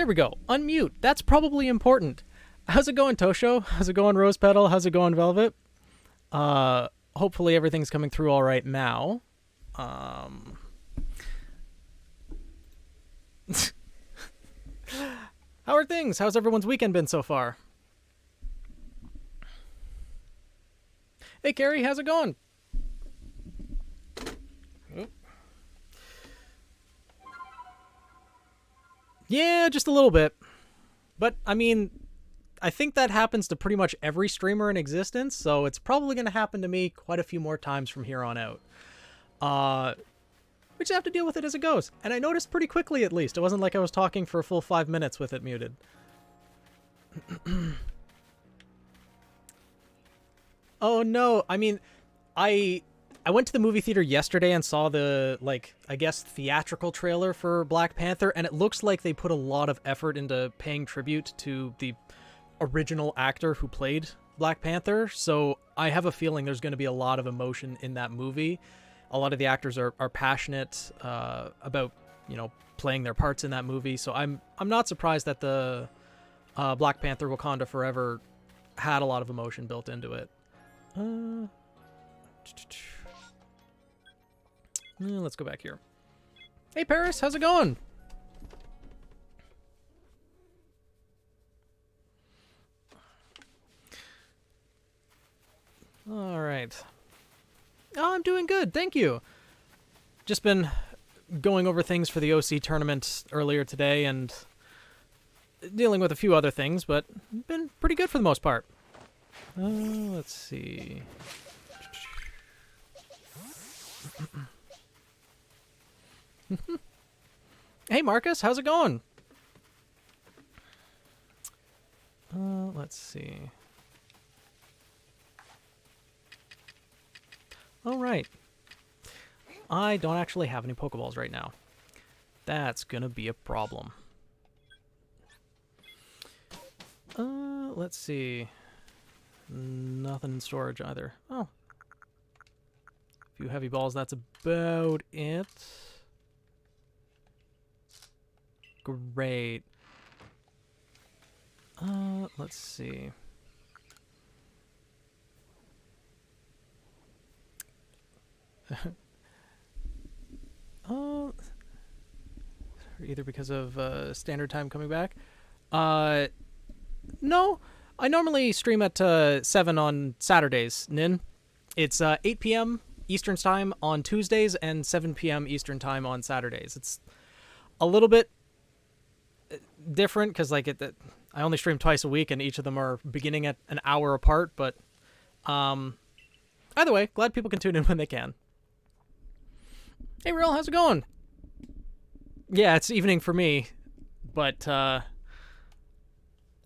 There we go. Unmute. That's probably important. How's it going, Tosho? How's it going, Rose Petal? How's it going, Velvet? Hopefully everything's coming through all right now. How are things? How's everyone's weekend been so far? Hey, Carrie, how's it going? Yeah, just a little bit. But, I mean, I think that happens to pretty much every streamer in existence, so it's probably going to happen to me quite a few more times from here on out. We just have to deal with it as it goes. And I noticed pretty quickly, at least. It wasn't like I was talking for a full 5 minutes with it muted. Oh, no. I mean, I went to the movie theater yesterday and saw the, like, I guess, theatrical trailer for Black Panther, and it looks like they put a lot of effort into paying tribute to the original actor who played Black Panther, so I have a feeling there's going to be a lot of emotion in that movie. A lot of the actors are passionate about, you know, playing their parts in that movie, so I'm not surprised that the Black Panther Wakanda Forever had a lot of emotion built into it. Let's go back here. Hey, Paris, how's it going? All right. Oh, I'm doing good, thank you. Just been going over things for the OC tournament earlier today and dealing with a few other things, but been pretty good for the most part. Let's see. Hey, Marcus, how's it going? Let's see. All right. I don't actually have any Pokeballs right now. That's gonna be a problem. Let's see. Nothing in storage either. Oh. A few heavy balls, that's about it. Great. Let's see. Either because of standard time coming back. No, I normally stream at 7 on Saturdays, Nin. It's 8 p.m. Eastern Time on Tuesdays and 7 p.m. Eastern Time on Saturdays. It's a little bit different because like I only stream twice a week and each of them are beginning at an hour apart, but either way, glad people can tune in when they can. Hey, Real, how's it going? Yeah, it's evening for me, but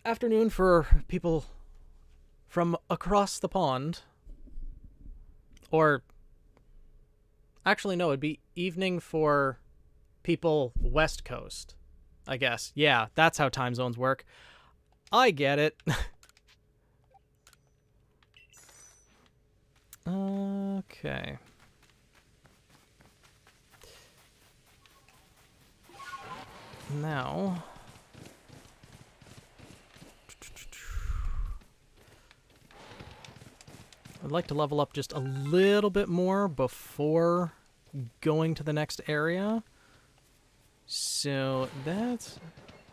afternoon for people from across the pond. Or, actually, no, it'd be evening for people West Coast, I guess. Yeah, that's how time zones work. I get it. Okay. Now, I'd like to level up just a little bit more before going to the next area. So that's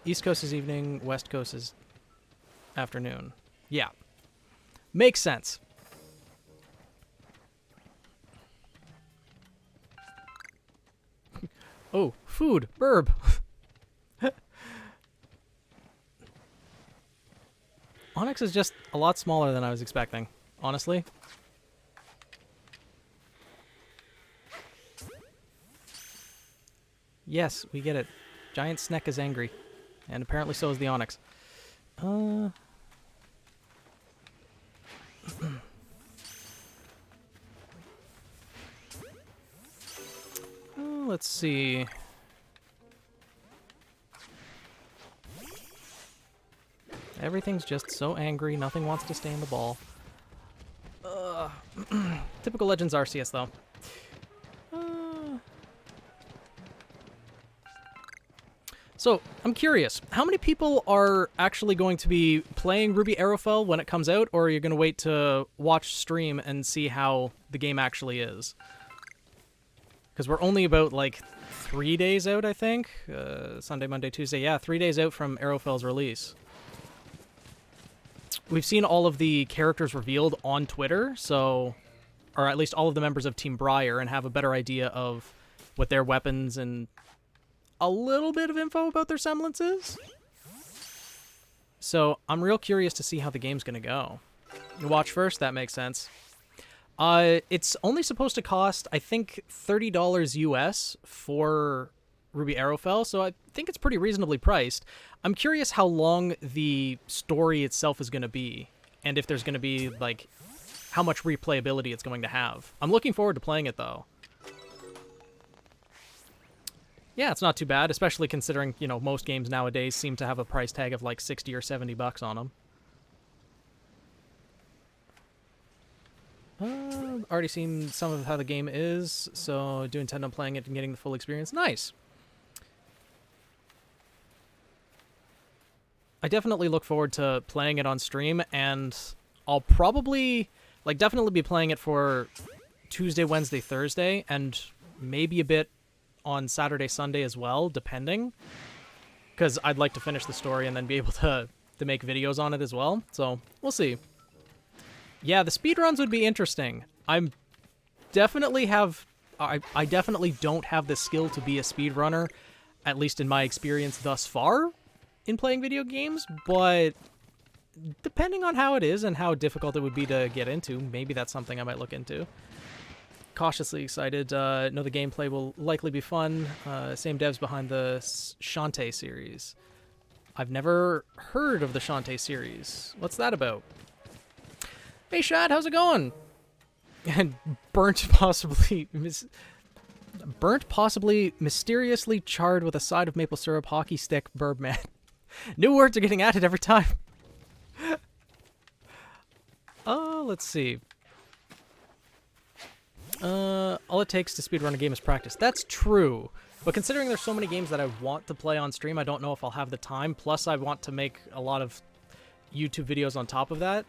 East Coast is evening, West Coast is afternoon. Yeah, makes sense. Oh, food, burb. Onyx is just a lot smaller than I was expecting, honestly. Yes, we get it. Giant Sneck is angry. And apparently so is the Onyx. Let's see. Everything's just so angry, nothing wants to stay in the ball. Typical Legends Arceus, though. So, I'm curious, how many people are actually going to be playing Ruby Arrowfell when it comes out, or are you going to wait to watch stream and see how the game actually is? Because we're only about, like, 3 days out, I think? Sunday, Monday, Tuesday. Yeah, 3 days out from Arrowfell's release. We've seen all of the characters revealed on Twitter, so... or at least all of the members of Team Briar, and have a better idea of what their weapons and a little bit of info about their semblances. So I'm real curious to see how the game's going to go. You watch first, that makes sense. It's only supposed to cost, I think, $30 US for Ruby Arrowfell, so I think it's pretty reasonably priced. I'm curious how long the story itself is going to be, and if there's going to be, like, how much replayability it's going to have. I'm looking forward to playing it, though. Yeah, it's not too bad, especially considering, you know, most games nowadays seem to have a price tag of like 60 or 70 bucks on them. Already seen some of how the game is, so I do intend on playing it and getting the full experience. Nice. I definitely look forward to playing it on stream, and I'll probably, like, definitely be playing it for Tuesday, Wednesday, Thursday, and maybe a bit on Saturday, Sunday as well, depending. Because I'd like to finish the story and then be able to make videos on it as well. So, we'll see. Yeah, the speedruns would be interesting. I definitely don't have the skill to be a speedrunner, at least in my experience thus far in playing video games, but depending on how it is and how difficult it would be to get into, maybe that's something I might look into. Cautiously excited. Know the gameplay will likely be fun. Same devs behind the Shantae series. I've never heard of the Shantae series. What's that about? Hey Shad, how's it going? And burnt possibly mysteriously charred with a side of maple syrup hockey stick Burbman. New words are getting added every time. Let's see. All it takes to speedrun a game is practice. That's true. But considering there's so many games that I want to play on stream, I don't know if I'll have the time. Plus, I want to make a lot of YouTube videos on top of that.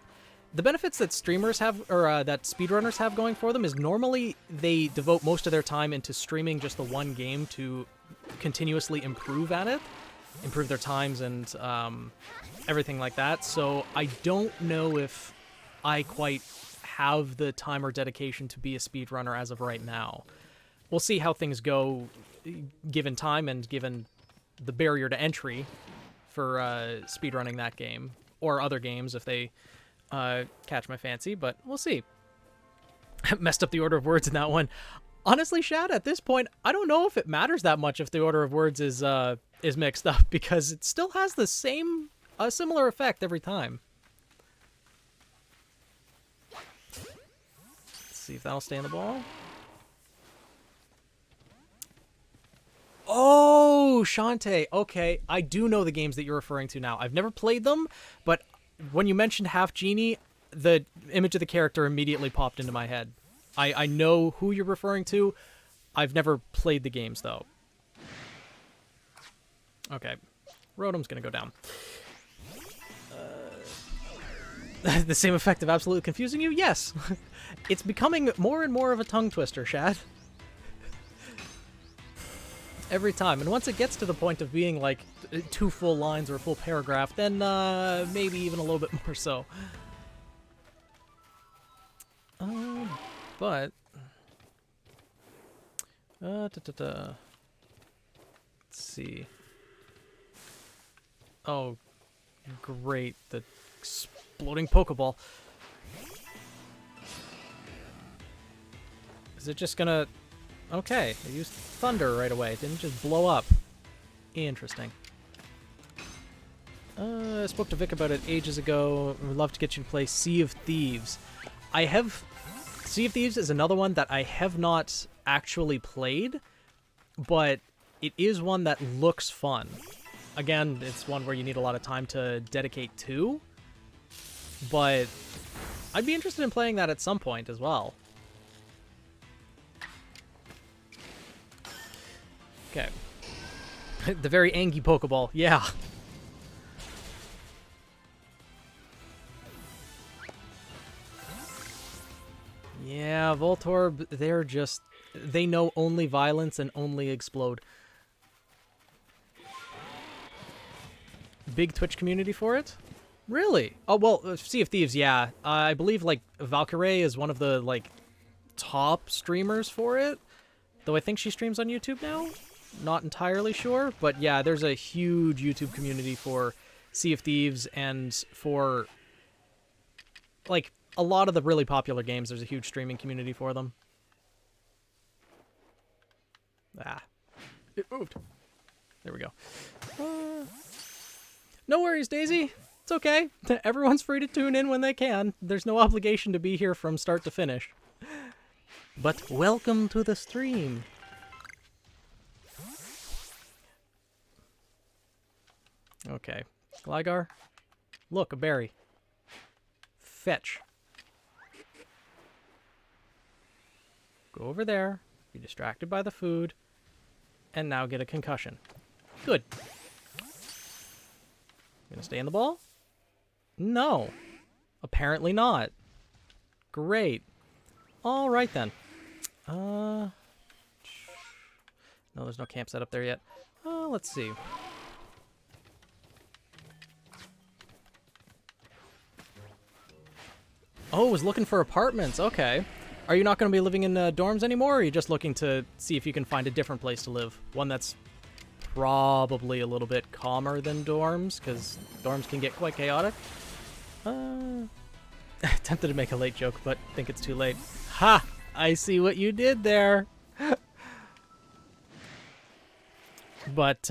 The benefits that streamers have, or that speedrunners have going for them, is normally they devote most of their time into streaming just the one game to continuously improve at it. Improve their times and everything like that. So I don't know if I quite have the time or dedication to be a speedrunner as of right now. We'll see how things go given time and given the barrier to entry for speedrunning that game or other games if they catch my fancy, but we'll see. Messed up the order of words in that one. Honestly, Shad, at this point, I don't know if it matters that much if the order of words is mixed up, because it still has the same, similar effect every time. Let's see if that'll stay in the ball. Oh, Shantae. Okay, I do know the games that you're referring to now. I've never played them, but when you mentioned Half Genie, the image of the character immediately popped into my head. I know who you're referring to. I've never played the games, though. Okay. Rotom's gonna go down. The same effect of absolutely confusing you? Yes. It's becoming more and more of a tongue twister, Shad. Every time. And once it gets to the point of being like 2 full lines or a full paragraph, then maybe even a little bit more so. But let's see. Oh, great. The exploding Pokeball. Is it just gonna... Okay, they used thunder right away. It didn't just blow up. Interesting. I spoke to Vic about it ages ago. We'd love to get you to play Sea of Thieves. Sea of Thieves is another one that I have not actually played, but it is one that looks fun. Again, it's one where you need a lot of time to dedicate to, but I'd be interested in playing that at some point as well. Okay. The very angry Pokeball, yeah. Yeah, Voltorb, they're just... They know only violence and only explode. Big Twitch community for it? Really? Oh, well, Sea of Thieves, yeah. I believe, like, Valkyrae is one of the, like, top streamers for it. Though I think she streams on YouTube now? Not entirely sure. But, yeah, there's a huge YouTube community for Sea of Thieves and for, like, a lot of the really popular games. There's a huge streaming community for them. Ah. It moved. There we go. No worries, Daisy. It's okay. Everyone's free to tune in when they can. There's no obligation to be here from start to finish. But welcome to the stream. Okay. Gligar. Look, a berry. Fetch. Go over there. Be distracted by the food. And now get a concussion. Good. Gonna stay in the ball? No. Apparently not. Great. Alright then. No, there's no camp set up there yet. Let's see. Oh, was looking for apartments. Okay. Are you not going to be living in dorms anymore, or are you just looking to see if you can find a different place to live? One that's probably a little bit calmer than dorms, because dorms can get quite chaotic. Tempted to make a late joke, but think it's too late. Ha! I see what you did there. But,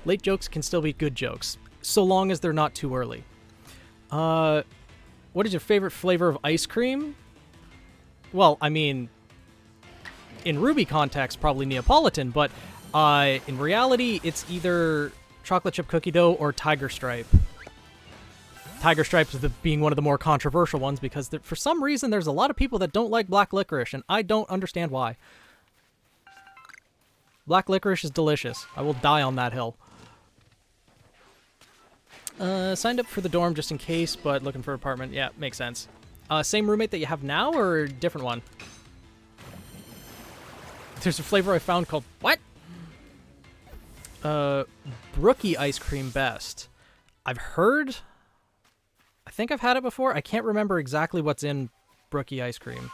late jokes can still be good jokes, so long as they're not too early. What is your favorite flavor of ice cream? Well, I mean, in Ruby context, probably Neapolitan, but in reality, it's either chocolate chip cookie dough or Tiger Stripe. Tiger Stripe is being one of the more controversial ones because for some reason there's a lot of people that don't like black licorice, and I don't understand why. Black licorice is delicious. I will die on that hill. Signed up for the dorm just in case, but looking for an apartment. Yeah, makes sense. Same roommate that you have now, or different one? There's a flavor I found called... What? Brookie ice cream best. I've heard... I think I've had it before. I can't remember exactly what's in Brookie ice cream.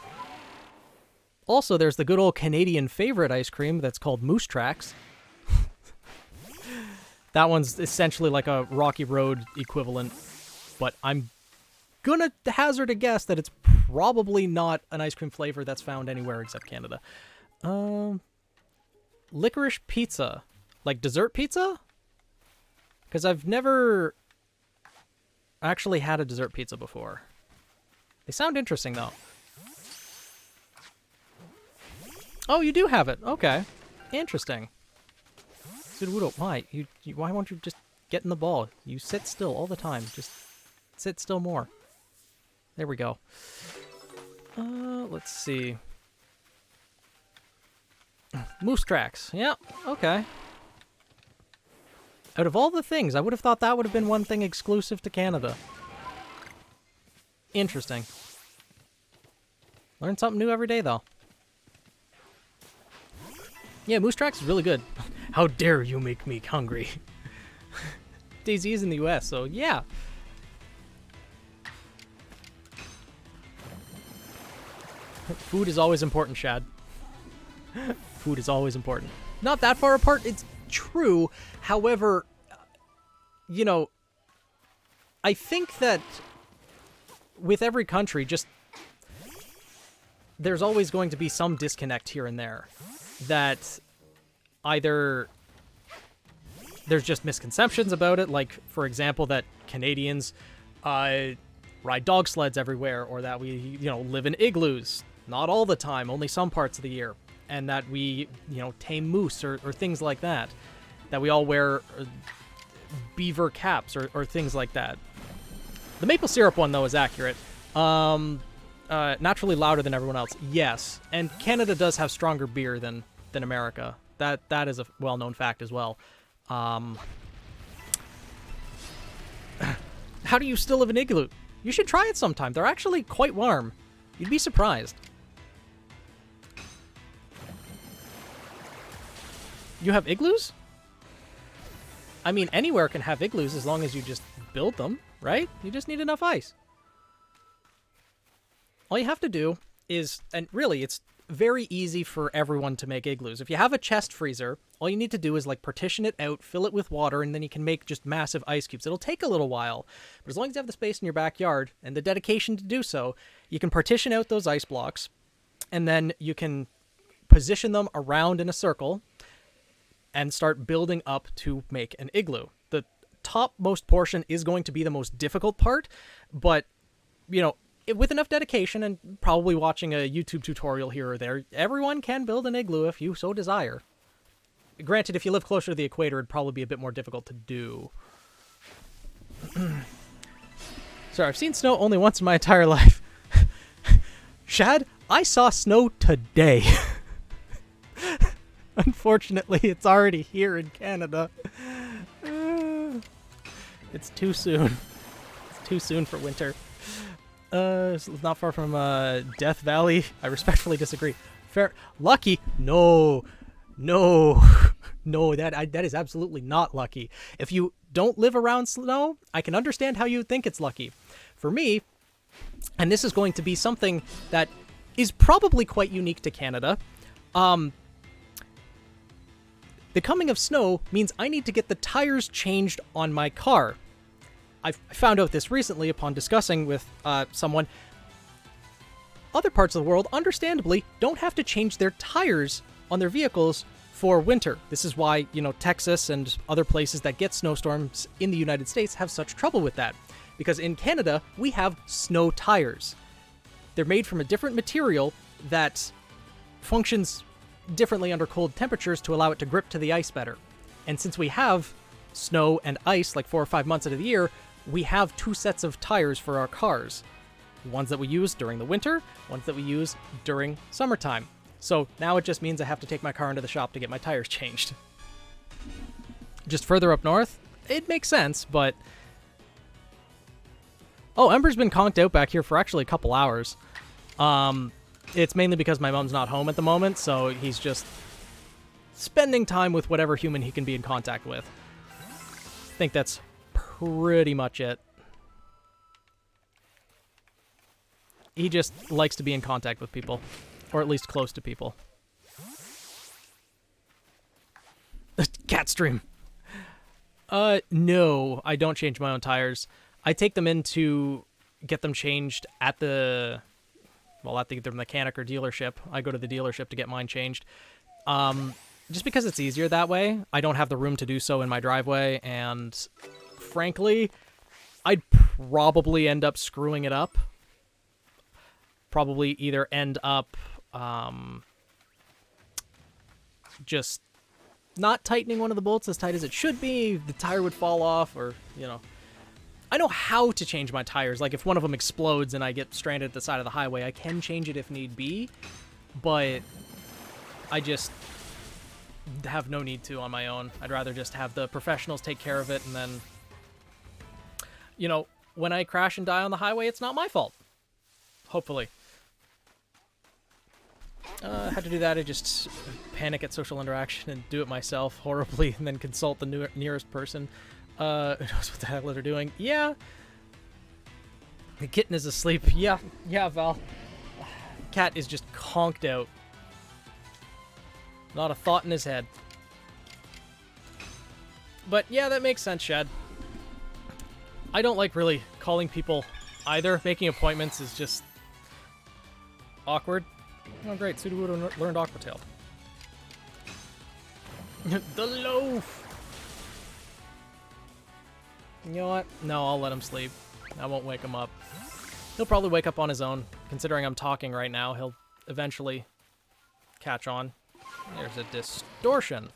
Also, there's the good old Canadian favorite ice cream that's called Moose Tracks. That one's essentially like a Rocky Road equivalent, but I'm gonna hazard a guess that it's probably not an ice cream flavor that's found anywhere except Canada. Licorice pizza. Like dessert pizza? Because I've never actually had a dessert pizza before. They sound interesting, though. Oh, you do have it. Okay. Interesting. Sudowoodo, why? Why won't you just get in the ball? You sit still all the time. Just sit still more. There we go. Let's see. Moose Tracks. Yeah, okay. Out of all the things, I would have thought that would have been one thing exclusive to Canada. Interesting. Learn something new every day, though. Yeah, Moose Tracks is really good. How dare you make me hungry? DayZ is in the US, so yeah. Food is always important, Shad. Food is always important. Not that far apart, it's true. However, you know, I think that with every country, just there's always going to be some disconnect here and there. That either there's just misconceptions about it, like, for example, that Canadians ride dog sleds everywhere, or that we, you know, live in igloos. Not all the time, only some parts of the year. And that we, you know, tame moose or things like that. That we all wear beaver caps or things like that. The maple syrup one, though, is accurate. Naturally louder than everyone else. Yes. And Canada does have stronger beer than America. That is a well-known fact as well. How do you still live in igloo? You should try it sometime. They're actually quite warm. You'd be surprised. You have igloos? I mean, anywhere can have igloos as long as you just build them, right? You just need enough ice. All you have to do is, and really, it's very easy for everyone to make igloos. If you have a chest freezer, all you need to do is like partition it out, fill it with water, and then you can make just massive ice cubes. It'll take a little while, but as long as you have the space in your backyard and the dedication to do so, you can partition out those ice blocks, and then you can position them around in a circle and start building up to make an igloo. The topmost portion is going to be the most difficult part, but, you know, with enough dedication and probably watching a YouTube tutorial here or there, everyone can build an igloo if you so desire. Granted, if you live closer to the equator, it'd probably be a bit more difficult to do. Sorry, I've seen snow only once in my entire life. Shad, I saw snow today. Unfortunately, it's already here in Canada. It's too soon. It's too soon for winter. It's not far from Death Valley. I respectfully disagree. Fair, lucky? No, that is absolutely not lucky. If you don't live around snow, I can understand how you think it's lucky. For me, and this is going to be something that is probably quite unique to Canada. The coming of snow means I need to get the tires changed on my car. I found out this recently upon discussing with someone. Other parts of the world, understandably, don't have to change their tires on their vehicles for winter. This is why, you know, Texas and other places that get snowstorms in the United States have such trouble with that. Because in Canada, we have snow tires. They're made from a different material that functions differently under cold temperatures to allow it to grip to the ice better. And since we have snow and ice like 4 or 5 months out of the year, we have 2 sets of tires for our cars. Ones that we use during the winter, ones that we use during summertime. So now it just means I have to take my car into the shop to get my tires changed. Just further up north, it makes sense, but... Oh, Ember's been conked out back here for actually a couple hours. It's mainly because my mom's not home at the moment, so he's just spending time with whatever human he can be in contact with. I think that's pretty much it. He just likes to be in contact with people, or at least close to people. Cat stream. No, I don't change my own tires. I take them in to get them changed at the mechanic or dealership. I go to the dealership to get mine changed. Just because it's easier that way. I don't have the room to do so in my driveway, and frankly, I'd probably end up screwing it up. Probably either end up just not tightening one of the bolts as tight as it should be, the tire would fall off, or, you know. I know how to change my tires. Like, if one of them explodes and I get stranded at the side of the highway, I can change it if need be, but I just have no need to on my own. I'd rather just have the professionals take care of it, and then, you know, when I crash and die on the highway, it's not my fault. Hopefully. Had to do that. I just panic at social interaction and do it myself horribly, and then consult the nearest person. Who knows what the hell they're doing. Yeah. The kitten is asleep. Yeah, Val. Cat is just conked out. Not a thought in his head. But yeah, that makes sense, Shad. I don't like really calling people either. Making appointments is just awkward. Oh, great. Sudowoodo learned Aquatail. The loaf! You know what? No, I'll let him sleep. I won't wake him up. He'll probably wake up on his own. Considering I'm talking right now, he'll eventually catch on. There's a distortion.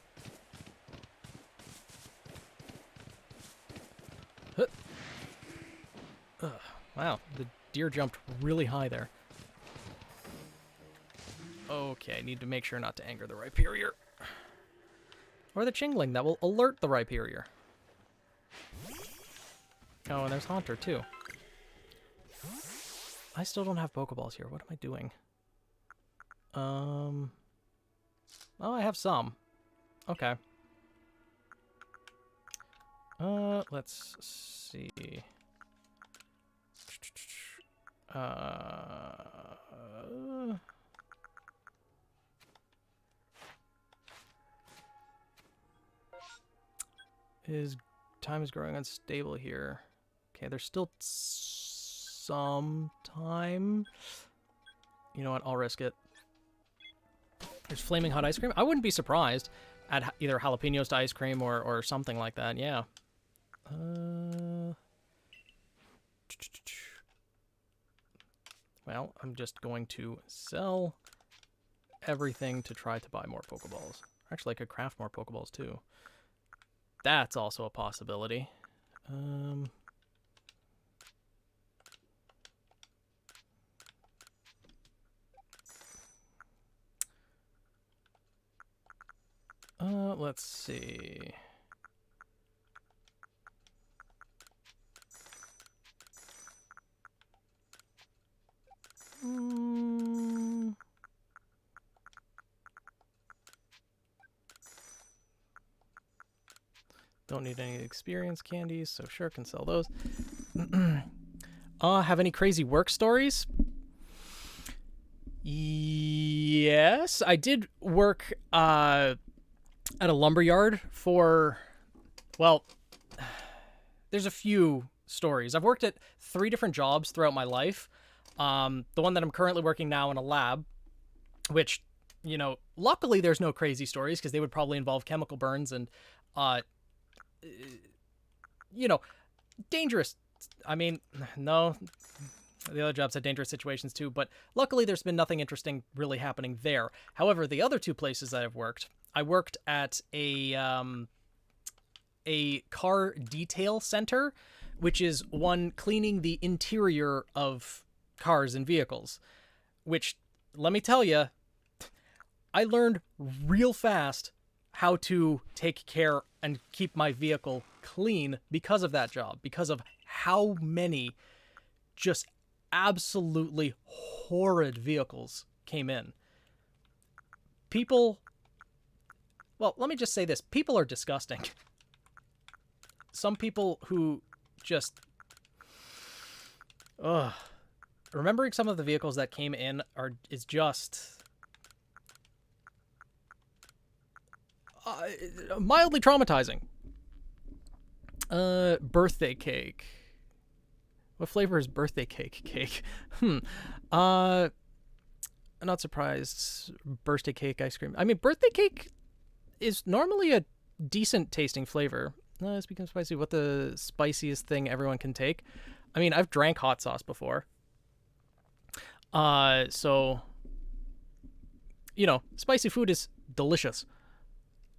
Wow, the deer jumped really high there. Okay, I need to make sure not to anger the riparian. Or the Chingling that will alert the Rhyperior. Oh, and there's Haunter, too. I still don't have Pokeballs here. What am I doing? Oh, I have some. Okay. Let's see. His time is growing unstable here. Okay, there's still some time. You know what? I'll risk it. There's flaming hot ice cream. I wouldn't be surprised. Add either jalapenos to ice cream or something like that. Yeah. Well, I'm just going to sell everything to try to buy more Pokeballs. Actually, I could craft more Pokeballs too. That's also a possibility. Let's see. Don't need any experience candies, so sure, can sell those. Have any crazy work stories? Yes, I did work at a lumberyard for, well, there's a few stories. I've worked at 3 different jobs throughout my life. The one that I'm currently working now in a lab, which, you know, luckily there's no crazy stories because they would probably involve chemical burns and, you know, dangerous. I mean, no, the other jobs had dangerous situations too, but luckily there's been nothing interesting really happening there. However, the other 2 places that I've worked, I worked at a car detail center, which is one cleaning the interior of cars and vehicles, which, let me tell you, I learned real fast how to take care and keep my vehicle clean because of that job, because of how many just absolutely horrid vehicles came in. People, well, let me just say this. People are disgusting. Some people who just, remembering some of the vehicles that came in is just mildly traumatizing. Birthday cake. What flavor is birthday cake? I'm not surprised. Birthday cake ice cream. I mean, birthday cake is normally a decent tasting flavor. It's become spicy. What the spiciest thing everyone can take? I mean, I've drank hot sauce before. So, you know, spicy food is delicious.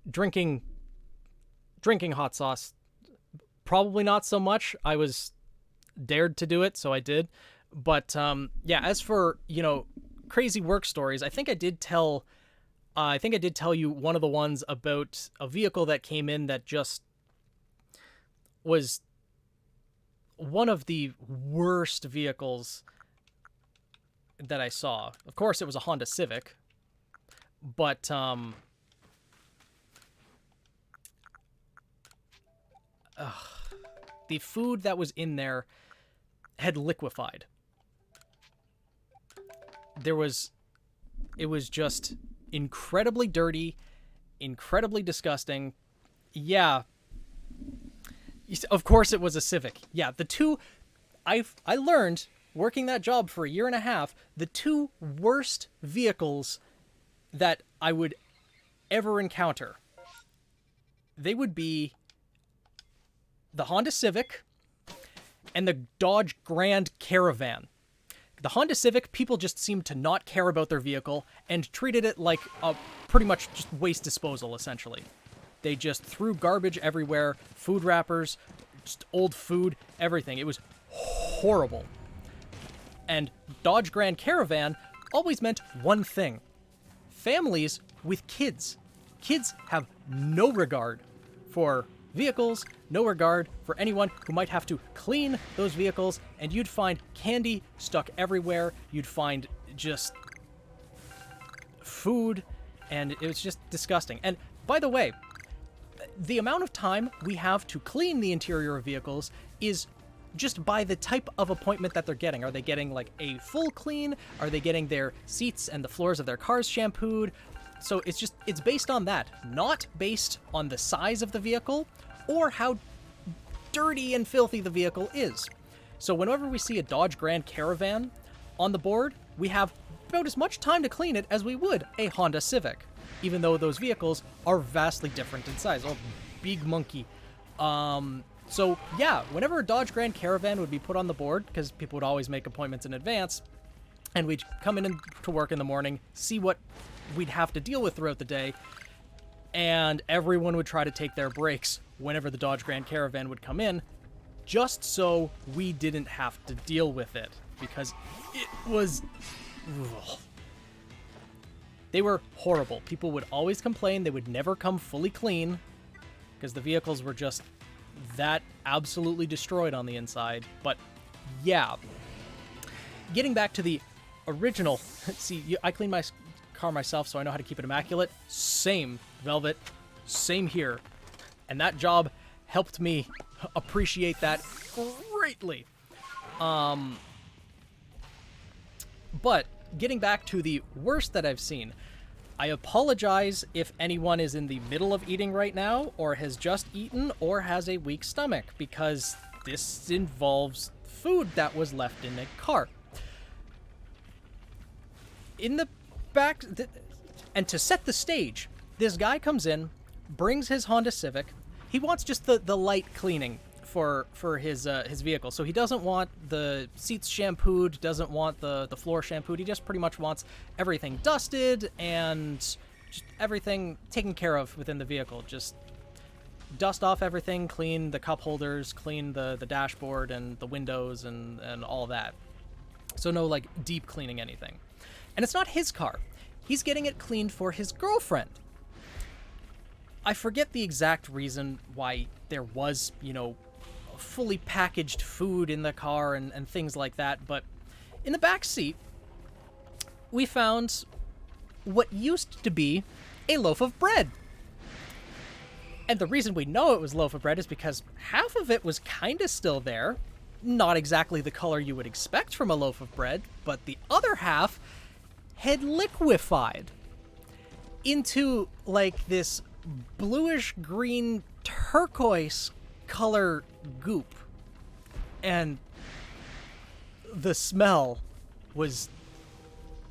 Drinking hot sauce, probably not so much. I was dared to do it, so I did. But, yeah, as for, you know, crazy work stories, I think I did tell you one of the ones about a vehicle that came in that just was one of the worst vehicles that I saw. Of course, it was a Honda Civic, but the food that was in there had liquefied. It was just incredibly dirty, incredibly disgusting. Yeah. Of course it was a Civic. Yeah, the two, I learned working that job for 1.5 years, the 2 worst vehicles that I would ever encounter, they would be the Honda Civic and the Dodge Grand Caravan. The Honda Civic, people just seemed to not care about their vehicle and treated it like a pretty much just waste disposal, essentially. They just threw garbage everywhere, food wrappers, just old food, everything. It was horrible. And Dodge Grand Caravan always meant one thing. Families with kids. Kids have no regard for vehicles, no regard for anyone who might have to clean those vehicles, and you'd find candy stuck everywhere. You'd find just food, and it was just disgusting. And by the way, the amount of time we have to clean the interior of vehicles is just by the type of appointment that they're getting. Are they getting like a full clean? Are they getting their seats and the floors of their cars shampooed? So it's based on that, not based on the size of the vehicle or how dirty and filthy the vehicle is. So whenever we see a Dodge Grand Caravan on the board, we have about as much time to clean it as we would a Honda Civic, even though those vehicles are vastly different in size. Oh, big monkey. So yeah, whenever a Dodge Grand Caravan would be put on the board, because people would always make appointments in advance, and we'd come in to work in the morning, see what we'd have to deal with throughout the day, and everyone would try to take their breaks whenever the Dodge Grand Caravan would come in, just so we didn't have to deal with it, because it was... Ugh. They were horrible. People would always complain they would never come fully clean, because the vehicles were just that absolutely destroyed on the inside. But yeah, getting back to the original, see, I clean my car myself, so I know how to keep it immaculate. Same, Velvet, same here. And that job helped me appreciate that greatly. But getting back to the worst that I've seen, I apologize if anyone is in the middle of eating right now, or has just eaten, or has a weak stomach, because this involves food that was left in a car. In the back, and to set the stage, this guy comes in, brings his Honda Civic. He wants just the light cleaning for his vehicle. So he doesn't want the seats shampooed, doesn't want the floor shampooed. He just pretty much wants everything dusted and just everything taken care of within the vehicle. Just dust off everything, clean the cup holders, clean the dashboard and the windows and all that. So no like deep cleaning anything. And it's not his car. He's getting it cleaned for his girlfriend. I forget the exact reason why there was, fully packaged food in the car and things like that, but in the back seat, we found what used to be a loaf of bread. And the reason we know it was loaf of bread is because half of it was kind of still there, not exactly the color you would expect from a loaf of bread, but the other half had liquefied into like this bluish green turquoise color goop, and the smell was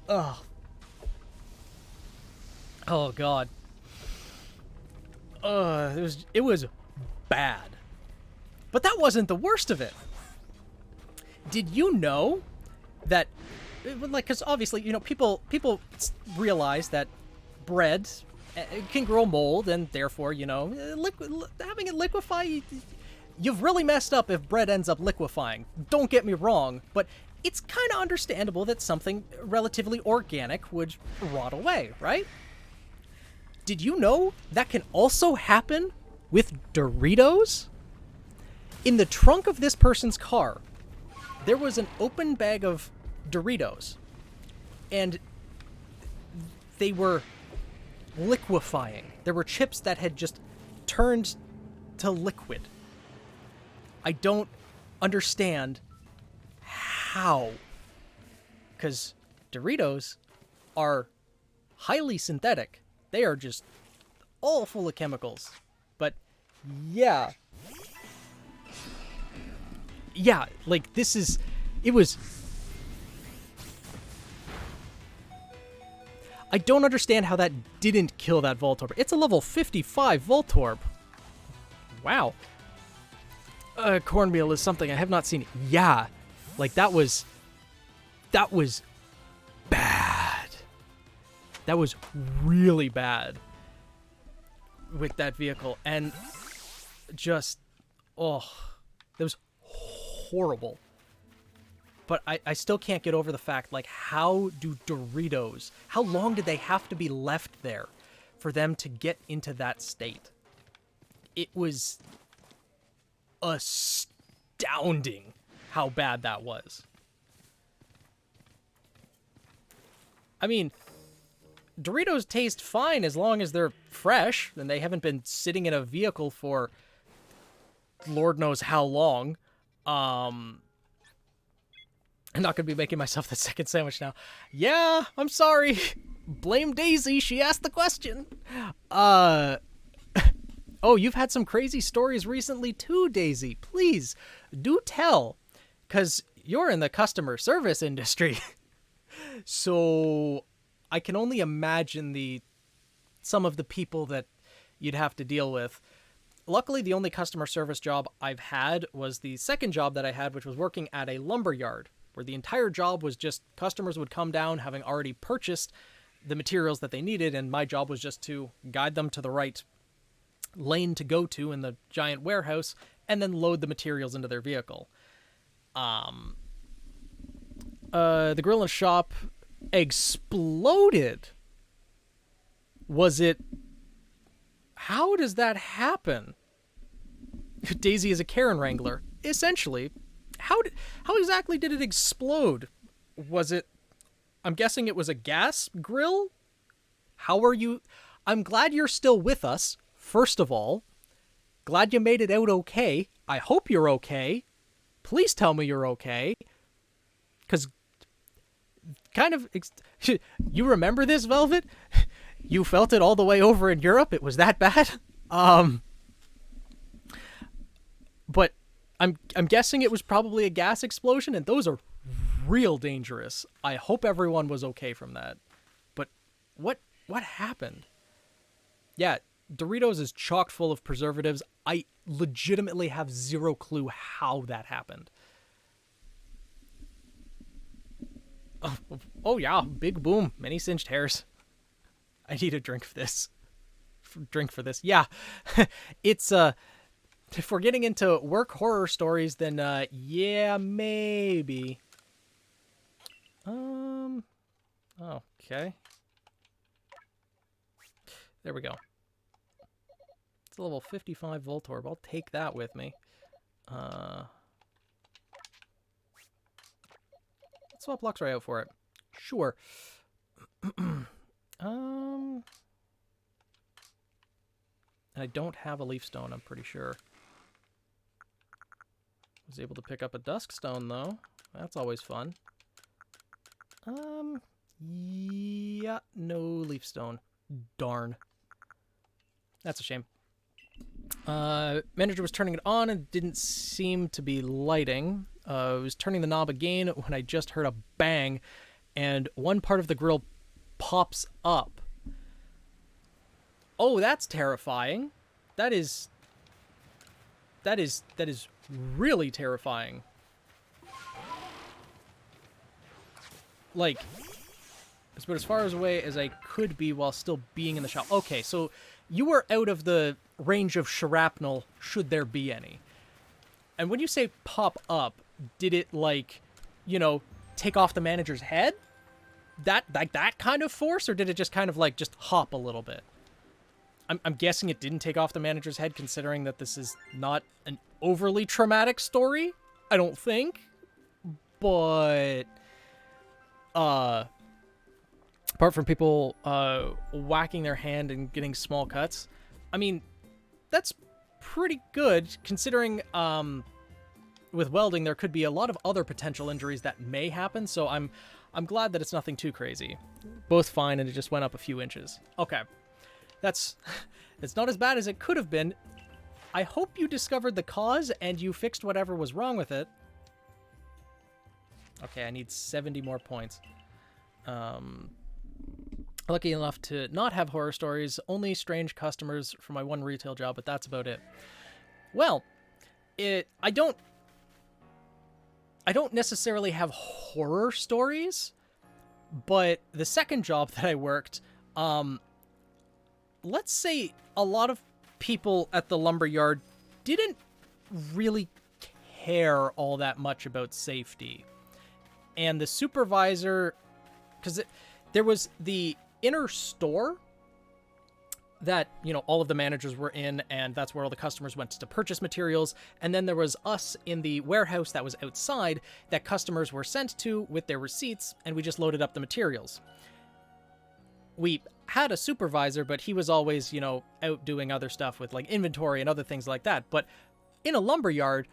oh god, it was bad. But that wasn't the worst of it. Did you know that, like, because obviously people realize that bread can grow mold, and therefore, having it liquefy, you've really messed up if bread ends up liquefying. Don't get me wrong, but it's kind of understandable that something relatively organic would rot away, right? Did you know that can also happen with Doritos? In the trunk of this person's car, there was an open bag of Doritos, and they were liquefying. There were chips that had just turned to liquid. I don't understand how, because Doritos are highly synthetic. They are just all full of chemicals. But yeah, like it was. I don't understand how that didn't kill that Voltorb. It's a level 55 Voltorb. Wow. Cornmeal is something I have not seen. Yeah. Like, that was bad. That was really bad with that vehicle. And just, that was horrible. But I still can't get over the fact, like, how long did they have to be left there for them to get into that state. It was astounding how bad that was. I mean, Doritos taste fine as long as they're fresh and they haven't been sitting in a vehicle for Lord knows how long. I'm not going to be making myself the second sandwich now. Yeah, I'm sorry. Blame Daisy. She asked the question. Oh, you've had some crazy stories recently too, Daisy. Please do tell, because you're in the customer service industry. So I can only imagine some of the people that you'd have to deal with. Luckily, the only customer service job I've had was the second job that I had, which was working at a lumber yard, where the entire job was just customers would come down having already purchased the materials that they needed, and my job was just to guide them to the right lane to go to in the giant warehouse and then load the materials into their vehicle. The grill in the shop exploded. How does that happen? Daisy is a Karen Wrangler. Essentially, how exactly did it explode? I'm guessing it was a gas grill? How are you? I'm glad you're still with us, first of all. Glad you made it out okay. I hope you're okay. Please tell me you're okay. Because you remember this, Velvet? You felt it all the way over in Europe? It was that bad? But I'm guessing it was probably a gas explosion, and those are real dangerous. I hope everyone was okay from that. But what happened? Yeah, Doritos is chock full of preservatives. I legitimately have zero clue how that happened. Oh yeah, big boom, many singed hairs. I need a drink for this. Yeah, it's if we're getting into work horror stories, then yeah, maybe. Okay. There we go. It's a level 55 Voltorb. I'll take that with me. Let's swap Luxray out for it. Sure. And I don't have a Leaf Stone, I'm pretty sure. Was able to pick up a Dusk Stone, though. That's always fun. Yeah, no Leaf Stone. Darn. That's a shame. Manager was turning it on and didn't seem to be lighting. I was turning the knob again when I just heard a bang, and one part of the grill pops up. Oh, that's terrifying. That is really terrifying. Like, it's about as far away as I could be while still being in the shop. Okay, so you were out of the range of shrapnel, should there be any. And when you say pop up, did it, like, you know, take off the manager's head? That kind of force, or did it just kind of, like, just hop a little bit? I'm guessing it didn't take off the manager's head, considering that this is not an overly traumatic story. I don't think. But, apart from people whacking their hand and getting small cuts, I mean, that's pretty good, considering with welding there could be a lot of other potential injuries that may happen, so I'm glad that it's nothing too crazy. Both fine, and it just went up a few inches. Okay. It's not as bad as it could have been. I hope you discovered the cause and you fixed whatever was wrong with it. Okay, I need 70 more points. Lucky enough to not have horror stories, only strange customers for my one retail job, but that's about it. Well, I don't necessarily have horror stories, but the second job that I worked, let's say a lot of people at the lumberyard didn't really care all that much about safety. And the supervisor, because there was the inner store, that, you know, all of the managers were in, and that's where all the customers went to purchase materials. And then there was us in the warehouse that was outside that customers were sent to with their receipts, and we just loaded up the materials. We had a supervisor, but he was always, you know, out doing other stuff with like inventory and other things like that. But in a lumber yard,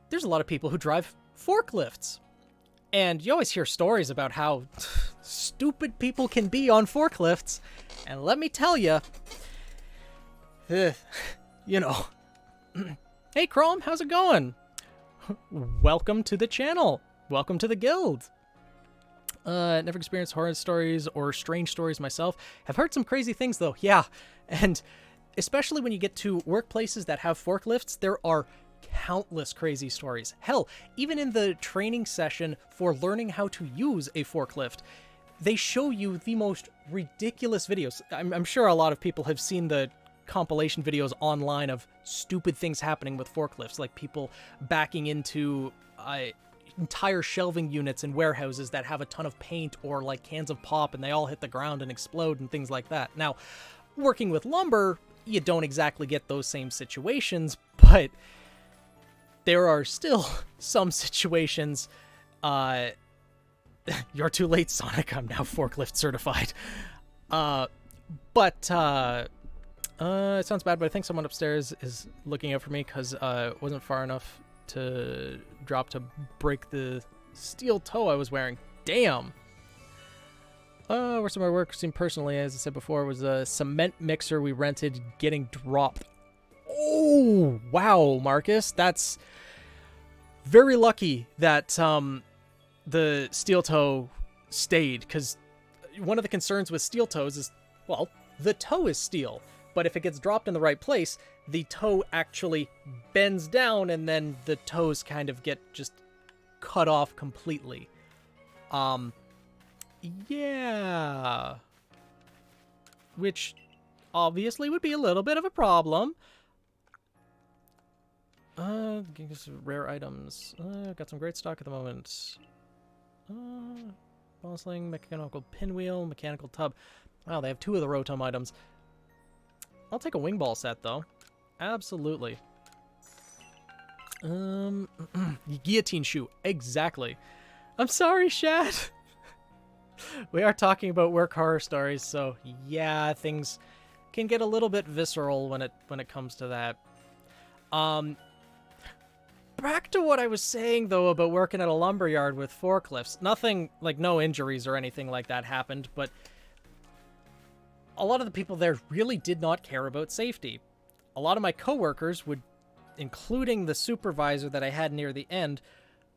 there's a lot of people who drive forklifts. And you always hear stories about how stupid people can be on forklifts. And let me tell you, you know, hey Chrome, how's it going? Welcome to the channel. Welcome to the guild. Never experienced horror stories or strange stories myself. Have heard some crazy things though, yeah. And especially when you get to workplaces that have forklifts, there are countless crazy stories. Hell, even in the training session for learning how to use a forklift, they show you the most ridiculous videos. I'm sure a lot of people have seen the compilation videos online of stupid things happening with forklifts, like people backing into entire shelving units in warehouses that have a ton of paint or like cans of pop and they all hit the ground and explode and things like that. Now, working with lumber, you don't exactly get those same situations, but there are still some situations. You're too late, Sonic. I'm now forklift certified. It sounds bad, but I think someone upstairs is looking out for me because it wasn't far enough to drop to break the steel toe I was wearing. Damn. Where some of my work seen personally, as I said before, was a cement mixer we rented getting dropped. Oh, wow, Marcus. That's very lucky that the steel toe stayed, because one of the concerns with steel toes is, well, the toe is steel, but if it gets dropped in the right place, the toe actually bends down and then the toes kind of get just cut off completely. Yeah. Which obviously would be a little bit of a problem. Rare items. Got some great stock at the moment. Ball sling, mechanical pinwheel, mechanical tub. Wow, they have 2 of the Rotom items. I'll take a wing ball set, though. Absolutely. Guillotine shoe. Exactly. I'm sorry, Shad. We are talking about work horror stories, so yeah, things can get a little bit visceral when it comes to that. Back to what I was saying, though, about working at a lumberyard with forklifts. Nothing, like, no injuries or anything like that happened, but a lot of the people there really did not care about safety. A lot of my coworkers would, including the supervisor that I had near the end,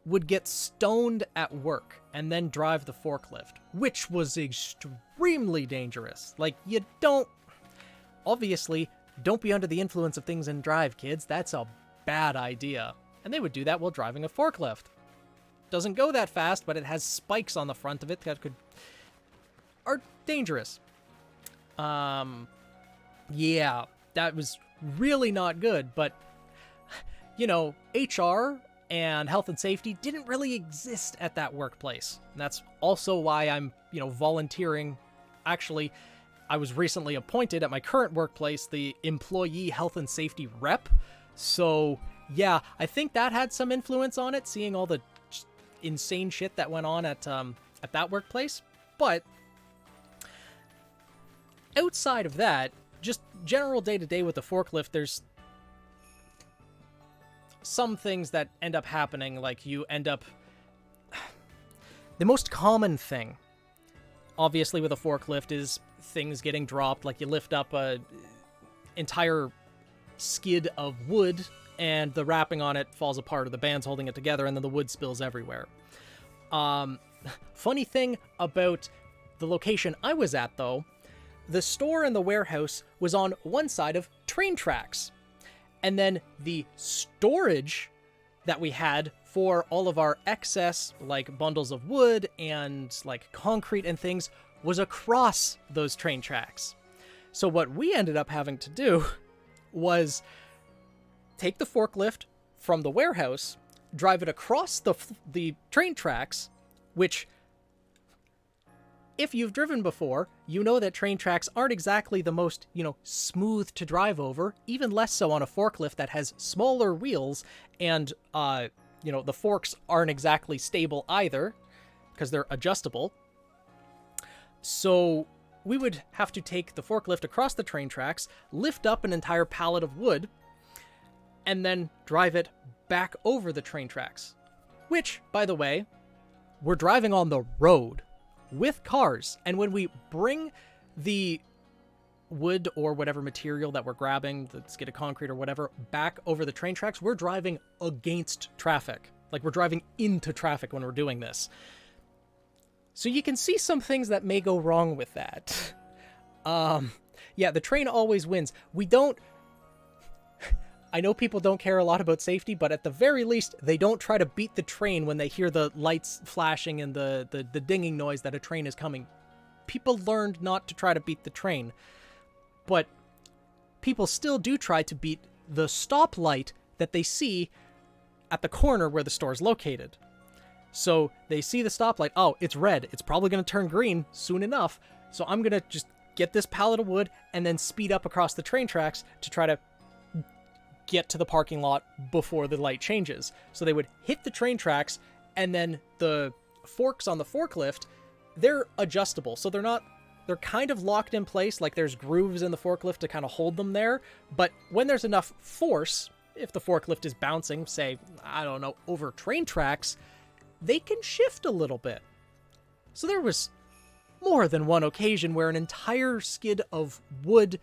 would get stoned at work and then drive the forklift, which was extremely dangerous. Like, you don't... Obviously, don't be under the influence of things and drive, kids. That's a bad idea. And they would do that while driving a forklift. Doesn't go that fast, but it has spikes on the front of it that are dangerous. Yeah, that was really not good, but, you know, HR and health and safety didn't really exist at that workplace. And that's also why I'm, you know, volunteering. Actually, I was recently appointed at my current workplace the employee health and safety rep. So, yeah, I think that had some influence on it, seeing all the insane shit that went on at that workplace. But outside of that, just general day-to-day with the forklift, there's some things that end up happening, like you end up... The most common thing, obviously, with a forklift is things getting dropped, like you lift up a entire skid of wood, and the wrapping on it falls apart, or the band's holding it together, and then the wood spills everywhere. Funny thing about the location I was at, though, the store and the warehouse was on one side of train tracks. And then the storage that we had for all of our excess, like bundles of wood and like concrete and things, was across those train tracks. So what we ended up having to do was take the forklift from the warehouse, drive it across the train tracks, which If you've driven before, you know that train tracks aren't exactly the most, smooth to drive over, even less so on a forklift that has smaller wheels, and, the forks aren't exactly stable either, because they're adjustable. So we would have to take the forklift across the train tracks, lift up an entire pallet of wood, and then drive it back over the train tracks. Which, by the way, we're driving on the road with cars, and when we bring the wood or whatever material that we're grabbing, the skid of concrete or whatever, back over the train tracks, we're driving against traffic. Like, we're driving into traffic when we're doing this. So you can see some things that may go wrong with that. Yeah, the train always wins. I know people don't care a lot about safety, but at the very least, they don't try to beat the train when they hear the lights flashing and the dinging noise that a train is coming. People learned not to try to beat the train, but people still do try to beat the stoplight that they see at the corner where the store is located. So they see the stoplight, oh, it's red, it's probably going to turn green soon enough, so I'm going to just get this pallet of wood and then speed up across the train tracks to try to get to the parking lot before the light changes. So they would hit the train tracks, and then the forks on the forklift, they're adjustable. So they're kind of locked in place, like there's grooves in the forklift to kind of hold them there. But when there's enough force, if the forklift is bouncing, say, I don't know, over train tracks, they can shift a little bit. So there was more than one occasion where an entire skid of wood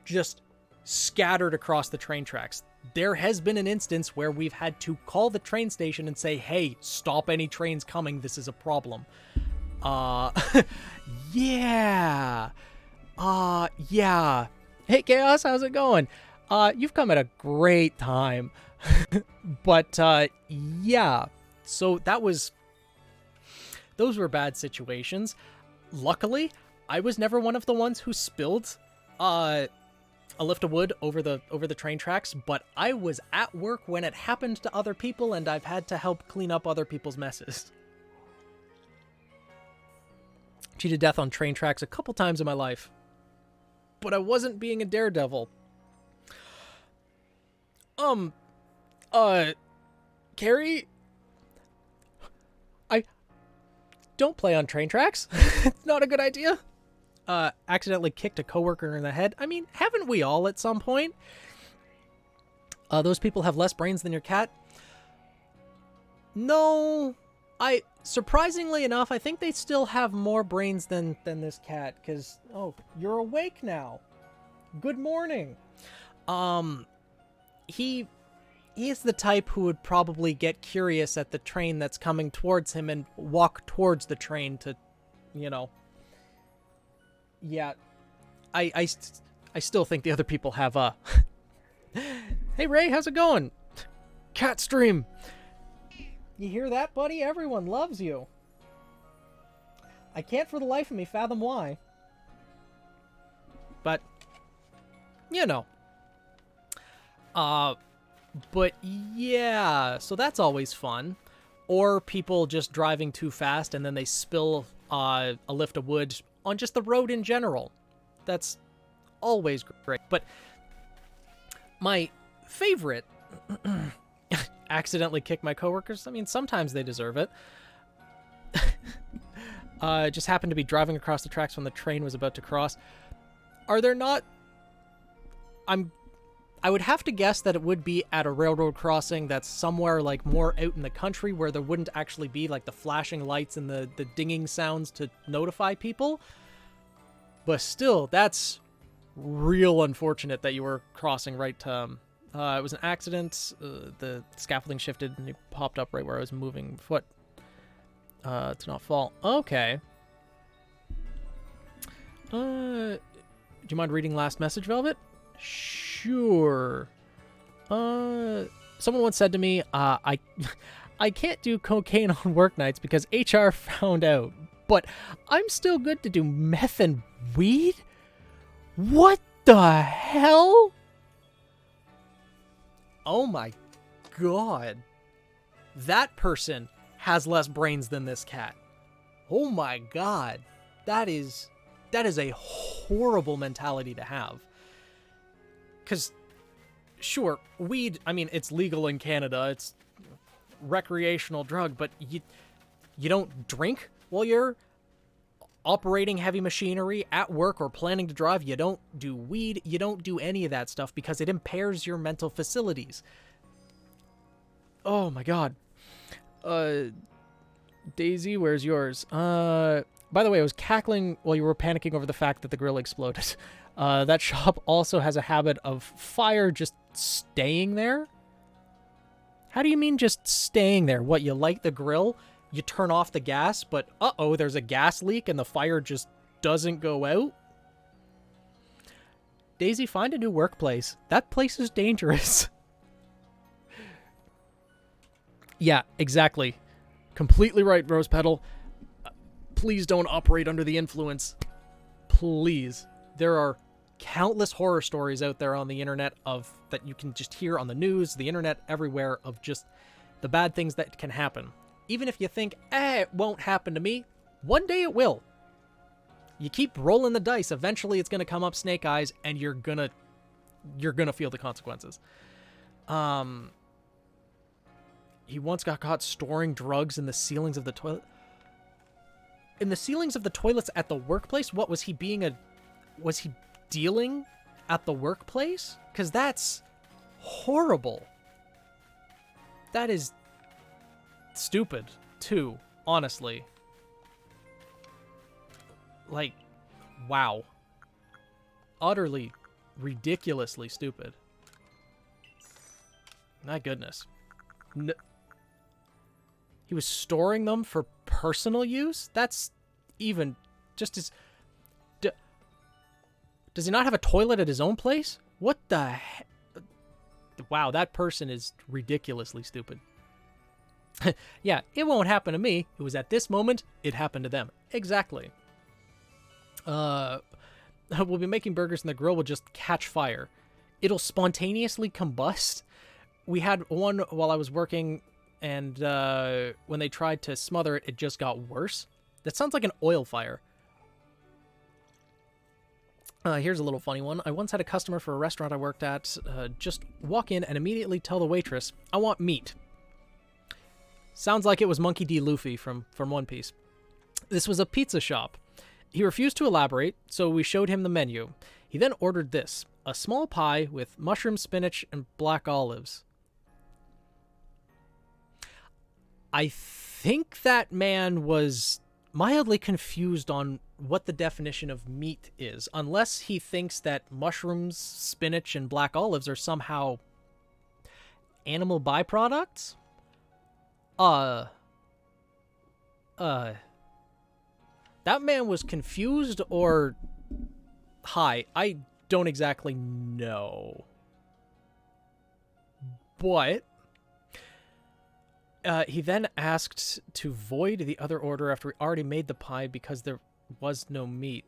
just scattered across the train tracks. There has been an instance where we've had to call the train station and say, hey, stop any trains coming, this is a problem. Yeah. Yeah. Hey, Chaos, how's it going? You've come at a great time. But, yeah. So those were bad situations. Luckily, I was never one of the ones who spilled, a lift of wood over the train tracks, but I was at work when it happened to other people, and I've had to help clean up other people's messes. Cheated death on train tracks a couple times in my life, but I wasn't being a daredevil. Carrie, I don't play on train tracks. It's not a good idea. Accidentally kicked a coworker in the head. I mean, haven't we all at some point? Those people have less brains than your cat. No, surprisingly enough, I think they still have more brains than this cat, because, oh, you're awake now. Good morning. He is the type who would probably get curious at the train that's coming towards him and walk towards the train to, yeah, I still think the other people have, Hey, Ray, how's it going? Cat stream. You hear that, buddy? Everyone loves you. I can't for the life of me fathom why. But, but yeah, so that's always fun. Or people just driving too fast and then they spill a lift of wood on just the road in general. That's always great. But my favorite accidentally kick my coworkers. I mean, sometimes they deserve it. Just happened to be driving across the tracks when the train was about to cross. Are there not... I would have to guess that it would be at a railroad crossing that's somewhere like more out in the country where there wouldn't actually be like the flashing lights and the dinging sounds to notify people. But still, that's real unfortunate that you were crossing right to... it was an accident. The scaffolding shifted and it popped up right where I was moving foot to not fall. Okay. Do you mind reading last message, Velvet? Sure. Someone once said to me, I can't do cocaine on work nights because HR found out, but I'm still good to do meth and weed? What the hell? Oh my god. That person has less brains than this cat. Oh my god. That is a horrible mentality to have. Because, sure, weed, I mean, it's legal in Canada. It's recreational drug, but you don't drink while you're operating heavy machinery at work or planning to drive. You don't do weed. You don't do any of that stuff because it impairs your mental facilities. Oh my god. Daisy, where's yours? By the way, I was cackling while you were panicking over the fact that the grill exploded. That shop also has a habit of fire just staying there. How do you mean just staying there? What, you light the grill, you turn off the gas, but uh-oh, there's a gas leak and the fire just doesn't go out? Daisy, find a new workplace. That place is dangerous. Yeah, exactly. Completely right, Rose Petal. Please don't operate under the influence. Please. There are countless horror stories out there on the internet of that you can just hear on the news, the internet, everywhere, of just the bad things that can happen. Even if you think, it won't happen to me, one day it will. You keep rolling the dice, eventually it's going to come up snake eyes, and you're gonna feel the consequences. He once got caught storing drugs in the ceilings of the toilet. In the ceilings of the toilets at the workplace? What, was he dealing at the workplace? Because that's horrible. That is stupid, too, honestly. Like, wow. Utterly, ridiculously stupid. My goodness. He was storing them for personal use? That's even just as... Does he not have a toilet at his own place? What the heck? Wow, that person is ridiculously stupid. Yeah, it won't happen to me. It was at this moment, it happened to them. Exactly. We'll be making burgers and the grill will just catch fire. It'll spontaneously combust. We had one while I was working, and when they tried to smother it, it just got worse. That sounds like an oil fire. Here's a little funny one. I once had a customer for a restaurant I worked at just walk in and immediately tell the waitress, I want meat. Sounds like it was Monkey D. Luffy from One Piece. This was a pizza shop. He refused to elaborate, so we showed him the menu. He then ordered this, a small pie with mushroom, spinach, and black olives. I think that man was mildly confused on what the definition of meat is, unless he thinks that mushrooms, spinach, and black olives are somehow animal byproducts? That man was confused or high. I don't exactly know. But he then asked to void the other order after we already made the pie because there was no meat.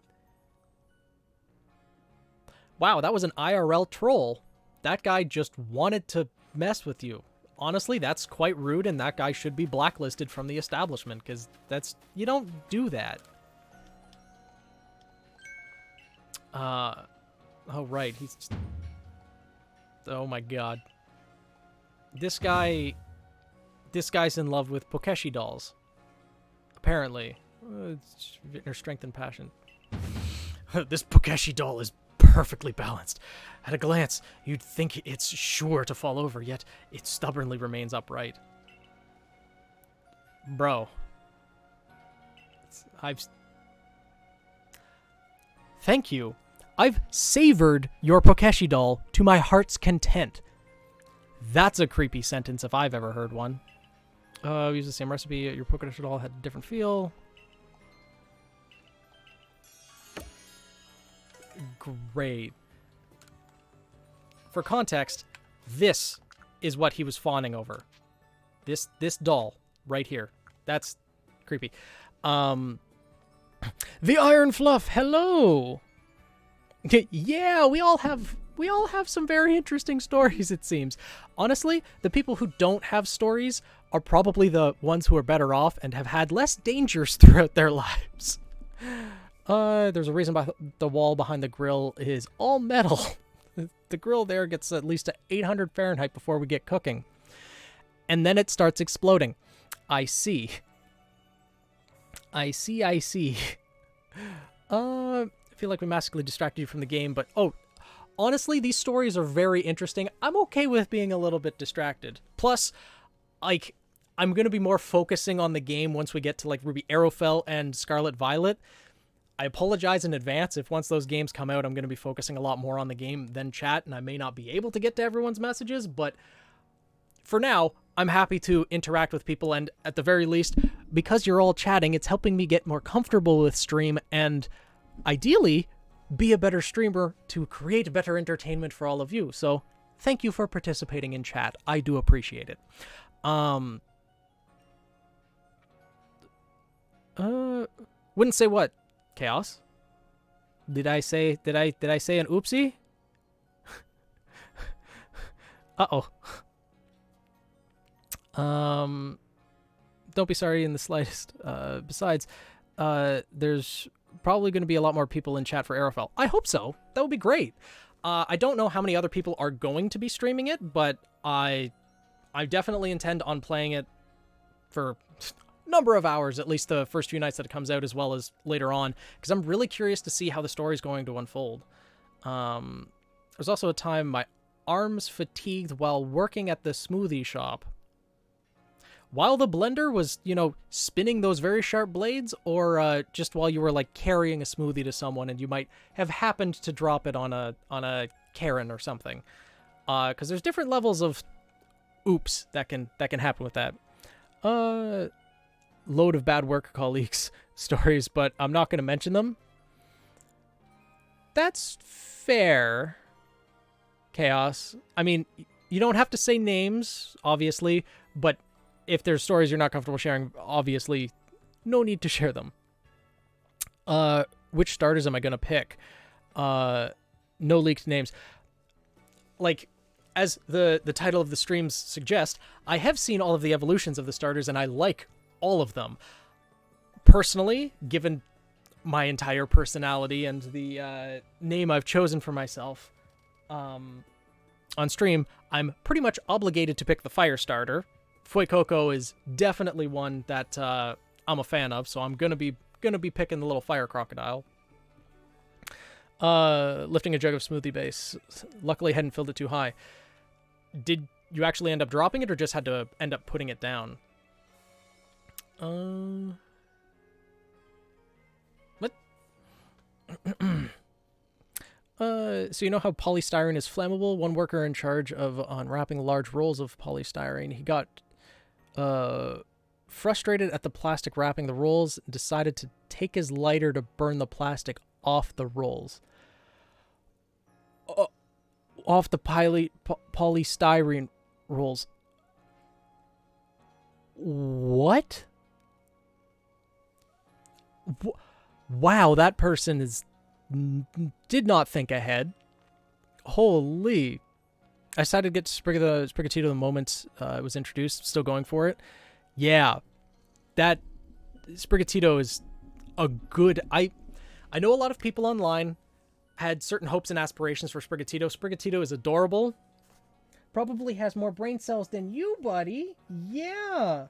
Wow, that was an IRL troll. That guy just wanted to mess with you. Honestly, that's quite rude, and that guy should be blacklisted from the establishment, because that's... you don't do that. Oh, right, he's... just, oh my god. This guy's in love with Pokeshi dolls. Apparently. It's inner strength and passion. This Pokeshi doll is perfectly balanced. At a glance, you'd think it's sure to fall over, yet it stubbornly remains upright. Bro. Thank you. I've savored your Pokeshi doll to my heart's content. That's a creepy sentence if I've ever heard one. Use the same recipe. Your Pokeshi doll had a different feel. Great. For context, this is what he was fawning over. This doll right here. That's creepy. The Iron Fluff. Hello. Yeah, we all have some very interesting stories, it seems. Honestly, the people who don't have stories are probably the ones who are better off and have had less dangers throughout their lives. There's a reason the wall behind the grill is all metal. The grill there gets at least to 800 Fahrenheit before we get cooking. And then it starts exploding. I see. I see. I feel like we massively distracted you from the game, but honestly, these stories are very interesting. I'm okay with being a little bit distracted. Plus, like, I'm going to be more focusing on the game once we get to, like, Ruby Arrowfell and Scarlet Violet. I apologize in advance if once those games come out, I'm going to be focusing a lot more on the game than chat, and I may not be able to get to everyone's messages, but for now, I'm happy to interact with people, and at the very least, because you're all chatting, it's helping me get more comfortable with stream, and ideally, be a better streamer to create better entertainment for all of you. So, thank you for participating in chat. I do appreciate it. Wouldn't say what? Chaos? Did I say an oopsie? Uh-oh. Don't be sorry in the slightest. Besides, there's probably going to be a lot more people in chat for Arrowfell. I hope so. That would be great. I don't know how many other people are going to be streaming it, but I definitely intend on playing it for number of hours, at least the first few nights that it comes out, as well as later on, because I'm really curious to see how the story is going to unfold. There's also a time my arms fatigued while working at the smoothie shop. While the blender was, spinning those very sharp blades, or just while you were, like, carrying a smoothie to someone and you might have happened to drop it on a Karen or something. Because there's different levels of oops that can happen with that. Load of bad work colleagues stories, but I'm not going to mention them. That's fair. Chaos. I mean, you don't have to say names, obviously, but if there's stories you're not comfortable sharing, obviously, no need to share them. Which starters am I going to pick? No leaked names. Like, as the title of the streams suggest, I have seen all of the evolutions of the starters, and I like all of them. Personally, given my entire personality and the name I've chosen for myself on stream, I'm pretty much obligated to pick the fire starter. Fuecoco is definitely one that I'm a fan of, so I'm gonna be picking the little fire crocodile. Lifting a jug of smoothie base. Luckily, hadn't filled it too high. Did you actually end up dropping it, or just had to end up putting it down? What? So you know how polystyrene is flammable? One worker in charge of unwrapping large rolls of polystyrene, he got frustrated at the plastic wrapping the rolls and decided to take his lighter to burn the plastic off the rolls. Off the polystyrene rolls. What? Wow, that person did not think ahead. Holy. I decided to get Sprigatito the moment it was introduced. Still going for it. Yeah. That Sprigatito is a good... I know a lot of people online had certain hopes and aspirations for Sprigatito. Sprigatito is adorable. Probably has more brain cells than you, buddy. Yeah.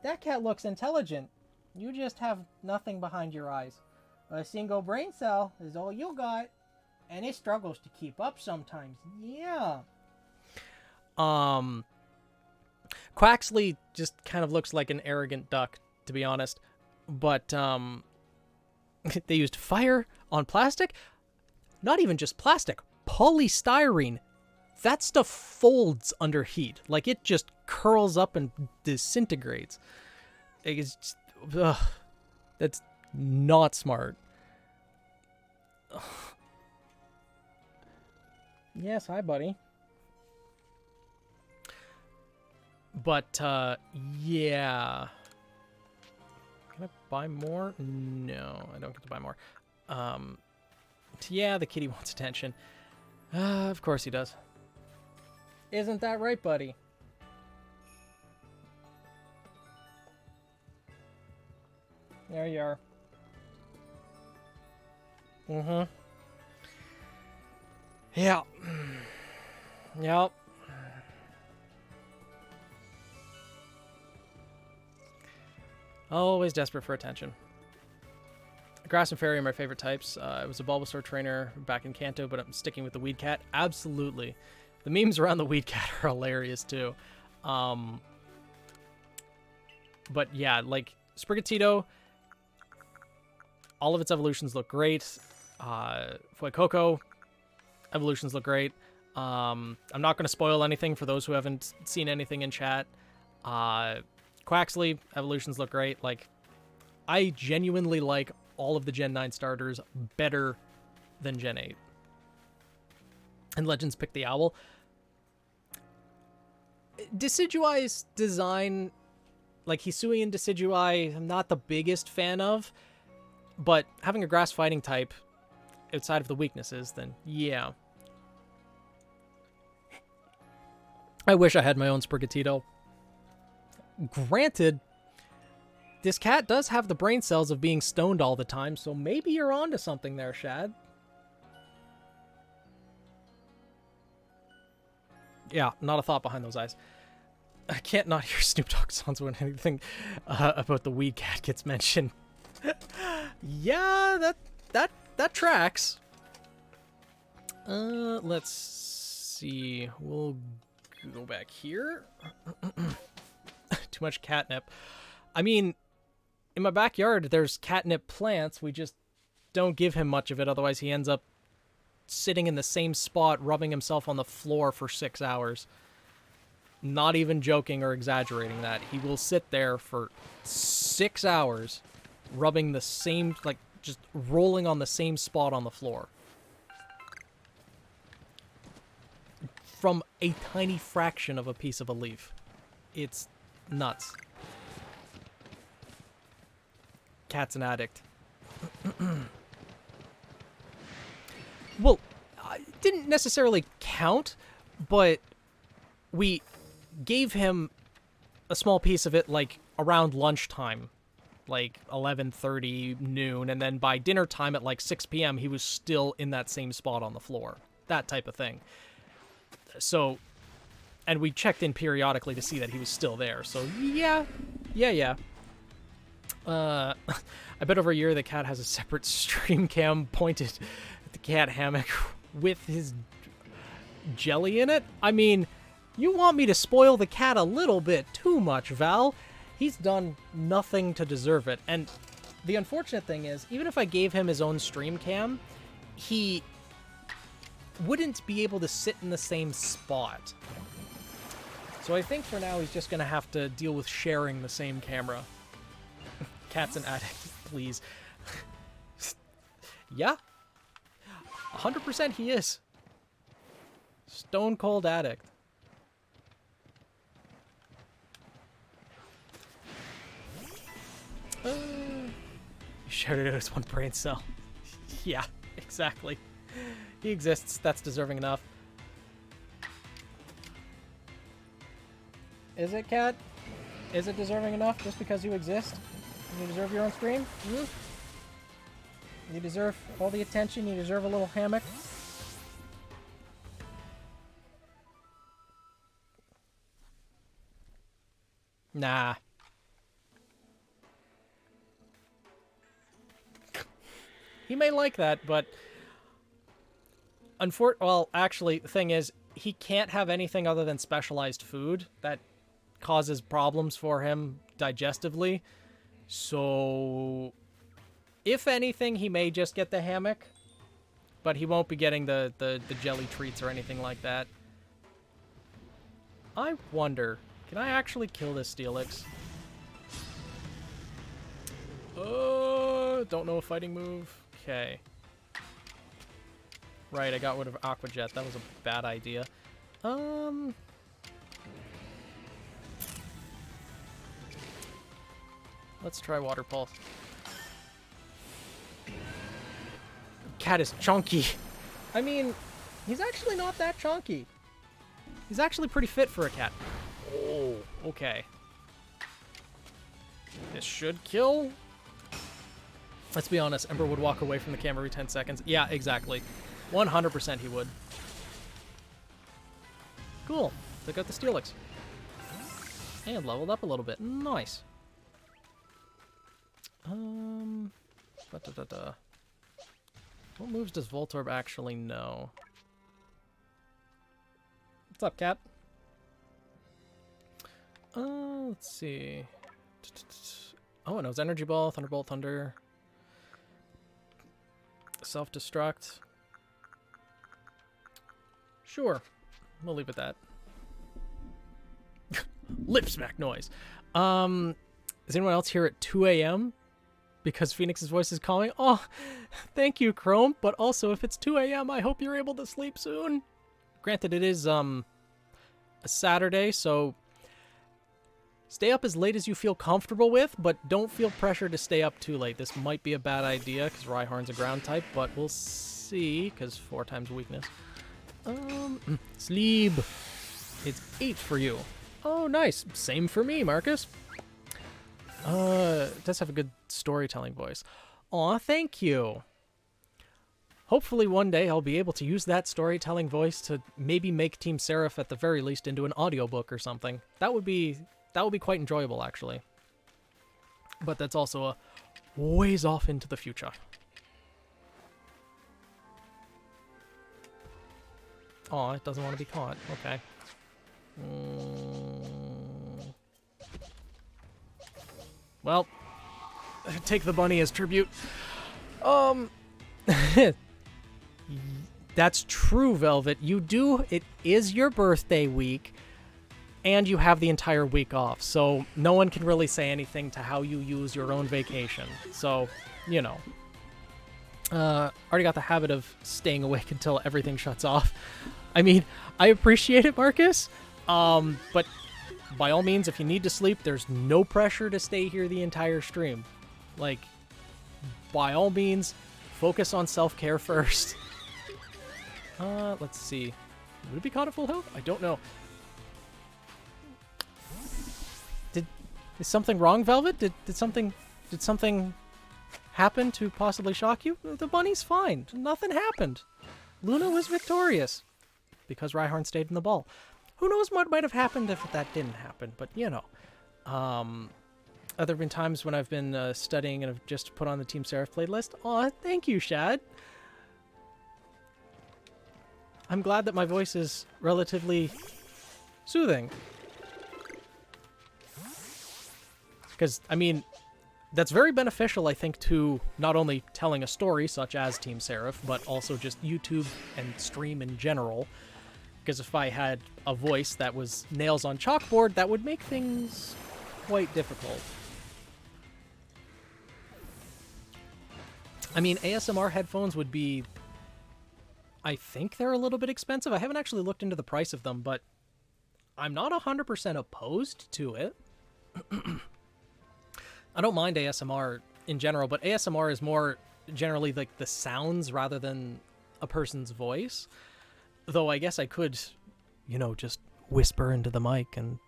That cat looks intelligent. You just have nothing behind your eyes. A single brain cell is all you got. And it struggles to keep up sometimes. Yeah. Quaxley just kind of looks like an arrogant duck, to be honest. But, they used fire on plastic? Not even just plastic. Polystyrene. That stuff folds under heat. Like, it just curls up and disintegrates. It's just, ugh. That's not smart. Ugh. Yes, hi, buddy. But, yeah. Can I buy more? No, I don't get to buy more. Yeah, the kitty wants attention. Of course he does. Isn't that right, buddy? There you are. Mm-hmm. Yeah. Yep. Always desperate for attention. Grass and Fairy are my favorite types. I was a Bulbasaur trainer back in Kanto, but I'm sticking with the Weed Cat. Absolutely. The memes around the Weed Cat are hilarious, too. But yeah, like, Sprigatito, all of its evolutions look great. Fuecoco, evolutions look great. I'm not going to spoil anything for those who haven't seen anything in chat. Quaxley, evolutions look great. Like, I genuinely like all of the Gen 9 starters better than Gen 8. And Legends picked the Owl. Decidueye's design, like Hisuian Decidueye, I'm not the biggest fan of. But having a grass fighting type outside of the weaknesses, then yeah. I wish I had my own Sprigatito. Granted, this cat does have the brain cells of being stoned all the time, so maybe you're onto something there, Shad. Yeah, not a thought behind those eyes. I can't not hear Snoop Dogg songs when anything about the Weed Cat gets mentioned. Yeah, that tracks. Let's see. We'll go back here. Too much catnip. I mean, in my backyard, there's catnip plants. We just don't give him much of it. Otherwise, he ends up sitting in the same spot, rubbing himself on the floor for 6 hours. Not even joking or exaggerating that. He will sit there for 6 hours, rubbing the same, like, just rolling on the same spot on the floor. From a tiny fraction of a piece of a leaf. It's nuts. Cat's an addict. Well, I didn't necessarily count, but we gave him a small piece of it, like, around lunchtime. Like, 11:30, noon, and then by dinner time at, like, 6 p.m., he was still in that same spot on the floor. That type of thing. So, and we checked in periodically to see that he was still there. So, yeah. I bet over a year the cat has a separate stream cam pointed at the cat hammock with his jelly in it. I mean, you want me to spoil the cat a little bit too much, Val. He's done nothing to deserve it. And the unfortunate thing is, even if I gave him his own stream cam, he wouldn't be able to sit in the same spot. So I think for now he's just going to have to deal with sharing the same camera. Cat's an addict, please. Yeah. 100% he is. Stone cold addict. You shouted out his one brain cell. Yeah, exactly. He exists. That's deserving enough. Is it, Cat? Is it deserving enough just because you exist? You deserve your own stream? You deserve all the attention. You deserve a little hammock. Nah. He may like that, but well, actually, the thing is, he can't have anything other than specialized food. That causes problems for him digestively. So, if anything, he may just get the hammock, but he won't be getting the jelly treats or anything like that. I wonder, can I actually kill this Steelix? Don't know a fighting move. Okay. Right, I got rid of Aqua Jet. That was a bad idea. Let's try Water Pulse. Cat is chunky. I mean, he's actually not that chunky. He's actually pretty fit for a cat. Oh, okay. This should kill. Let's be honest, Ember would walk away from the camera every 10 seconds. Yeah, exactly. 100% he would. Cool. Took out the Steelix. And leveled up a little bit. Nice. What moves does Voltorb actually know? What's up, Cat? Let's see. Oh, it knows Energy Ball, Thunderbolt, Thunder. Self-destruct. Sure. We'll leave it at that. Lip smack noise. Is anyone else here at 2 a.m.? Because Phoenix's voice is calling? Oh, thank you, Chrome. But also, if it's 2 a.m., I hope you're able to sleep soon. Granted, it is a Saturday, so stay up as late as you feel comfortable with, but don't feel pressure to stay up too late. This might be a bad idea, because Rhyhorn's a ground type, but we'll see, because 4 times weakness. Sleep. It's 8 for you. Oh, nice. Same for me, Marcus. It does have a good storytelling voice. Aw, thank you. Hopefully one day I'll be able to use that storytelling voice to maybe make Team Seraph at the very least into an audiobook or something. That would be quite enjoyable, actually. But that's also a ways off into the future. Aw, it doesn't want to be caught. Okay. Well, take the bunny as tribute. That's true, Velvet. You do. It is your birthday week, and you have the entire week off, so no one can really say anything to how you use your own vacation. So, you know. Already got the habit of staying awake until everything shuts off. I mean, I appreciate it, Marcus, but by all means, if you need to sleep, there's no pressure to stay here the entire stream. Like, by all means, focus on self-care first. Let's see. Would it be caught at full health? I don't know. Is something wrong, Velvet? Did something happen to possibly shock you? The bunny's fine. Nothing happened. Luna was victorious because Rhyhorn stayed in the ball. Who knows what might have happened if that didn't happen, but you know. There have been times when I've been studying and have just put on the Team Seraph playlist. Aw, thank you, Shad. I'm glad that my voice is relatively soothing. Because, I mean, that's very beneficial, I think, to not only telling a story, such as Team Seraph, but also just YouTube and stream in general. Because if I had a voice that was nails on chalkboard, that would make things quite difficult. I mean, ASMR headphones would be... I think they're a little bit expensive. I haven't actually looked into the price of them, but I'm not 100% opposed to it. I don't mind ASMR in general, but ASMR is more generally like the sounds rather than a person's voice. Though I guess I could, you know, just whisper into the mic and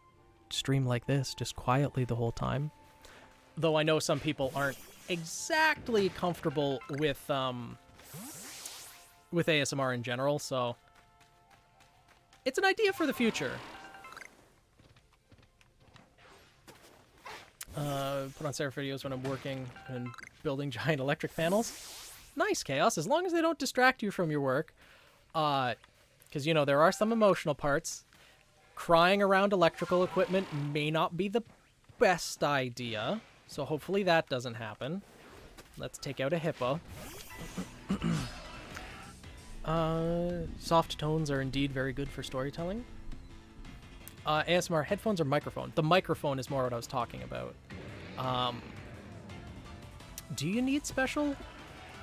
stream like this, just quietly the whole time. Though I know some people aren't exactly comfortable with ASMR in general, so it's an idea for the future. Put on Seraph videos when I'm working and building giant electric panels. Nice, Chaos, as long as they don't distract you from your work. Because, you know, there are some emotional parts. Crying around electrical equipment may not be the best idea, so hopefully that doesn't happen. Let's take out a hippo. Soft tones are indeed very good for storytelling. ASMR headphones or microphone? The microphone is more what I was talking about. Do you need special?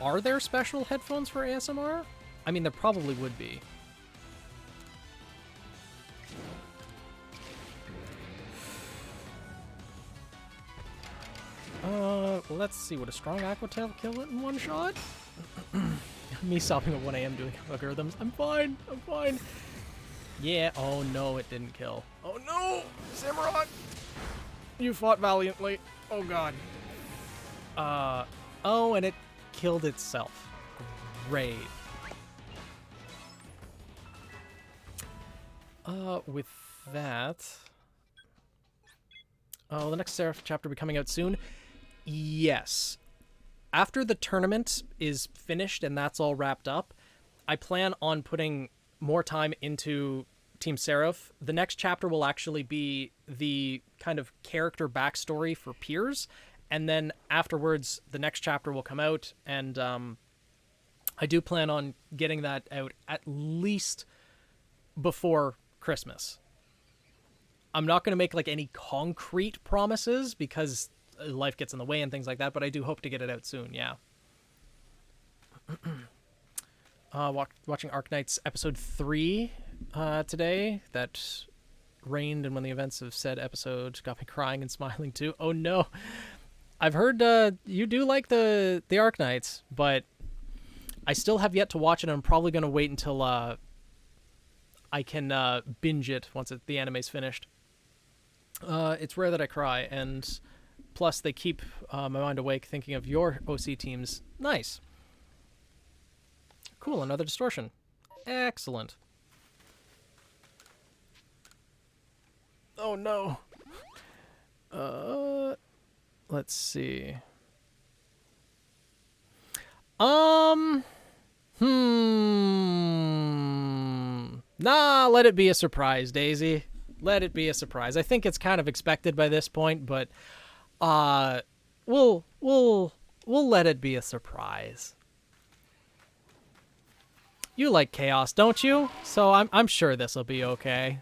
Are there special headphones for ASMR? I mean, there probably would be. Let's see. Would a strong Aqua Tail kill it in one shot? Me stopping at 1 a.m. doing algorithms. I'm fine. I'm fine. Yeah. Oh, no, it didn't kill. Oh, no. Samurott. You fought valiantly. Oh, God. Oh, and it killed itself. Great. With that... Oh, the next Seraph chapter will be coming out soon. Yes. After the tournament is finished and that's all wrapped up, I plan on putting more time into Team Seraph. The next chapter will actually be the kind of character backstory for Piers, and then afterwards, the next chapter will come out, and I do plan on getting that out at least before Christmas. I'm not going to make like any concrete promises because life gets in the way and things like that, but I do hope to get it out soon, yeah. Watching Arknights episode 3 today. That reigned, and when the events of said episode got me crying and smiling too. Oh no. I've heard you do like the Arknights, but I still have yet to watch it, and I'm probably going to wait until I can binge it once the anime's finished. It's rare that I cry, and plus they keep my mind awake thinking of your OC teams. Nice. Cool, another distortion. Excellent. Oh no. Let's see. Nah, let it be a surprise, Daisy. Let it be a surprise. I think it's kind of expected by this point, but we'll let it be a surprise. You like chaos, don't you? So I'm sure this will be okay.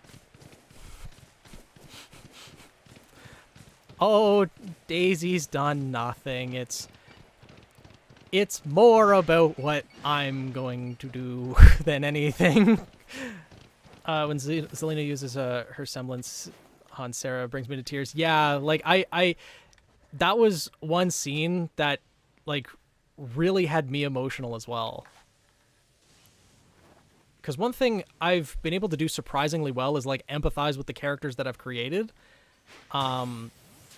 Oh, Daisy's done nothing. It's more about what I'm going to do than anything. When Zelina uses her semblance on Sarah, brings me to tears. Yeah, like I that was one scene that like really had me emotional as well. Because one thing I've been able to do surprisingly well is like empathize with the characters that I've created,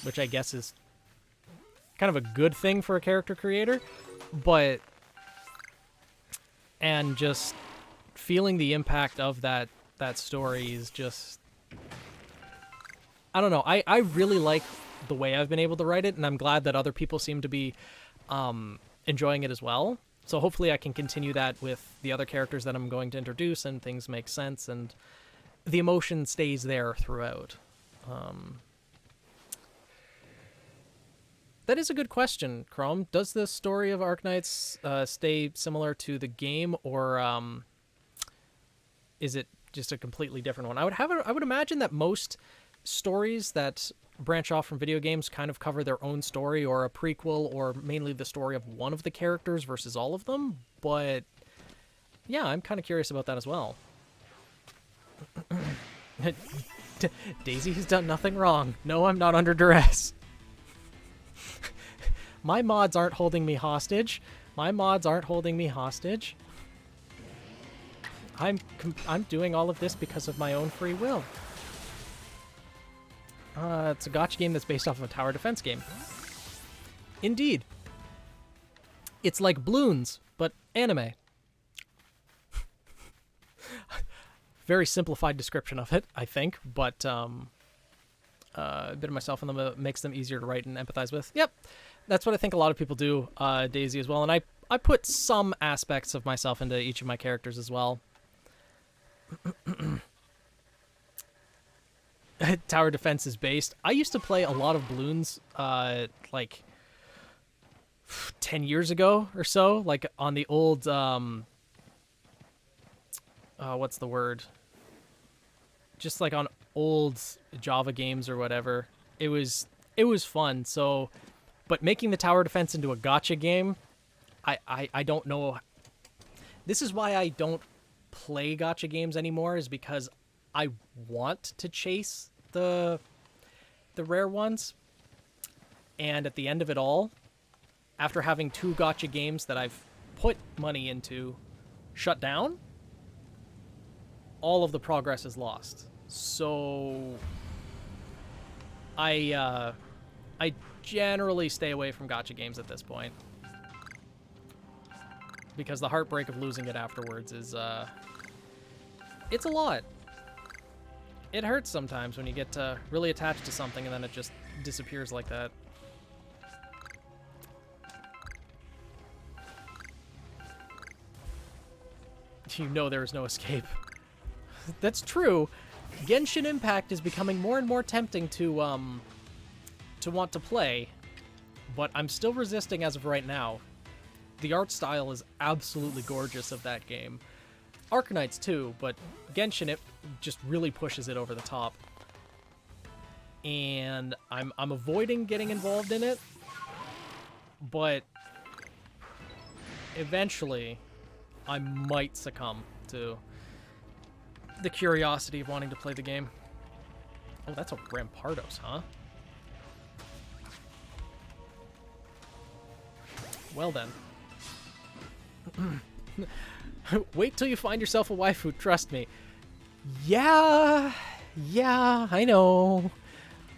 which I guess is kind of a good thing for a character creator, and just feeling the impact of that story is just, I don't know. I really like the way I've been able to write it, and I'm glad that other people seem to be enjoying it as well. So hopefully I can continue that with the other characters that I'm going to introduce, and things make sense, and the emotion stays there throughout. That is a good question, Chrome. Does the story of Arknights stay similar to the game, or is it just a completely different one? I would imagine that most stories that branch off from video games kind of cover their own story, or a prequel, or mainly the story of one of the characters versus all of them. But yeah, I'm kind of curious about that as well. Daisy has done nothing wrong. No, I'm not under duress. My mods aren't holding me hostage. My mods aren't holding me hostage. I'm doing all of this because of my own free will. It's a gacha game that's based off of a tower defense game. Indeed. It's like Bloons, but anime. Very simplified description of it, I think, but a bit of myself in them makes them easier to write and empathize with. Yep, that's what I think a lot of people do, Daisy as well, and I put some aspects of myself into each of my characters as well. Tower defense is based. I used to play a lot of Bloons, like 10 years ago or so, like on the old, what's the word? Just like on old Java games or whatever. It was fun. So, but making the tower defense into a gacha game, I don't know. This is why I don't play gacha games anymore, is because I want to chase the rare ones, and at the end of it all, after having 2 gacha games that I've put money into shut down, all of the progress is lost. So I generally stay away from gacha games at this point. because the heartbreak of losing it afterwards is, it's a lot. It hurts sometimes when you get really attached to something and then it just disappears like that. You know there is no escape. That's true. Genshin Impact is becoming more and more tempting to want to play, but I'm still resisting as of right now. The art style is absolutely gorgeous of that game. Arknights too, but Genshin, it just really pushes it over the top. And I'm avoiding getting involved in it, but eventually I might succumb to the curiosity of wanting to play the game. Oh, that's a Rampardos, huh? Well then. Wait till you find yourself a waifu, trust me. Yeah, I know.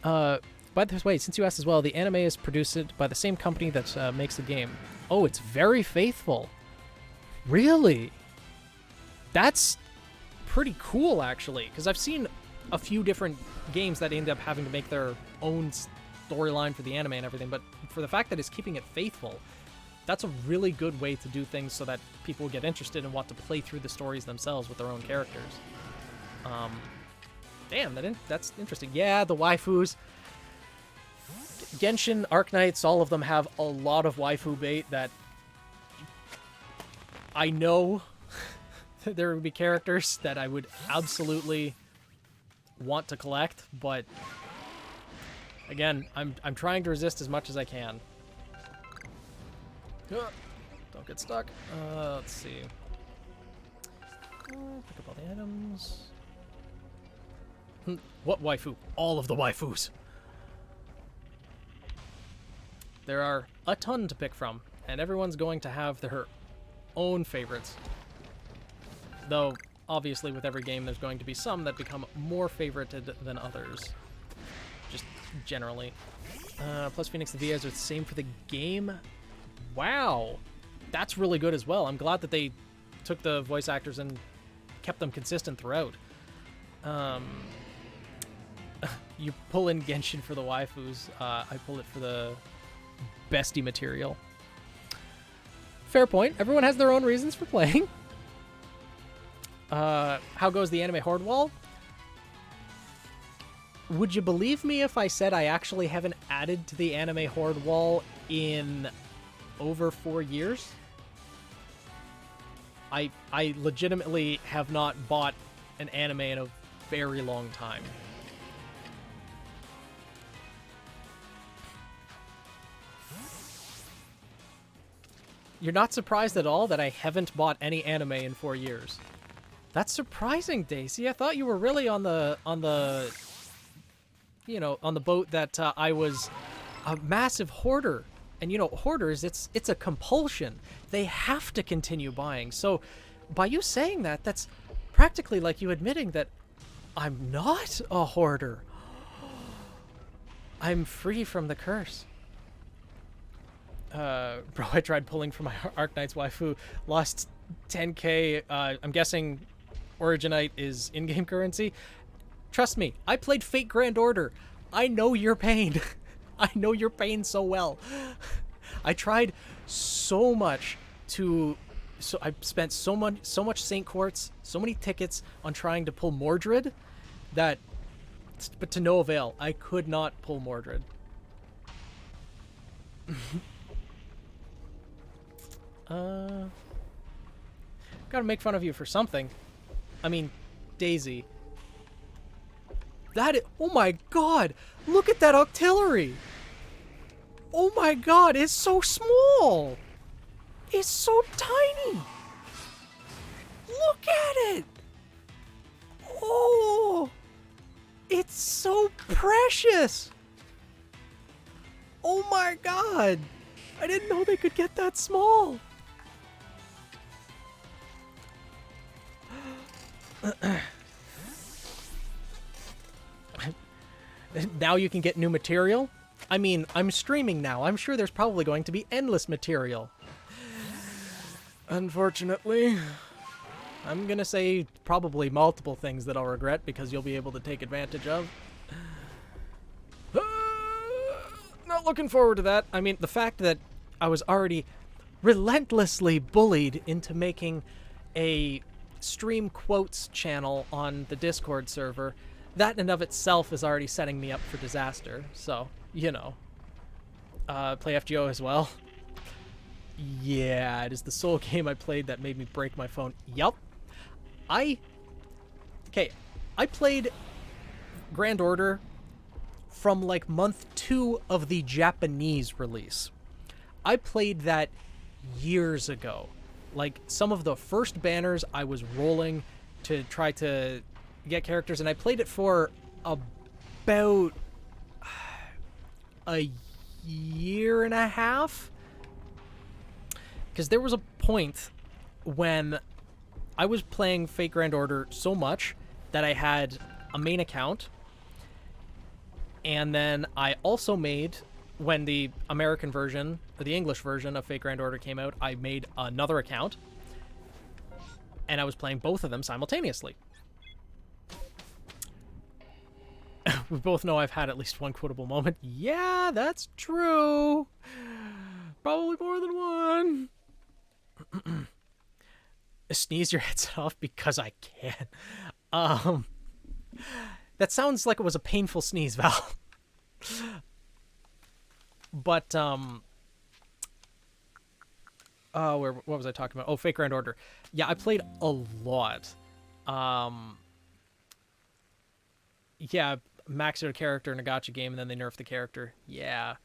By the way, since you asked as well, the anime is produced by the same company that makes the game. Oh, it's very faithful. Really? That's pretty cool, actually, because I've seen a few different games that end up having to make their own storyline for the anime and everything, but for the fact that it's keeping it faithful, that's a really good way to do things so that people will get interested and want to play through the stories themselves with their own characters. Damn, that's interesting. Yeah, the waifus. Genshin, Arknights, all of them have a lot of waifu bait that I know there would be characters that I would absolutely want to collect, but again, I'm trying to resist as much as I can. Don't get stuck. Let's see. Pick up all the items. What waifu? All of the waifus. There are a ton to pick from, and everyone's going to have their own favorites. Though, obviously, with every game, there's going to be some that become more favorited than others. Just generally. Plus, Phoenix and VAs are the same for the game. Wow. That's really good as well. I'm glad that they took the voice actors and kept them consistent throughout. You pull in Genshin for the waifus. I pull it for the bestie material. Fair point. Everyone has their own reasons for playing. How goes the anime horde wall? Would you believe me if I said I actually haven't added to the anime horde wall in over 4 years? I legitimately have not bought an anime in a very long time. You're not surprised at all that I haven't bought any anime in 4 years? That's surprising, Daisy. I thought you were really on the you know, on the boat that I was a massive hoarder. And you know, hoarders, it's a compulsion. They have to continue buying. So by you saying that, that's practically like you admitting that I'm not a hoarder. I'm free from the curse. Bro, I tried pulling for my Arknight's waifu, lost 10k. I'm guessing Originite is in-game currency. Trust me, I played Fate Grand Order. I know your pain. I know your pain so well. I tried so much I spent so much Saint Quartz, so many tickets on trying to pull Mordred but to no avail. I could not pull Mordred. Gotta make fun of you for something. I mean, Daisy. Oh my god! Look at that octillery! Oh my god, it's so small! It's so tiny! Look at it! Oh! It's so precious! Oh my god! I didn't know they could get that small! Now you can get new material? I mean, I'm streaming now. I'm sure there's probably going to be endless material. Unfortunately. I'm gonna say probably multiple things that I'll regret because you'll be able to take advantage of. Not looking forward to that. I mean, the fact that I was already relentlessly bullied into making a stream quotes channel on the Discord server, that in and of itself is already setting me up for disaster. So, you know. Play FGO as well. Yeah, it is the sole game I played that made me break my phone. Yup. I played Grand Order from like month 2 of the Japanese release. I played that years ago. Like some of the first banners I was rolling to try to get characters, and I played it for about a year and a half. Because there was a point when I was playing Fate Grand Order so much that I had a main account, and then I also made, when the American version, or the English version of Fate Grand Order came out, I made another account, and I was playing both of them simultaneously. We both know I've had at least one quotable moment. Yeah, that's true. Probably more than one. Sneeze your headset off because I can. That sounds like it was a painful sneeze, Val. But what was I talking about? Oh, Fake Grand Order. Yeah, I played a lot. Yeah, maxed out a character in a gacha game and then they nerfed the character. Yeah.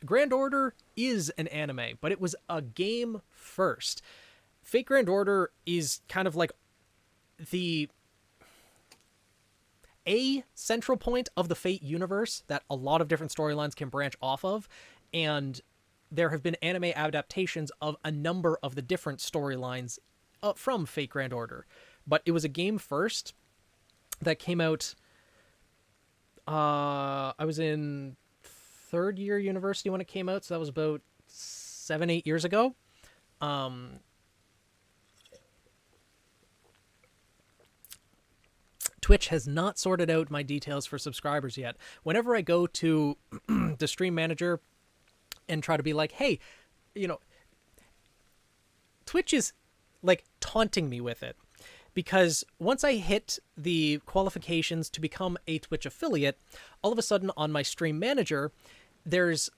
Grand Order is an anime, but it was a game first. Fate Grand Order is kind of like a central point of the Fate universe that a lot of different storylines can branch off of, and there have been anime adaptations of a number of the different storylines from Fate Grand Order. But it was a game first that came out. I was in third year university when it came out, so that was about 7-8 years ago. Twitch has not sorted out my details for subscribers yet. Whenever I go to the stream manager and try to be like, hey, you know, Twitch is like taunting me with it. Because once I hit the qualifications to become a Twitch affiliate, all of a sudden on my stream manager, there's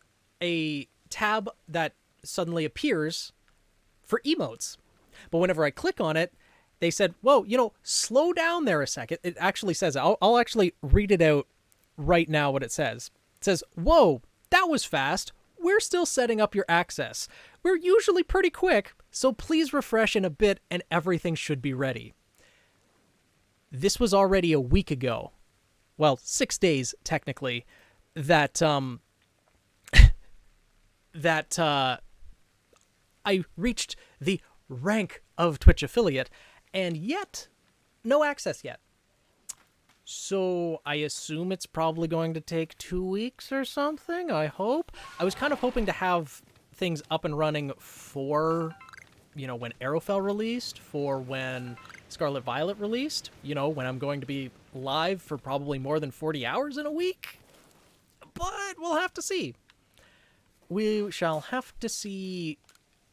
a tab that suddenly appears for emotes. But whenever I click on it, they said, whoa, you know, slow down there a second. It actually says, I'll actually read it out right now what it says. It says, whoa, that was fast. We're still setting up your access. We're usually pretty quick, so please refresh in a bit and everything should be ready. This was already a week ago. Well, 6 days, technically, that I reached the rank of Twitch affiliate, and yet, no access yet. So I assume it's probably going to take 2 weeks or something, I hope. I was kind of hoping to have things up and running for, you know, when Arrowfell released, for when Scarlet Violet released, you know, when I'm going to be live for probably more than 40 hours in a week. But we'll have to see. We shall have to see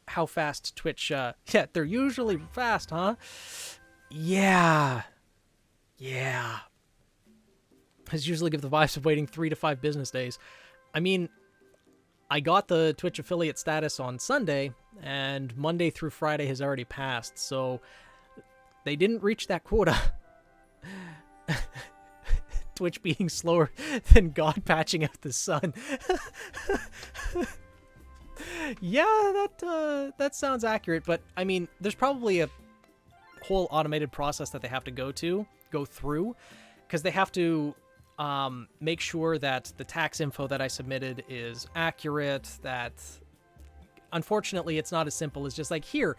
how fast Twitch, yeah, they're usually fast, huh? Yeah. I usually give the vibes of waiting 3 to 5 business days. I mean, I got the Twitch affiliate status on Sunday, and Monday through Friday has already passed, so they didn't reach that quota. Twitch being slower than God patching out the sun. Yeah, that sounds accurate, but I mean, there's probably a whole automated process that they have to go through, because they have to make sure that the tax info that I submitted is accurate, that unfortunately it's not as simple as just like, here,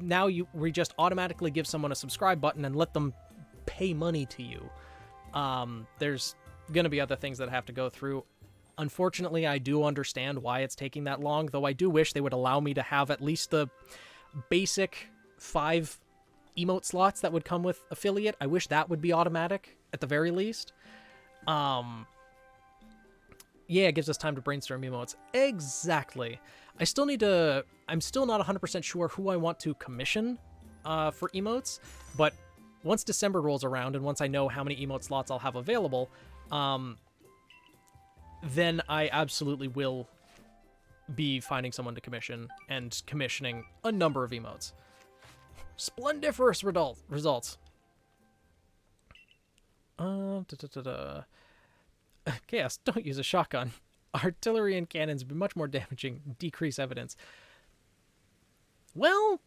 now we just automatically give someone a subscribe button and let them pay money to you. There's going to be other things that have to go through. Unfortunately, I do understand why it's taking that long, though I do wish they would allow me to have at least the basic 5 emote slots that would come with affiliate. I wish that would be automatic at the very least. Yeah, it gives us time to brainstorm emotes. Exactly. I'm still not 100% sure who I want to commission for emotes, but once December rolls around and once I know how many emote slots I'll have available, then I absolutely will be finding someone to commission and commissioning a number of emotes. Splendiferous results. Chaos, don't use a shotgun. Artillery and cannons would be much more damaging. Decrease evidence. Well,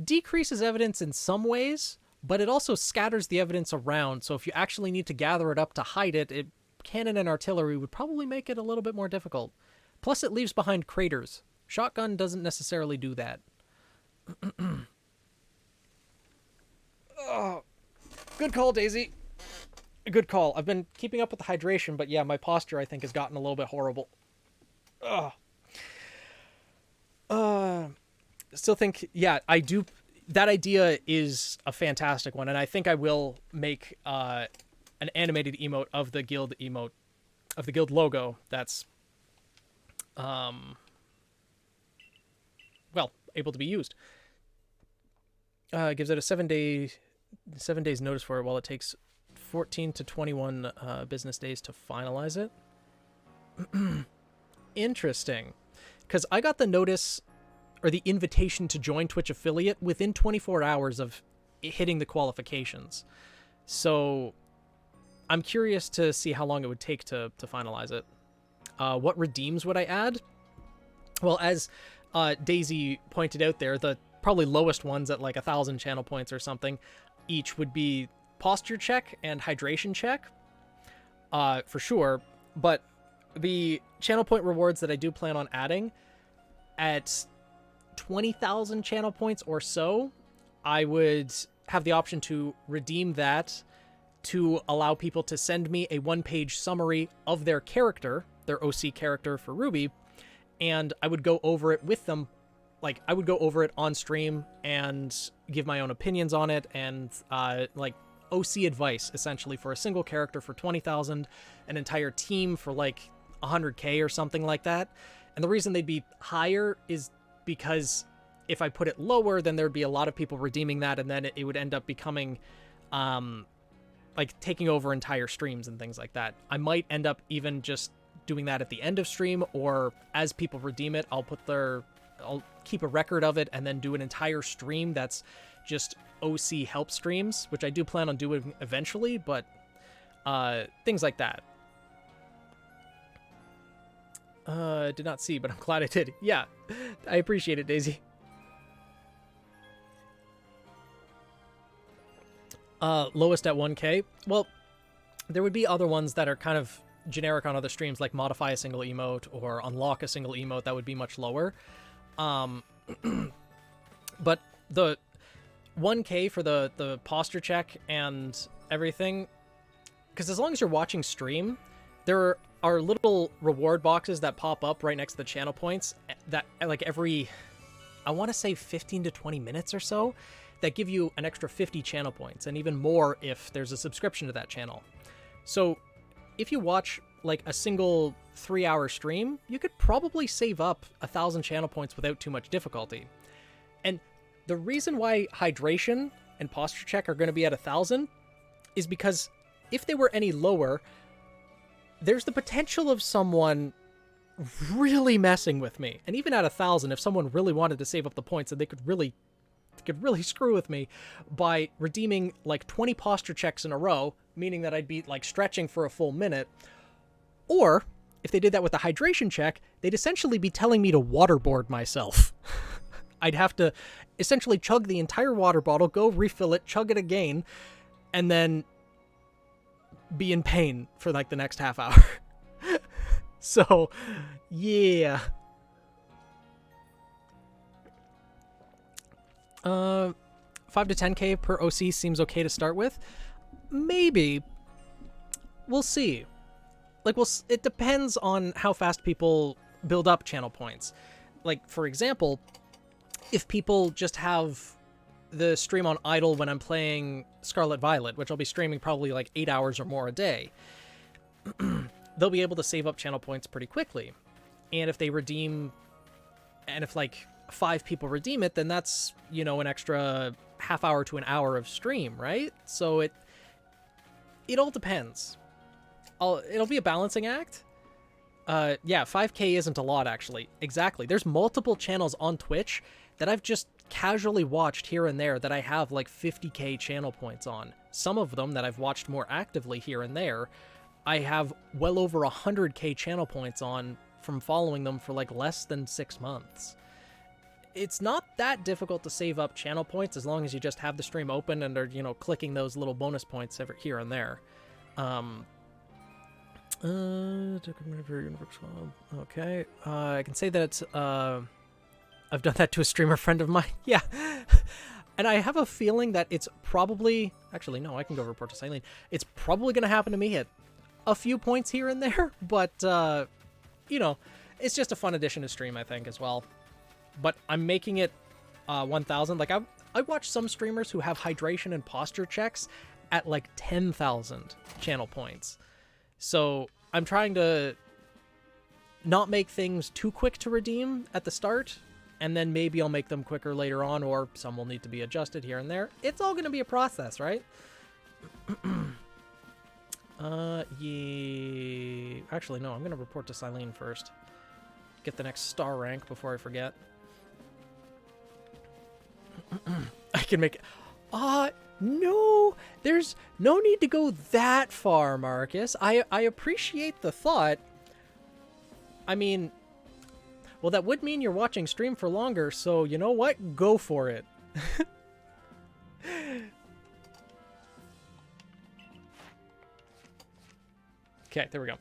decreases evidence in some ways, but it also scatters the evidence around. So if you actually need to gather it up to hide it, cannon and artillery would probably make it a little bit more difficult. Plus, it leaves behind craters. Shotgun doesn't necessarily do that. Oh, good call, Daisy. Good call. I've been keeping up with the hydration, but yeah, my posture, I think, has gotten a little bit horrible. Still think, yeah, I do. That idea is a fantastic one, and I think I will make an animated emote of the guild logo that's, well, able to be used. Gives it a 7 days notice for it, while it takes 14 to 21 business days to finalize it. Interesting. Because I got the notice or the invitation to join Twitch affiliate within 24 hours of hitting the qualifications. So I'm curious to see how long it would take to finalize it. What redeems would I add? Well, as Daisy pointed out there, the probably lowest ones at like 1,000 channel points or something each would be posture check and hydration check, for sure. But the channel point rewards that I do plan on adding at 20,000 channel points or so, I would have the option to redeem that to allow people to send me a 1-page summary of their character, their OC character for Ruby, and I would go over it with them. Like, I would go over it on stream and give my own opinions on it, and like OC advice essentially for a single character for 20,000, an entire team for like 100K or something like that. And the reason they'd be higher is because if I put it lower, then there'd be a lot of people redeeming that, and then it would end up becoming like taking over entire streams and things like that. I might end up even just doing that at the end of stream, or as people redeem it, I'll keep a record of it and then do an entire stream that's just OC help streams, which I do plan on doing eventually, but things like that. Did not see, but I'm glad I did. Yeah, I appreciate it, Daisy. Lowest at 1K. Well, there would be other ones that are kind of generic on other streams, like modify a single emote or unlock a single emote that would be much lower. But the 1K for the posture check and everything, because as long as you're watching stream, there are little reward boxes that pop up right next to the channel points that, like, every, I want to say 15 to 20 minutes or so, that give you an extra 50 channel points, and even more if there's a subscription to that channel. So if you watch like a single 3-hour stream, you could probably save up 1,000 channel points without too much difficulty. And the reason why hydration and posture check are going to be at 1,000 is because if they were any lower, there's the potential of someone really messing with me. And even at 1,000, if someone really wanted to save up the points, then they could really screw with me by redeeming like 20 posture checks in a row, meaning that I'd be like stretching for a full minute. Or if they did that with the hydration check, they'd essentially be telling me to waterboard myself. I'd have to essentially chug the entire water bottle, go refill it, chug it again, and then be in pain for like the next half hour. So, yeah. 5 to 10K per OC seems okay to start with. Maybe. We'll see. Like, it depends on how fast people build up channel points. Like, for example, if people just have the stream on idle when I'm playing Scarlet Violet, which I'll be streaming probably like 8 hours or more a day, they'll be able to save up channel points pretty quickly. And if they redeem, and if like 5 people redeem it, then that's, you know, an extra half hour to an hour of stream, right? So it all depends. It'll be a balancing act. Yeah, 5K isn't a lot, actually. Exactly. There's multiple channels on Twitch that I've just casually watched here and there that I have like 50K channel points on. Some of them that I've watched more actively here and there, I have well over 100K channel points on from following them for like less than 6 months. It's not that difficult to save up channel points as long as you just have the stream open and are, you know, clicking those little bonus points every here and there. Okay. I can say that I've done that to a streamer friend of mine. Yeah. And I have a feeling that it's probably... Actually, no, I can go report to Silene. It's probably going to happen to me at a few points here and there, but, you know, it's just a fun addition to stream, I think, as well. But I'm making it 1,000. Like, I watch some streamers who have hydration and posture checks at, like, 10,000 channel points. So I'm trying to not make things too quick to redeem at the start, and then maybe I'll make them quicker later on, or some will need to be adjusted here and there. It's all going to be a process, right? Yeah. Actually, no, I'm going to report to Silene first. Get the next star rank before I forget. I can make... No! There's no need to go that far, Marcus. I appreciate the thought. I mean... Well, that would mean you're watching stream for longer, so you know what? Go for it. Okay, there we go.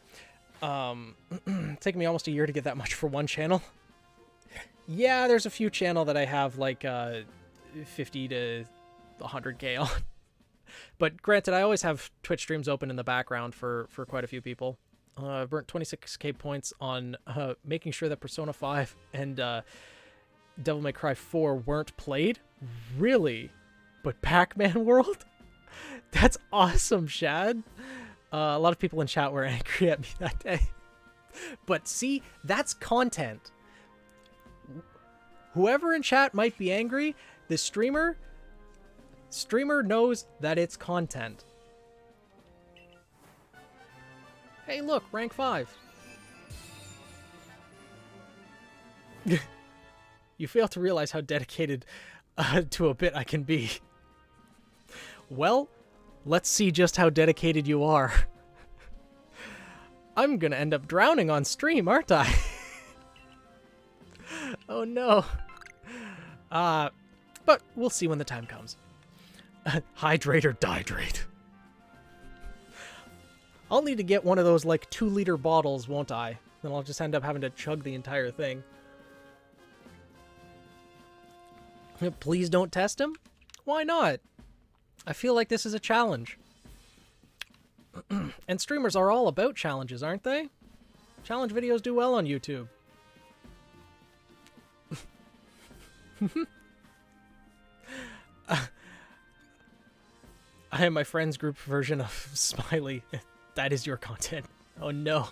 Taking me almost a year to get that much for one channel. Yeah, there's a few channel that I have like 50 to 100K on. But granted, I always have Twitch streams open in the background for quite a few people. I've burnt 26K points on making sure that Persona 5 and Devil May Cry 4 weren't played. Really? But Pac-Man World? That's awesome, Shad. A lot of people in chat were angry at me that day. But see, that's content. Whoever in chat might be angry, the streamer knows that it's content. Hey, look, rank 5. You fail to realize how dedicated to a bit I can be. Well, let's see just how dedicated you are. I'm gonna end up drowning on stream, aren't I? Oh no. But we'll see when the time comes. Hydrate or dihydrate. I'll need to get one of those, like, 2-liter bottles, won't I? Then I'll just end up having to chug the entire thing. Please don't test him? Why not? I feel like this is a challenge. And streamers are all about challenges, aren't they? Challenge videos do well on YouTube. I am my friend's group version of Smiley. That is your content. Oh no.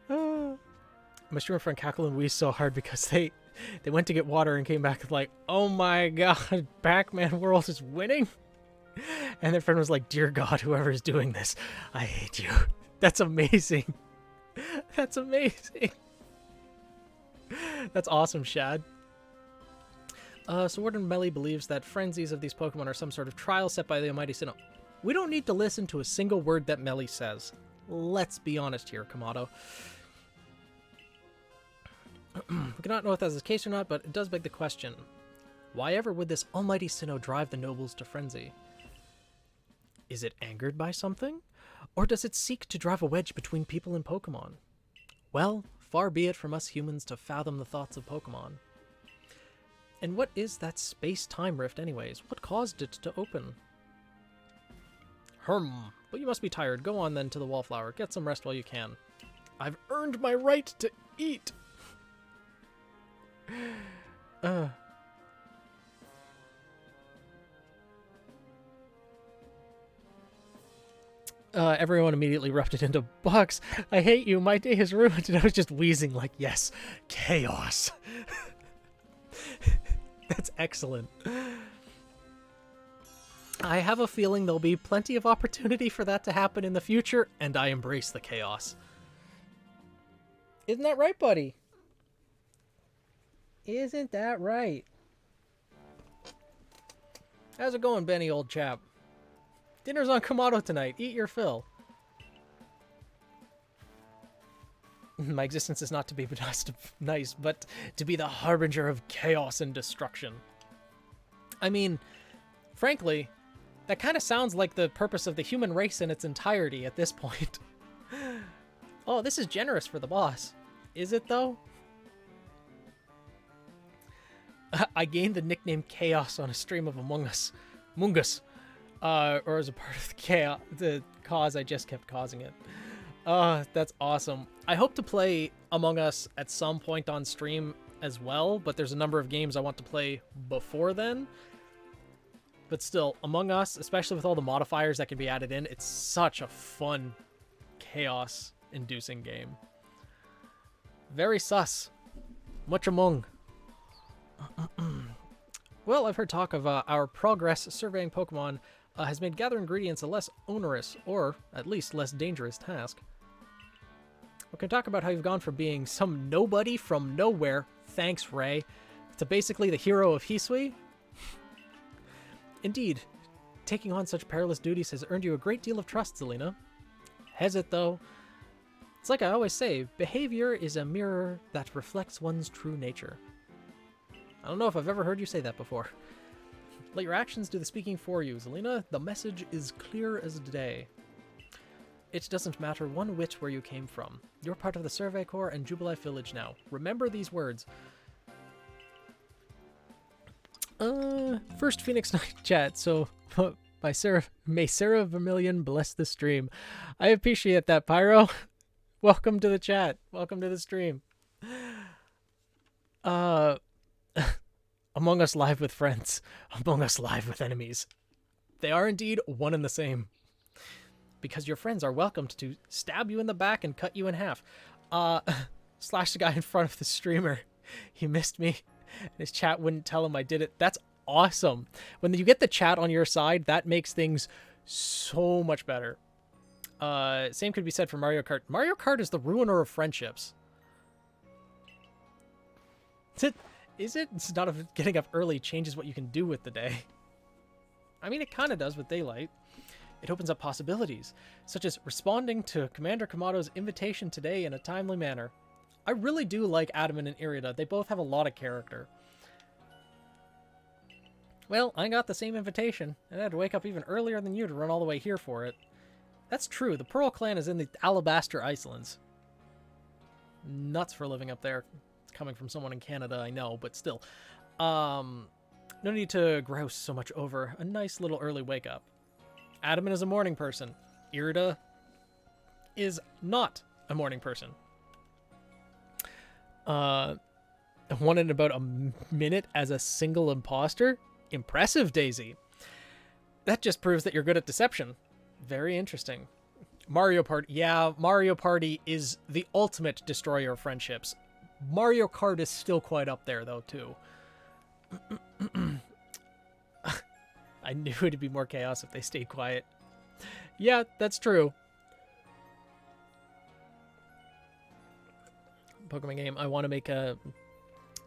My streamer friend cackled and wheezed so hard because they went to get water and came back like, oh my god, Pac-Man World is winning? And their friend was like, dear god, whoever is doing this, I hate you. That's amazing. That's amazing. That's awesome, Shad. So Warden Melly believes that frenzies of these Pokemon are some sort of trial set by the Almighty Sinnoh. We don't need to listen to a single word that Melly says. Let's be honest here, Kamado. We cannot know if that's the case or not, but it does beg the question. Why ever would this Almighty Sinnoh drive the nobles to frenzy? Is it angered by something? Or does it seek to drive a wedge between people and Pokemon? Well, far be it from us humans to fathom the thoughts of Pokemon. And what is that space-time rift anyways? What caused it to open? But you must be tired. Go on then to the Wallflower. Get some rest while you can. I've earned my right to eat! Uh. Everyone immediately erupted into Bucks. I hate you. My day is ruined. And I was just wheezing like, yes, chaos. That's excellent. I have a feeling there'll be plenty of opportunity for that to happen in the future, and I embrace the chaos. Isn't that right, buddy? Isn't that right? How's it going, Benny, old chap? Dinner's on Kamado tonight. Eat your fill. My existence is not to be nice, but to be the harbinger of chaos and destruction. I mean, frankly, that kind of sounds like the purpose of the human race in its entirety at this point. Oh, this is generous for the boss. Is it, though? I gained the nickname Chaos on a stream of Among Us. Mungus. Or as a part of the cause, I just kept causing it. That's awesome. I hope to play Among Us at some point on stream as well, but there's a number of games I want to play before then. But still, Among Us, especially with all the modifiers that can be added in, it's such a fun, chaos-inducing game. Very sus. Much among. Well, I've heard talk of our progress surveying Pokemon has made gathering ingredients a less onerous, or at least less dangerous task. We can talk about how you've gone from being some nobody from nowhere, thanks Ray, to basically the hero of Hisui. Indeed, taking on such perilous duties has earned you a great deal of trust, Zelina. Has it, though? It's like I always say, behavior is a mirror that reflects one's true nature. I don't know if I've ever heard you say that before. Let your actions do the speaking for you, Zelina. The message is clear as day. It doesn't matter one whit where you came from. You're part of the Survey Corps and Jubilife Village now. Remember these words. First Phoenix Night chat, so may Sarah Vermilion bless the stream. I appreciate that, Pyro. Welcome to the chat. Welcome to the stream. Among Us live with friends. Among Us live with enemies. They are indeed one and the same. Because your friends are welcomed to stab you in the back and cut you in half. Slash the guy in front of the streamer. He missed me. And his chat wouldn't tell him I did it. That's awesome. When you get the chat on your side, that makes things so much better. Same could be said for Mario Kart. Mario Kart is the ruiner of friendships. Is it? It's not if getting up early changes what you can do with the day. I mean, it kind of does with daylight. It opens up possibilities, such as responding to Commander Kamado's invitation today in a timely manner. I really do like Adaman and Irida. They both have a lot of character. Well, I got the same invitation, and I had to wake up even earlier than you to run all the way here for it. That's true. The Pearl Clan is in the Alabaster Icelands. Nuts for living up there. Coming from someone in Canada, I know, but still. No need to grouse so much over a nice little early wake up. Adaman is a morning person. Irida is not a morning person. Won in about a minute as a single imposter? Impressive, Daisy. That just proves that you're good at deception. Very interesting. Mario Party. Yeah, Mario Party is the ultimate destroyer of friendships. Mario Kart is still quite up there, though, too. I knew it'd be more chaos if they stayed quiet. Yeah, that's true. Pokemon game. I want to make a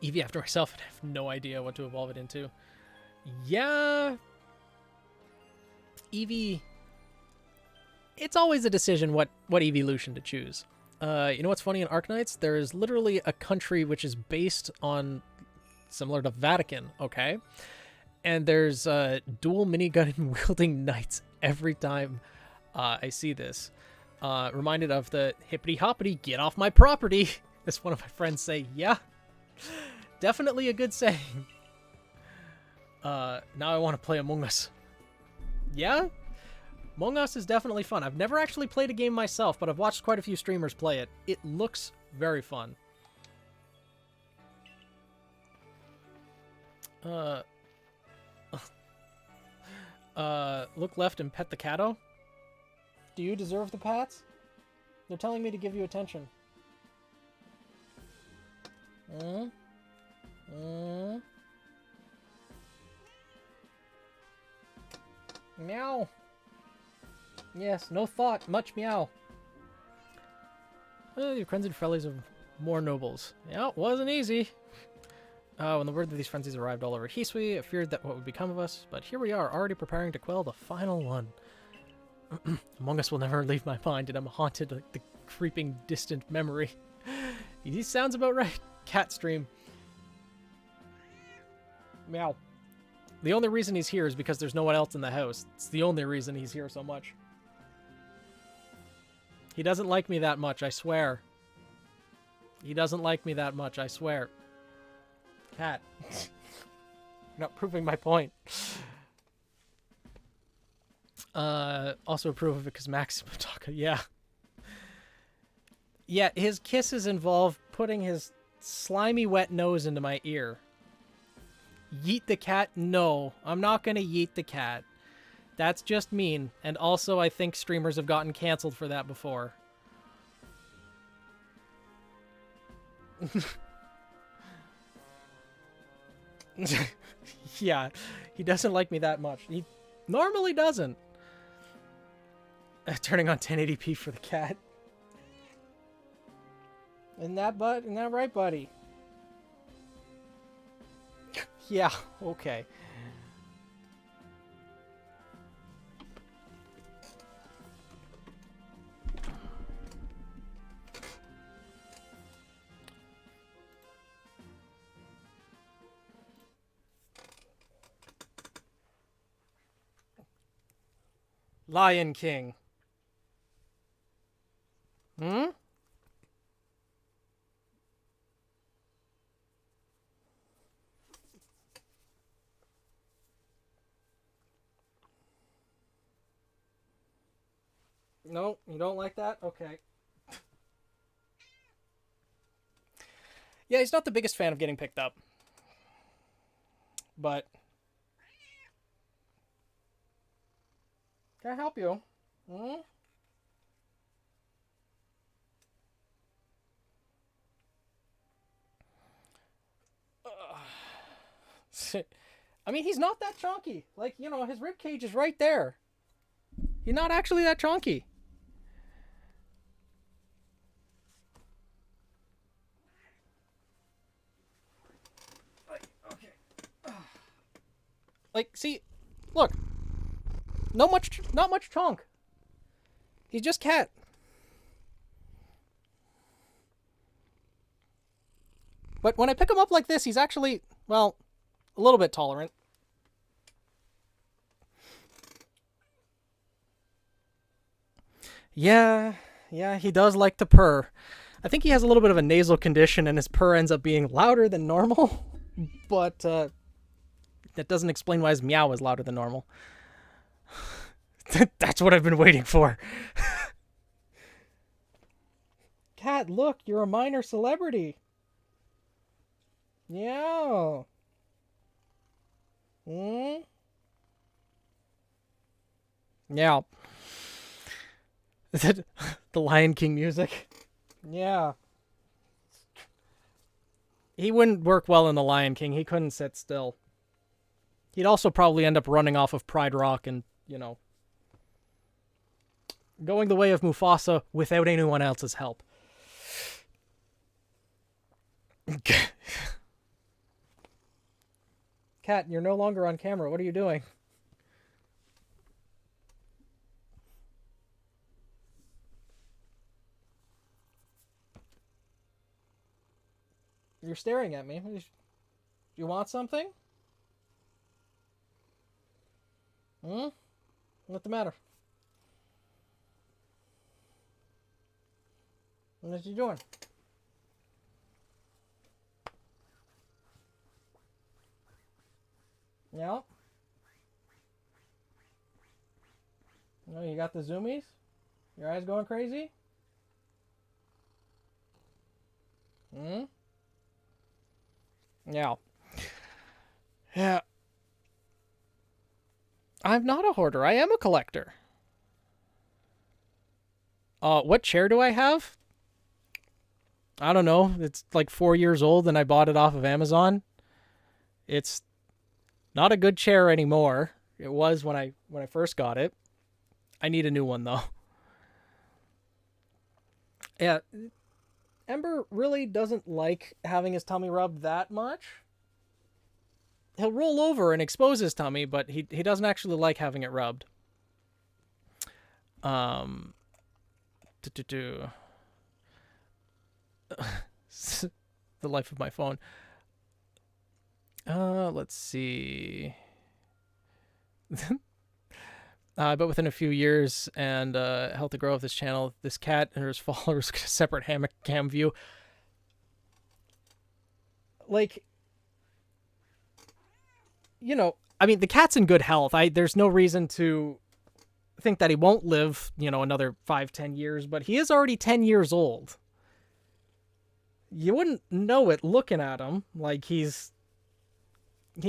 Eevee after myself, and I have no idea what to evolve it into. Yeah. Eevee. It's always a decision what evolution to choose. You know what's funny in Arknights? There is literally a country which is based on, similar to Vatican, okay? And there's dual minigun wielding knights every time I see this. Reminded of the hippity hoppity, get off my property, as one of my friends say. Yeah, definitely a good saying. Now I want to play Among Us. Yeah? Among Us is definitely fun. I've never actually played a game myself, but I've watched quite a few streamers play it. It looks very fun. Uh, look left and pet the catto. Do you deserve the pats? They're telling me to give you attention. Meow. Yes, no thought, much meow. Your frenzied fellies of more nobles. Yeah, it wasn't easy. When the word of these frenzies arrived all over Hisui, I feared that what would become of us, but here we are, already preparing to quell the final one. Among Us will never leave my mind, and I'm haunted like the creeping distant memory. He sounds about right. Cat stream. Meow. The only reason he's here is because there's no one else in the house. It's the only reason he's here so much. He doesn't like me that much, I swear. He doesn't like me that much, I swear. Cat. You're not proving my point. Also approve of it because Max Mataka, yeah. Yeah, his kisses involve putting his slimy wet nose into my ear. Yeet the cat? No, I'm not gonna yeet the cat. That's just mean. And also, I think streamers have gotten canceled for that before. Yeah, he doesn't like me that much. He normally doesn't. Turning on 1080p for the cat. Isn't that right, buddy? Yeah, okay. Lion King. Hmm? No, you don't like that? Okay. Yeah, he's not the biggest fan of getting picked up. But... Can I help you? Hmm? I mean, he's not that chonky. Like, you know, his rib cage is right there. He's not actually that chonky. Okay. Like, see, look. Not much chonk. He's just cat. But when I pick him up like this, he's actually, well, a little bit tolerant. Yeah, he does like to purr. I think he has a little bit of a nasal condition and his purr ends up being louder than normal. But that doesn't explain why his meow is louder than normal. That's what I've been waiting for. Cat, look, you're a minor celebrity. Yeah. Hmm? Yeah. The Lion King music. Yeah. He wouldn't work well in The Lion King. He couldn't sit still. He'd also probably end up running off of Pride Rock and, you know, going the way of Mufasa without anyone else's help. Cat, you're no longer on camera. What are you doing? You're staring at me. Do you want something? Hmm? What's the matter? What you doing? Yeah? No, you got the zoomies? Your eyes going crazy? Hmm? Yeah. Yeah. I'm not a hoarder. I am a collector. What chair do I have? I don't know. It's like 4 years old and I bought it off of Amazon. It's not a good chair anymore. It was when I first got it. I need a new one though. Yeah, Ember really doesn't like having his tummy rubbed that much. He'll roll over and expose his tummy, but he doesn't actually like having it rubbed. Um the life of my phone. Let's see. But within a few years and healthy growth of this channel, this cat and his followers get a separate hammock cam view. Like, you know, I mean, the cat's in good health. There's no reason to think that he won't live, another 5-10 years, but he is already 10 years old. You wouldn't know it looking at him. Like, he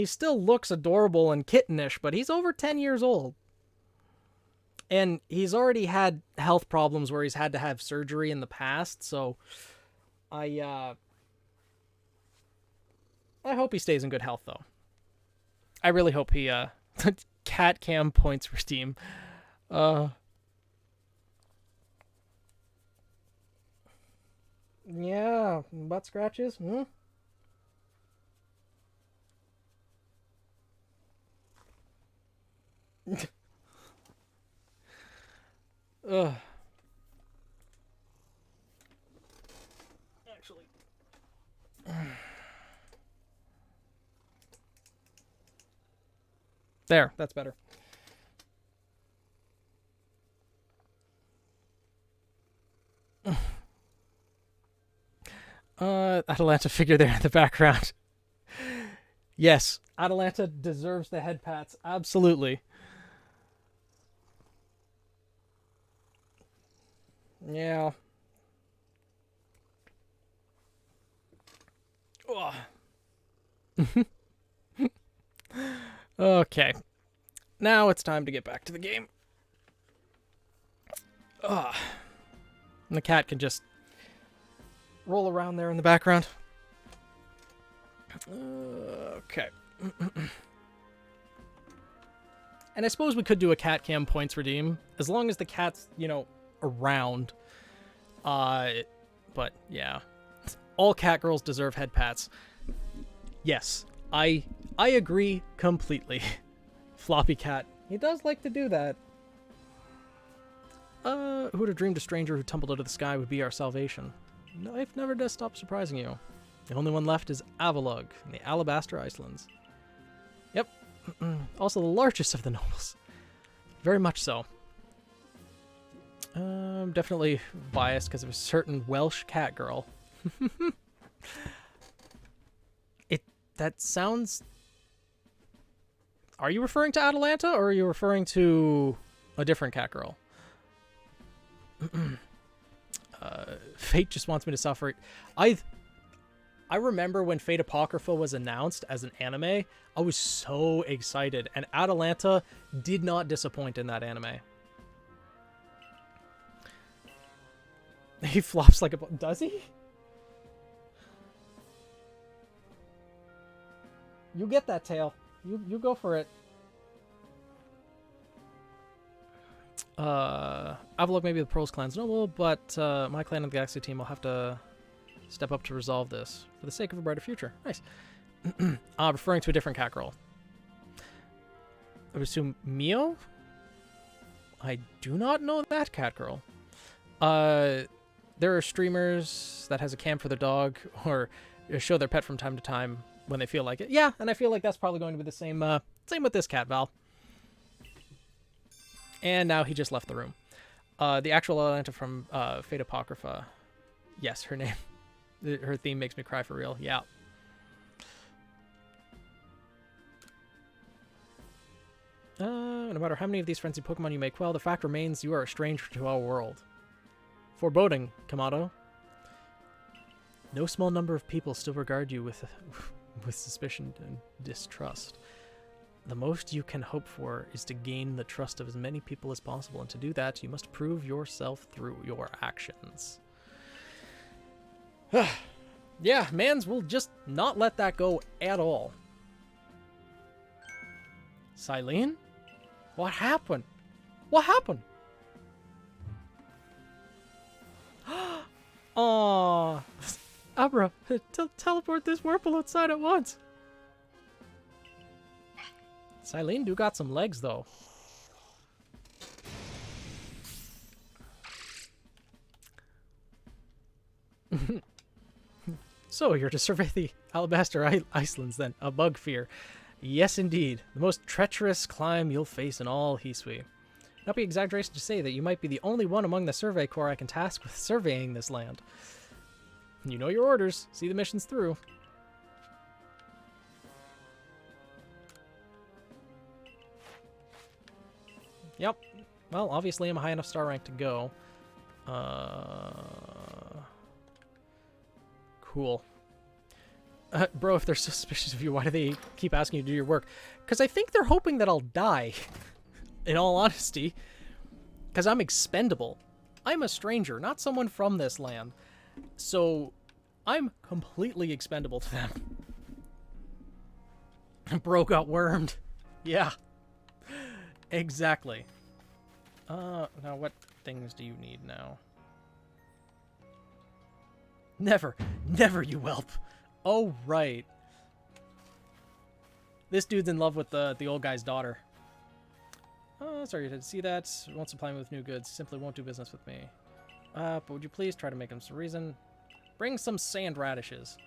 still looks adorable and kittenish, but he's over 10 years old. And he's already had health problems where he's had to have surgery in the past, so I hope he stays in good health, though. I really hope he, cat cam points redeem. Yeah, butt scratches, Ugh. Actually. There, that's better. Atalanta figure there in the background. Yes, Atalanta deserves the head pats. Absolutely. Yeah. Okay. Now it's time to get back to the game. And the cat can just roll around there in the background. Okay. And I suppose we could do a cat cam points redeem as long as the cat's, around. But yeah. All cat girls deserve head pats. Yes, I agree completely. Floppy cat. He does like to do that. Who would have dreamed a stranger who tumbled out of the sky would be our salvation? Life never does stop surprising you. The only one left is Avalug in the Alabaster Islands. Yep. Also the largest of the nobles. Very much so. Definitely biased because of a certain Welsh cat girl. That sounds... Are you referring to Atalanta or are you referring to a different cat girl? Fate just wants me to suffer. I remember when Fate Apocrypha was announced as an anime, I was so excited, and Atalanta did not disappoint in that anime. He flops like a... Does he? You get that tail. You go for it. Avalok may be the Pearls clan's noble, but my clan and the Galaxy team will have to step up to resolve this for the sake of a brighter future. Nice. Referring to a different cat girl. I would assume Mio? I do not know that cat girl. There are streamers that has a cam for their dog or show their pet from time to time when they feel like it. Yeah, and I feel like that's probably going to be the same same with this cat, Val. And now he just left the room. The actual Atalanta from Fate Apocrypha. Yes, her name. Her theme makes me cry for real. Yeah. No matter how many of these frenzied Pokemon you may quell, the fact remains you are a stranger to our world. Foreboding, Kamado. No small number of people still regard you with suspicion and distrust. The most you can hope for is to gain the trust of as many people as possible, and to do that, you must prove yourself through your actions. Yeah, Mans will just not let that go at all. Silene? What happened? What happened? Aww. Abra, teleport this Wurple outside at once. Silene do got some legs, though. So, you're to survey the Alabaster Islands, then. A bug fear. Yes, indeed. The most treacherous climb you'll face in all Hisui. Not be exaggeration to say that you might be the only one among the Survey Corps I can task with surveying this land. You know your orders. See the missions through. Yep. Well, obviously I'm a high enough star rank to go. Cool. Bro, if they're suspicious of you, why do they keep asking you to do your work? Because I think they're hoping that I'll die. In all honesty. Because I'm expendable. I'm a stranger, not someone from this land. So, I'm completely expendable to them. Bro got wormed. Yeah. Exactly. Now what things do you need now? Never. Never, you whelp. Oh, right. This dude's in love with the old guy's daughter. Oh, sorry to see that. Won't supply me with new goods. Simply won't do business with me. But would you please try to make him some reason? Bring some sand radishes.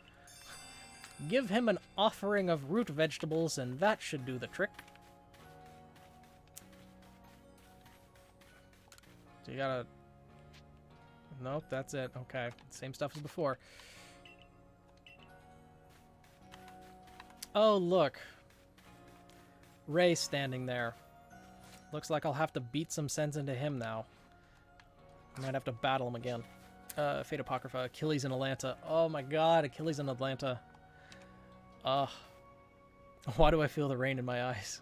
Give him an offering of root vegetables, and that should do the trick. So you gotta... Nope, that's it. Okay. Same stuff as before. Oh, look. Ray standing there. Looks like I'll have to beat some sense into him now. I might have to battle him again. Fate Apocrypha, Achilles in Atlanta. Oh my god, Achilles in Atlanta. Why do I feel the rain in my eyes?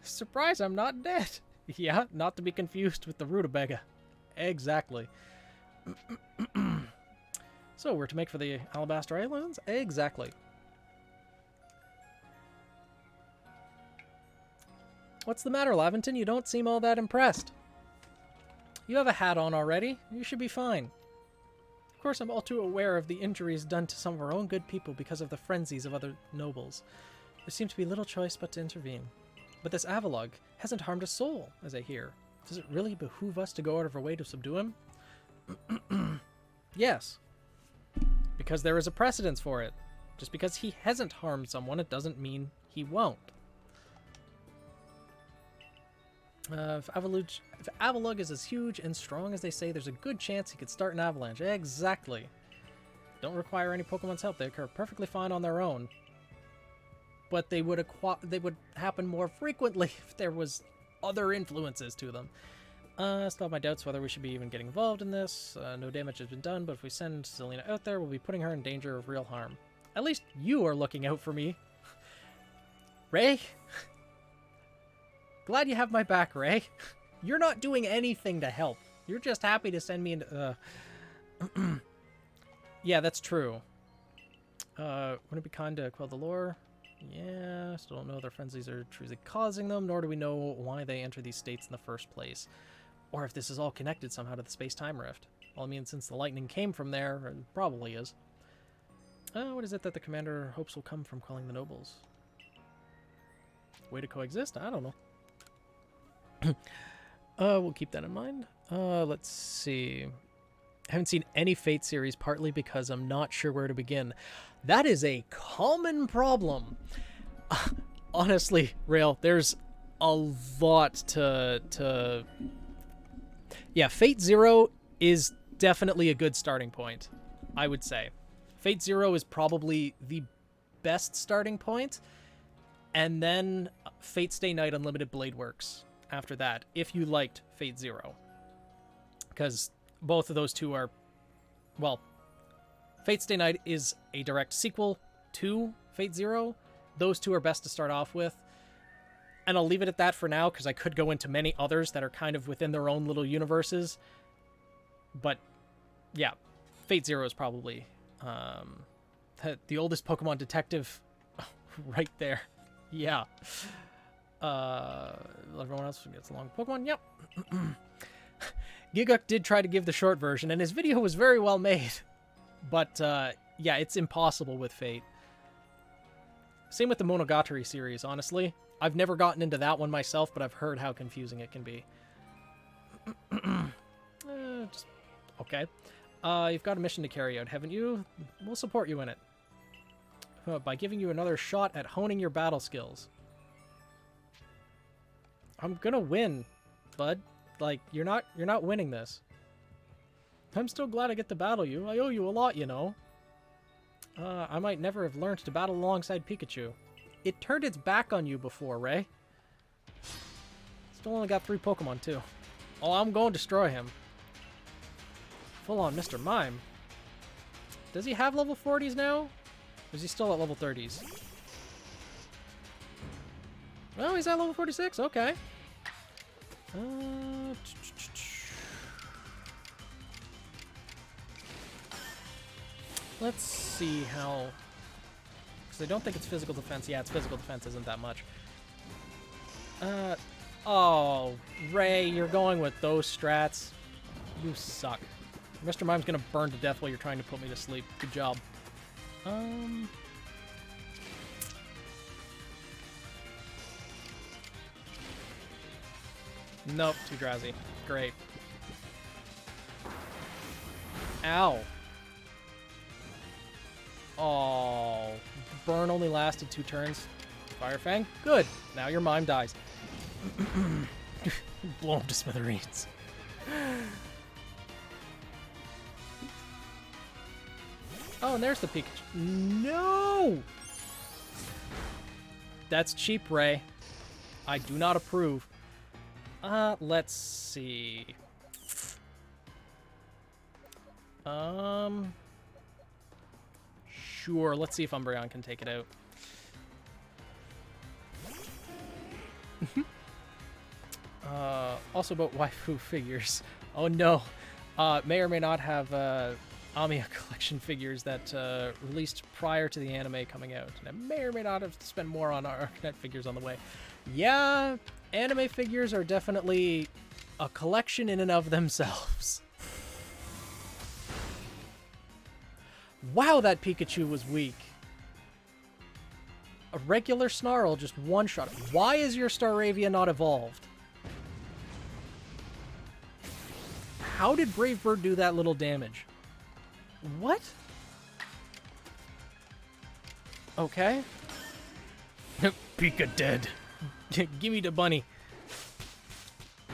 Surprise, I'm not dead. Yeah, not to be confused with the rutabaga. Exactly. So, we're to make for the Alabaster Islands? Exactly. What's the matter, Laventon? You don't seem all that impressed. You have a hat on already. You should be fine. Of course, I'm all too aware of the injuries done to some of our own good people because of the frenzies of other nobles. There seems to be little choice but to intervene. But this Avalugg hasn't harmed a soul, as I hear. Does it really behoove us to go out of our way to subdue him? Yes. Because there is a precedence for it. Just because he hasn't harmed someone, it doesn't mean he won't. If Avalugg is as huge and strong as they say, there's a good chance he could start an avalanche. Exactly. Don't require any Pokemon's help. They occur perfectly fine on their own. But they would happen more frequently if there was other influences to them. Still have my doubts whether we should be even getting involved in this. No damage has been done, but if we send Selena out there, we'll be putting her in danger of real harm. At least you are looking out for me. Ray? Glad you have my back, Ray. You're not doing anything to help. You're just happy to send me into... Yeah, that's true. Wouldn't it be kind to quell the lore? Yeah, still don't know their frenzies are truly causing them, nor do we know why they enter these states in the first place. Or if this is all connected somehow to the space-time rift. Well, I mean, since the lightning came from there, it probably is. What is it that the commander hopes will come from quelling the nobles? Way to coexist? I don't know. We'll keep that in mind. Let's see. I haven't seen any Fate series, partly because I'm not sure where to begin. That is a common problem. Honestly, Rail, there's a lot to... Yeah, Fate Zero is definitely a good starting point, I would say. Fate Zero is probably the best starting point, and then Fate Stay Night Unlimited Blade Works after that, if you liked Fate Zero. Because both of those two are... Well, Fate Stay Night is a direct sequel 2, Fate Zero. Those two are best to start off with. And I'll leave it at that for now, because I could go into many others that are kind of within their own little universes. But, yeah, Fate Zero is probably the oldest Pokemon detective right there. Yeah. Everyone else gets along with Pokemon? Yep. Giguk did try to give the short version, and his video was very well made. But, yeah, it's impossible with Fate. Same with the Monogatari series, honestly. I've never gotten into that one myself, but I've heard how confusing it can be. Okay. You've got a mission to carry out, haven't you? We'll support you in it. By giving you another shot at honing your battle skills. I'm gonna win, bud. Like, you're not winning this. I'm still glad I get to battle you. I owe you a lot, you know. I might never have learned to battle alongside Pikachu. It turned its back on you before, Ray. Still only got 3 Pokemon, too. Oh, I'm going to destroy him. Full on Mr. Mime. Does he have level 40s now? Or is he still at level 30s? Oh, he's at level 46? Okay. Let's see how... Because I don't think it's physical defense. Yeah, it's physical defense isn't that much. Oh, Ray, you're going with those strats. You suck. Mr. Mime's gonna burn to death while you're trying to put me to sleep. Good job. Nope, too drowsy. Great. Ow. Oh, burn only lasted 2 turns. Fire Fang, good. Now your mime dies. Blow him to smithereens. Oh, and there's the Pikachu. No! That's cheap, Ray. I do not approve. Let's see. Sure, let's see if Umbreon can take it out. Also about waifu figures. Oh no. May or may not have Amiya collection figures that released prior to the anime coming out. And I may or may not have to spend more on our Arcnet figures on the way. Yeah, anime figures are definitely a collection in and of themselves. Wow, that Pikachu was weak. A regular Snarl just one-shot. Why is your Staravia not evolved? How did Brave Bird do that little damage? What? Okay. Pika dead. Give me the bunny.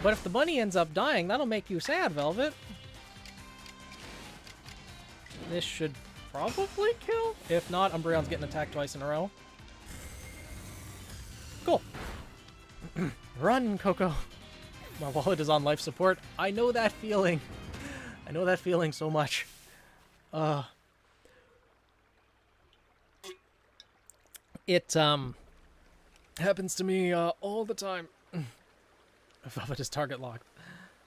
But if the bunny ends up dying, that'll make you sad, Velvet. This should probably kill. If not, Umbreon's getting attacked twice in a row. Cool. Run, Coco. My wallet is on life support. I know that feeling. I know that feeling so much. It happens to me all the time. Velvet is target locked.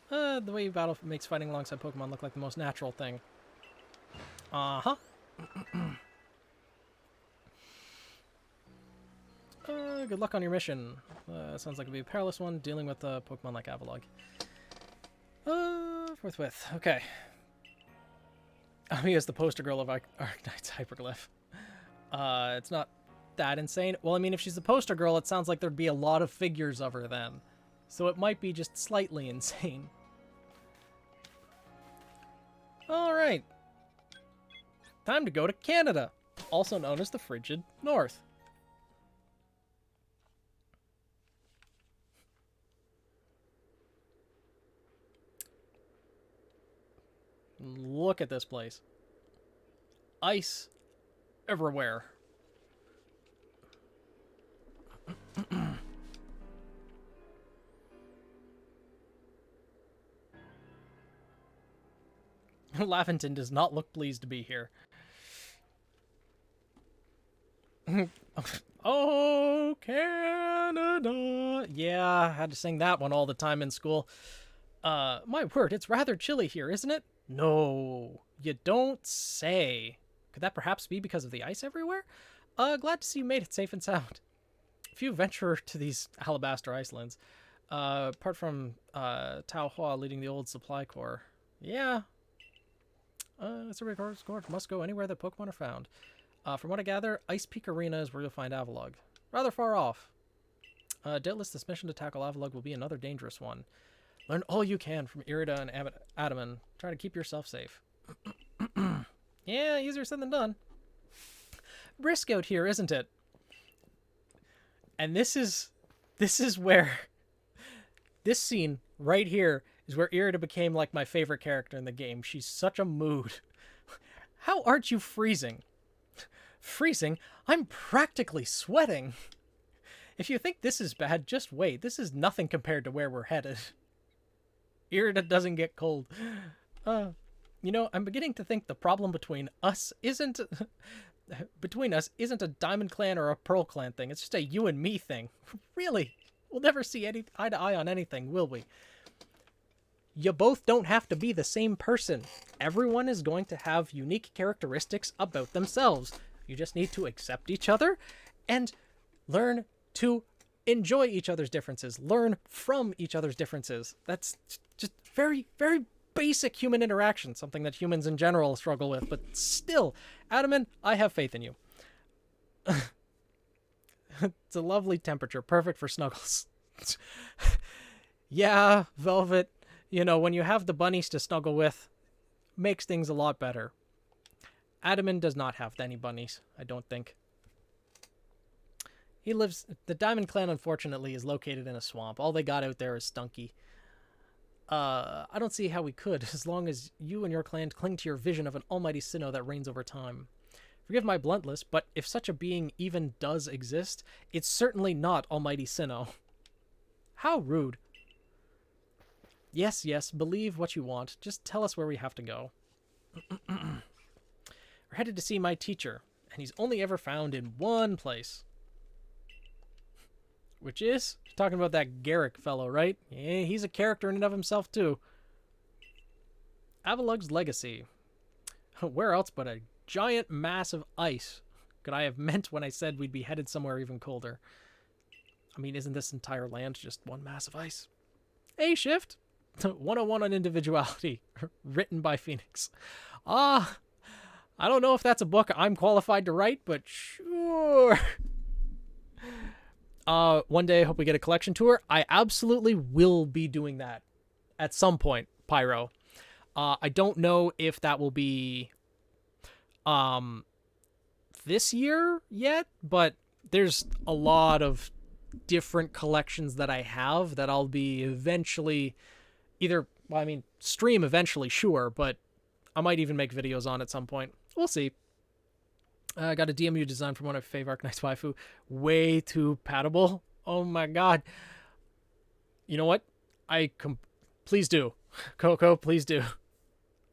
The way you battle makes fighting alongside Pokemon look like the most natural thing. Uh-huh. Good luck on your mission. Sounds like it'd be a perilous one, dealing with Pokemon like Avalugg. Forthwith. Okay. Amiya is the poster girl of Arknight's Hyperglyph. It's not that insane. Well, I mean, if she's the poster girl, it sounds like there'd be a lot of figures of her then. So it might be just slightly insane. Alright. Time to go to Canada, also known as the Frigid North. Look at this place. Ice everywhere. Laventon does not look pleased to be here. Oh, Canada. Yeah, I had to sing that one all the time in school. My word, it's rather chilly here, isn't it? No, you don't say. Could that perhaps be because of the ice everywhere? Glad to see you made it safe and sound. If you venture to these alabaster icelands, apart from Tao Hua leading the old supply corps, yeah, Survey Corps must go anywhere that Pokemon are found. From what I gather, Ice Peak Arena is where you'll find Avalugg. Rather far off. Doubtless this mission to tackle Avalugg will be another dangerous one. Learn all you can from Irida and Adaman. Try to keep yourself safe. Yeah, easier said than done. Brisk out here, isn't it? And this is where this scene right here is where Irida became like my favorite character in the game. She's such a mood. How aren't you freezing? Freezing? I'm practically sweating. If you think this is bad, just wait. This is nothing compared to where we're headed. Irida doesn't get cold. You know, I'm beginning to think the problem between us isn't a Diamond Clan or a Pearl Clan thing. It's just a you and me thing. Really? We'll never see eye to eye on anything, will we? You both don't have to be the same person. Everyone is going to have unique characteristics about themselves. You just need to accept each other and learn to enjoy each other's differences. Learn from each other's differences. That's just very, very basic human interaction, something that humans in general struggle with. But still, Adaman, I have faith in you. It's a lovely temperature, perfect for snuggles. Yeah, Velvet, you know, when you have the bunnies to snuggle with, makes things a lot better. Adaman does not have any bunnies, I don't think. The Diamond Clan, unfortunately, is located in a swamp. All they got out there is Stunky. I don't see how we could, as long as you and your clan cling to your vision of an almighty Sinnoh that reigns over time. Forgive my bluntness, but if such a being even does exist, it's certainly not almighty Sinnoh. How rude. Yes, believe what you want. Just tell us where we have to go. We're headed to see my teacher, and he's only ever found in one place. Which is? You're talking about that Garrick fellow, right? Yeah, he's a character in and of himself, too. Avalugg's legacy. Where else but a giant mass of ice could I have meant when I said we'd be headed somewhere even colder? I mean, isn't this entire land just one mass of ice? A shift. 101 on individuality. Written by Phoenix. I don't know if that's a book I'm qualified to write, but sure. One day I hope we get a collection tour. I absolutely will be doing that at some point, Pyro. I don't know if that will be this year yet, but there's a lot of different collections that I have that I'll be eventually stream eventually, sure, but I might even make videos on at some point. We'll see. I got a DMU design from one of my favorite Arknight's waifu. Way too patable. Oh my god. You know what? Please do. Coco, please do.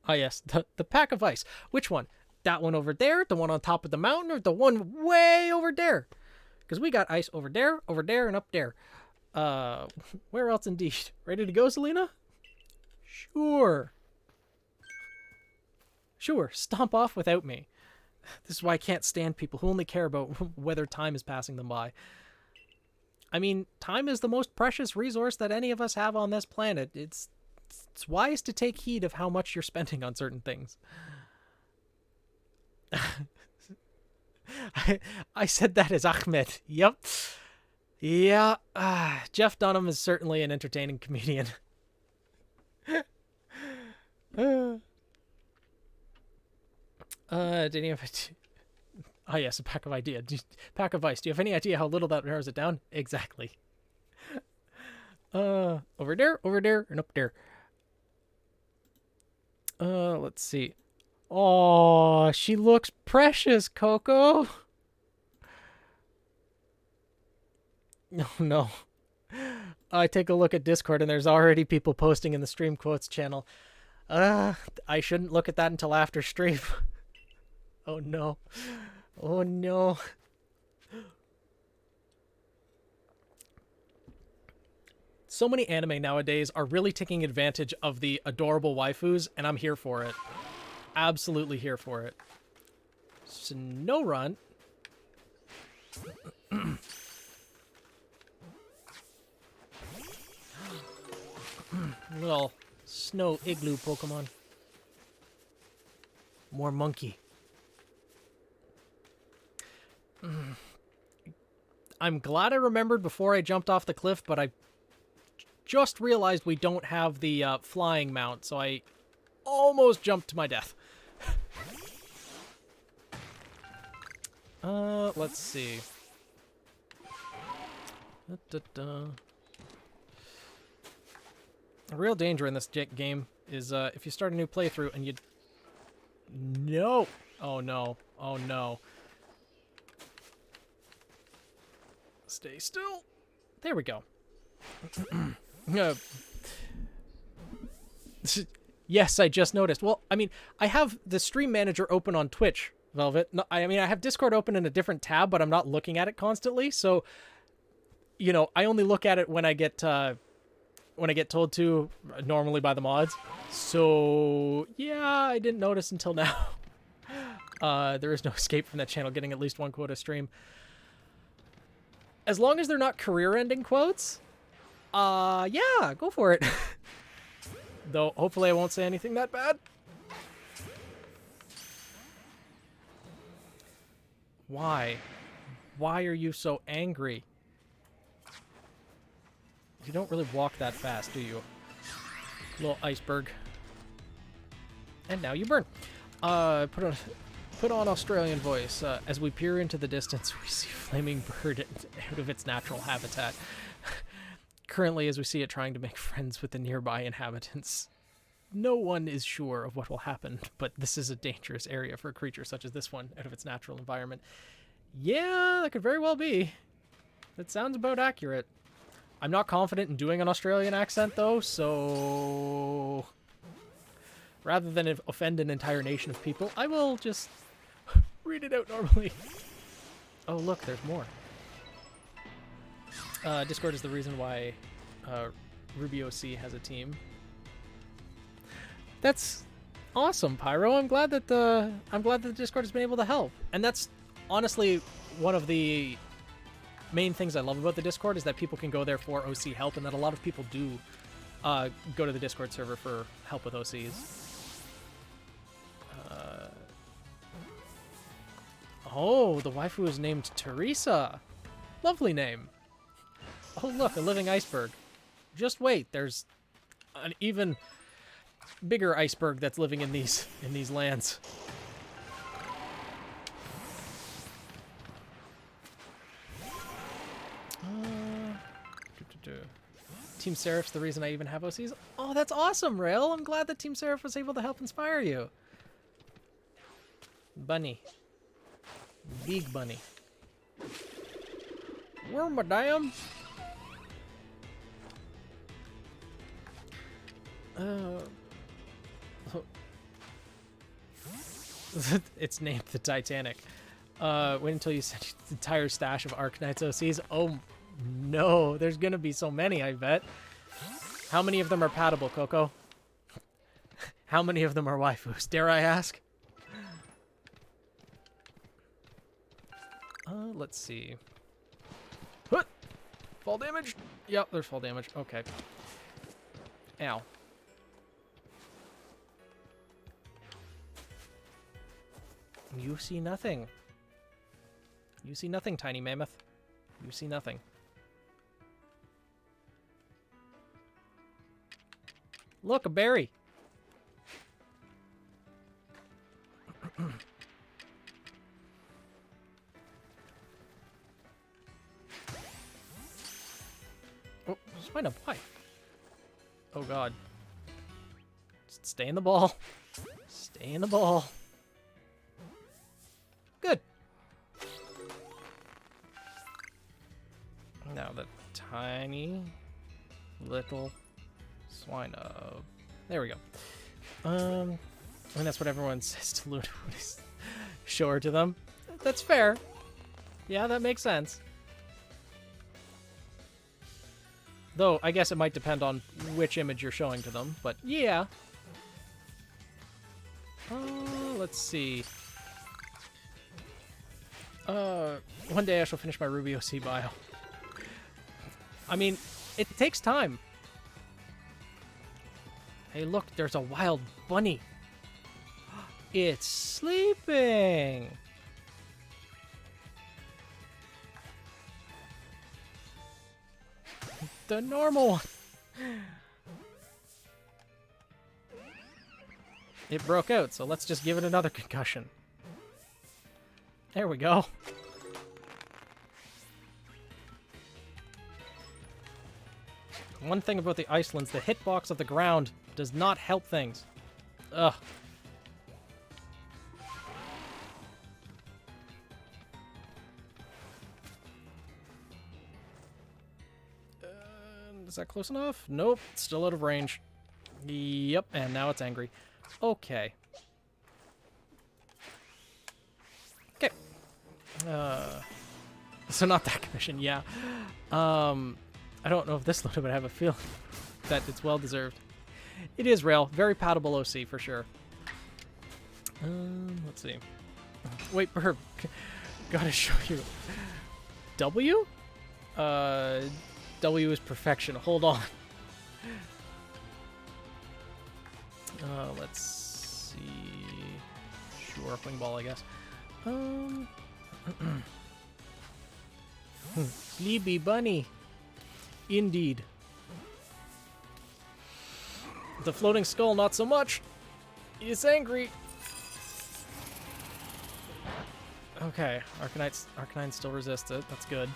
Ah, yes. The pack of ice. Which one? That one over there? The one on top of the mountain? Or the one way over there? Because we got ice over there, and up there. Where else indeed? Ready to go, Selena? Sure. Sure, stomp off without me. This is why I can't stand people who only care about whether time is passing them by. I mean, time is the most precious resource that any of us have on this planet. It's wise to take heed of how much you're spending on certain things. I said that as Ahmed. Yep. Yeah. Jeff Dunham is certainly an entertaining comedian. Did you have yes, a pack of ideas. Pack of ice. Do you have any idea how little that narrows it down? Exactly. Over there, and up there. Let's see. Oh, she looks precious, Coco. No. I take a look at Discord and there's already people posting in the Stream Quotes channel. I shouldn't look at that until after stream. Oh no. Oh no. So many anime nowadays are really taking advantage of the adorable waifus, and I'm here for it. Absolutely here for it. Snow Run. Little snow igloo Pokemon. More monkey. I'm glad I remembered before I jumped off the cliff, but I just realized we don't have the flying mount, so I almost jumped to my death. Let's see. The real danger in this game is if you start a new playthrough and you... No! Oh no. Oh no. Stay still. There we go. Yes, I just noticed. Well, I mean, I have the stream manager open on Twitch, Velvet. No, I mean, I have Discord open in a different tab, but I'm not looking at it constantly. So, you know, I only look at it when I get told to, normally by the mods. So, yeah, I didn't notice until now. There is no escape from that channel getting at least one quote a stream. As long as they're not career-ending quotes, yeah, go for it. Though, hopefully I won't say anything that bad. Why? Why are you so angry? You don't really walk that fast, do you? Little iceberg. And now you burn. Put on Australian voice. As we peer into the distance, we see a flaming bird out of its natural habitat. Currently, as we see it trying to make friends with the nearby inhabitants. No one is sure of what will happen, but this is a dangerous area for a creature such as this one out of its natural environment. Yeah, that could very well be. That sounds about accurate. I'm not confident in doing an Australian accent, though, so... rather than offend an entire nation of people, I will just read it out normally. Oh, look, there's more. Discord is the reason why Ruby OC has a team. That's awesome, Pyro. I'm glad that the Discord has been able to help. And that's honestly one of the main things I love about the Discord is that people can go there for OC help, and that a lot of people do go to the Discord server for help with OCs. Oh, the waifu is named Teresa. Lovely name. Oh, look, a living iceberg. Just wait, there's an even bigger iceberg that's living in these lands. Team Seraph's the reason I even have OCs. Oh, that's awesome, Rail. I'm glad that Team Seraph was able to help inspire you. Bunny. Big bunny. Where, madam? It's named the Titanic. Wait until you send the entire stash of Arknight's OCs. Oh no, there's gonna be so many, I bet. How many of them are paddable, Coco? How many of them are waifus, dare I ask? Let's see. What? Fall damage? Yep, there's fall damage. Okay. Ow. You see nothing. You see nothing, tiny mammoth. You see nothing. Look, a berry. Oh, just find a pipe. Oh god. Just stay in the ball. Stay in the ball. Good. Now the tiny little swine. There we go. And that's what everyone says to Luna when he's show her to them. That's fair. Yeah, that makes sense. Though, I guess it might depend on which image you're showing to them, but yeah. Let's see. One day I shall finish my Ruby OC bio. I mean, it takes time. Hey, look, there's a wild bunny. It's sleeping. The normal one. It broke out, so let's just give it another concussion. There we go. One thing about the Icelands, the hitbox of the ground does not help things. Ugh. Is that close enough? Nope, still out of range. Yep, and now it's angry. Okay. Okay. So not that commission, yeah. I don't know if this load would have a feeling that it's well deserved. It is Rail, very palatable OC for sure. Let's see. Wait, Burb, gotta show you. W? W is perfection. Hold on. Let's see. Sure, wing ball, I guess. Sleepy bunny. Indeed. The floating skull, not so much. It's angry. Okay, Arcanine still resists it. That's good.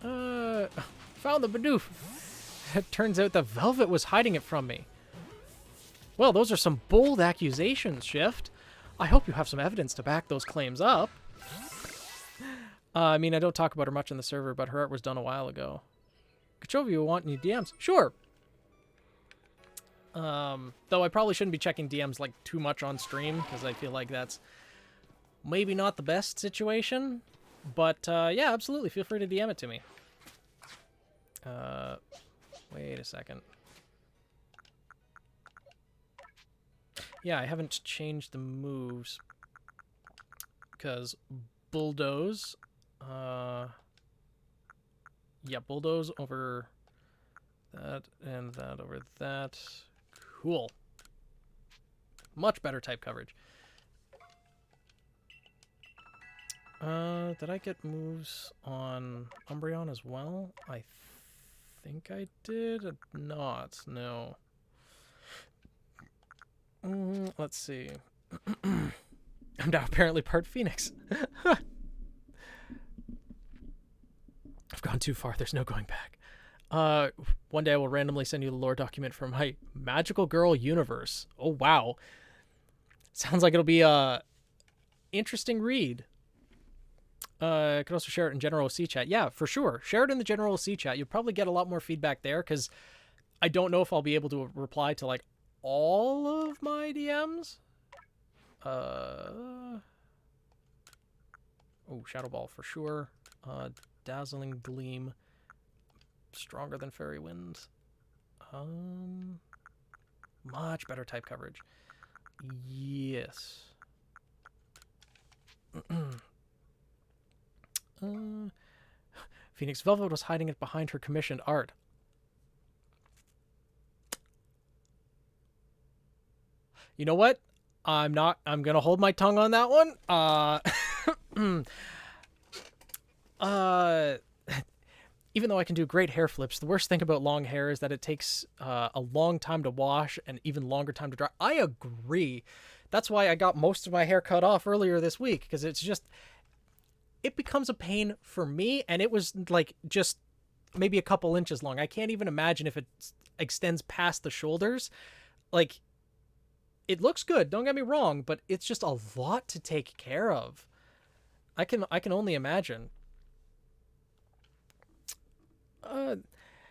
Found the Bidoof. It turns out the Velvet was hiding it from me. Well, those are some bold accusations, Shift. I hope you have some evidence to back those claims up. I mean, I don't talk about her much on the server, but her art was done a while ago. Kachovi, you want any DMs? Sure. Though I probably shouldn't be checking DMs like too much on stream, because I feel like that's maybe not the best situation. But yeah, absolutely, feel free to DM it to me. Wait a second. Yeah, I haven't changed the moves because Bulldoze. Yeah, Bulldoze over that and that over that. Cool. Much better type coverage. Did I get moves on Umbreon as well? I think I did. Not, no. Let's see. I'm now apparently part Phoenix. I've gone too far. There's no going back. One day I will randomly send you the lore document for my Magical Girl universe. Oh, wow. Sounds like it'll be a interesting read. Could also share it in general C chat. Yeah, for sure. Share it in the general C chat. You'll probably get a lot more feedback there because I don't know if I'll be able to reply to like all of my DMs. Oh, Shadow Ball for sure. Dazzling Gleam. Stronger than Fairy Wind. Much better type coverage. Yes. Phoenix Velvet was hiding it behind her commissioned art. You know what? I'm gonna hold my tongue on that one. Even though I can do great hair flips, the worst thing about long hair is that it takes a long time to wash and even longer time to dry. I agree. That's why I got most of my hair cut off earlier this week, because it's just, it becomes a pain for me, and it was like just maybe a couple inches long. I can't even imagine if it extends past the shoulders. Like, it looks good, don't get me wrong, but it's just a lot to take care of. I can only imagine.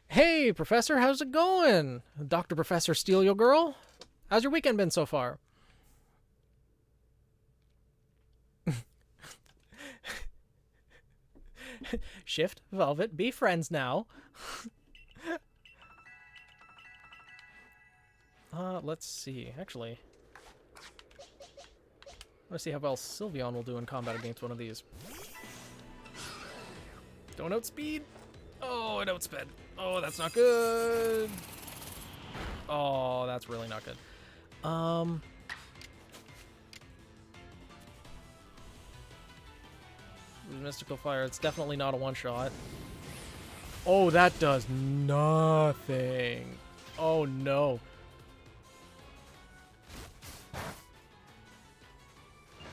Hey, Professor, how's it going? Dr. Professor Steal Your Girl? How's your weekend been so far? Shift, Velvet, be friends now. Let's see. Actually, let's see how well Sylveon will do in combat against one of these. Don't outspeed. Oh, it outsped. Oh, that's not good. Oh, that's really not good. Mystical Fire. It's definitely not a one-shot. Oh, that does nothing. Oh, no.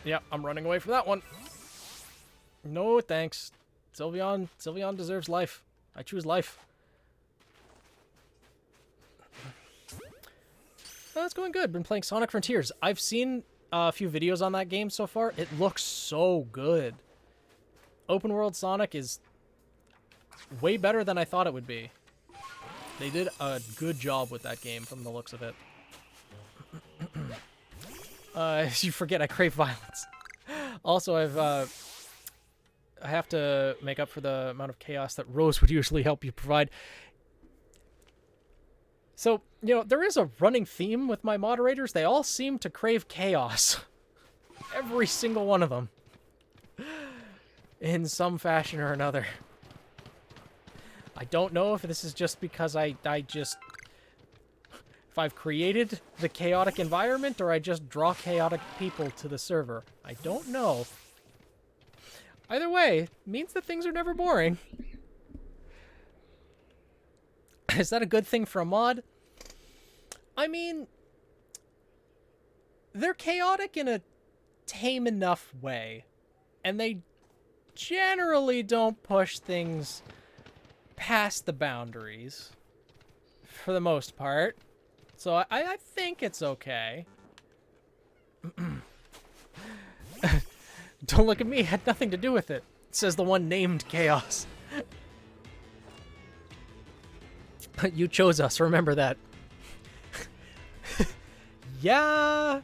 Yeah, I'm running away from that one. No, thanks. Sylveon deserves life. I choose life. Oh, it's going good. Been playing Sonic Frontiers. I've seen a few videos on that game so far. It looks so good. Open world Sonic is way better than I thought it would be. They did a good job with that game from the looks of it. You forget I crave violence. Also, I have to make up for the amount of chaos that Rose would usually help you provide. So, you know, there is a running theme with my moderators. They all seem to crave chaos. Every single one of them. In some fashion or another. I don't know if this is just because if I've created the chaotic environment or I just draw chaotic people to the server. I don't know. Either way, it means that things are never boring. Is that a good thing for a mod? I mean, they're chaotic in a tame enough way. And they generally don't push things past the boundaries. For the most part. So I think it's okay. Don't look at me. It had nothing to do with it. Says the one named Chaos. You chose us. Remember that. Yeah.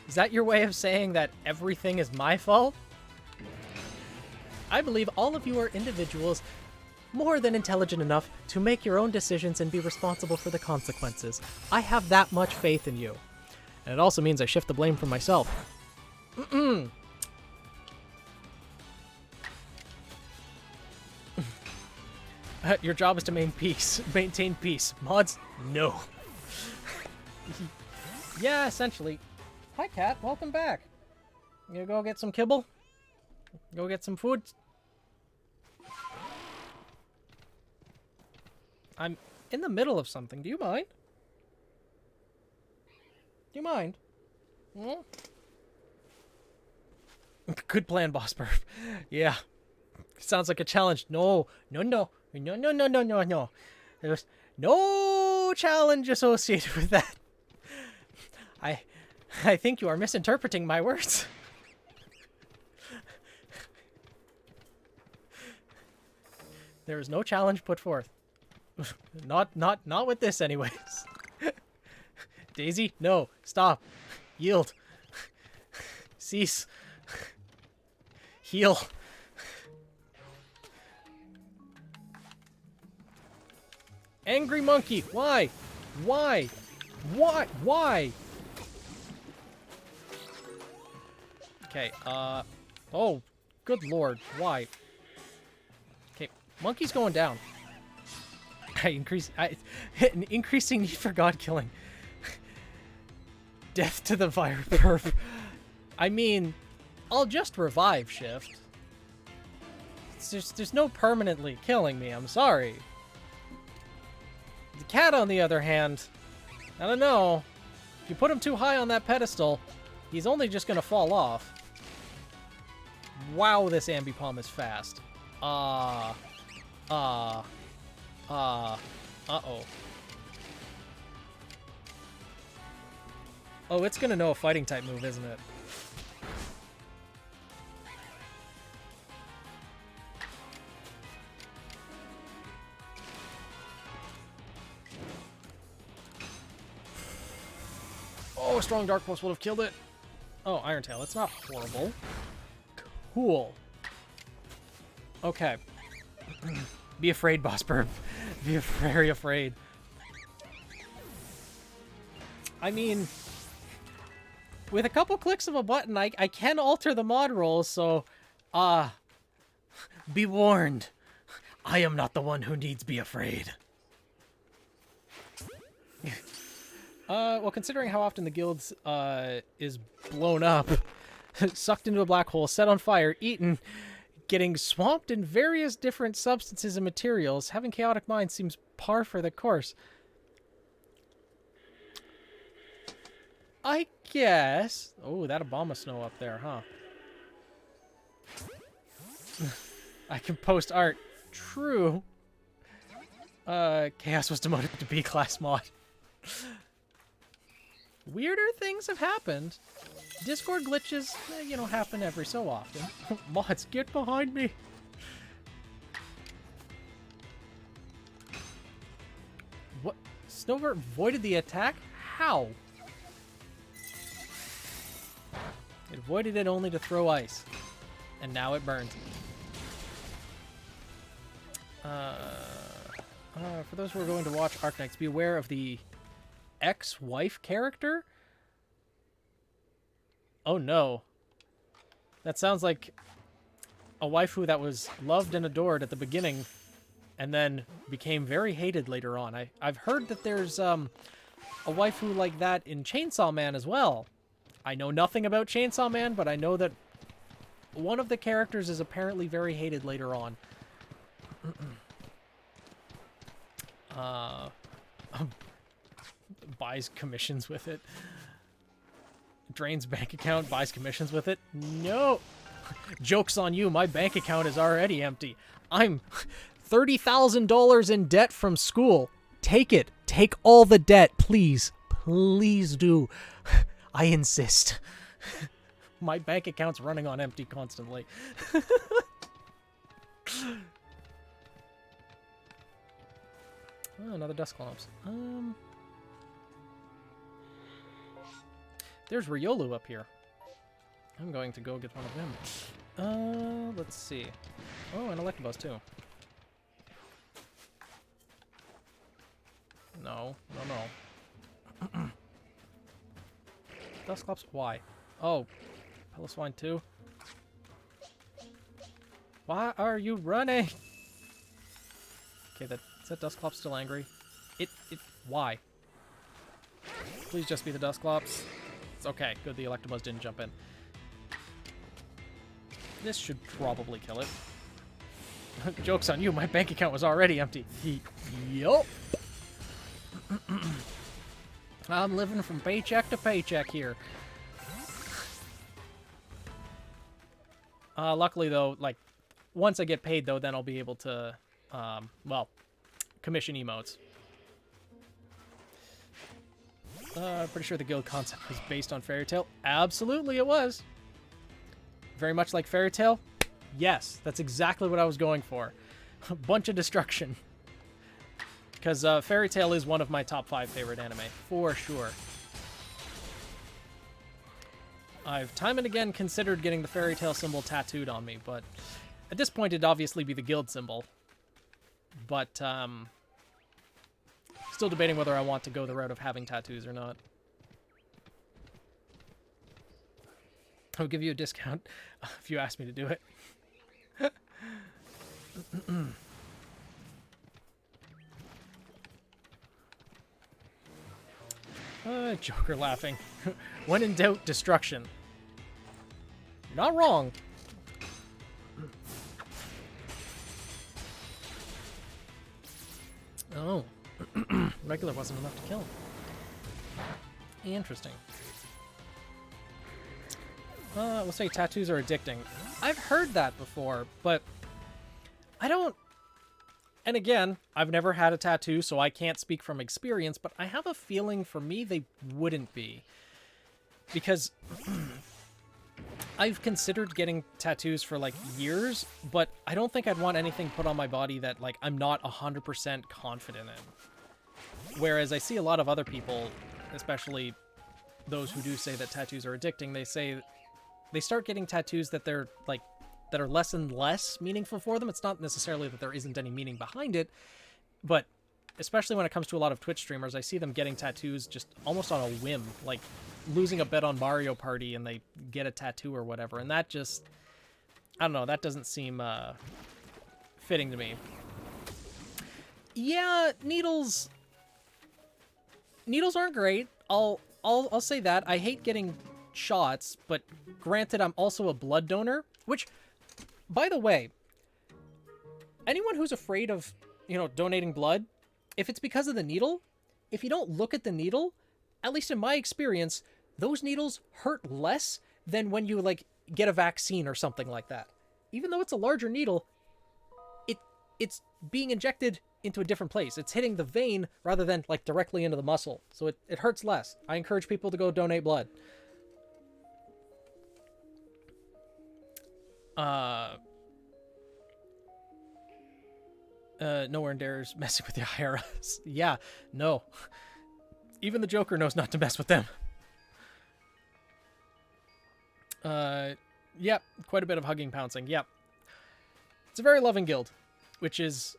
Is that your way of saying that everything is my fault? I believe all of you are individuals more than intelligent enough to make your own decisions and be responsible for the consequences. I have that much faith in you. And it also means I shift the blame from myself. Your job is to maintain peace. Mods? No. Yeah, essentially. Hi, Cat. Welcome back. You go get some kibble? Go get some food? I'm in the middle of something. Do you mind? Do you mind? Hmm? Good plan, Boss Burp. Yeah. Sounds like a challenge. No. No. There's no challenge associated with that. I think you are misinterpreting my words. There is no challenge put forth. Not with this anyways. Daisy, no. Stop. Yield. Cease. Heal. Angry monkey. Why? Why? What? Why? Okay, oh, good lord. Why? Okay, monkey's going down. An increasing need for god killing. Death to the fire perp. I mean, I'll just revive Shift. There's no permanently killing me, I'm sorry. The cat, on the other hand, I don't know. If you put him too high on that pedestal, he's only just gonna fall off. Wow, this Ambipom is fast. Uh-oh. Oh, it's gonna know a fighting type move, isn't it? Oh, a strong Dark Pulse would have killed it. Oh, Iron Tail. It's not horrible. Cool. Okay. Be afraid, Boss Burp. Be very afraid. I mean, with a couple clicks of a button, I can alter the mod rolls, so... be warned. I am not the one who needs be afraid. Well, considering how often the guilds, is blown up, sucked into a black hole, set on fire, eaten, getting swamped in various different substances and materials, having chaotic minds seems par for the course. I guess. Oh, that Obama snow up there, huh? I can post art. True. Chaos was demoted to B-class mod. Weirder things have happened. Discord glitches, you know, happen every so often. Mods, get behind me. What? Snowbird voided the attack? How? It avoided it only to throw ice. And now it burns. For those who are going to watch Arknights, be aware of the ex-wife character? Oh no. That sounds like a waifu that was loved and adored at the beginning and then became very hated later on. I've heard that there's a waifu like that in Chainsaw Man as well. I know nothing about Chainsaw Man, but I know that one of the characters is apparently very hated later on. Buys commissions with it. Drains bank account, buys commissions with it. No! Joke's on you, my bank account is already empty. I'm $30,000 in debt from school. Take it. Take all the debt, please. Please do. I insist. My bank account's running on empty constantly. Oh, another Dusclops. There's Riolu up here. I'm going to go get one of them. Let's see. Oh, and Electabuzz too. No, no, no. Dusclops, why? Oh, Piloswine too. Why are you running? Okay, is that Dusclops still angry? Why? Please just be the Dusclops. It's okay, good the Electabuzz didn't jump in. This should probably kill it. Joke's on you, my bank account was already empty. Yup. I'm living from paycheck to paycheck here. Luckily though, like, once I get paid though, then I'll be able to, well, commission emotes. Pretty sure the guild concept was based on Fairy Tail. Absolutely it was. Very much like Fairy Tail. Yes, that's exactly what I was going for. A bunch of destruction. Because Fairy Tail is one of my top 5 favorite anime, for sure. I've time and again considered getting the Fairy Tail symbol tattooed on me, but at this point it'd obviously be the guild symbol. But, still debating whether I want to go the route of having tattoos or not. I'll give you a discount if you ask me to do it. Joker laughing. When in doubt, destruction. You're not wrong. Oh. Regular wasn't enough to kill him. Interesting. We'll say tattoos are addicting. I've heard that before, but I don't... And again, I've never had a tattoo, so I can't speak from experience, but I have a feeling for me they wouldn't be. Because I've considered getting tattoos for, like, years, but I don't think I'd want anything put on my body that, like, I'm not 100% confident in. Whereas I see a lot of other people, especially those who do say that tattoos are addicting, they say they start getting tattoos that they're, like, that are less and less meaningful for them. It's not necessarily that there isn't any meaning behind it, but especially when it comes to a lot of Twitch streamers, I see them getting tattoos just almost on a whim, like losing a bet on Mario Party and they get a tattoo or whatever. And that just, I don't know, that doesn't seem fitting to me. Yeah, needles aren't great. I'll say that. I hate getting shots, but granted, I'm also a blood donor, which, by the way, anyone who's afraid of, you know, donating blood, if it's because of the needle, if you don't look at the needle, at least in my experience, those needles hurt less than when you, like, get a vaccine or something like that. Even though it's a larger needle, it's being injected into a different place. It's hitting the vein rather than, like, directly into the muscle. So it hurts less. I encourage people to go donate blood. No one dares messing with the IRS. Yeah, no. Even the Joker knows not to mess with them. Yep, quite a bit of hugging, pouncing. Yep. It's a very loving guild, which is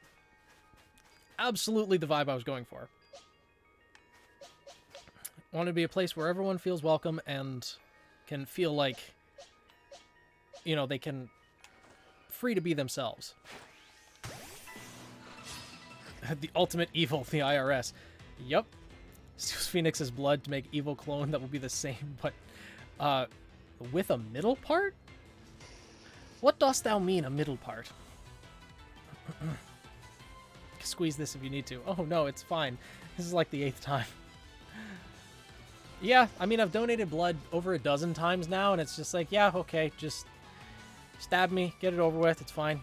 absolutely the vibe I was going for. I want it to be a place where everyone feels welcome and can feel like, you know, they can free to be themselves. The ultimate evil, the IRS. Yup. Steals Phoenix's blood to make evil clone that will be the same, but with a middle part? What dost thou mean, a middle part? Squeeze this if you need to. Oh no, it's fine. This is like the 8th time. Yeah, I mean, I've donated blood over a dozen times now, and it's just like, yeah, okay, just stab me, get it over with, it's fine.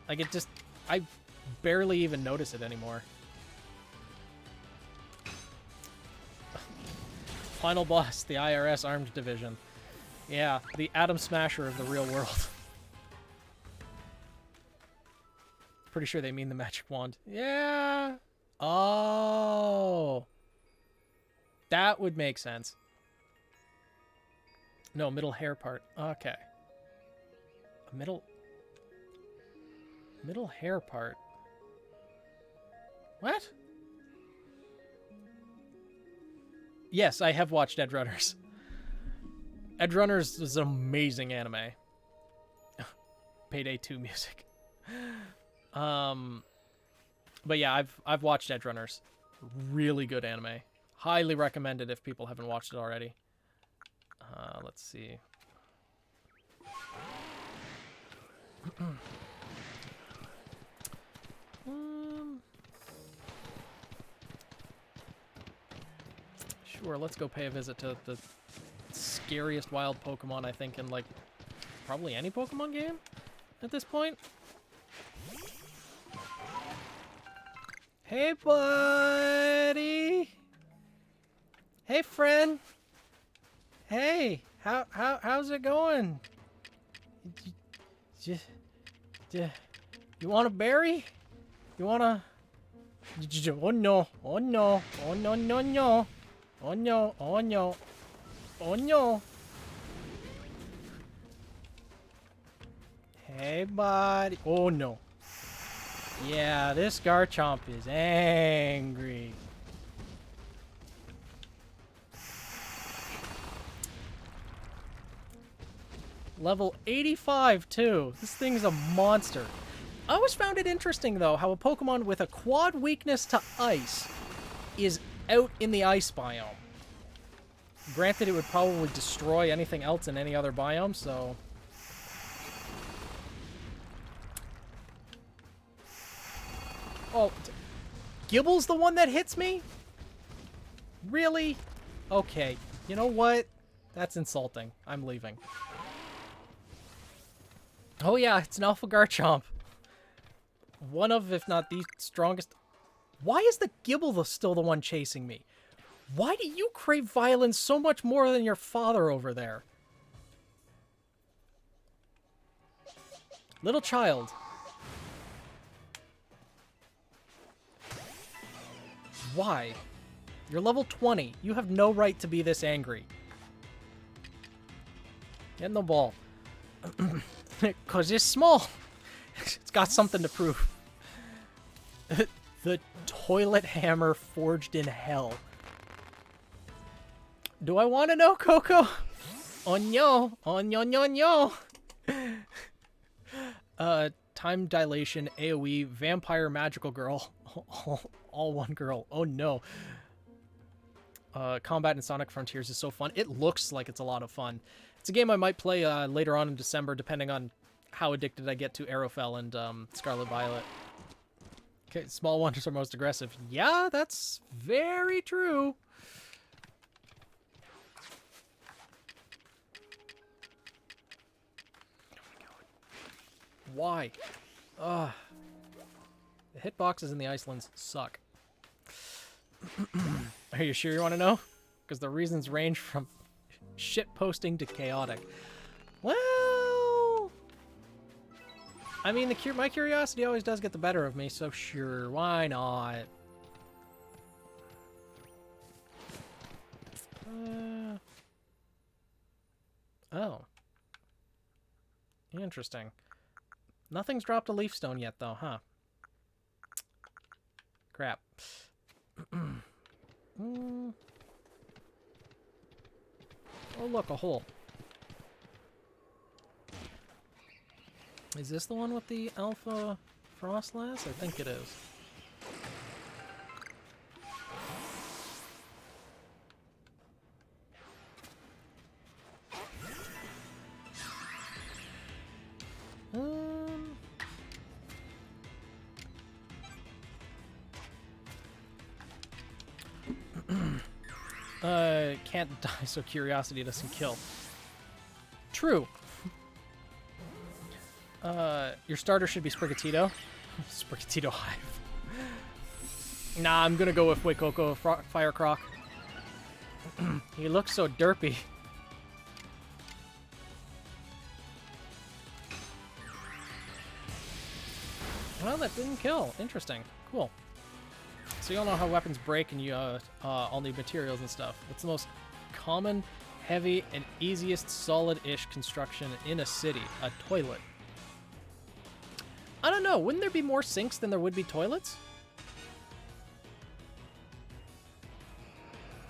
Like, it just, I barely even notice it anymore. Final boss, the IRS Armed Division. Yeah, the Atom Smasher of the real world. Pretty sure they mean the magic wand. Yeah. Oh. That would make sense. No, middle hair part. Okay. A middle hair part. What? Yes, I have watched Edgerunners. Edgerunners is an amazing anime. Payday 2 music. But yeah, I've watched Edgerunners. Really good anime. Highly recommended if people haven't watched it already. Let's see. Sure, let's go pay a visit to the scariest wild Pokemon, I think, in, like, probably any Pokemon game at this point. Hey, buddy! Hey, friend! Hey! How's it going? You want a berry? You want a... Oh no, oh no, oh no, no, no. Oh no, oh no, oh no. Hey, buddy. Oh no. Yeah, this Garchomp is angry. Level 85, too. This thing's a monster. I always found it interesting, though, how a Pokemon with a quad weakness to ice is out in the ice biome. Granted, it would probably destroy anything else in any other biome, so... Oh, Gibble's the one that hits me? Really? Okay. You know what? That's insulting. I'm leaving. Oh yeah, it's an Alpha Garchomp. One of, if not the strongest... Why is the Gibble still the one chasing me? Why do you crave violence so much more than your father over there? Little child. Why? You're level 20. You have no right to be this angry. Get in the ball. Because it's small. It's got something to prove. The toilet hammer forged in hell. Do I want to know, Coco? Oh no. Oh no, no, no. Time dilation, AoE, vampire magical girl. All one girl. Oh no. Combat in Sonic Frontiers is so fun. It looks like it's a lot of fun. It's a game I might play later on in December, depending on how addicted I get to Arrowfell and Scarlet Violet. Okay, small wonders are most aggressive. Yeah, that's very true. Why? Ugh. The hitboxes in the Icelands suck. Are you sure you want to know? Because the reasons range from shit posting to chaotic. Well, I mean, my curiosity always does get the better of me, so sure, why not? Oh. Interesting. Nothing's dropped a leaf stone yet, though, huh? Crap. Oh, look, a hole. Is this the one with the alpha frostlass? I think it is. Can't die, so curiosity doesn't kill. True. Your starter should be Sprigatito. Sprigatito Hive. Nah, I'm gonna go with Wacoco Firecroc. He looks so derpy. Well, that didn't kill. Interesting. Cool. So you all know how weapons break and you all need materials and stuff. What's the most common, heavy, and easiest solid-ish construction in a city? A toilet. I don't know. Wouldn't there be more sinks than there would be toilets?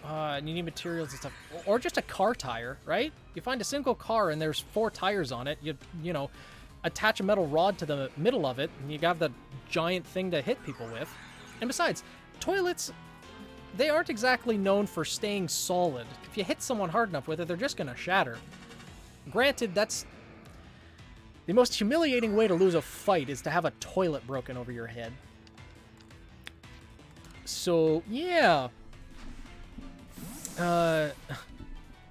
And you need materials and stuff. Or just a car tire, right? You find a single car and there's 4 tires on it. You know, attach a metal rod to the middle of it, and you got the giant thing to hit people with. And besides, toilets, they aren't exactly known for staying solid. If you hit someone hard enough with it, they're just gonna shatter. Granted, that's the most humiliating way to lose a fight is to have a toilet broken over your head. So, yeah.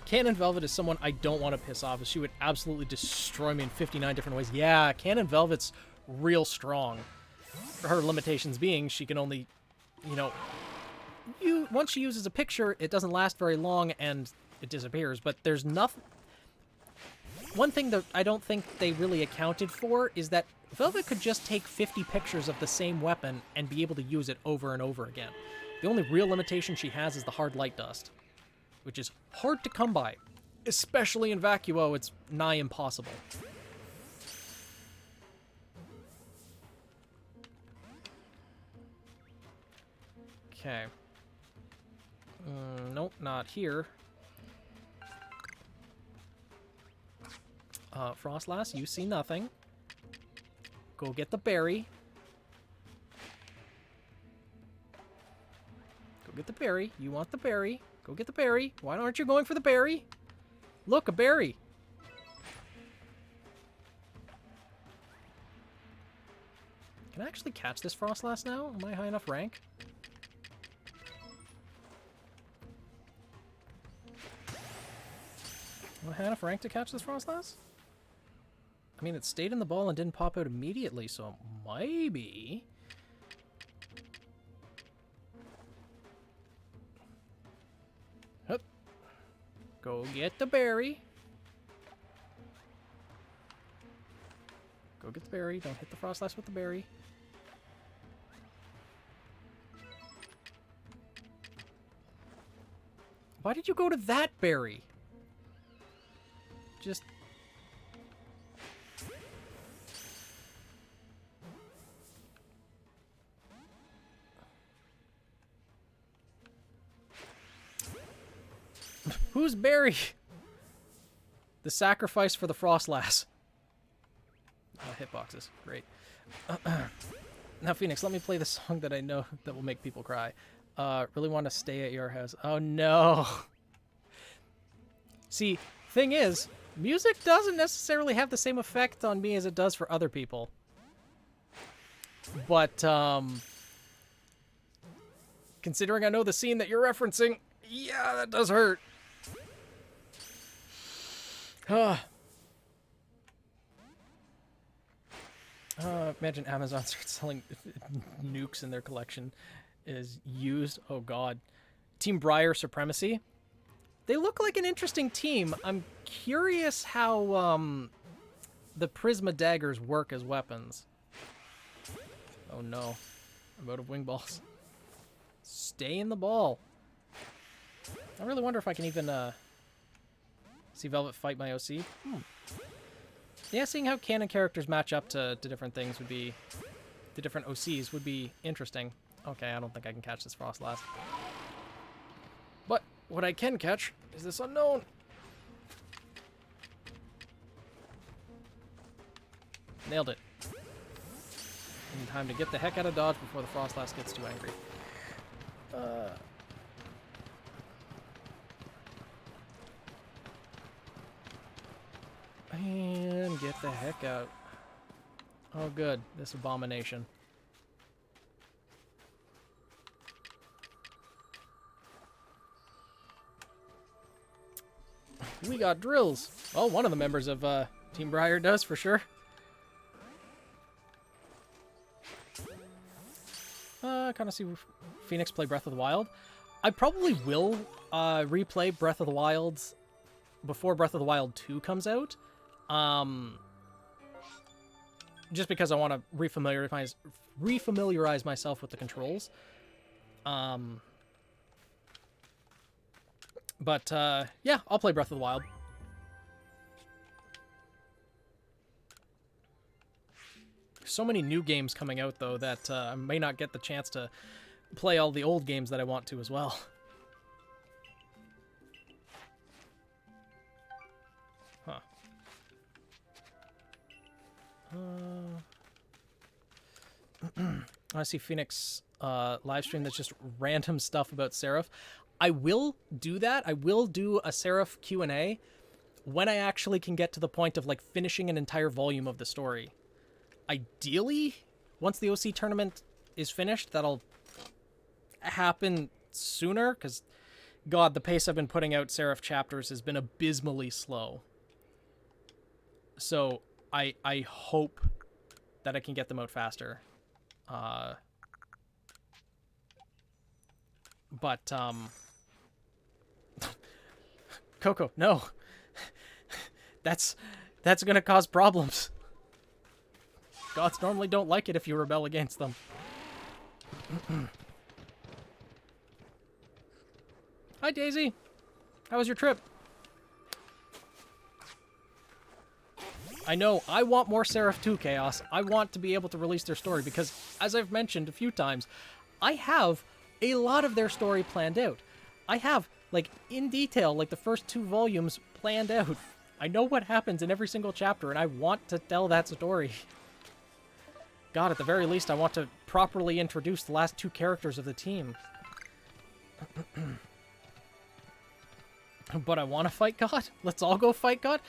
Cannon Velvet is someone I don't want to piss off. She would absolutely destroy me in 59 different ways. Yeah, Cannon Velvet's real strong. Her limitations being she can only, you know, once she uses a picture, it doesn't last very long and it disappears. But there's nothing. One thing that I don't think they really accounted for is that Velvet could just take 50 pictures of the same weapon and be able to use it over and over again. The only real limitation she has is the hard light dust, which is hard to come by. Especially in Vacuo, it's nigh impossible. Okay. Nope, not here. Frostlass, you see nothing. Go get the berry. Go get the berry. You want the berry. Go get the berry. Why aren't you going for the berry? Look, a berry. Can I actually catch this Frostlass now? Am I high enough rank? Am I high enough rank to catch this Frostlass? I mean, it stayed in the ball and didn't pop out immediately, so maybe... Hup. Go get the berry. Go get the berry. Don't hit the Frostlass with the berry. Why did you go to that berry? Just... Who's Barry? The sacrifice for the Frost Lass. Hitboxes. Great. Now, Phoenix, let me play the song that I know that will make people cry. Really want to stay at your house. Oh, no. See, thing is, music doesn't necessarily have the same effect on me as it does for other people. But, considering I know the scene that you're referencing, yeah, that does hurt. Imagine Amazon starts selling nukes in their collection is used. Oh, God. Team Briar Supremacy. They look like an interesting team. I'm curious how the Prisma daggers work as weapons. Oh, no. I'm out of wing balls. Stay in the ball. I really wonder if I can even see Velvet fight my OC. Yeah, seeing how canon characters match up to different things would be... the different OCs would be interesting. Okay, I don't think I can catch this Frost Lass. But what I can catch is this unknown. Nailed it. In time to get the heck out of dodge before the Frost Lass gets too angry. And get the heck out. Oh, good. This abomination. We got drills. Well, one of the members of Team Briar does, for sure. Kind of see Phoenix play Breath of the Wild. I probably will replay Breath of the Wild before Breath of the Wild 2 comes out. Just because I want to refamiliarize myself with the controls. But yeah, I'll play Breath of the Wild. So many new games coming out, though, that I may not get the chance to play all the old games that I want to as well. Huh. I see Phoenix live stream that's just random stuff about Seraph. I will do that. I will do a Seraph Q&A when I actually can get to the point of like finishing an entire volume of the story. Ideally, once the OC tournament is finished, that'll happen sooner, because, God, the pace I've been putting out Seraph chapters has been abysmally slow. So, I hope that I can get them out faster. But, Coco, no. That's gonna cause problems. Gods normally don't like it if you rebel against them. Hi, Daisy. How was your trip? I know, I want more Seraph 2 Chaos. I want to be able to release their story because, as I've mentioned a few times, I have a lot of their story planned out. I have, like, in detail, like, the first 2 volumes planned out. I know what happens in every single chapter, and I want to tell that story. God, at the very least, I want to properly introduce the last 2 characters of the team. But I want to fight God? Let's all go fight God?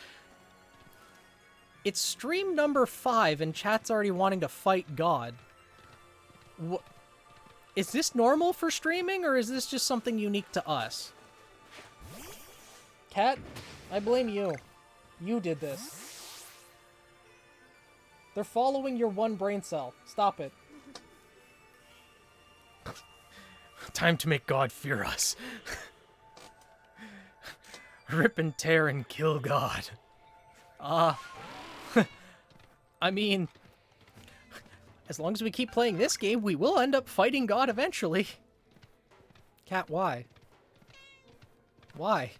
It's stream number 5, and chat's already wanting to fight God. Is this normal for streaming, or is this just something unique to us? Cat, I blame you. You did this. They're following your one brain cell. Stop it. Time to make God fear us. Rip and tear and kill God. I mean, as long as we keep playing this game, we will end up fighting God eventually. Cat, why? Why?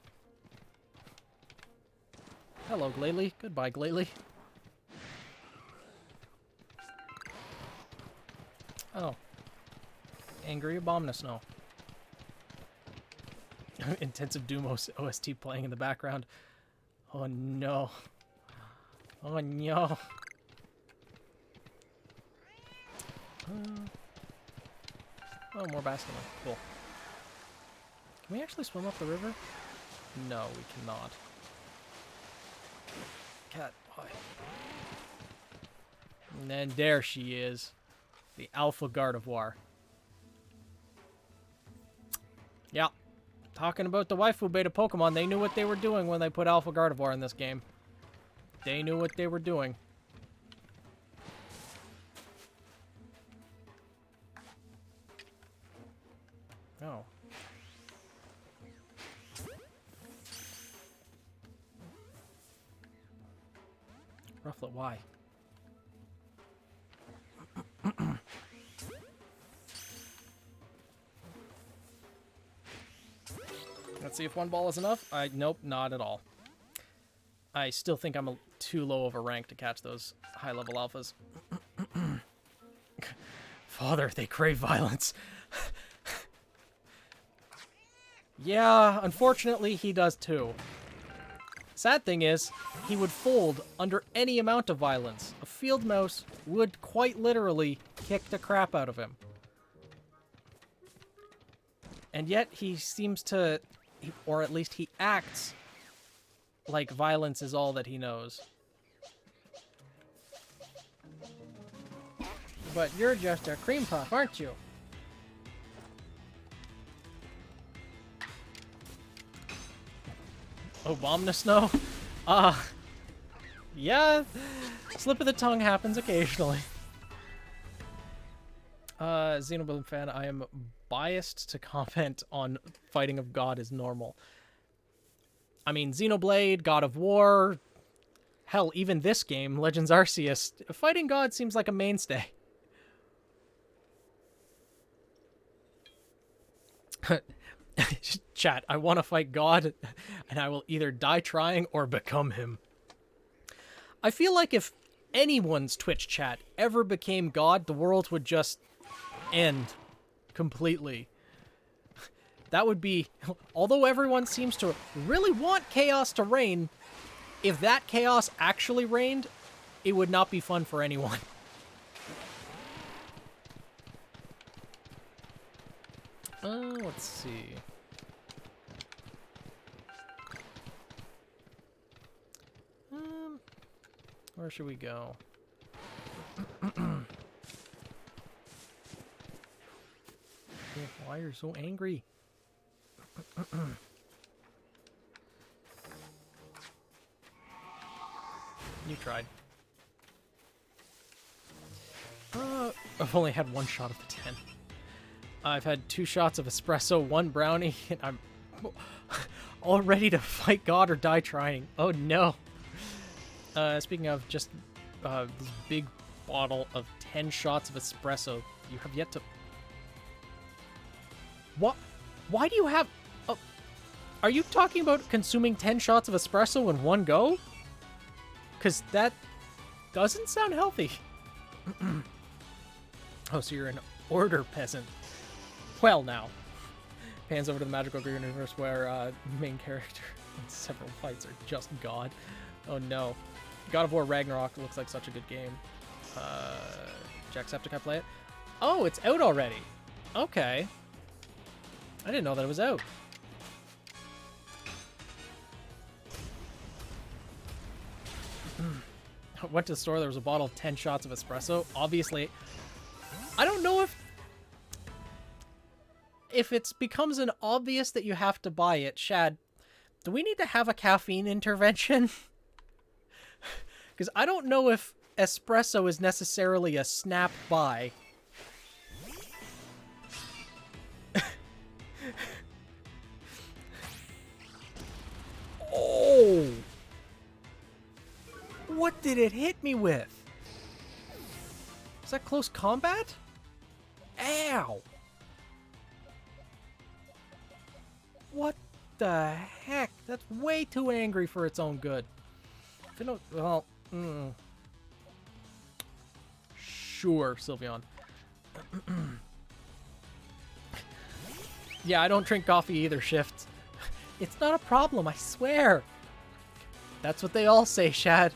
Hello, Glalie. Goodbye, Glalie. Oh. Angry Abominus, no. Intensive Doom OST playing in the background. Oh no. Oh no. Oh, more basketball. Cool. Can we actually swim up the river? No, we cannot. Cat, why? And then there she is. The Alpha Gardevoir. Yeah. Talking about the waifu beta Pokemon, they knew what they were doing when they put Alpha Gardevoir in this game. They knew what they were doing. Oh. Rufflet, why? Let's see if one ball is enough. Nope, not at all. I still think I'm too low of a rank to catch those high-level alphas. Father, they crave violence. Yeah, unfortunately, he does too. Sad thing is, he would fold under any amount of violence. A field mouse would quite literally kick the crap out of him. And yet he seems to, or at least he acts like violence is all that he knows. But you're just a cream puff, aren't you? Obama Snow? Yeah, slip of the tongue happens occasionally. Xenoblade fan, I am biased to comment on fighting of God is normal. I mean, Xenoblade, God of War, hell, even this game, Legends Arceus, fighting God seems like a mainstay. Chat, I want to fight God, and I will either die trying or become him. I feel like if anyone's Twitch chat ever became God, the world would just end completely. That would be... Although everyone seems to really want chaos to reign, if that chaos actually reigned, it would not be fun for anyone. Let's see. Where should we go? Why are you so angry? You tried. I've only had one shot of the 10. I've had 2 shots of espresso, 1 brownie, and I'm all ready to fight God or die trying. Oh no. Speaking of just this big bottle of 10 shots of espresso, you have yet to... What? Why do you have... Are you talking about consuming 10 shots of espresso in one go? Because that doesn't sound healthy. Oh, so you're an order peasant. Well, now. Pans over to the magical green universe where main character in several fights are just God. Oh no. God of War Ragnarok looks like such a good game. Jacksepticeye play it? Oh, it's out already. Okay. I didn't know that it was out. I went to the store, there was a bottle of 10 shots of espresso. Obviously, I don't know if it becomes an obvious that you have to buy it. Shad, do we need to have a caffeine intervention? Because I don't know if espresso is necessarily a snap buy. Oh! What did it hit me with? Is that close combat? Ow! What the heck? That's way too angry for its own good. If it don't, well, sure, Sylveon. Yeah, I don't drink coffee either, Shift. It's not a problem, I swear. That's what they all say, Shad.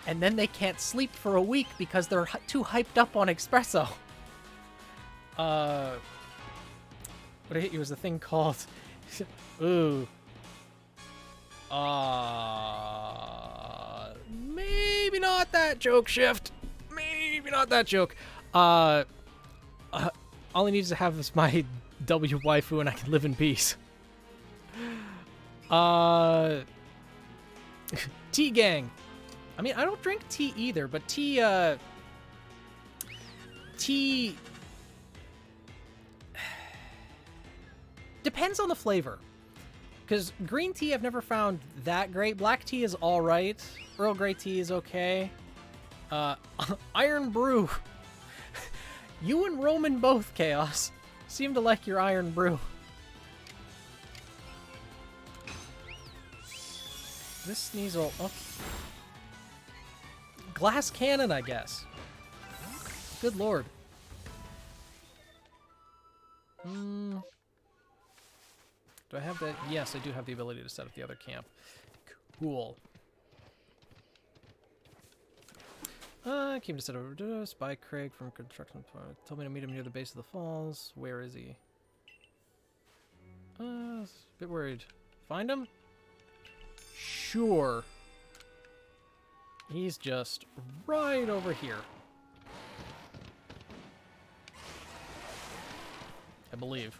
And then they can't sleep for a week because they're too hyped up on espresso. What I hit you was a thing called... Ooh. Maybe not that joke, Shift. Maybe not that joke. All he needs to have is my W waifu and I can live in peace. Tea gang. I mean, I don't drink tea either, but tea depends on the flavor. Because green tea I've never found that great. Black tea is all right. Earl Grey tea is okay. Iron brew. You and Roman both, Chaos, seem to like your iron brew. This sneeze will... Oh. Glass cannon, I guess. Good lord. Do I have that? Yes, I do have the ability to set up the other camp. Cool. I came to set over Spy Craig from construction. Told me to meet him near the base of the falls. Where is he? A bit worried. Find him? Sure. He's just right over here. I believe.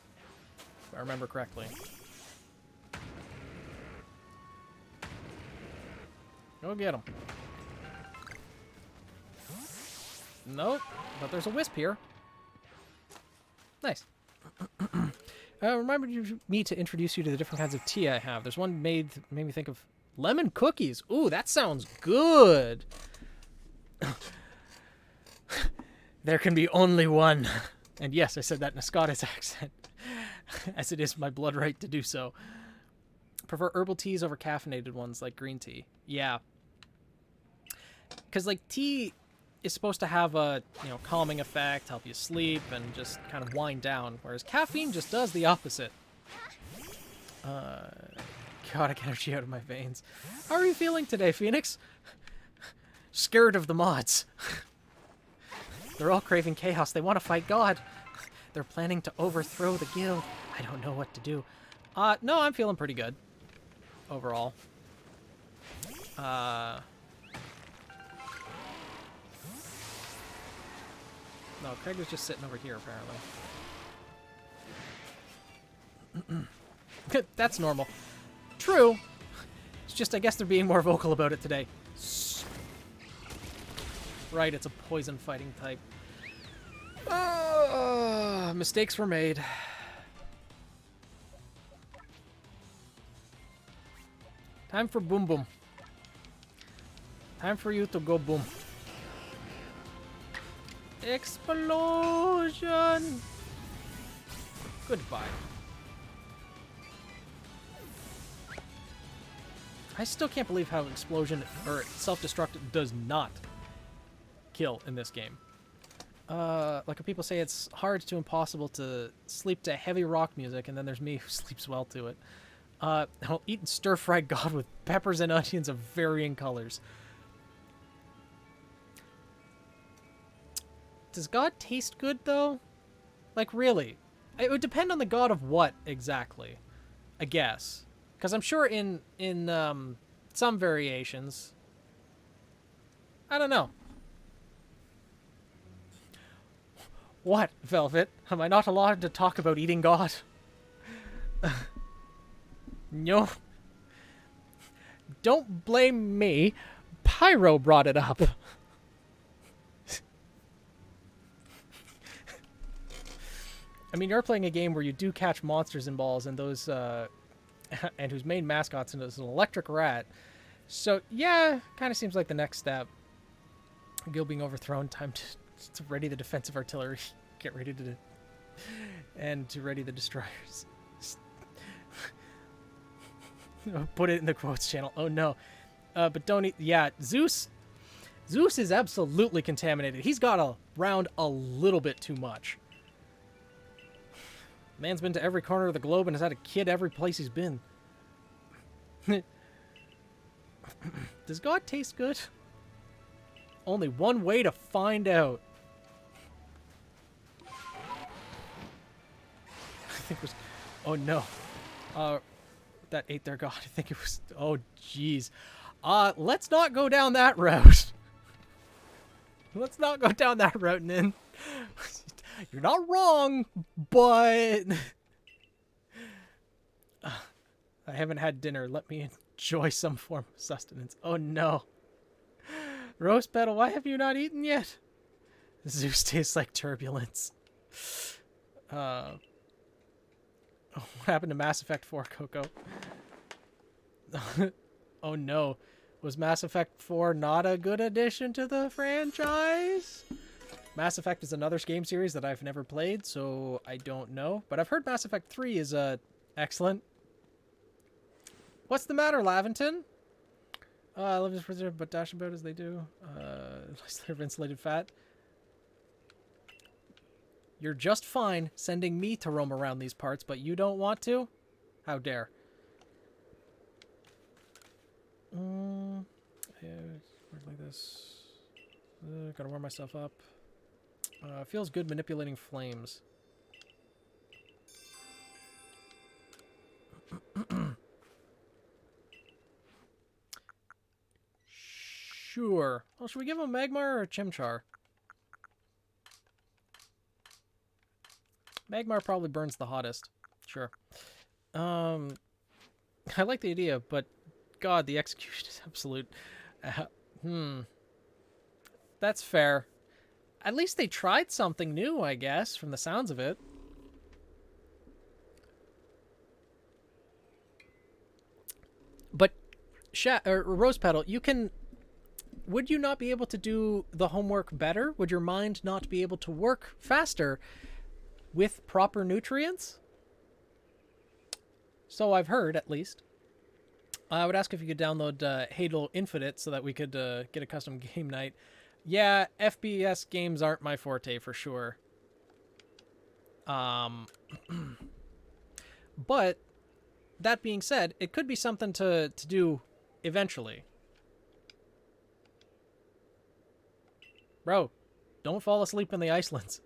If I remember correctly. Go get him. Nope, but there's a wisp here. Nice. Remember me to introduce you to the different kinds of tea I have. There's one made me think of lemon cookies. Ooh, that sounds good. There can be only one. And yes, I said that in a Scottish accent, as it is my blood right to do so. Prefer herbal teas over caffeinated ones like green tea. Yeah. Because, like, tea is supposed to have a, calming effect, help you sleep, and just kind of wind down, whereas caffeine just does the opposite. Chaotic energy out of my veins. How are you feeling today, Phoenix? Scared of the mods. They're all craving chaos. They want to fight God. They're planning to overthrow the guild. I don't know what to do. No, I'm feeling pretty good. Overall. No, Craig was just sitting over here, apparently. That's normal. True. It's just, I guess they're being more vocal about it today. Right, it's a poison fighting type. Mistakes were made. Time for boom boom. Time for you to go boom. Explosion! Goodbye. I still can't believe how explosion or self-destruct does not kill in this game. Like people say, it's hard to impossible to sleep to heavy rock music, and then there's me who sleeps well to it. I'll eat and stir-fry God with peppers and onions of varying colors. Does God taste good, though? Like, really? It would depend on the God of what, exactly. I guess. Because I'm sure in some variations... I don't know. What, Velvet? Am I not allowed to talk about eating God? No. Don't blame me. Pyro brought it up. I mean, you're playing a game where you do catch monsters in balls, and those, and whose main mascot's is an electric rat. So, yeah, kind of seems like the next step. Guild being overthrown, time to ready the defensive artillery. Get ready to... and to ready the destroyers. Put it in the quotes channel. Oh, no. But don't... Yeah, Zeus is absolutely contaminated. He's got around a little bit too much. Man's been to every corner of the globe and has had a kid every place he's been. Does God taste good? Only one way to find out. I think it was... Oh, no. That ate their God. I think it was... Oh, jeez. Let's not go down that route. Let's not go down that route, Nin. You're not wrong, but... I haven't had dinner. Let me enjoy some form of sustenance. Oh, no. Rose Petal, why have you not eaten yet? Zeus tastes like turbulence. What happened to Mass Effect 4, Coco? Oh, no. Was Mass Effect 4 not a good addition to the franchise? Mass Effect is another game series that I've never played, so I don't know. But I've heard Mass Effect 3 is excellent. What's the matter, Laventon? I love this preserve, but dash about as they do. Nice layer of insulated fat. You're just fine sending me to roam around these parts, but you don't want to? How dare. Work like this. Gotta warm myself up. Feels good manipulating flames. Sure. Well, should we give him Magmar or a Chimchar? Magmar probably burns the hottest. Sure. I like the idea, but God, the execution is absolute. That's fair. At least they tried something new, I guess, from the sounds of it. But Rose Petal, you can... Would you not be able to do the homework better? Would your mind not be able to work faster with proper nutrients? So I've heard, at least. I would ask if you could download Halo Infinite so that we could get a custom game night. Yeah, FPS games aren't my forte for sure. But that being said, it could be something to do eventually. Bro, don't fall asleep in the Icelands.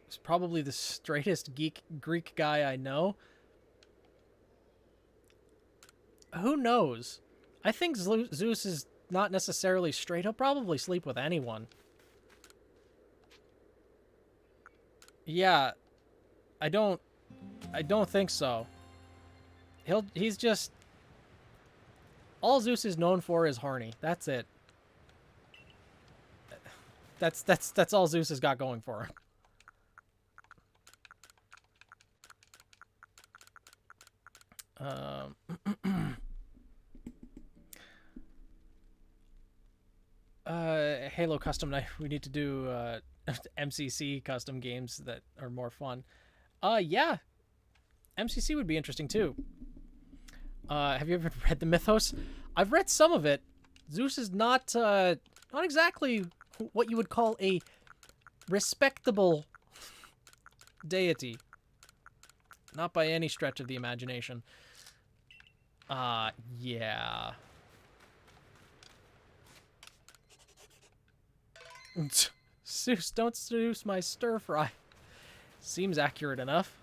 He's probably the straightest Greek guy I know. Who knows? I think Zeus is not necessarily straight. He'll probably sleep with anyone. Yeah, I don't think so. He's just... All Zeus is known for is horny. That's it. That's all Zeus has got going for him. Halo custom night. We need to do MCC custom games that are more fun. Yeah. MCC would be interesting too. Have you ever read the Mythos? I've read some of it. Zeus is not exactly what you would call a respectable deity. Not by any stretch of the imagination. Yeah. Zeus, don't seduce my stir fry. Seems accurate enough.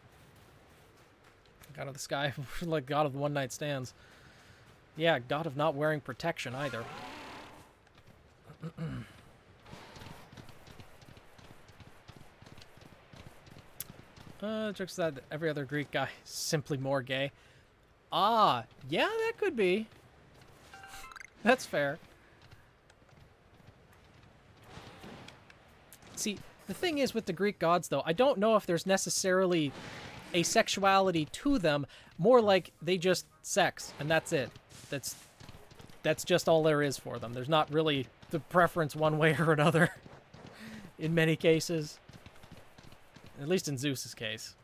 God of the sky, like God of the one-night stands. Yeah, God of not wearing protection either. Jokes that every other Greek guy is simply more gay. Ah, yeah, that could be. That's fair. See, the thing is with the Greek gods, though, I don't know if there's necessarily a sexuality to them. More like they just sex, and that's it. That's just all there is for them. There's not really the preference one way or another in many cases. At least in Zeus's case.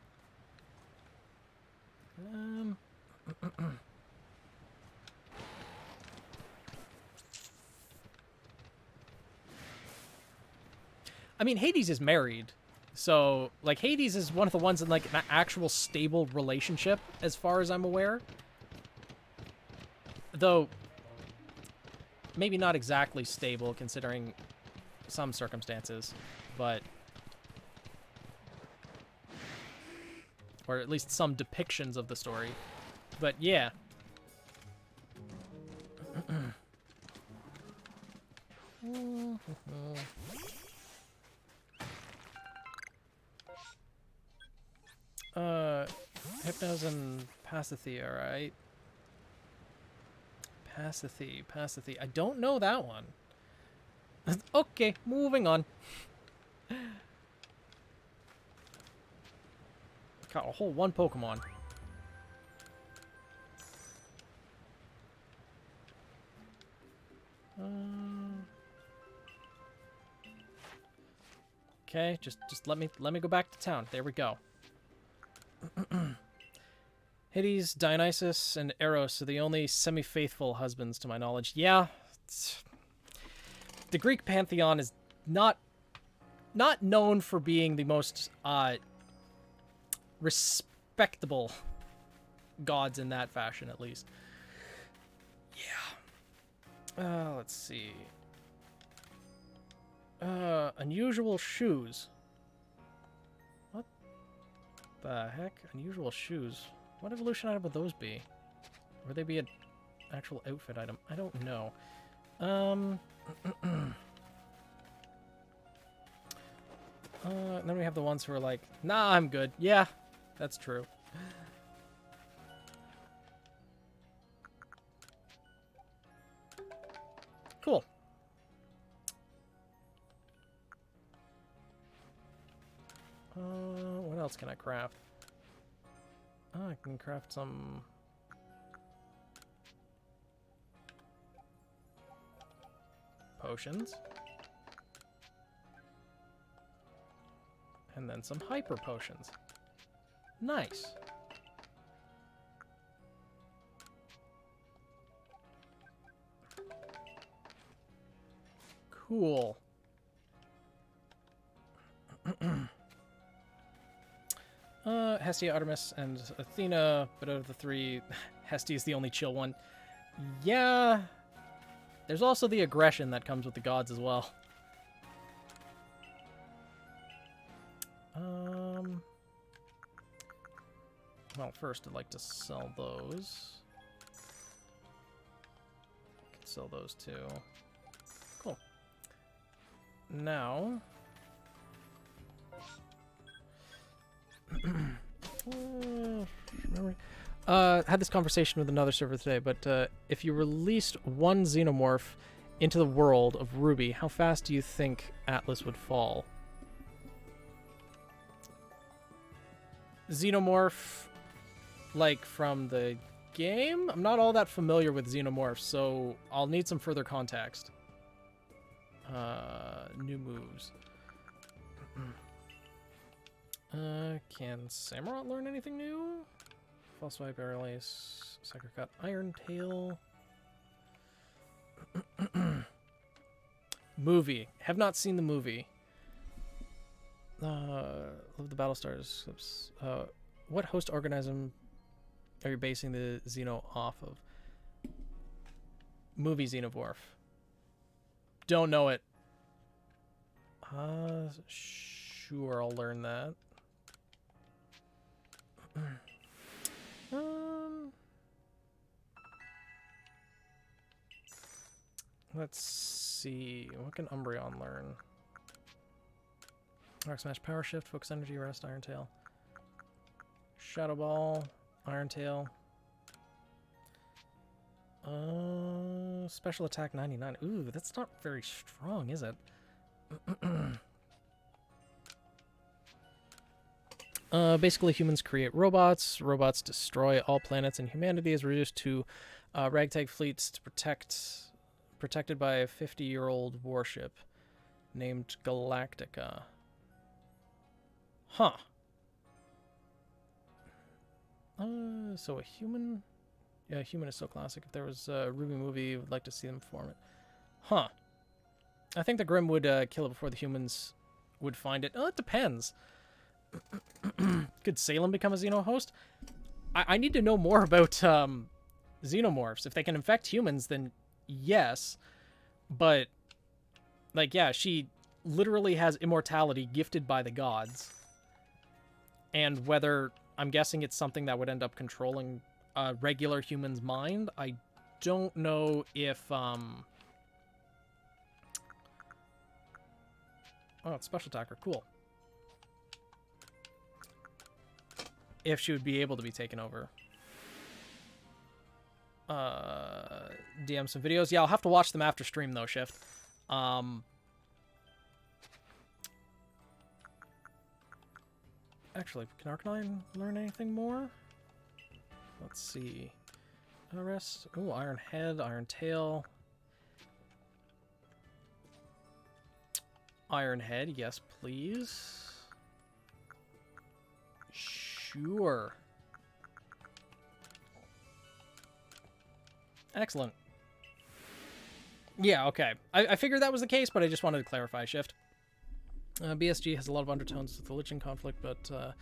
I mean, Hades is married. So, like, Hades is one of the ones in, like, an actual stable relationship, as far as I'm aware. Though, maybe not exactly stable, considering some circumstances. But... or at least some depictions of the story. But, yeah. Hypnos and Pasathy, alright. Pasathy. I don't know that one. Okay, moving on. Got a whole one Pokemon. Okay, just let me go back to town. There we go. Hades, Dionysus, and Eros are the only semi-faithful husbands to my knowledge. Yeah, the Greek pantheon is not known for being the most respectable gods in that fashion, at least. Yeah. Let's see. Unusual shoes. What the heck? Unusual shoes. What evolution item would those be? Would they be an actual outfit item? I don't know. And then we have the ones who are like, nah, I'm good. Yeah, that's true. Cool. What else can I craft? I can craft some... potions. And then some hyper potions. Nice. Cool. Hestia, Artemis, and Athena, but out of the three, Hestia is the only chill one. Yeah. There's also the aggression that comes with the gods as well. Well, first I'd like to sell those. Can sell those too. Cool. Now... had this conversation with another server today, but if you released one xenomorph into the world of Ruby, how fast do you think Atlas would fall? Xenomorph, like from the game? I'm not all that familiar with xenomorphs, so I'll need some further context. New moves. Can Samurott learn anything new? False Swipe, Aerial Ace, Sucker Cut, Iron Tail. Movie. Have not seen the movie. Love the Battlestars. What host organism are you basing the Xeno off of? Movie Xenomorph. Don't know it. Sure, I'll learn that. Let's see. What can Umbreon learn? Rock Smash, Power Shift, Focus Energy, Rest, Iron Tail. Shadow Ball, Iron Tail. Special Attack 99. Ooh, that's not very strong, is it? Basically, humans create robots. Robots destroy all planets, and humanity is reduced to ragtag fleets to protected by a 50-year-old warship named Galactica. Huh. So a human? Yeah, a human is so classic. If there was a Ruby movie, I would like to see them form it. Huh. I think the Grim would kill it before the humans would find it. Oh, it depends. Could Salem become a Xeno host? I need to know more about xenomorphs. If they can infect humans, then yes. But, like, yeah, she literally has immortality gifted by the gods. And whether, I'm guessing it's something that would end up controlling a regular human's mind. I don't know if, oh, it's special attacker. Cool. If she would be able to be taken over. DM some videos. Yeah, I'll have to watch them after stream, though, Shift. Actually, can Arcanine learn anything more? Let's see. Rest. Ooh, Iron Head, Iron Tail. Iron Head, yes, please. Sure. Excellent. Yeah, okay. I figured that was the case, but I just wanted to clarify, Shift. BSG has a lot of undertones with the Lich King conflict, but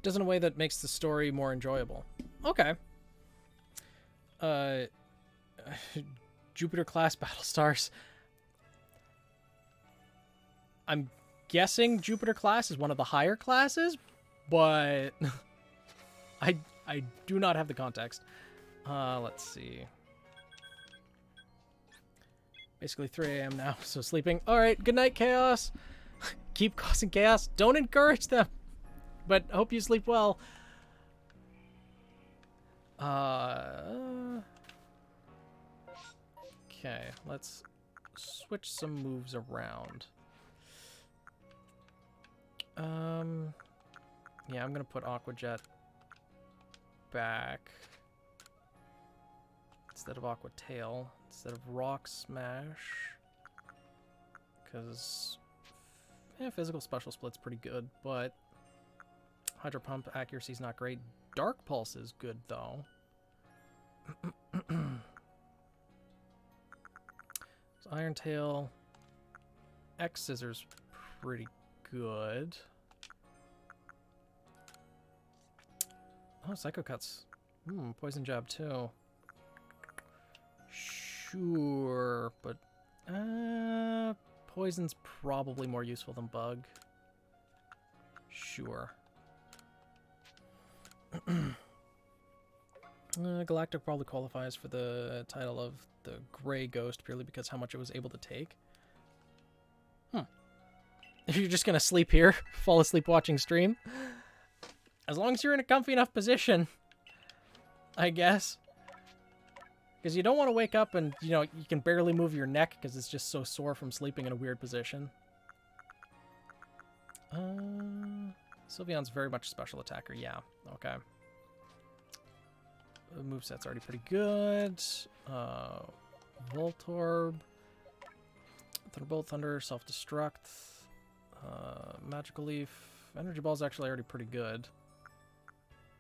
does in a way that makes the story more enjoyable. Okay. Jupiter-class Battlestars. I'm guessing Jupiter-class is one of the higher classes, but I do not have the context. Let's see. Basically 3 a.m. now, so sleeping. All right, good night, Chaos. Keep causing chaos. Don't encourage them. But hope you sleep well. Okay, let's switch some moves around. Yeah, I'm gonna put Aqua Jet back instead of Aqua Tail, instead of Rock Smash, because physical special split's pretty good, but Hydro Pump accuracy's not great. Dark Pulse is good though. So Iron Tail, X Scissors, pretty good. Oh, Psycho Cuts. Poison Jab too. Sure, but Poison's probably more useful than Bug. Sure. Galactic probably qualifies for the title of the Gray Ghost purely because how much it was able to take. If you're just gonna sleep here, fall asleep watching stream, as long as you're in a comfy enough position, I guess. Because you don't want to wake up and, you know, you can barely move your neck because it's just so sore from sleeping in a weird position. Sylveon's very much a special attacker, yeah. Okay. The moveset's already pretty good. Voltorb. Thunderbolt, Thunder, Self-Destruct. Magical Leaf. Energy Ball's actually already pretty good.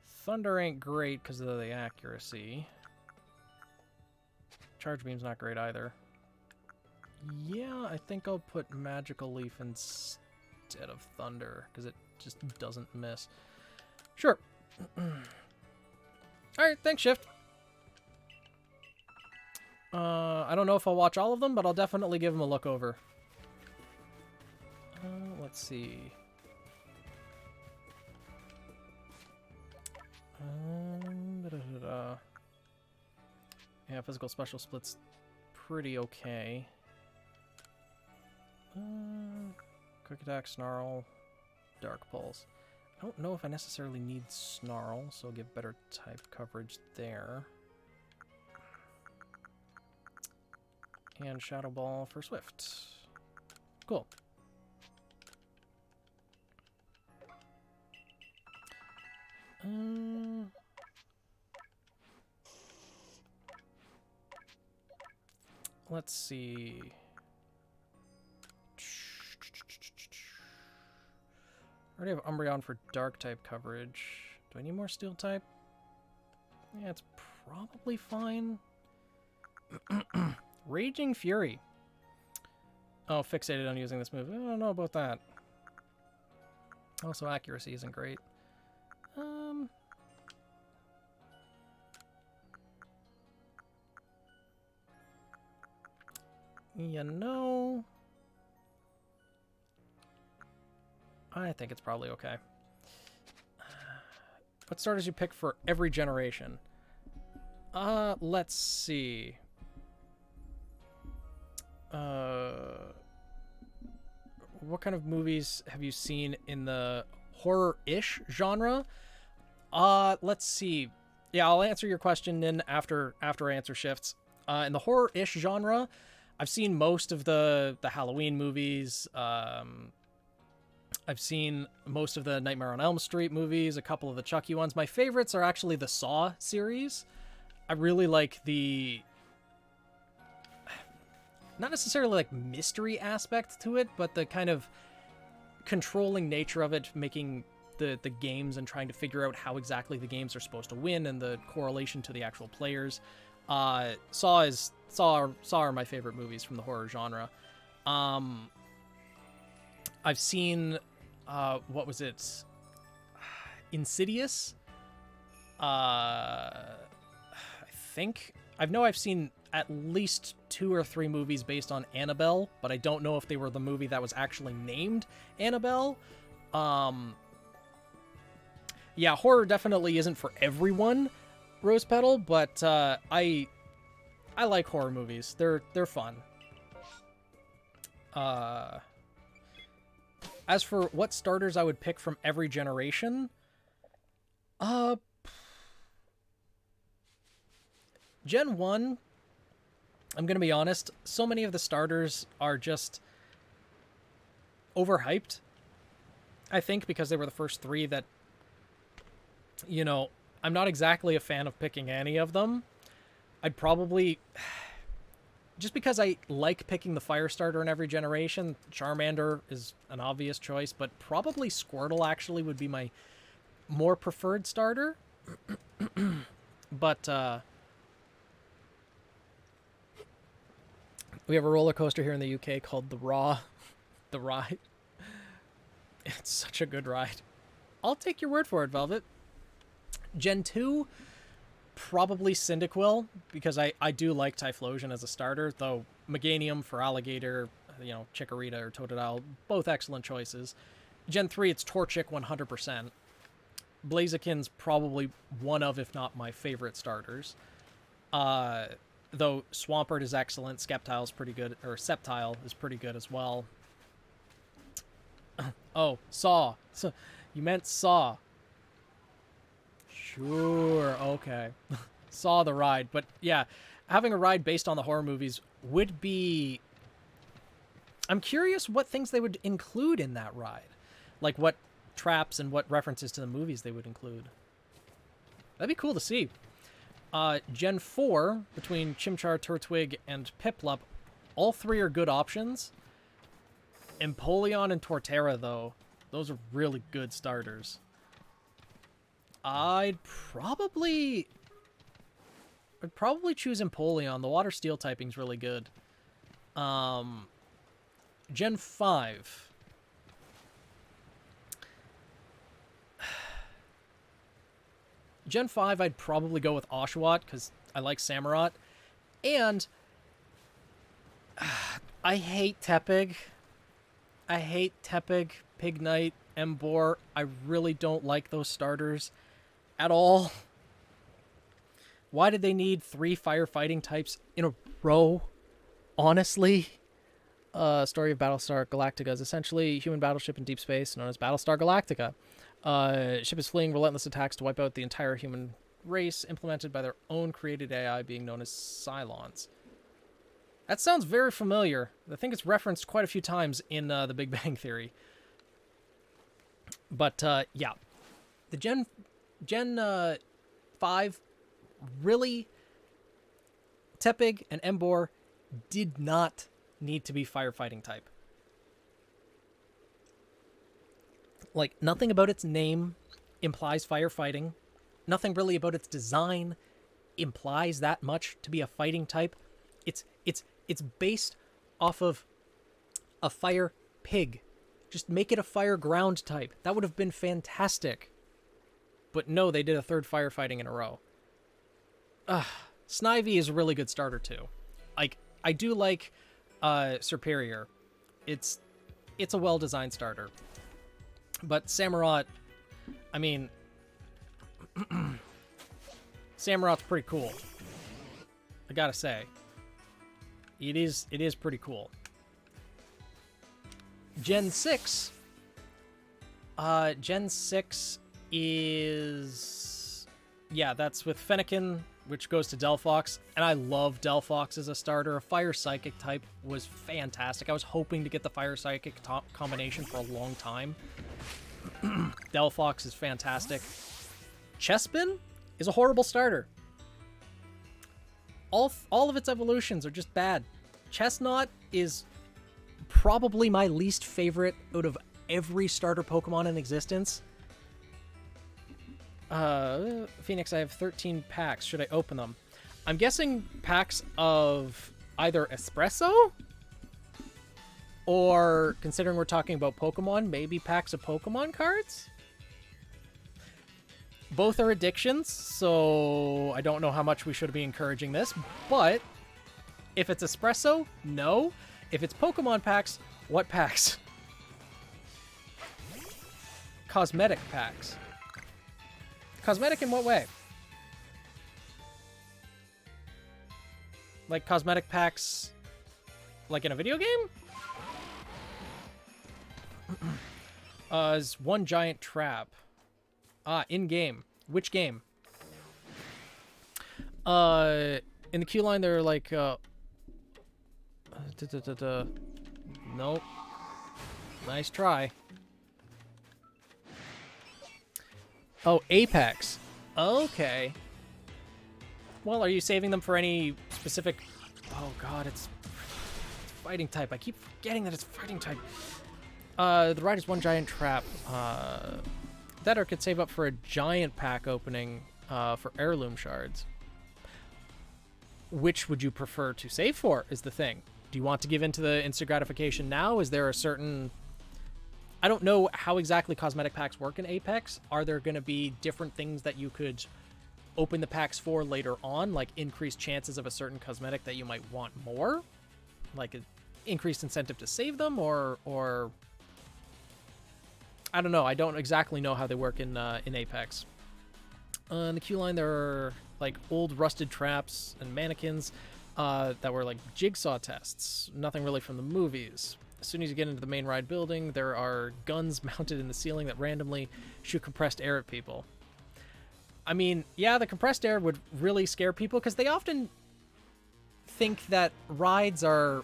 Thunder ain't great because of the accuracy. Charge Beam's not great either. Yeah, I think I'll put Magical Leaf instead of Thunder, because it just doesn't miss. Sure. Alright, thanks, Shift. I don't know if I'll watch all of them, but I'll definitely give them a look over. Let's see. Yeah, physical special split's pretty okay. Quick Attack, Snarl, Dark Pulse. I don't know if I necessarily need Snarl, so I'll give better type coverage there. And Shadow Ball for Swift. Cool. Let's see. I already have Umbreon for dark type coverage. Do I need more steel type? Yeah, it's probably fine. Raging Fury. Oh, fixated on using this move. I don't know about that. Also, accuracy isn't great. You know, I think it's probably okay. What starters you pick for every generation? Let's see. What kind of movies have you seen in the horror-ish genre? Let's see. Yeah, I'll answer your question then after I answer shifts. In the horror-ish genre, I've seen most of the Halloween movies. I've seen most of the Nightmare on Elm Street movies, a couple of the Chucky ones. My favorites are actually the Saw series. I really like the, not necessarily like mystery aspect to it, but the kind of controlling nature of it, making the games and trying to figure out how exactly the games are supposed to win and the correlation to the actual players. Saw are my favorite movies from the horror genre. I've seen, what was it? Insidious? I think. I've seen at least 2 or 3 movies based on Annabelle, but I don't know if they were the movie that was actually named Annabelle. Yeah, horror definitely isn't for everyone, Rose Petal, but I like horror movies. They're fun. As for what starters I would pick from every generation, Gen 1, I'm going to be honest, so many of the starters are just overhyped, I think, because they were the first 3 that, you know, I'm not exactly a fan of picking any of them. I'd probably, just because I like picking the fire starter in every generation, Charmander is an obvious choice, but probably Squirtle actually would be my more preferred starter. But we have a roller coaster here in the UK called the Ride. It's such a good ride. I'll take your word for it, Velvet. Gen 2, probably Cyndaquil, because I do like Typhlosion as a starter, though Meganium for Alligator, you know, Chikorita or Totodile, both excellent choices. Gen 3, it's Torchic 100%. Blaziken's probably one of, if not my favorite starters. Though Swampert is excellent, Sceptile's pretty good, or Sceptile is pretty good as well. Oh, Saw. So, you meant Saw. Sure, okay. Saw the ride, but yeah, having a ride based on the horror movies would be... I'm curious what things they would include in that ride. Like what traps and what references to the movies they would include. That'd be cool to see. Gen 4, between Chimchar, Turtwig, and Piplup, all 3 are good options. Empoleon and Torterra, though, those are really good starters. I'd probably choose Empoleon. The Water Steel typing's really good. Gen 5. Gen 5, I'd probably go with Oshawott, because I like Samurott. And I hate Tepig. I hate Tepig, Pignite, Emboar. I really don't like those starters at all. Why did they need 3 firefighting types in a row? Honestly. Story of Battlestar Galactica is essentially a human battleship in deep space known as Battlestar Galactica. Ship is fleeing relentless attacks to wipe out the entire human race, implemented by their own created AI being known as Cylons. That sounds very familiar. I think it's referenced quite a few times in The Big Bang Theory. But, yeah. The Gen 5, really, Tepig and Emboar did not need to be firefighting type. Like, nothing about its name implies firefighting. Nothing really about its design implies that much to be a fighting type. It's based off of a fire pig Just make it a fire ground type. That would have been fantastic. But no, they did a third firefighting in a row. Snivy is a really good starter too. Like, I do like Superior. It's a well-designed starter. But Samurott, I mean, Samurott's pretty cool. I gotta say. It is pretty cool. Gen 6. Gen 6 is... Yeah, that's with Fennekin, which goes to Delphox. And I love Delphox as a starter. A Fire Psychic type was fantastic. I was hoping to get the Fire Psychic combination for a long time. Delphox is fantastic. Chespin is a horrible starter. All of its evolutions are just bad. Chestnut is probably my least favorite out of every starter Pokemon in existence. Phoenix, I have 13 packs. Should I open them? I'm guessing packs of either Espresso, or, considering we're talking about Pokemon, maybe packs of Pokemon cards? Both are addictions, so I don't know how much we should be encouraging this, but if it's Espresso, no. If it's Pokemon packs, what packs? Cosmetic packs. Cosmetic in what way? Like cosmetic packs like in a video game? Is one giant trap. In-game. Which game? In the queue line, they're like, Nope. Nice try. Oh, Apex. Okay. Well, are you saving them for any specific... Oh, God, it's fighting type. I keep forgetting that it's fighting type. The ride is one giant trap. That or could save up for a giant pack opening for heirloom shards. Which would you prefer to save for, is the thing. Do you want to give in to the instant gratification now? Is there a certain... I don't know how exactly cosmetic packs work in Apex. Are there going to be different things that you could open the packs for later on, like increased chances of a certain cosmetic that you might want more? Like an increased incentive to save them, or... I don't know. I don't exactly know how they work in Apex. In the queue line, there are like old rusted traps and mannequins that were like jigsaw tests. Nothing really from the movies. As soon as you get into the main ride building, there are guns mounted in the ceiling that randomly shoot compressed air at people. I mean, yeah, the compressed air would really scare people because they often think that rides are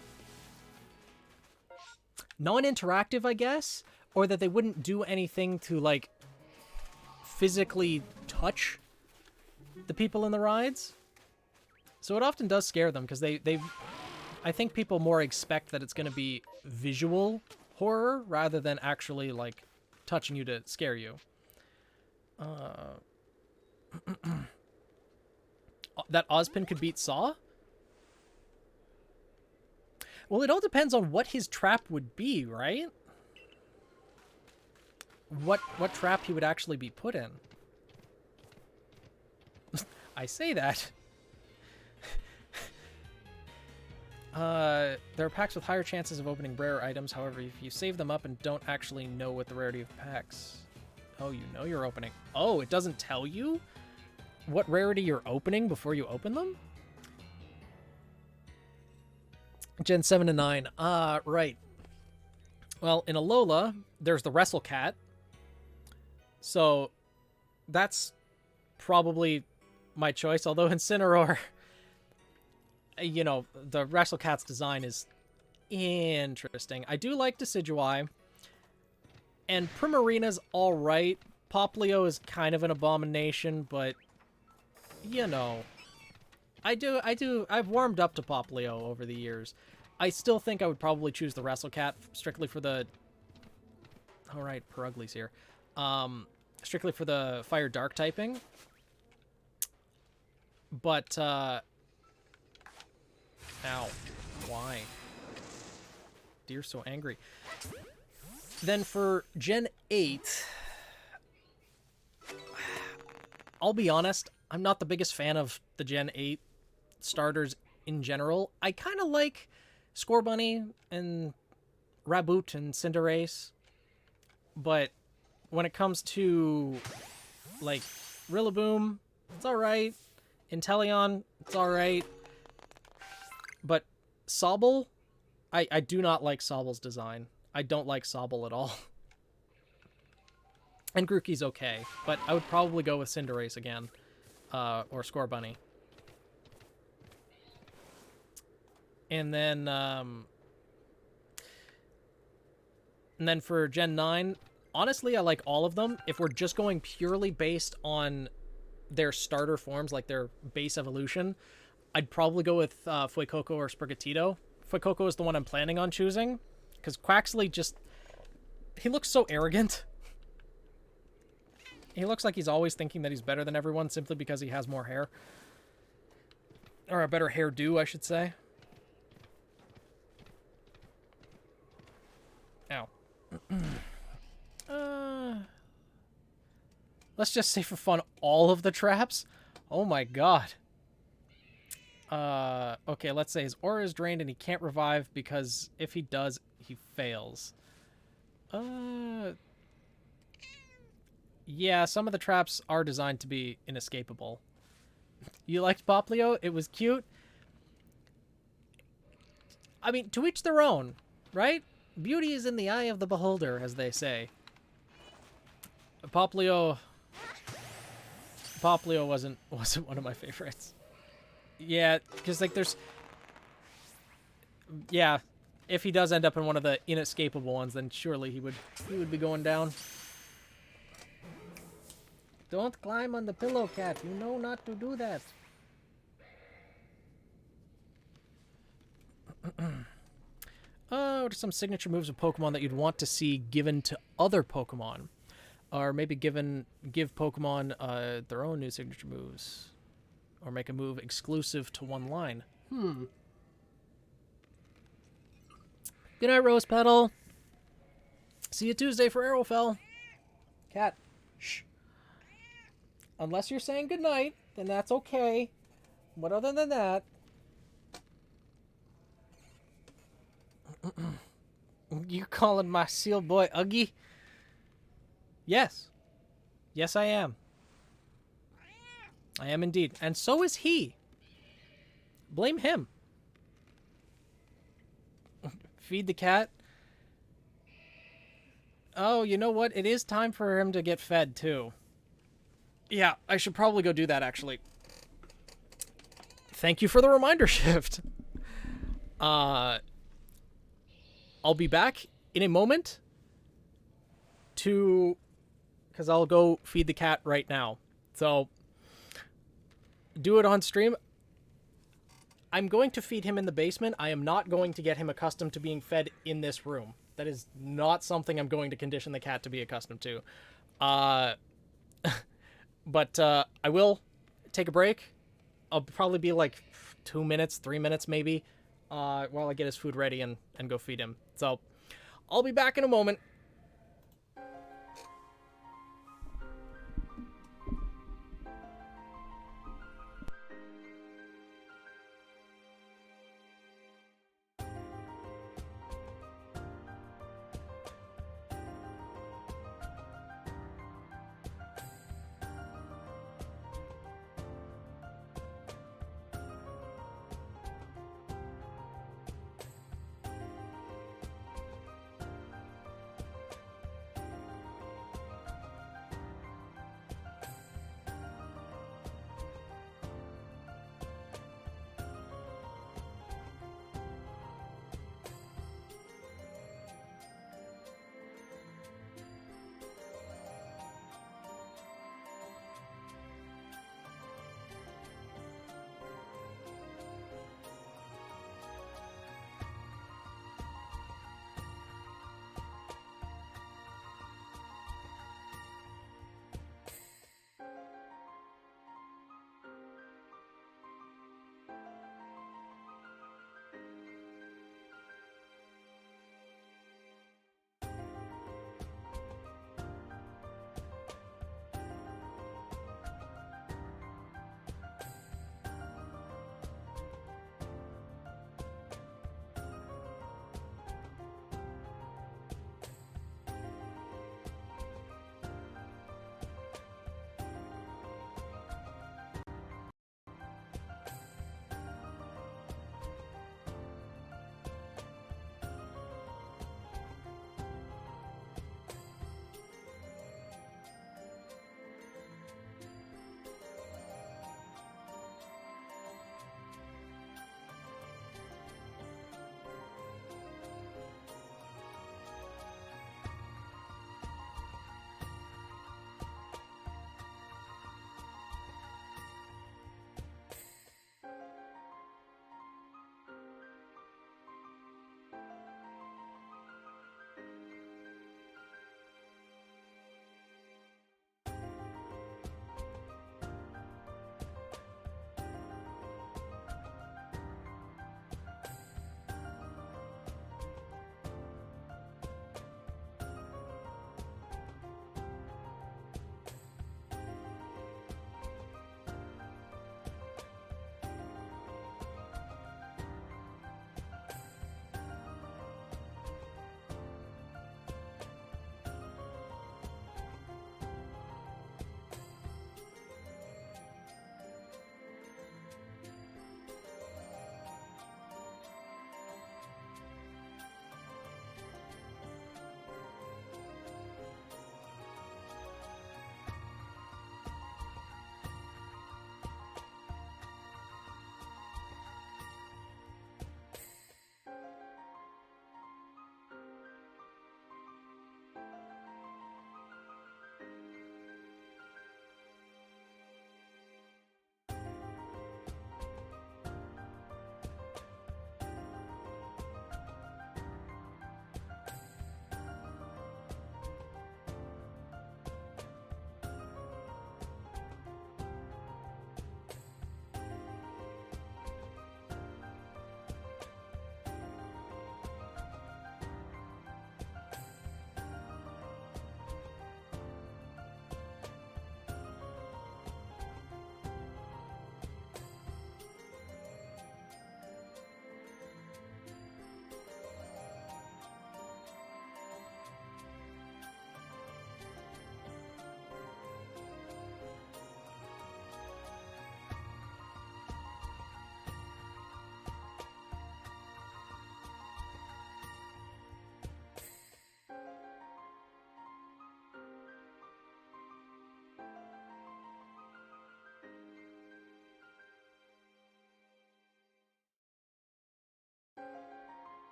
non-interactive, I guess, or that they wouldn't do anything to, like, physically touch the people in the rides. So it often does scare them because I think people more expect that it's going to be visual horror rather than actually, like, touching you to scare you. That Ozpin could beat Saw? Well, it all depends on what his trap would be, right? What trap he would actually be put in. I say that. There are packs with higher chances of opening rare items. However, if you save them up and don't actually know what the rarity of packs... Oh, you know you're opening. Oh, it doesn't tell you what rarity you're opening before you open them? Gen 7 and 9. Right. Well, in Alola, there's the Wrestle Cat. So, that's probably my choice. Although Incineroar, you know, the Wrestle Cat's design is interesting. I do like Decidueye. And Primarina's alright. Poplio is kind of an abomination, but, you know, I've warmed up to Poplio over the years. I still think I would probably choose the Wrestle Cat strictly for the... Alright, Perugli's here. Strictly for the Fire Dark typing. But, Ow. Why? Deer's so angry. Then for Gen 8, I'll be honest, I'm not the biggest fan of the Gen 8 starters in general. I kind of like Scorbunny and Raboot and Cinderace, but when it comes to, like, Rillaboom, it's alright. Inteleon, it's alright. But Sobble, I do not like Sobble's design. I don't like Sobble at all. And Grookey's okay, but I would probably go with Cinderace again, or Scorbunny. And then for Gen 9, honestly, I like all of them. If we're just going purely based on their starter forms, like their base evolution, I'd probably go with Fuecoco or Sprigatito. Fuecoco is the one I'm planning on choosing, because Quaxley just... he looks so arrogant. He looks like he's always thinking that he's better than everyone simply because he has more hair. Or a better hairdo, I should say. Ow. Let's just say for fun, all of the traps? Oh my god. Okay, let's say his aura is drained and he can't revive because if he does, he fails. Yeah, some of the traps are designed to be inescapable. You liked Poplio? It was cute. I mean, to each their own, right? Beauty is in the eye of the beholder, as they say. Poplio wasn't one of my favorites. Yeah, because like there's... yeah, if he does end up in one of the inescapable ones, then surely he would be going down. Don't climb on the pillow, cat. You know not to do that. What are some signature moves of Pokemon that you'd want to see given to other Pokemon? Or maybe give Pokemon their own new signature moves. Or make a move exclusive to one line. Good night, Rose Petal. See you Tuesday for Arrowfell. Cat. Shh. Unless you're saying goodnight, then that's okay. But other than that... You calling my seal boy Uggy? Yes. Yes, I am. I am indeed. And so is he. Blame him. Feed the cat. Oh, you know what? It is time for him to get fed, too. Yeah, I should probably go do that, actually. Thank you for the reminder shift. I'll be back in a moment because I'll go feed the cat right now. So, do it on stream. I'm going to feed him in the basement. I am not going to get him accustomed to being fed in this room. That is not something I'm going to condition the cat to be accustomed to. But I will take a break. I'll probably be like 2 minutes, 3 minutes maybe, while I get his food ready and go feed him. So, I'll be back in a moment.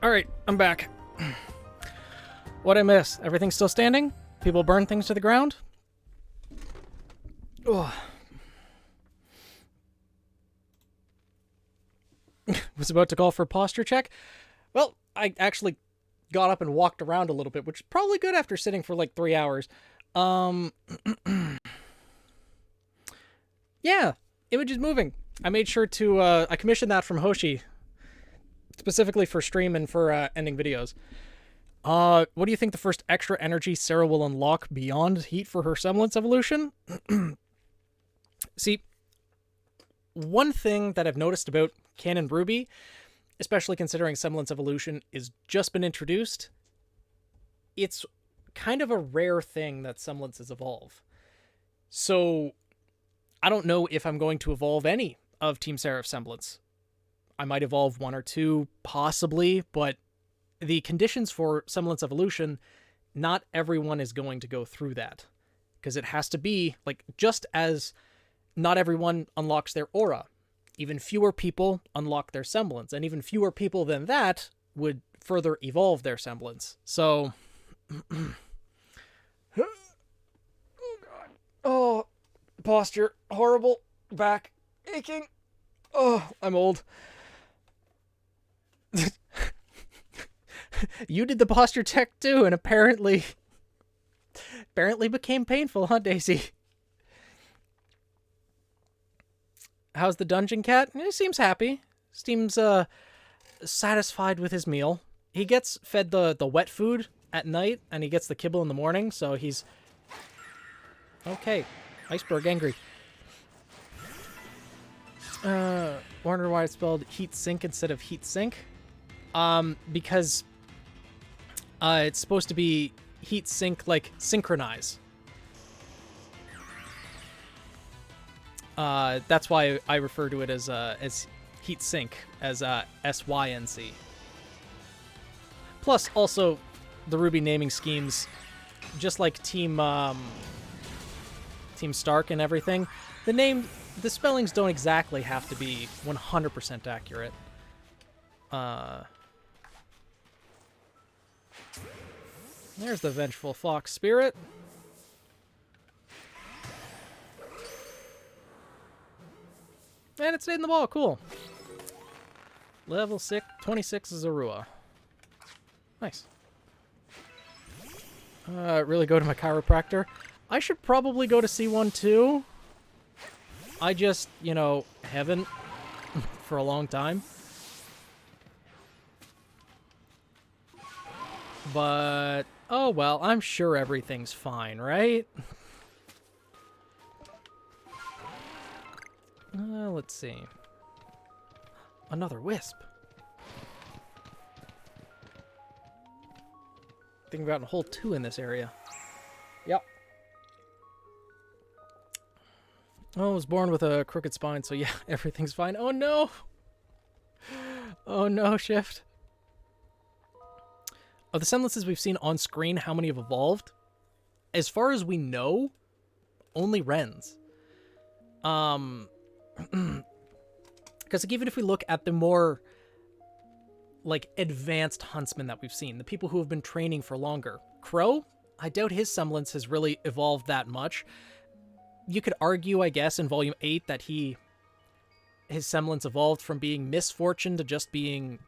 All right, I'm back. What'd I miss? Everything's still standing? People burn things to the ground? Ugh. Was about to call for a posture check. Well, I actually got up and walked around a little bit, which is probably good after sitting for like 3 hours. Yeah, image is moving. I made sure to, I commissioned that from Hoshi, specifically for stream and for ending videos. What do you think the first extra energy Sarah will unlock beyond heat for her semblance evolution? See, one thing that I've noticed about Canon Ruby, especially considering semblance evolution is just been introduced, it's kind of a rare thing that semblances evolve. So I don't know if I'm going to evolve any of Team Seraph semblance. I might evolve 1 or 2, possibly, but the conditions for semblance evolution, not everyone is going to go through that. Because it has to be, like, just as not everyone unlocks their aura, even fewer people unlock their semblance, and even fewer people than that would further evolve their semblance. So, oh god. Oh, posture, horrible, back aching. Oh, I'm old. You did the posture check too, and apparently became painful, huh, Daisy? How's the dungeon cat? He seems happy. Seems satisfied with his meal. He gets fed the wet food at night, and he gets the kibble in the morning, so he's... Okay. Iceberg angry. Wonder why it's spelled heat sink instead of heat sink. Because it's supposed to be heat sink, like synchronize. That's why I refer to it as heat sink, as SYNC. Plus, also, the Ruby naming schemes, just like Team Stark and everything, the spellings don't exactly have to be 100% accurate. There's the vengeful fox spirit. And it stayed in the ball. Cool. Level 26 is Arua. Nice. Really go to my chiropractor. I should probably go to C1 too. I just, haven't for a long time. But, oh well, I'm sure everything's fine, right? Let's see. Another wisp. I think we've gotten a whole 2 in this area. Yep. Oh, I was born with a crooked spine, so yeah, everything's fine. Oh no! Oh no, Shift. Of the semblances we've seen on screen, how many have evolved? As far as we know, only Wrens. Because even if we look at the more, advanced huntsmen that we've seen, the people who have been training for longer, Crow, I doubt his semblance has really evolved that much. You could argue, I guess, in Volume 8 that his semblance evolved from being misfortune to just being,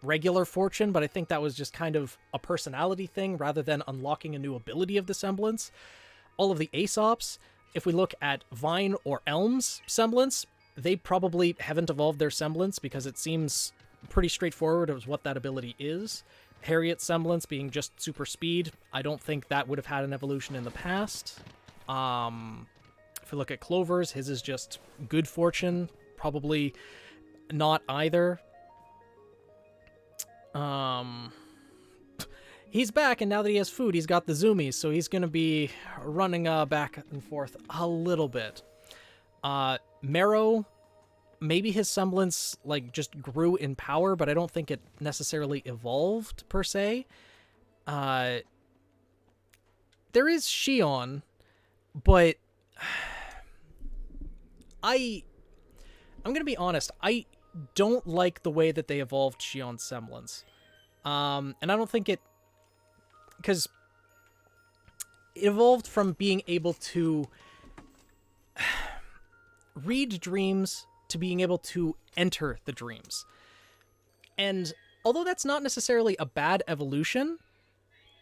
regular fortune, but I think that was just kind of a personality thing rather than unlocking a new ability of the semblance. All of the Aesops, if we look at Vine or Elm's semblance, they probably haven't evolved their semblance because it seems pretty straightforward as what that ability is. Harriet's semblance being just super speed, I don't think that would have had an evolution in the past. If we look at Clover's, his is just good fortune, probably not either. He's back, and now that he has food, he's got the zoomies, so he's going to be running back and forth a little bit. Marrow, maybe his semblance, just grew in power, but I don't think it necessarily evolved, per se. There is Shion, but I'm going to be honest, don't like the way that they evolved Shion's semblance. And I don't think it... Because it evolved from being able to read dreams to being able to enter the dreams. And although that's not necessarily a bad evolution,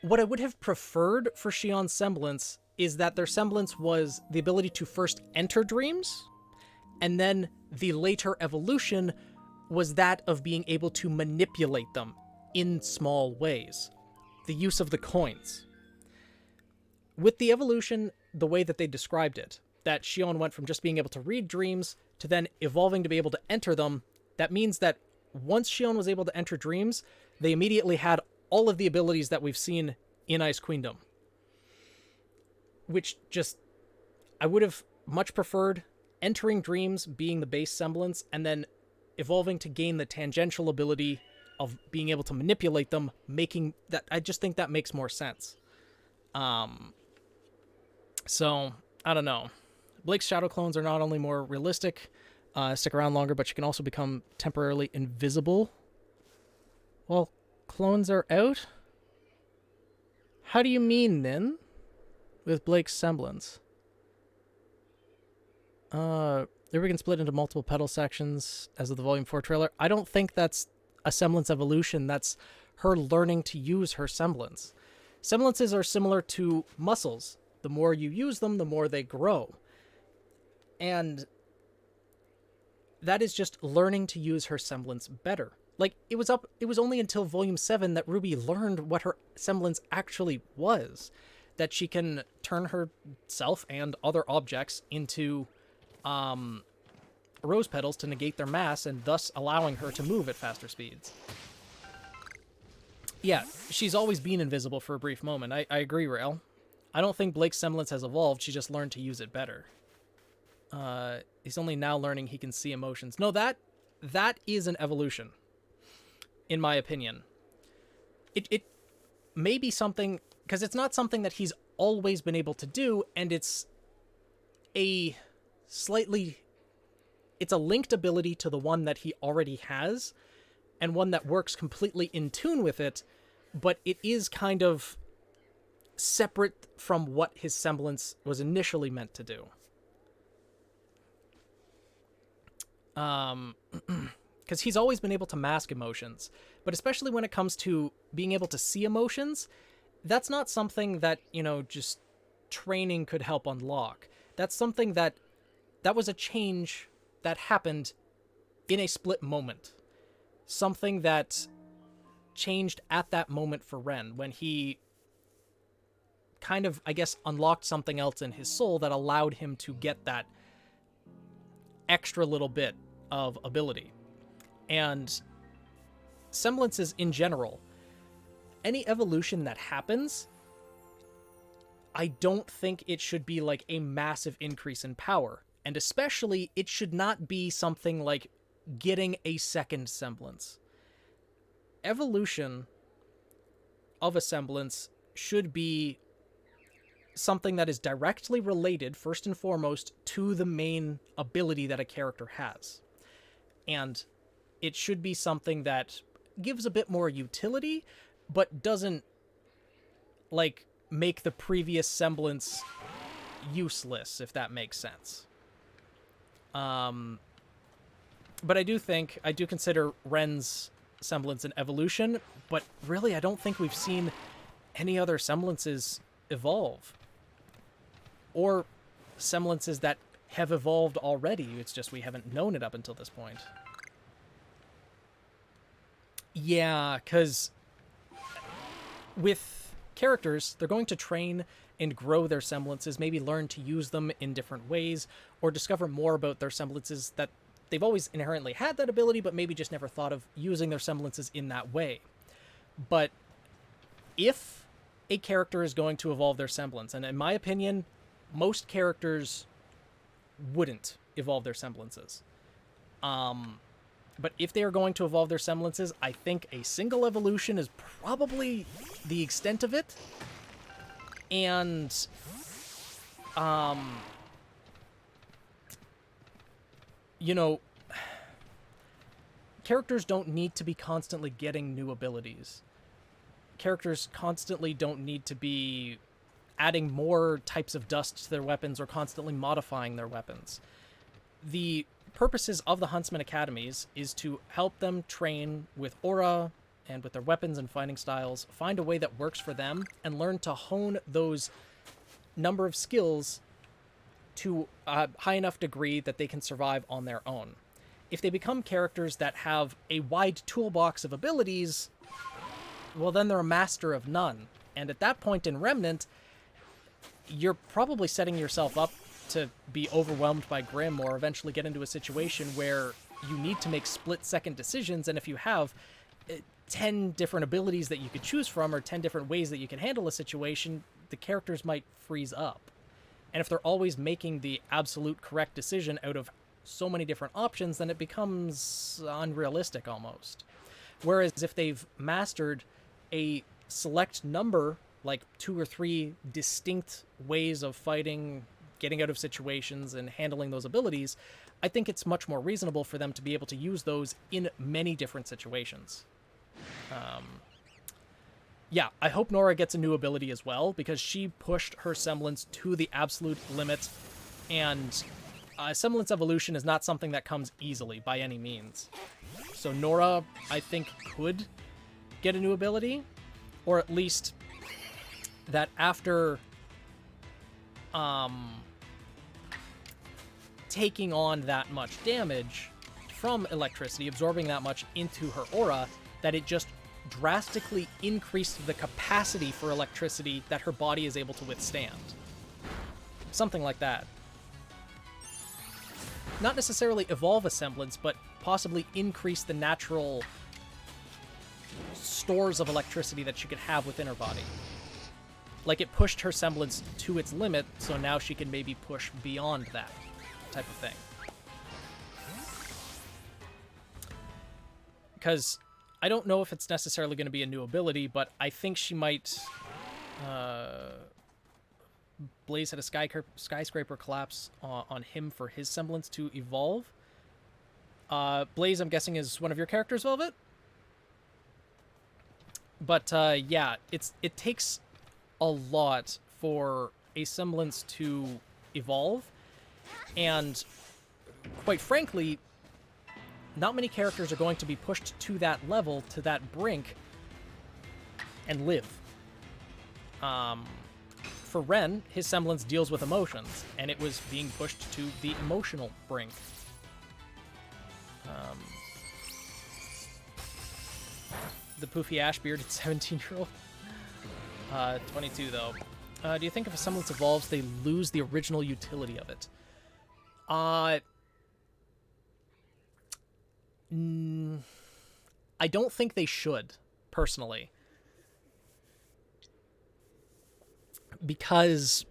what I would have preferred for Shion's semblance is that their semblance was the ability to first enter dreams, and then the later evolution was that of being able to manipulate them in small ways. The use of the coins. With the evolution, the way that they described it, that Shion went from just being able to read dreams to then evolving to be able to enter them, that means that once Shion was able to enter dreams, they immediately had all of the abilities that we've seen in Ice Queendom. Which just... I would have much preferred entering dreams being the base semblance, and then evolving to gain the tangential ability of being able to manipulate them, making that... I just think that makes more sense. So, I don't know. Blake's shadow clones are not only more realistic, stick around longer, but you can also become temporarily invisible while clones are out? How do you mean, Nin? With Blake's semblance? The ribbon split into multiple petal sections as of the Volume 4 trailer. I don't think that's a semblance evolution. That's her learning to use her semblance. Semblances are similar to muscles. The more you use them, the more they grow. And that is just learning to use her semblance better. Like, it was only until Volume 7 that Ruby learned what her semblance actually was. That she can turn herself and other objects into rose petals to negate their mass, and thus allowing her to move at faster speeds. Yeah, she's always been invisible for a brief moment. I agree, Rail. I don't think Blake's semblance has evolved. She just learned to use it better. He's only now learning he can see emotions. No, that is an evolution, in my opinion. It may be something, because it's not something that he's always been able to do, and it's a linked ability to the one that he already has, and one that works completely in tune with it, but it is kind of separate from what his semblance was initially meant to do. Because he's always been able to mask emotions, but especially when it comes to being able to see emotions, that's not something that, just training could help unlock. That's something that was a change that happened in a split moment. Something that changed at that moment for Ren, when he kind of, I guess, unlocked something else in his soul that allowed him to get that extra little bit of ability. And semblances in general, any evolution that happens, I don't think it should be like a massive increase in power. And especially, it should not be something like getting a second semblance. Evolution of a semblance should be something that is directly related, first and foremost, to the main ability that a character has. And it should be something that gives a bit more utility, but doesn't, make the previous semblance useless, if that makes sense. But I do consider Ren's semblance an evolution, but really I don't think we've seen any other semblances evolve. Or semblances that have evolved already, it's just we haven't known it up until this point. Yeah, because with characters, they're going to train and grow their semblances, maybe learn to use them in different ways, or discover more about their semblances that they've always inherently had that ability, but maybe just never thought of using their semblances in that way. But if a character is going to evolve their semblance, and in my opinion, most characters wouldn't evolve their semblances. But if they are going to evolve their semblances, I think a single evolution is probably the extent of it. And, characters don't need to be constantly getting new abilities. Characters constantly don't need to be adding more types of dust to their weapons or constantly modifying their weapons. The purposes of the Huntsman Academies is to help them train with aura and with their weapons and fighting styles, find a way that works for them, and learn to hone those number of skills to a high enough degree that they can survive on their own. If they become characters that have a wide toolbox of abilities, well, then they're a master of none. And at that point in Remnant, you're probably setting yourself up to be overwhelmed by Grim or eventually get into a situation where you need to make split-second decisions, and if you have 10 different abilities that you could choose from or 10 different ways that you can handle a situation, the characters might freeze up. And if they're always making the absolute correct decision out of so many different options, then it becomes unrealistic almost. Whereas if they've mastered a select number, like 2 or 3 distinct ways of fighting, getting out of situations, and handling those abilities, I think it's much more reasonable for them to be able to use those in many different situations. Yeah, I hope Nora gets a new ability as well, because she pushed her semblance to the absolute limit, and semblance evolution is not something that comes easily by any means. So Nora, I think, could get a new ability, or at least that after taking on that much damage from electricity, absorbing that much into her aura, that it just drastically increased the capacity for electricity that her body is able to withstand. Something like that. Not necessarily evolve a semblance, but possibly increase the natural stores of electricity that she could have within her body. Like it pushed her semblance to its limit, so now she can maybe push beyond that type of thing. Because I don't know if it's necessarily going to be a new ability, but I think she might... Blaze had a skyscraper collapse on him for his semblance to evolve. Blaze, I'm guessing, is one of your characters, Velvet? But yeah, it takes a lot for a semblance to evolve, and quite frankly, not many characters are going to be pushed to that level, to that brink, and live. For Ren, his semblance deals with emotions, and it was being pushed to the emotional brink. The poofy ash-bearded 17-year-old. 22, though. Do you think if a semblance evolves, they lose the original utility of it? I don't think they should, personally. Because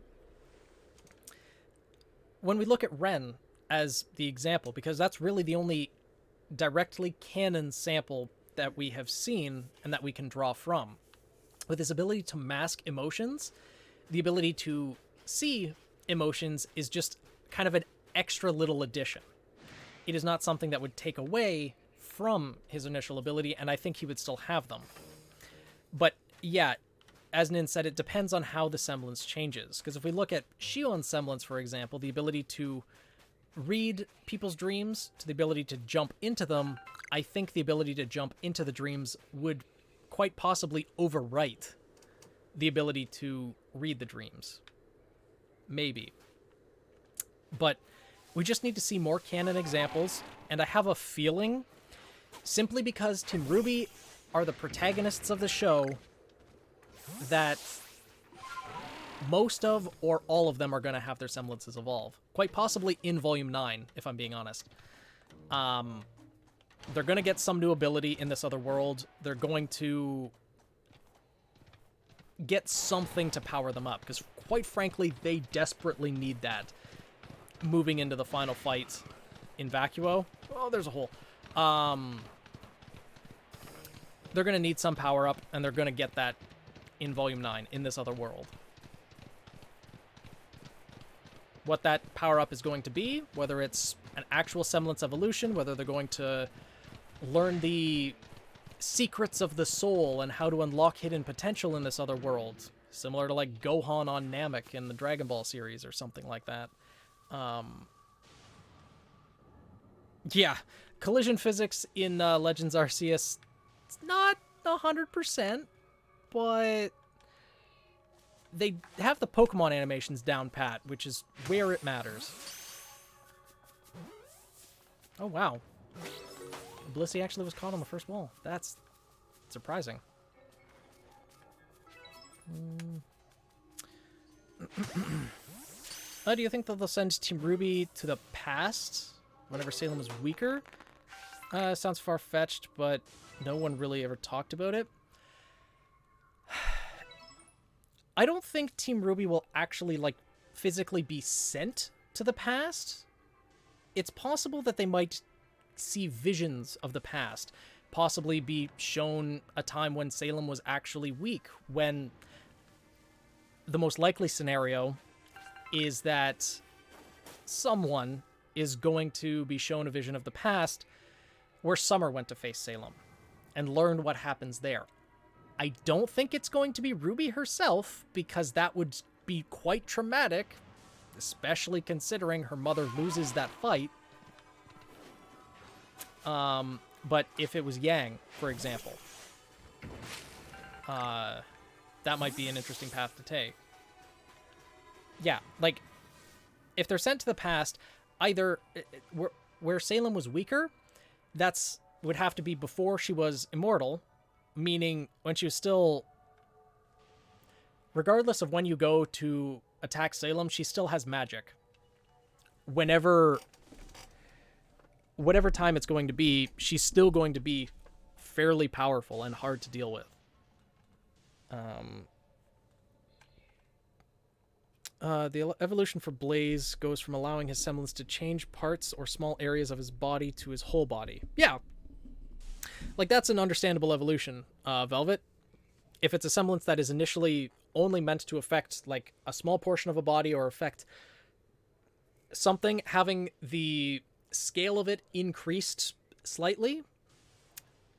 when we look at Ren as the example, because that's really the only directly canon sample that we have seen and that we can draw from. With his ability to mask emotions, the ability to see emotions is just kind of an extra little addition. It is not something that would take away from his initial ability, and I think he would still have them. But yeah, as Nin said, it depends on how the semblance changes. Because if we look at Shion's semblance, for example, the ability to read people's dreams to the ability to jump into them, I think the ability to jump into the dreams would quite possibly overwrite the ability to read the dreams. Maybe. But we just need to see more canon examples, and I have a feeling, simply because Team RWBY are the protagonists of the show, that most of or all of them are going to have their semblances evolve. Quite possibly in Volume 9, if I'm being honest. They're going to get some new ability in this other world. They're going to get something to power them up, because quite frankly, they desperately need that. Moving into the final fight in Vacuo. Oh, there's a hole. They're going to need some power up, and they're going to get that in Volume 9, in this other world. What that power-up is going to be, whether it's an actual semblance evolution, whether they're going to learn the secrets of the soul and how to unlock hidden potential in this other world. Similar to, like, Gohan on Namek in the Dragon Ball series or something like that. Yeah, collision physics in Legends Arceus, it's not 100%, but they have the Pokemon animations down pat, which is where it matters. Oh, wow. Blissey actually was caught on the first wall. That's surprising. Do you think that they'll send Team Ruby to the past whenever Salem was weaker? Sounds far-fetched, but no one really ever talked about it. I don't think Team Ruby will actually, like, physically be sent to the past. It's possible that they might see visions of the past, possibly be shown a time when Salem was actually weak, when the most likely scenario is that someone is going to be shown a vision of the past where Summer went to face Salem and learned what happens there. I don't think it's going to be Ruby herself, because that would be quite traumatic, especially considering her mother loses that fight. But if it was Yang, for example, that might be an interesting path to take. Yeah, like, if they're sent to the past, either where Salem was weaker, would have to be before she was immortal, meaning when she was still, regardless of when you go to attack Salem, she still has magic. Whatever time it's going to be, she's still going to be fairly powerful and hard to deal with. The evolution for Blaze goes from allowing his semblance to change parts or small areas of his body to his whole body. Yeah. Like, that's an understandable evolution, Velvet. If it's a semblance that is initially only meant to affect, like, a small portion of a body or affect something, having the scale of it increased slightly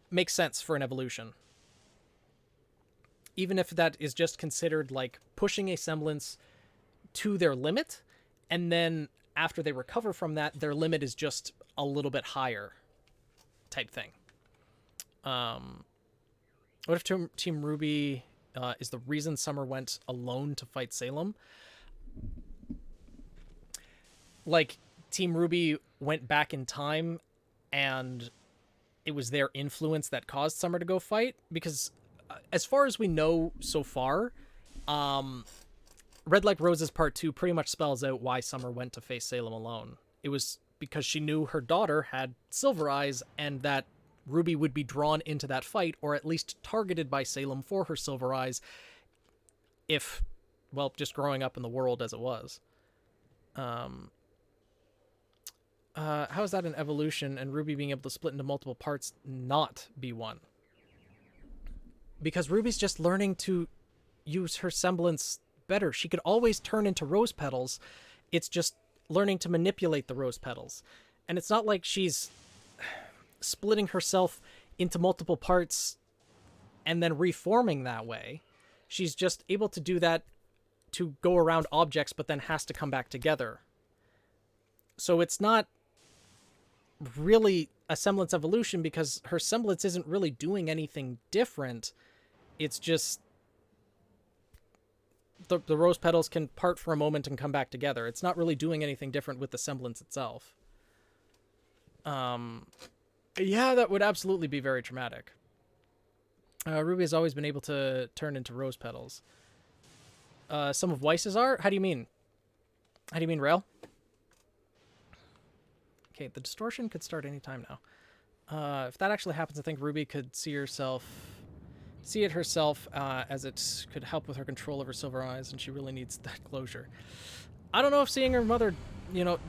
makes sense for an evolution. Even if that is just considered, like, pushing a semblance to their limit, and then after they recover from that, their limit is just a little bit higher type thing. What if Team Ruby is the reason Summer went alone to fight Salem? Like, Team Ruby went back in time and it was their influence that caused Summer to go fight? Because as far as we know so far, Red Like Roses Part 2 pretty much spells out why Summer went to face Salem alone. It was because she knew her daughter had silver eyes and that Ruby would be drawn into that fight, or at least targeted by Salem for her silver eyes, if, well, just growing up in the world as it was. How is that an evolution and Ruby being able to split into multiple parts not be one? Because Ruby's just learning to use her semblance better. She could always turn into rose petals. It's just learning to manipulate the rose petals. And it's not like she's splitting herself into multiple parts and then reforming that way. She's just able to do that to go around objects, but then has to come back together. So it's not really a semblance evolution, because her semblance isn't really doing anything different. It's just the rose petals can part for a moment and come back together. It's not really doing anything different with the semblance itself. Yeah, that would absolutely be very traumatic. Ruby has always been able to turn into rose petals. Some of Weiss's are? How do you mean? How do you mean, Rail? Okay, the distortion could start anytime now. If that actually happens, I think Ruby could see it herself, as it could help with her control of her silver eyes, and she really needs that closure. I don't know if seeing her mother,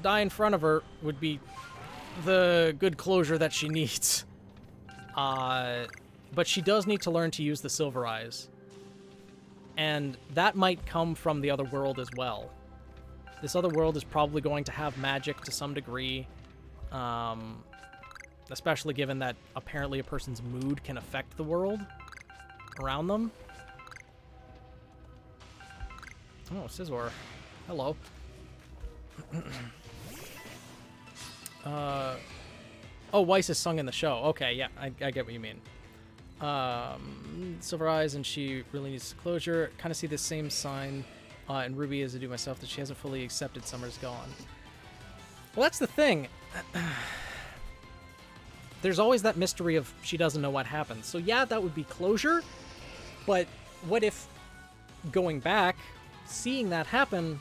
die in front of her would be the good closure that she needs. But she does need to learn to use the silver eyes. And that might come from the other world as well. This other world is probably going to have magic to some degree. especially given that apparently a person's mood can affect the world around them. Oh, Scizor. Hello. Oh, Weiss is sung in the show. Okay, yeah, I get what you mean. Silver Eyes, and she really needs closure. Kind of see the same sign in Ruby as I do myself, that she hasn't fully accepted Summer's gone. Well, that's the thing. There's always that mystery of she doesn't know what happened. So yeah, that would be closure. But what if going back, seeing that happen,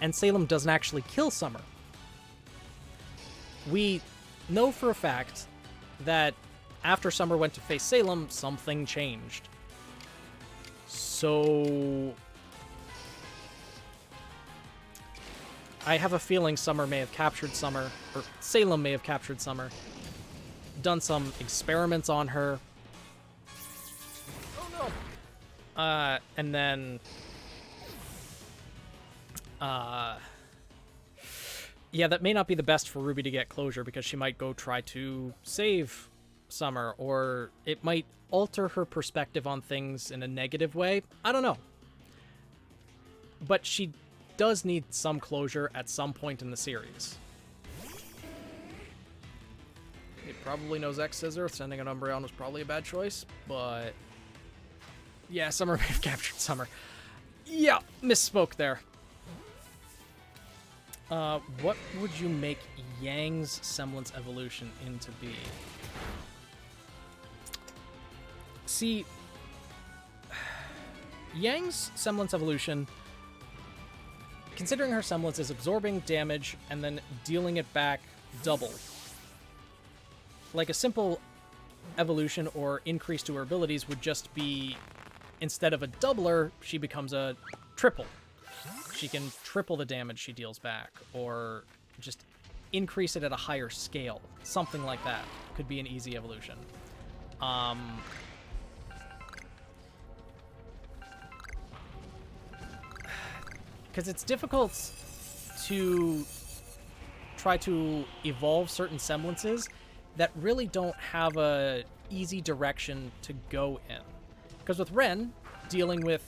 and Salem doesn't actually kill Summer? We know for a fact that after Summer went to face Salem, something changed. So I have a feeling Summer may have captured Summer, or Salem may have captured Summer, done some experiments on her. Oh no! And then yeah, that may not be the best for Ruby to get closure, because she might go try to save Summer, or it might alter her perspective on things in a negative way. I don't know. But she does need some closure at some point in the series. It probably knows X Scissor. Sending an Umbreon was probably a bad choice, but yeah, Summer may have captured Summer. Yeah, misspoke there. What would you make Yang's semblance evolution into be? See, Yang's semblance evolution, considering her semblance is absorbing damage and then dealing it back double. Like a simple evolution or increase to her abilities would just be, instead of a doubler, she becomes a triple. She can triple the damage she deals back, or just increase it at a higher scale. Something like that could be an easy evolution. Because it's difficult to try to evolve certain semblances that really don't have a easy direction to go in. Because with Ren, dealing with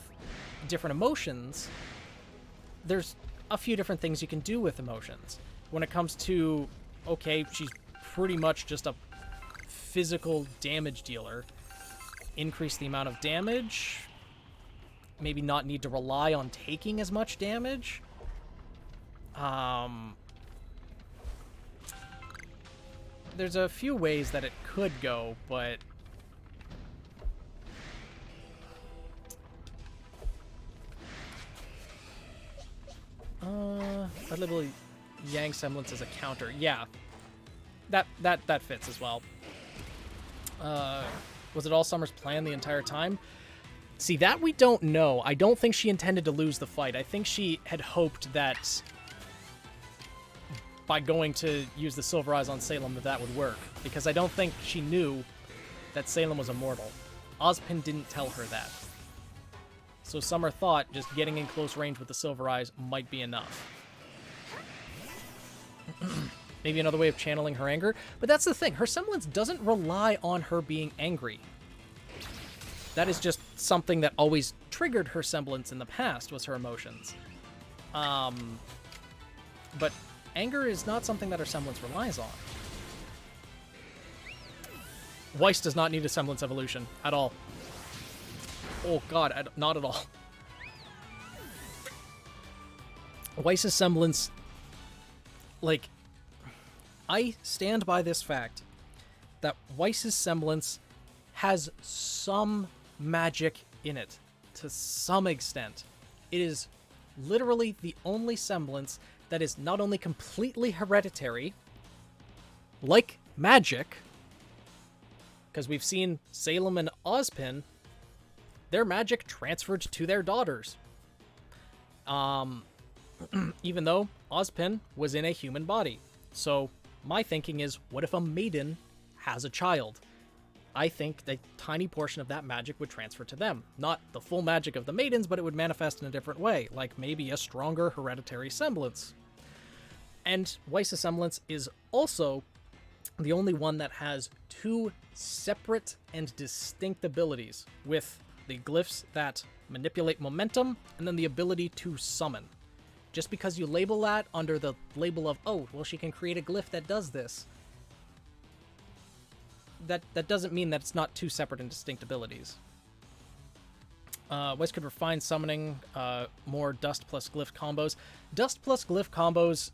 different emotions, there's a few different things you can do with emotions. When it comes to, okay, she's pretty much just a physical damage dealer. Increase the amount of damage. Maybe not need to rely on taking as much damage. There's a few ways that it could go, but I'd label Yang semblance as a counter. Yeah, that fits as well. Was it all Summer's plan the entire time? See, that we don't know. I don't think she intended to lose the fight. I think she had hoped that by going to use the Silver Eyes on Salem that would work, because I don't think she knew that Salem was immortal. Ozpin didn't tell her that. So Summer thought just getting in close range with the Silver Eyes might be enough. Maybe another way of channeling her anger. But that's the thing. Her semblance doesn't rely on her being angry. That is just something that always triggered her semblance in the past, was her emotions. But anger is not something that her semblance relies on. Weiss does not need a semblance evolution at all. Oh god, not at all. Weiss's semblance, like, I stand by this fact that Weiss's semblance has some magic in it, to some extent. It is literally the only semblance that is not only completely hereditary, like magic, because we've seen Salem and Ozpin, their magic transferred to their daughters. Even though Ozpin was in a human body. So my thinking is, what if a maiden has a child? I think a tiny portion of that magic would transfer to them. Not the full magic of the maidens, but it would manifest in a different way, like maybe a stronger hereditary semblance. And Weiss's semblance is also the only one that has two separate and distinct abilities, with the glyphs that manipulate momentum and then the ability to summon. Just because you label that under the label of, oh, well, she can create a glyph that does this, that doesn't mean that it's not two separate and distinct abilities. Weiss could refine summoning, more dust plus glyph combos. Dust plus glyph combos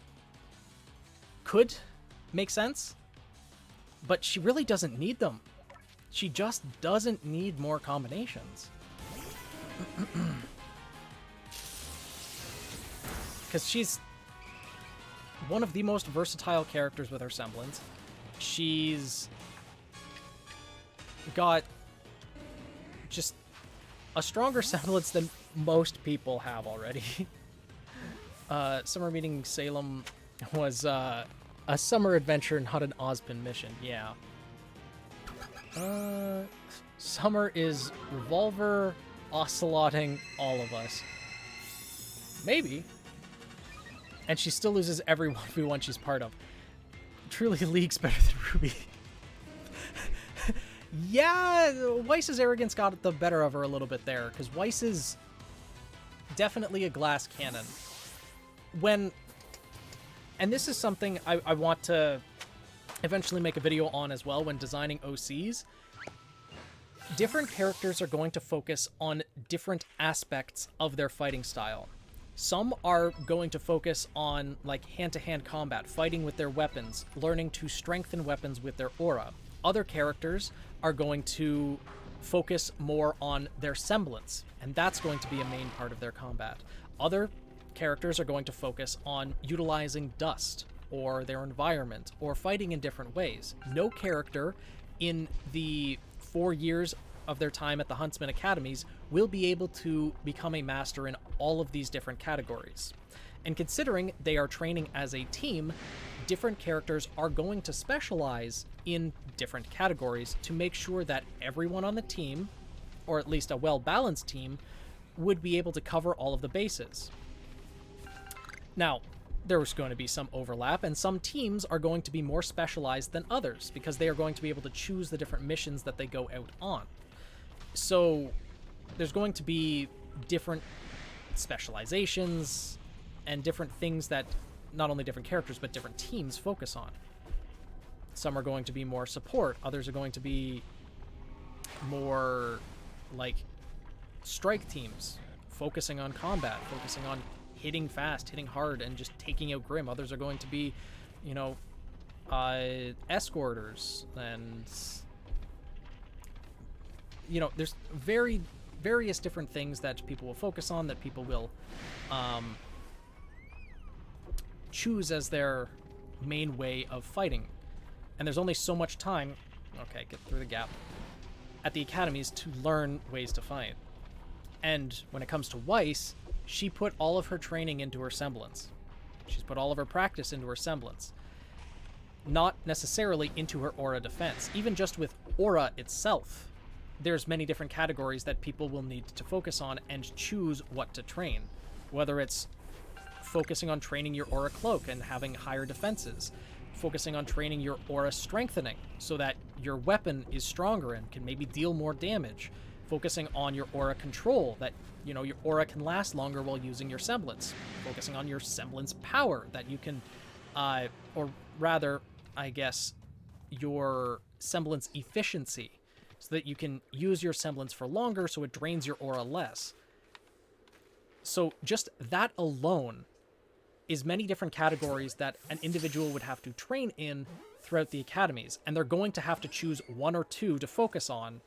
could make sense, but she really doesn't need them. She just doesn't need more combinations. Because she's one of the most versatile characters with her semblance. She's got just a stronger semblance than most people have already. Summer Meeting Salem was a summer adventure, not an Ozpin mission. Yeah. Summer is revolver oceloting all of us. Maybe. And she still loses every 1v1 she's part of. Truly, League's better than Ruby. Yeah, Weiss's arrogance got the better of her a little bit there, because Weiss is definitely a glass cannon. And this is something I want to eventually make a video on as well when designing OCs. Different characters are going to focus on different aspects of their fighting style. Some are going to focus on, like, hand-to-hand combat, fighting with their weapons, learning to strengthen weapons with their aura. Other characters are going to focus more on their semblance, and that's going to be a main part of their combat. Other characters are going to focus on utilizing dust, or their environment, or fighting in different ways. No character in the 4 years of their time at the Huntsman Academies will be able to become a master in all of these different categories. And considering they are training as a team, different characters are going to specialize in different categories to make sure that everyone on the team, or at least a well-balanced team, would be able to cover all of the bases. Now, there's going to be some overlap, and some teams are going to be more specialized than others, because they are going to be able to choose the different missions that they go out on. So there's going to be different specializations and different things that not only different characters, but different teams focus on. Some are going to be more support, others are going to be more like strike teams, focusing on combat, focusing on hitting fast, hitting hard, and just taking out Grim. Others are going to be, you know, escorters, and, you know, there's various different things that people will focus on, that people will choose as their main way of fighting. And there's only so much time, okay, get through the gap, at the academies to learn ways to fight. And when it comes to Weiss, she put all of her training into her semblance. She's put all of her practice into her semblance. Not necessarily into her aura defense. Even just with aura itself, there's many different categories that people will need to focus on and choose what to train. Whether it's focusing on training your aura cloak and having higher defenses, focusing on training your aura strengthening so that your weapon is stronger and can maybe deal more damage, focusing on your aura control, that, you know, your aura can last longer while using your semblance, focusing on your semblance power, that you can, or rather, I guess, your semblance efficiency, so that you can use your semblance for longer so it drains your aura less. So just that alone is many different categories that an individual would have to train in throughout the academies, and they're going to have to choose one or two to focus on,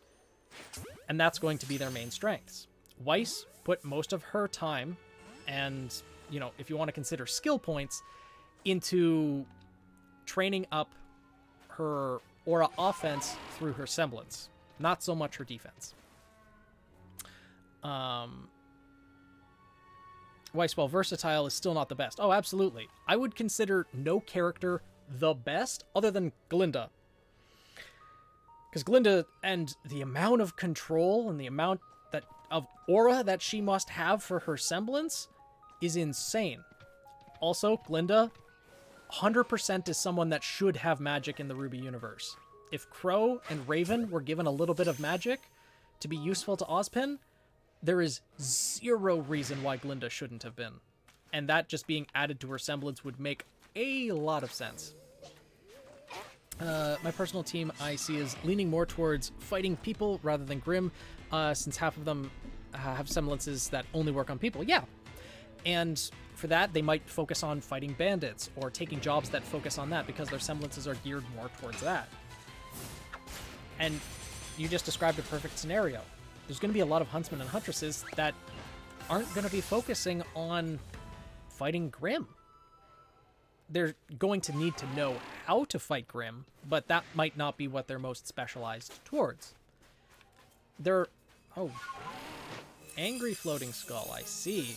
and that's going to be their main strengths. Weiss put most of her time, and, you know, if you want to consider skill points, into training up her aura offense through her semblance, not so much her defense. Weiss, while versatile, is still not the best. Oh, absolutely. I would consider no character the best other than Glinda. Because Glinda, and the amount of control and the amount that of aura that she must have for her semblance is insane. Also, Glinda 100% is someone that should have magic in the Ruby universe. If Crow and Raven were given a little bit of magic to be useful to Ozpin, there is zero reason why Glinda shouldn't have been. And that just being added to her semblance would make a lot of sense. My personal team I see is leaning more towards fighting people rather than Grimm, since half of them have semblances that only work on people. Yeah. And for that, they might focus on fighting bandits or taking jobs that focus on that because their semblances are geared more towards that. And you just described a perfect scenario. There's going to be a lot of huntsmen and huntresses that aren't going to be focusing on fighting Grimm. They're going to need to know how to fight Grimm, but that might not be what they're most specialized towards. Oh. Angry Floating Skull, I see.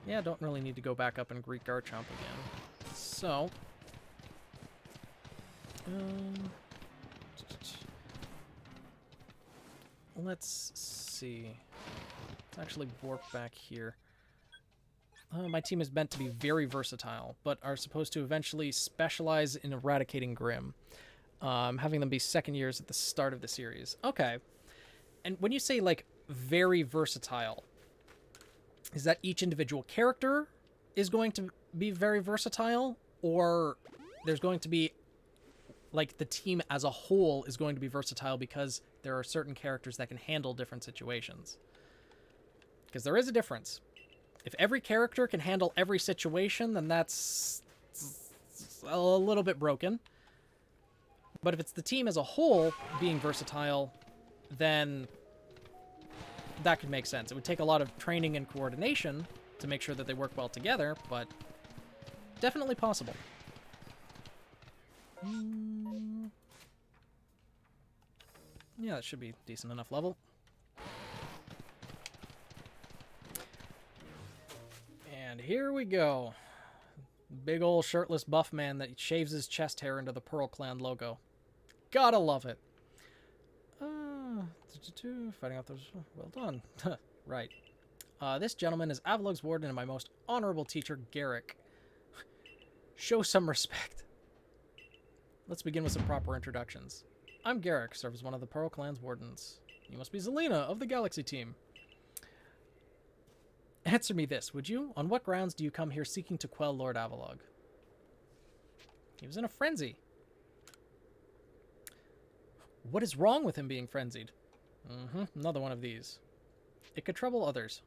Yeah, don't really need to go back up and Greek Garchomp again. So... let's see. Let's actually warp back here. My team is meant to be very versatile, but are supposed to eventually specialize in eradicating Grimm. Having them be second years at the start of the series. Okay. And when you say, like, very versatile, is that each individual character is going to be very versatile? Or there's going to be, like, the team as a whole is going to be versatile because there are certain characters that can handle different situations? Because there is a difference. If every character can handle every situation, then that's a little bit broken. But if it's the team as a whole being versatile, then that could make sense. It would take a lot of training and coordination to make sure that they work well together, but definitely possible. Yeah, that should be decent enough level. And here we go. Big ol' shirtless buff man that shaves his chest hair into the Pearl Clan logo. Gotta love it. Fighting off those... Well done. Right. This gentleman is Avalug's warden and my most honorable teacher, Garrick. Show some respect. Let's begin with some proper introductions. I'm Garrick, serve as one of the Pearl Clan's wardens. You must be Zelina of the Galaxy team. Answer me this, would you? On what grounds do you come here seeking to quell Lord Avalug? He was in a frenzy. What is wrong with him being frenzied? Another one of these. It could trouble others.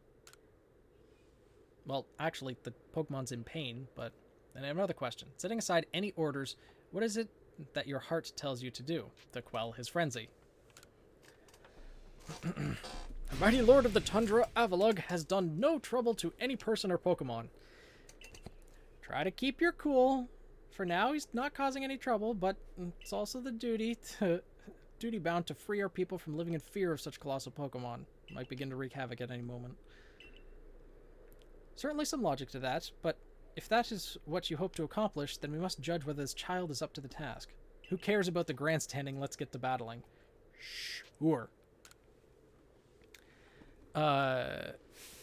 Well, actually, the Pokemon's in pain, but... Then I have another question. Setting aside any orders, what is it that your heart tells you to do to quell his frenzy? The mighty Lord of the Tundra, Avalug, has done no trouble to any person or Pokemon. Try to keep your cool. For now, he's not causing any trouble, but it's also the duty bound to free our people from living in fear of such colossal Pokemon. Might begin to wreak havoc at any moment. Certainly some logic to that, but if that is what you hope to accomplish, then we must judge whether this child is up to the task. Who cares about the grandstanding? Let's get to battling. Sure.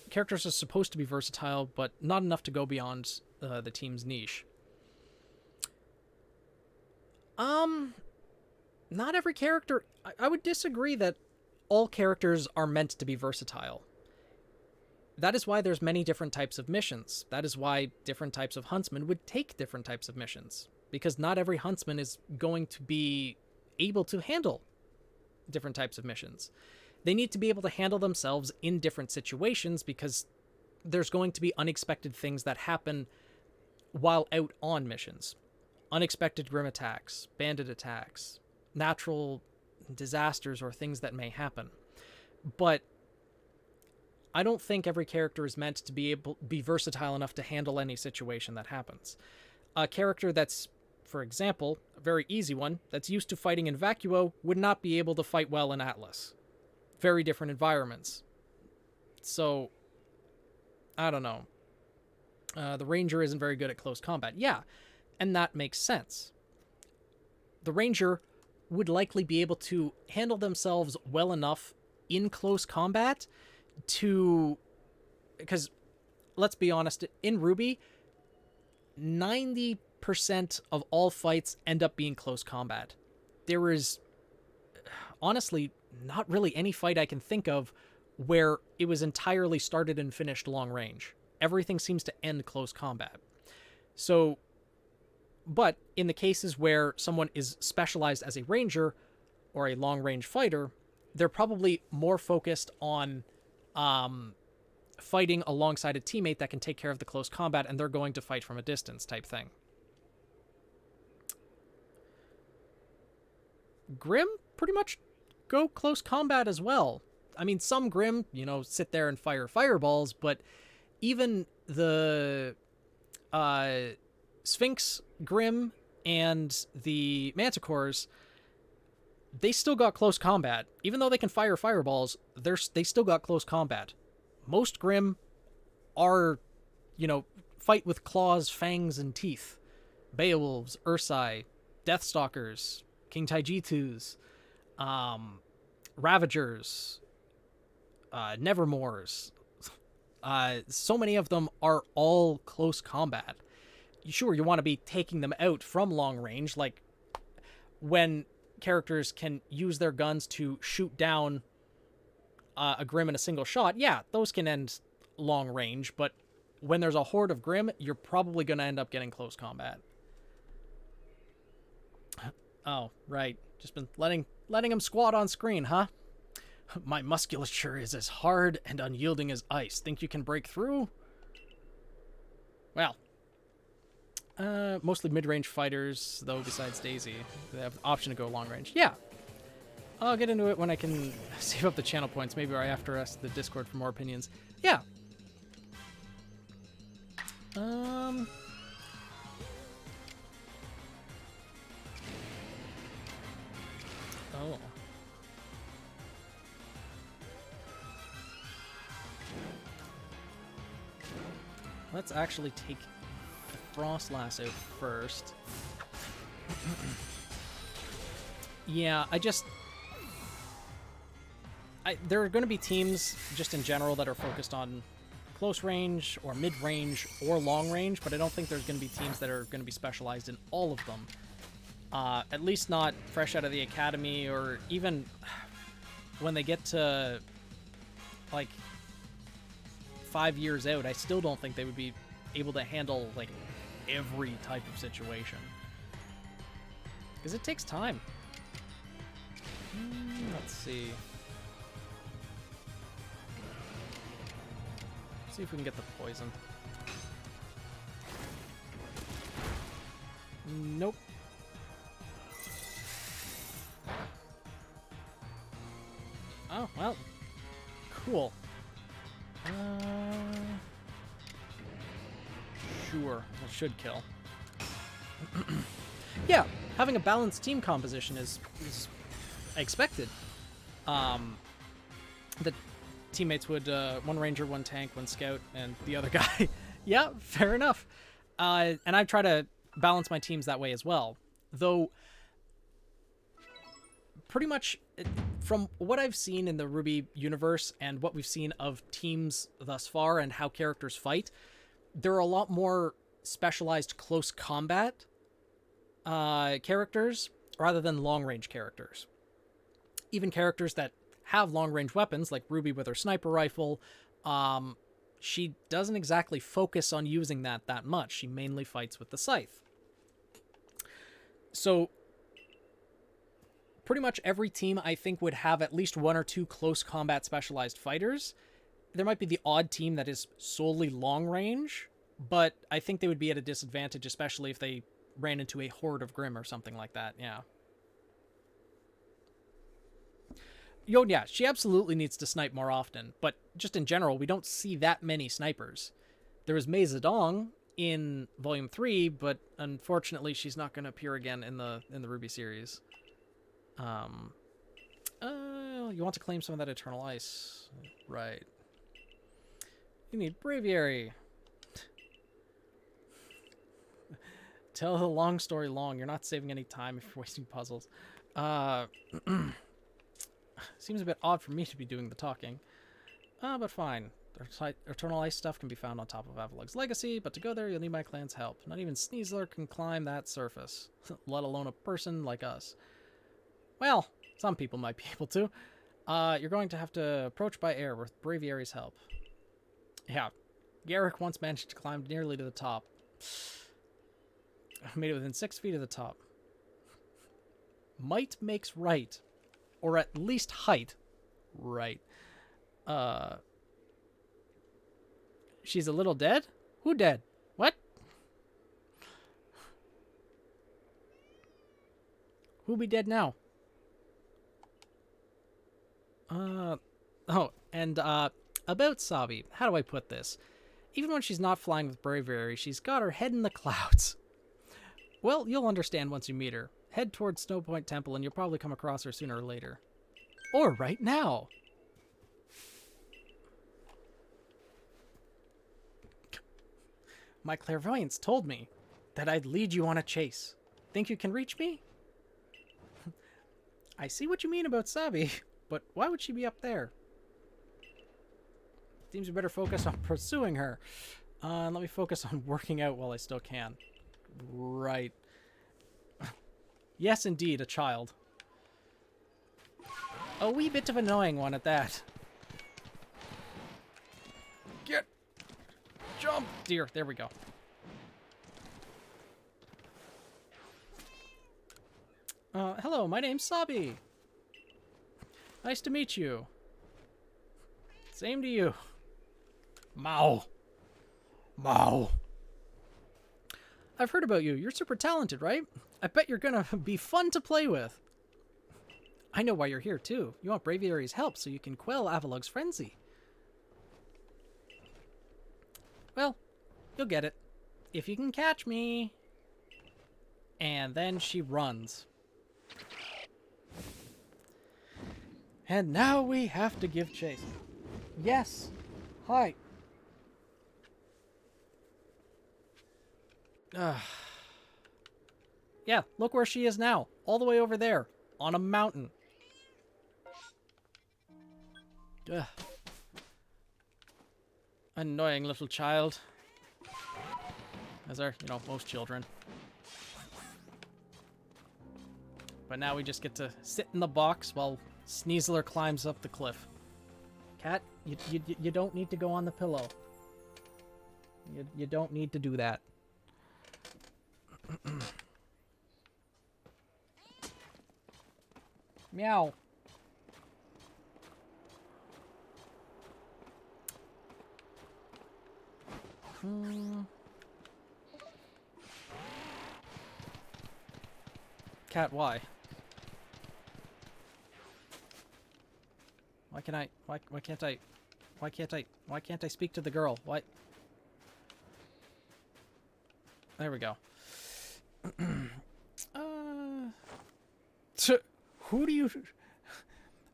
Characters are supposed to be versatile, but not enough to go beyond the team's niche. Not every character... I would disagree that all characters are meant to be versatile. That is why there's many different types of missions. That is why different types of huntsmen would take different types of missions. Because not every huntsman is going to be able to handle different types of missions. They need to be able to handle themselves in different situations because there's going to be unexpected things that happen while out on missions. Unexpected Grimm attacks, bandit attacks, natural disasters or things that may happen. But I don't think every character is meant to be versatile enough to handle any situation that happens. A character that's, for example, a very easy one, that's used to fighting in Vacuo would not be able to fight well in Atlas. Very different environments. So, I don't know. The Ranger isn't very good at close combat. Yeah, and that makes sense. The Ranger would likely be able to handle themselves well enough in close combat to, because let's be honest, in Ruby, 90% of all fights end up being close combat. There is honestly not really any fight I can think of where it was entirely started and finished long range. Everything seems to end close combat. So, but in the cases where someone is specialized as a ranger or a long range fighter, they're probably more focused on fighting alongside a teammate that can take care of the close combat, and they're going to fight from a distance type thing. Grim pretty much go close combat as well. I mean, some Grim, sit there and fire fireballs, but even the Sphinx Grim and the Manticores, they still got close combat. Even though they can fire fireballs, they still got close combat. Most Grim are, fight with claws, fangs, and teeth. Beowulfs, Ursai, Deathstalkers, King Taijitus, Ravagers, Nevermores. So many of them are all close combat. Sure, you want to be taking them out from long range, like when characters can use their guns to shoot down a Grim in a single shot. Yeah, those can end long range, but when there's a horde of Grim, you're probably going to end up getting close combat. Oh, right. Just been letting him squat on screen, huh? My musculature is as hard and unyielding as ice. Think you can break through? Well, mostly mid-range fighters, though, besides Daisy. They have the option to go long range. Yeah. I'll get into it when I can save up the channel points, maybe right after us, the Discord for more opinions. Yeah. Oh. Let's actually take the Frost Lasso first. Yeah, there are going to be teams, just in general, that are focused on close range, or mid-range, or long range, but I don't think there's going to be teams that are going to be specialized in all of them. At least not fresh out of the academy, or even when they get to, like, 5 years out, I still don't think they would be able to handle, like, every type of situation. Because it takes time. Let's see. See if we can get the poison. Nope. Oh, well. Cool. Sure. That should kill. Yeah, having a balanced team composition is expected. The teammates would, one ranger, one tank, one scout, and the other guy. Yeah, fair enough. And I try to balance my teams that way as well. Though, pretty much, from what I've seen in the Ruby universe and what we've seen of teams thus far and how characters fight, there are a lot more specialized close combat characters rather than long-range characters. Even characters that have long-range weapons, like Ruby with her sniper rifle, she doesn't exactly focus on using that much. She mainly fights with the scythe. So, pretty much every team, I think, would have at least one or two close combat specialized fighters. There might be the odd team that is solely long-range, but I think they would be at a disadvantage, especially if they ran into a horde of Grim or something like that, yeah. Yeah, she absolutely needs to snipe more often, but just in general, we don't see that many snipers. There was Mei Zedong in Volume 3, but unfortunately she's not going to appear again in the Ruby series. You want to claim some of that Eternal Ice. Right. You need Braviary. Tell the long story long. You're not saving any time if you're wasting puzzles. Seems a bit odd for me to be doing the talking. But fine. The Eternal Ice stuff can be found on top of Avalug's legacy, but to go there, you'll need my clan's help. Not even Sneasler can climb that surface, let alone a person like us. Well, some people might be able to. You're going to have to approach by air with Braviary's help. Yeah, Garrick once managed to climb nearly to the top. Made it within 6 feet of the top. Might makes right. Or at least height. Right. She's a little dead? Who dead? What? Who be dead now? Oh, and, about Sabi, how do I put this? Even when she's not flying with Braviary, she's got her head in the clouds. Well, you'll understand once you meet her. Head towards Snowpoint Temple and you'll probably come across her sooner or later. Or right now. My clairvoyance told me that I'd lead you on a chase. Think you can reach me? I see what you mean about Sabi, but why would she be up there? Seems we better focus on pursuing her. Let me focus on working out while I still can. Right. Yes, indeed, a child. A wee bit of an annoying one at that. Get! Jump! Dear, there we go. Hello, my name's Sabi. Nice to meet you. Same to you. Mao. Mao. I've heard about you. You're super talented, right? I bet you're gonna be fun to play with. I know why you're here, too. You want Braviary's help so you can quell Avalug's frenzy. Well, you'll get it. If you can catch me. And then she runs. And now we have to give chase. Yes. Hi. Yeah, look where she is now. All the way over there. On a mountain. Ugh. Annoying little child. As are, you know, most children. But now we just get to sit in the box while Sneasler climbs up the cliff. Cat, you don't need to go on the pillow. You don't need to do that. Meow. Cat, why? Why can't I speak to the girl? Why? There we go. So, who do you...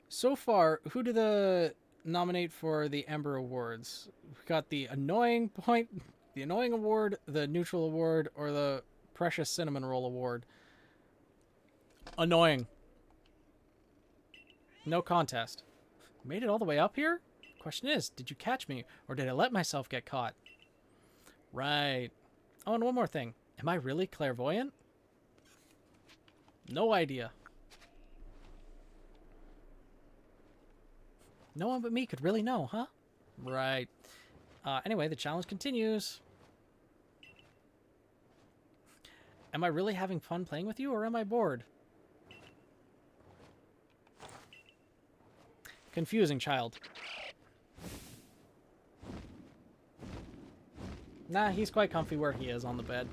So far, who do the nominate for the Ember Awards? We've got the Annoying Point, the Annoying Award, the Neutral Award, or the Precious Cinnamon Roll Award. Annoying. No contest. Made it all the way up here? Question is, did you catch me, or did I let myself get caught? Right. Oh, and one more thing. Am I really clairvoyant? No idea. No one but me could really know, huh? Right. Anyway, the challenge continues. Am I really having fun playing with you, or am I bored? Confusing child. Nah, he's quite comfy where he is on the bed.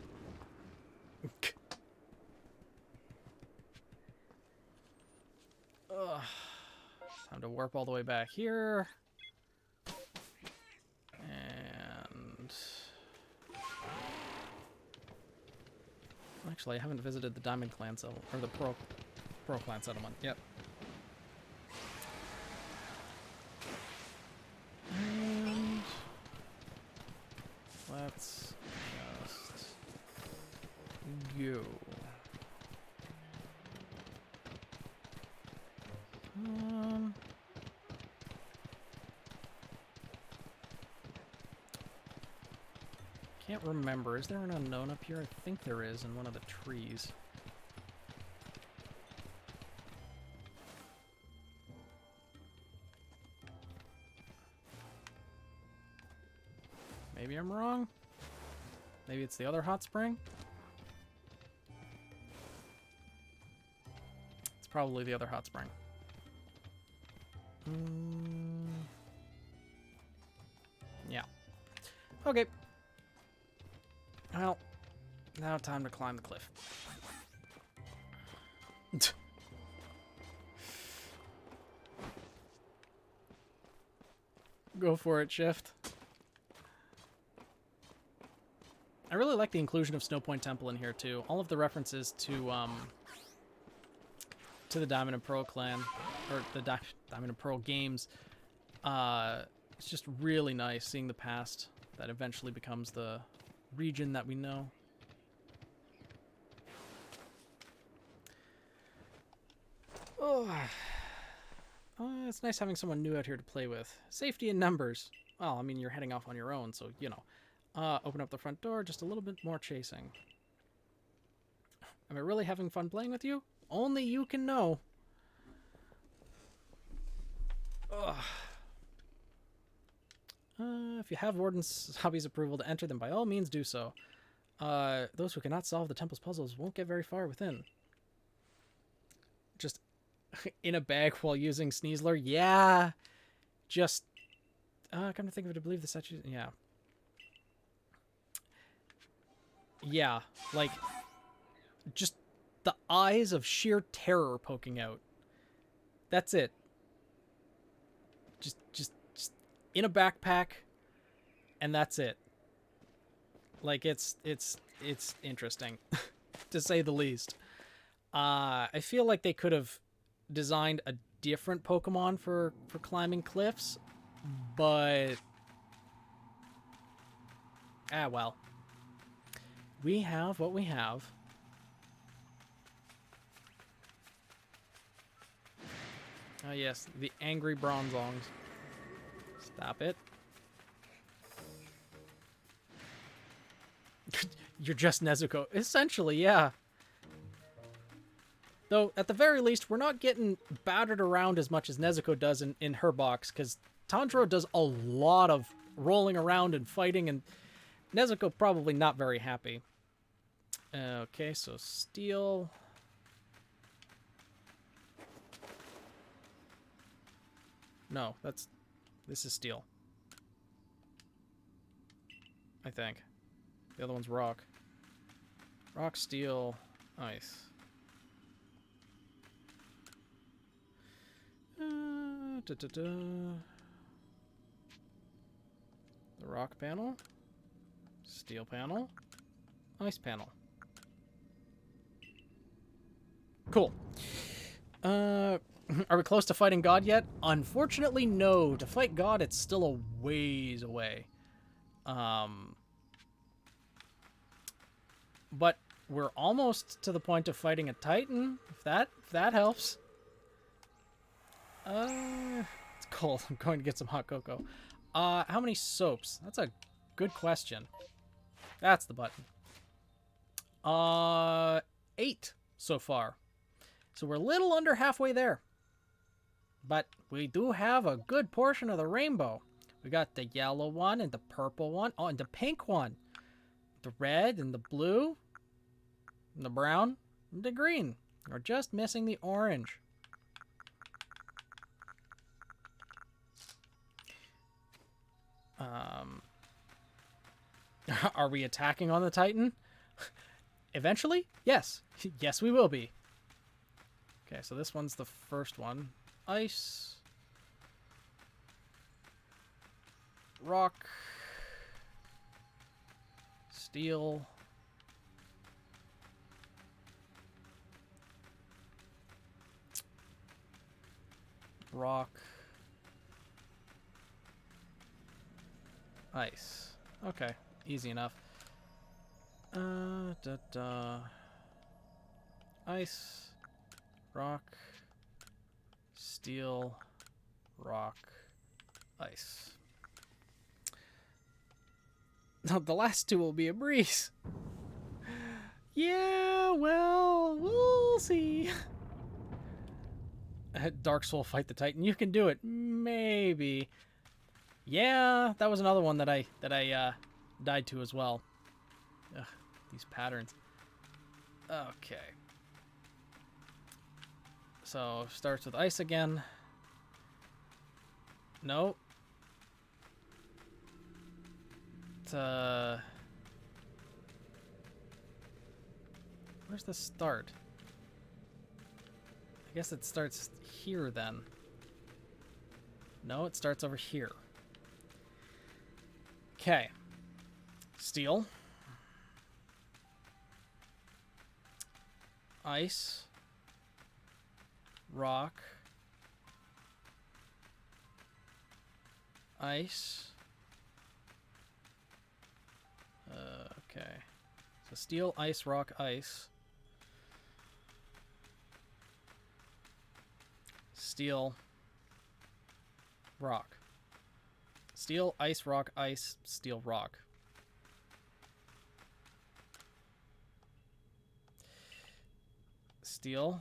Ugh. Time to warp all the way back here. And... Actually, I haven't visited the Diamond Clan settlement, or the Pearl Clan settlement yet. And... let's just... go. can't remember. Is there an unknown up here? I think there is in one of the trees. Maybe I'm wrong. Maybe it's the other hot spring. It's probably the other hot spring. Yeah. Okay. Well, now time to climb the cliff. Go for it, Shift. I really like the inclusion of Snow Point Temple in here too. All of the references to the Diamond and Pearl clan, or the Diamond and Pearl games. It's just really nice seeing the past that eventually becomes the region that we know. Oh, it's nice having someone new out here to play with. Safety in numbers. Well, I mean, you're heading off on your own, so, you know. Open up the front door, just a little bit more chasing. Am I really having fun playing with you? Only you can know. Ugh. If you have Warden's Hobbies approval to enter, then by all means do so. Those who cannot solve the temple's puzzles won't get very far within. Just in a bag while using Sneasler? Yeah. Just, come to think of it, I believe the statue, yeah. Yeah, like, just the eyes of sheer terror poking out. That's it. Just in a backpack, and that's it. Like, it's interesting, to say the least. I feel like they could have designed a different Pokemon for climbing cliffs, but... ah, well. We have what we have. Oh yes, the angry Bronzongs. Stop it. You're just Nezuko. Essentially, yeah. Though, at the very least, we're not getting battered around as much as Nezuko does in her box, because Tanjiro does a lot of rolling around and fighting, and Nezuko probably not very happy. Okay, so steel. No, this is steel. I think. The other one's rock. Rock, steel, ice. The rock panel. Steel panel. Ice panel. Cool. Are we close to fighting God yet? Unfortunately, no. To fight God, it's still a ways away. But we're almost to the point of fighting a Titan, if that helps. It's cold. I'm going to get some hot cocoa. How many soaps? That's a good question. That's the button. 8 so far. So we're a little under halfway there. But we do have a good portion of the rainbow. We got the yellow one and the purple one. Oh, and the pink one. The red and the blue. And the brown and the green. We're just missing the orange. Are we attacking on the Titan? Eventually? Yes. Yes, we will be. Okay, so this one's the first one. Ice. Rock. Steel. Rock. Ice. Okay, easy enough. Ice. Rock. Steel. Rock. Ice. The last two will be a breeze. Yeah, well, we'll see. Dark Soul fight the Titan. You can do it. Maybe. Yeah, that was another one that I died to as well. Ugh, these patterns. Okay. So, starts with ice again. Nope. Where's the start? I guess it starts here then. No, it starts over here. Okay. Steel. Ice. Rock. Ice. Okay. So steel, ice, rock, ice. Steel. Rock. Steel, ice, rock, ice, steel, rock. Steel.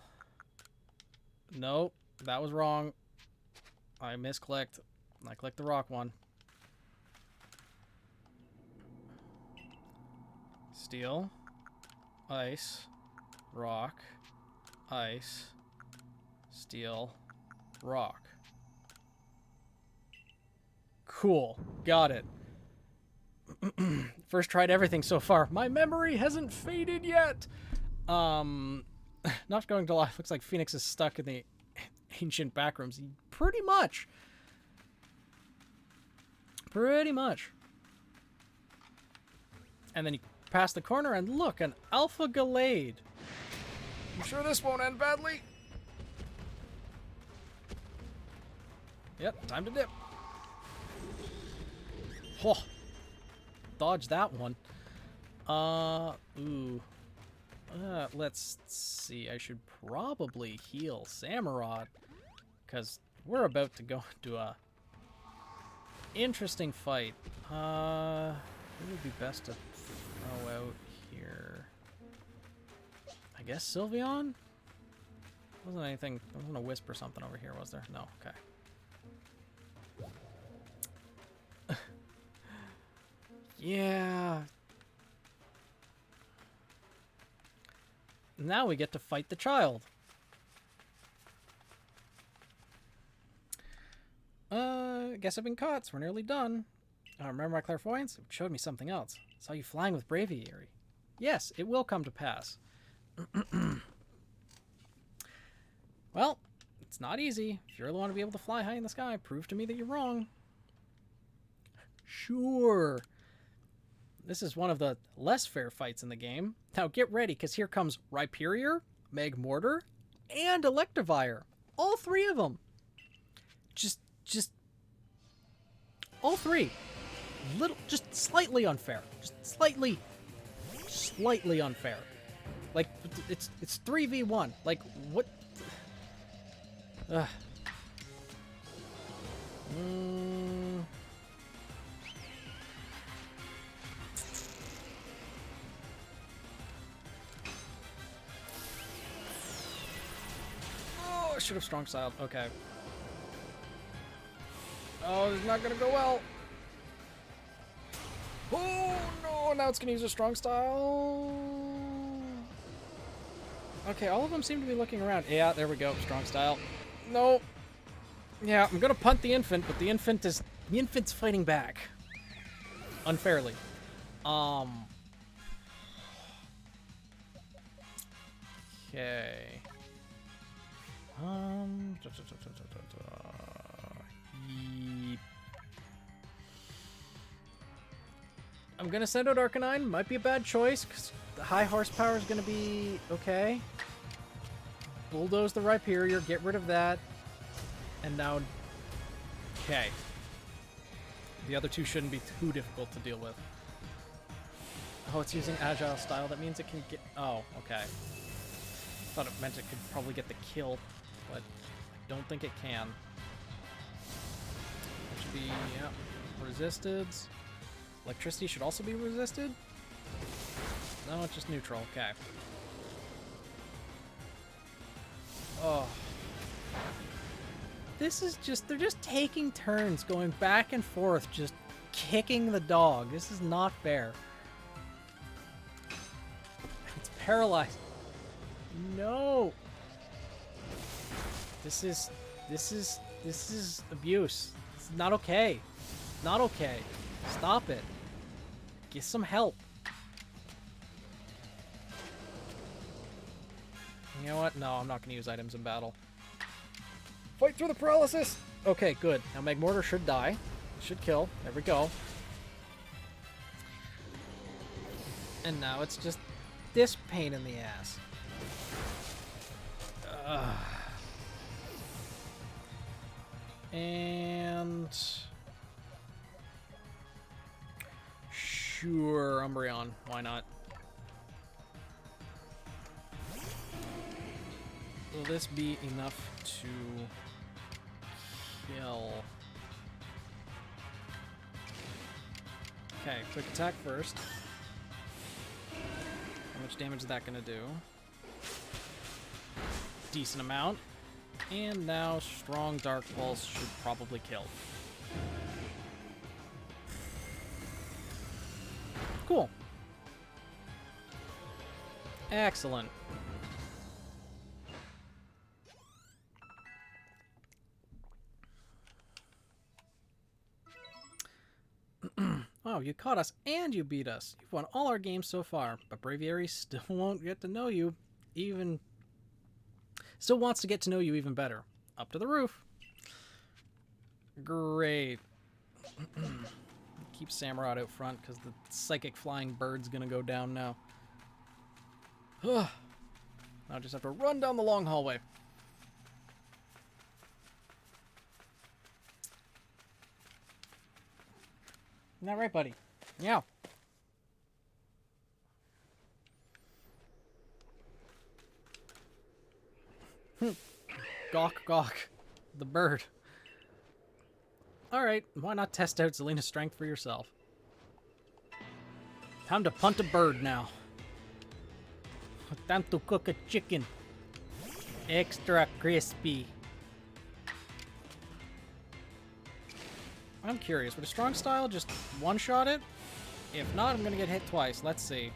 Nope, that was wrong. I misclicked. I clicked the rock one. Steel, ice, rock, ice, steel, rock. Cool. Got it. First tried everything so far. My memory hasn't faded yet. Not going to lie, looks like Phoenix is stuck in the ancient backrooms. Pretty much. Pretty much. And then you pass the corner and look, an Alpha Gallade. I'm sure this won't end badly. Yep, time to dip. Oh, dodge that one. Ooh. Let's see. I should probably heal Samurott, because we're about to go into a interesting fight. It would be best to throw out here. I guess Sylveon? Wasn't anything. There wasn't a wisp or something over here, was there? No. Okay. Yeah. Now we get to fight the child. Guess I've been caught, so we're nearly done. Remember my clairvoyance? It showed me something else. I saw you flying with Braviary. Yes, it will come to pass. Well, it's not easy. If you really want to be able to fly high in the sky, prove to me that you're wrong. Sure. This is one of the less fair fights in the game. Now get ready, because here comes Rhyperior, Magmortar, and Electivire. All three of them. Just all three. Just slightly unfair. Just slightly unfair. Like, it's 3v1. Like, what? Oh, I should have strong styled. Okay. Oh, this is not gonna go well. Oh no! Now it's gonna use a strong style. Okay, all of them seem to be looking around. Yeah, there we go. Strong style. No. Yeah, I'm gonna punt the infant, but the infant's fighting back unfairly. Okay. Yeep. I'm gonna send out Arcanine. Might be a bad choice, because the high horsepower is gonna be okay. Bulldoze the Rhyperior, get rid of that. And now... Okay. The other two shouldn't be too difficult to deal with. Oh, it's using Agile Style. That means it can get... Oh, okay. Thought it meant it could probably get the kill, but I don't think it can. It should be, yeah, resisted. Electricity should also be resisted? No, it's just neutral. Okay. Oh. This is just... They're just taking turns, going back and forth, just kicking the dog. This is not fair. It's paralyzed. No! This is abuse. It's not okay. Not okay. Stop it. Get some help. You know what? No, I'm not going to use items in battle. Fight through the paralysis! Okay, good. Now Magmortar should die. Should kill. There we go. And now it's just this pain in the ass. Ugh. And... Sure, Umbreon. Why not? Will this be enough to kill? Okay, quick attack first. How much damage is that going to do? Decent amount. And now strong Dark Pulse should probably kill. Cool. Excellent. Oh, you caught us and you beat us. You've won all our games so far, but Braviary still won't get to know you even... Still wants to get to know you even better. Up to the roof. Great. Keep Samurott out front because the psychic flying bird's gonna go down now. Now I just have to run down the long hallway. Isn't that right, buddy? Yeah. Gawk, gawk. The bird. Alright, why not test out Zelina's strength for yourself? Time to punt a bird now. Time to cook a chicken. Extra crispy. I'm curious, would a strong style just one-shot it? If not, I'm gonna get hit twice. Let's see.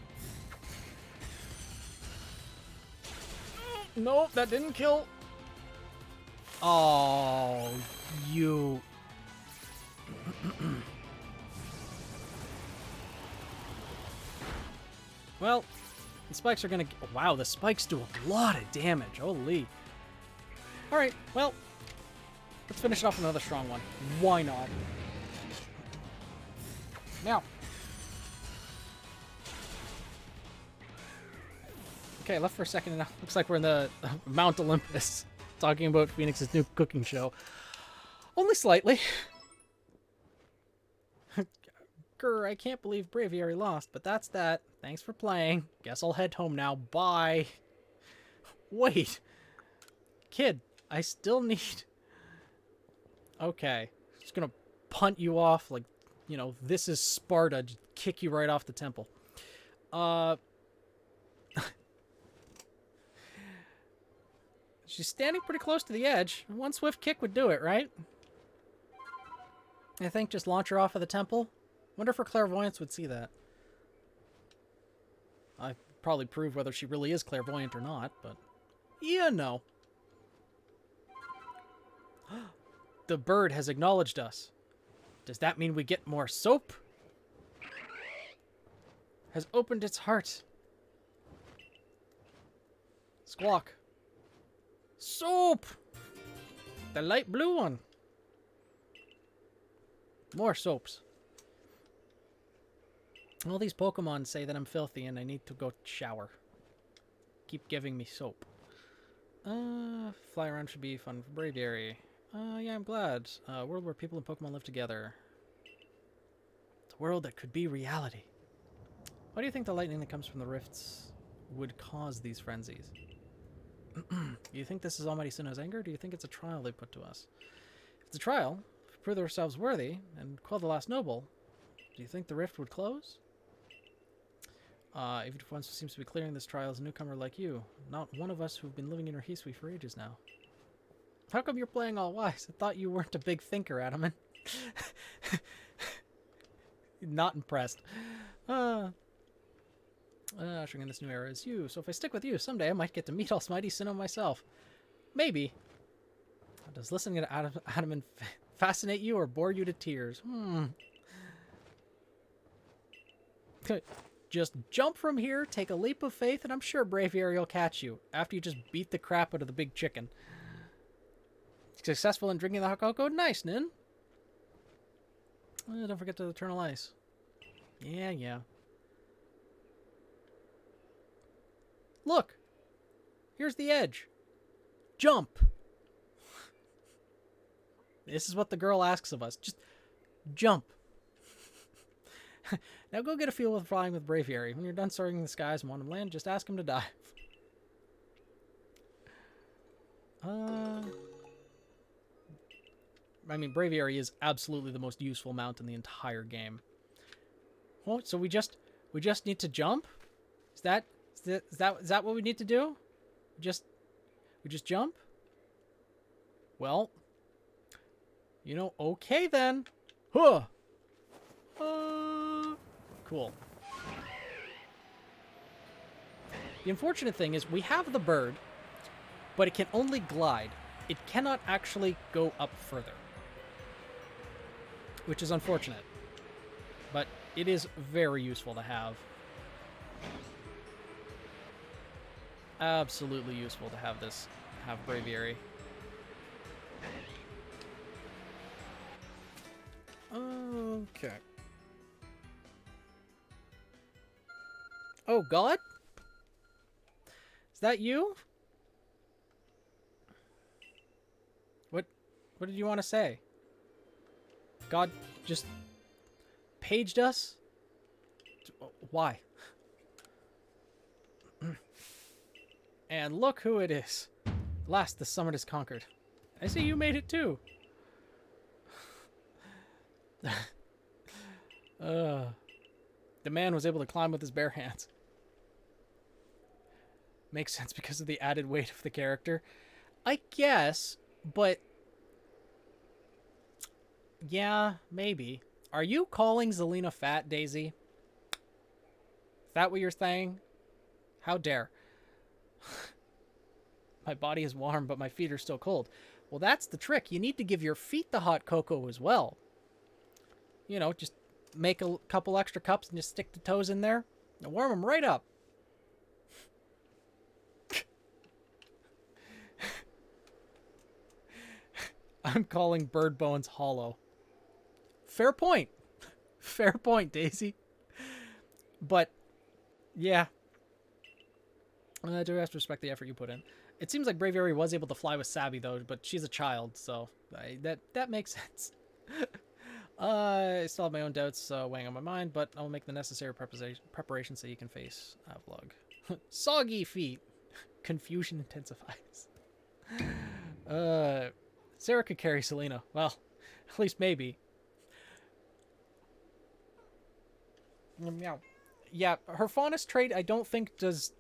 Nope, that didn't kill. Oh, you... Well, the spikes are gonna... Wow, the spikes do a lot of damage. Holy. Alright, well, let's finish it off with another strong one. Why not? Now. Okay, left for a second and now looks like we're in the Mount Olympus talking about Phoenix's new cooking show. Only slightly. Grr, I can't believe Braviary lost, but that's that. Thanks for playing. Guess I'll head home now. Bye. Wait. Kid, I still need... Okay. Just gonna punt you off like, you know, this is Sparta. Just kick you right off the temple. She's standing pretty close to the edge. One swift kick would do it, right? I think just launch her off of the temple. Wonder if her clairvoyance would see that. I probably prove whether she really is clairvoyant or not, but... Yeah, no. The bird has acknowledged us. Does that mean we get more soap? Has opened its heart. Squawk. Soap! The light blue one. More soaps. All these Pokemon say that I'm filthy and I need to go shower. Keep giving me soap. Fly around should be fun for Braviary. Yeah, I'm glad. A world where people and Pokemon live together. It's a world that could be reality. Why do you think the lightning that comes from the rifts would cause these frenzies? Do you think this is Almighty Sinnoh's anger, or do you think it's a trial they put to us? If it's a trial, if we prove ourselves worthy, and quell the last noble, Do you think the rift would close? Even if one seems to be clearing this trial as a newcomer like you. Not one of us who've been living in Rahisui for ages now. How come you're playing all wise? I thought you weren't a big thinker, Adaman. Not impressed. Ushering in this new era is you, so if I stick with you, someday I might get to meet Almighty Sinnoh myself. Maybe. Does listening to Adaman fascinate you or bore you to tears? Just jump from here, take a leap of faith, and I'm sure Braviary will catch you after you just beat the crap out of the big chicken. Successful in drinking the hot cocoa? Nice, Nin. Don't forget the eternal ice. Yeah. Look! Here's the edge. Jump! This is what the girl asks of us. Just jump. Now go get a feel with flying with Braviary. When you're done soaring in the skies and want him to land, just ask him to dive. I mean, Braviary is absolutely the most useful mount in the entire game. Oh, so we just need to jump? Is that what we need to do? We just jump? Well, you know, okay then. Huh. Cool. The unfortunate thing is we have the bird, but it can only glide. It cannot actually go up further, which is unfortunate. But it is very useful to have. Absolutely useful to have this, have Braviary. Okay. Oh, God? Is that you? What did you want to say? God just paged us? Why? And look who it is. At last the summit is conquered. I see you made it too. The man was able to climb with his bare hands. Makes sense because of the added weight of the character. I guess, but... yeah, maybe. Are you calling Zelina fat, Daisy? Is that what you're saying? How dare. My body is warm, but my feet are still cold. Well, that's the trick. You need to give your feet the hot cocoa as well. You know, just make a couple extra cups and just stick the toes in there and warm them right up. I'm calling bird bones hollow. Fair point. Fair point, Daisy. But, yeah. I do have to respect the effort you put in. It seems like Braviary was able to fly with Savvy, though, but she's a child, so that makes sense. I still have my own doubts weighing on my mind, but I'll make the necessary preparation so you can face Avlog. Soggy feet. Confusion intensifies. Sarah could carry Selena. Well, at least maybe. Yeah, her faunus trait I don't think does...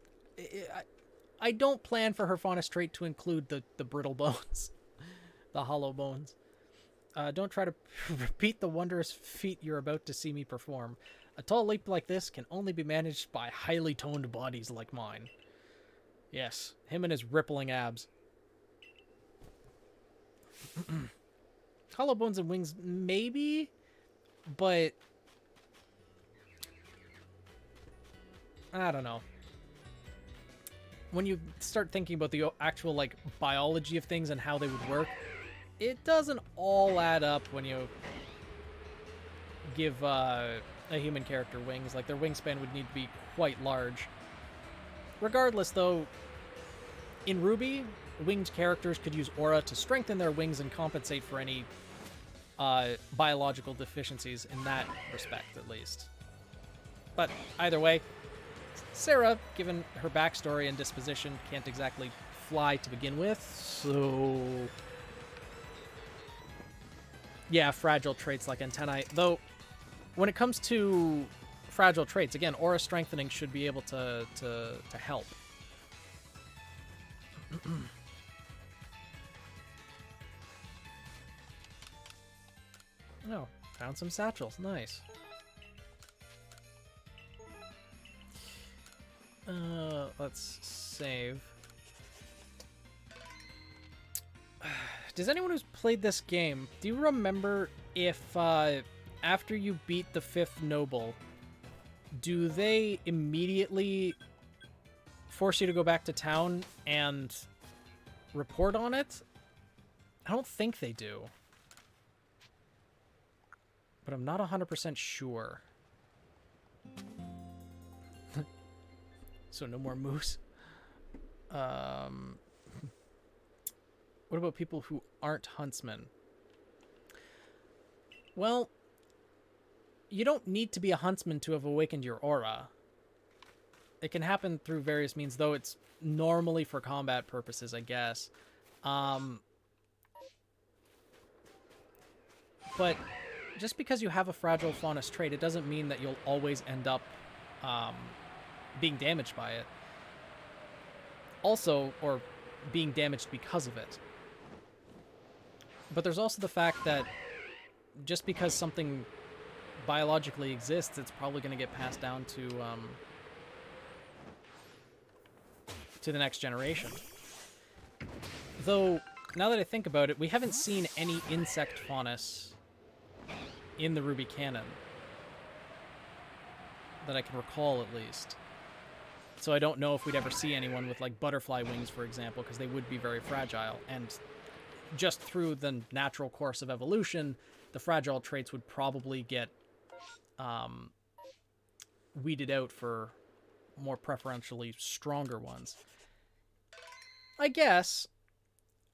I don't plan for her faunus trait to include the brittle bones. The hollow bones. Don't try to repeat the wondrous feat you're about to see me perform. A tall leap like this can only be managed by highly toned bodies like mine. Yes, him and his rippling abs. Hollow bones and wings, maybe, but I don't know. When you start thinking about the actual like biology of things and how they would work, it doesn't all add up when you give a human character wings. Like, their wingspan would need to be quite large. Regardless, though, in Ruby, winged characters could use aura to strengthen their wings and compensate for any biological deficiencies in that respect, at least. But either way, Sarah, given her backstory and disposition, can't exactly fly to begin with, so... yeah, fragile traits like antennae, though when it comes to fragile traits, again, aura strengthening should be able to help. Oh, found some satchels. Nice. Let's save. Does anyone who's played this game, do you remember if after you beat the 5th noble, do they immediately force you to go back to town and report on it? I don't think they do. But I'm not 100% sure. So no more moose. What about people who aren't huntsmen? Well, you don't need to be a huntsman to have awakened your aura. It can happen through various means, though it's normally for combat purposes, I guess. But just because you have a fragile faunus trait, it doesn't mean that you'll always end up being damaged by it. Also, or being damaged because of it. But there's also the fact that just because something biologically exists, it's probably going to get passed down to the next generation. Though, now that I think about it, we haven't seen any insect faunus in the Ruby canon. That I can recall, at least. So I don't know if we'd ever see anyone with, like, butterfly wings, for example, because they would be very fragile. And just through the natural course of evolution, the fragile traits would probably get weeded out for more preferentially stronger ones. I guess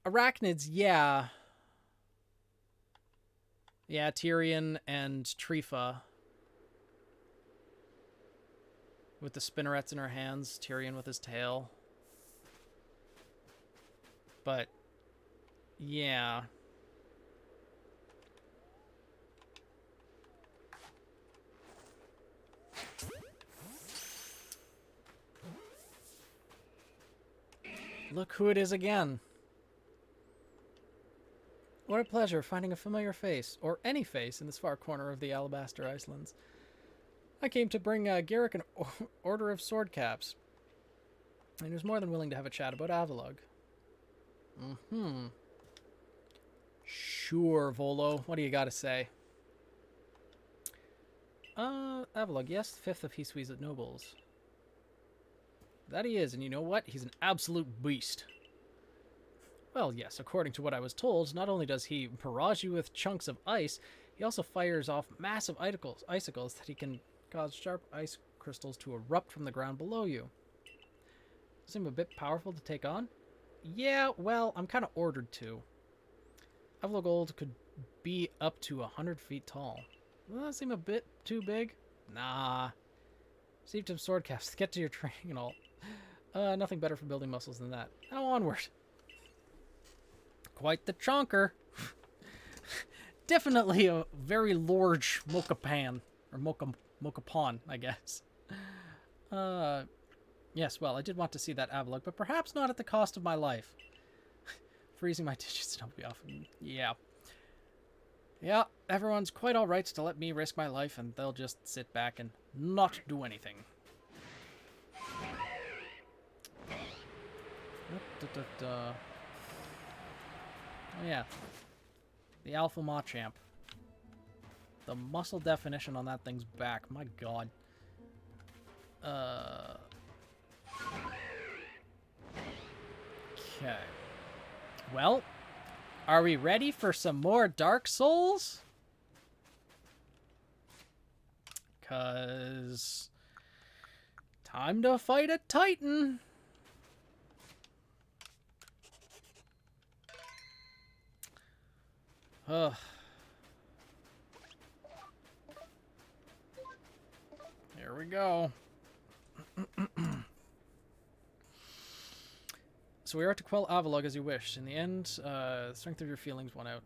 arachnids, yeah. Yeah, Tyrion and Trifa. With the spinnerets in her hands, Tyrion with his tail. But, yeah. Look who it is again. What a pleasure finding a familiar face, or any face, in this far corner of the Alabaster Islands. I came to bring Garrick an order of sword caps, and he was more than willing to have a chat about Avalug. Sure, Volo. What do you got to say? Avalug, yes, 5th of Hiswi's nobles. That he is, and you know what? He's an absolute beast. Well, yes, according to what I was told, not only does he barrage you with chunks of ice, he also fires off massive icicles that he can cause sharp ice crystals to erupt from the ground below you. Seem a bit powerful to take on? Yeah, well, I'm kind of ordered to. Avalug Gold could be up to 100 feet tall. Doesn't that seem a bit too big? Nah. Received him sword caps to get to your training and all. Nothing better for building muscles than that. Now onward. Quite the chonker. Definitely a very large mocha-pan. Or mocha-pawn, I guess. Yes, well, I did want to see that Avalug, but perhaps not at the cost of my life. Freezing my digits don't be often. Yeah. Yeah, everyone's quite alright to let me risk my life, and they'll just sit back and not do anything. Oh yeah. The Alpha Machamp. The muscle definition on that thing's back. My god. Okay. Well, are we ready for some more Dark Souls? 'Cause time to fight a Titan. Ugh. Here we go. So we are to quell Avalug as you wished. In the end, the strength of your feelings won out.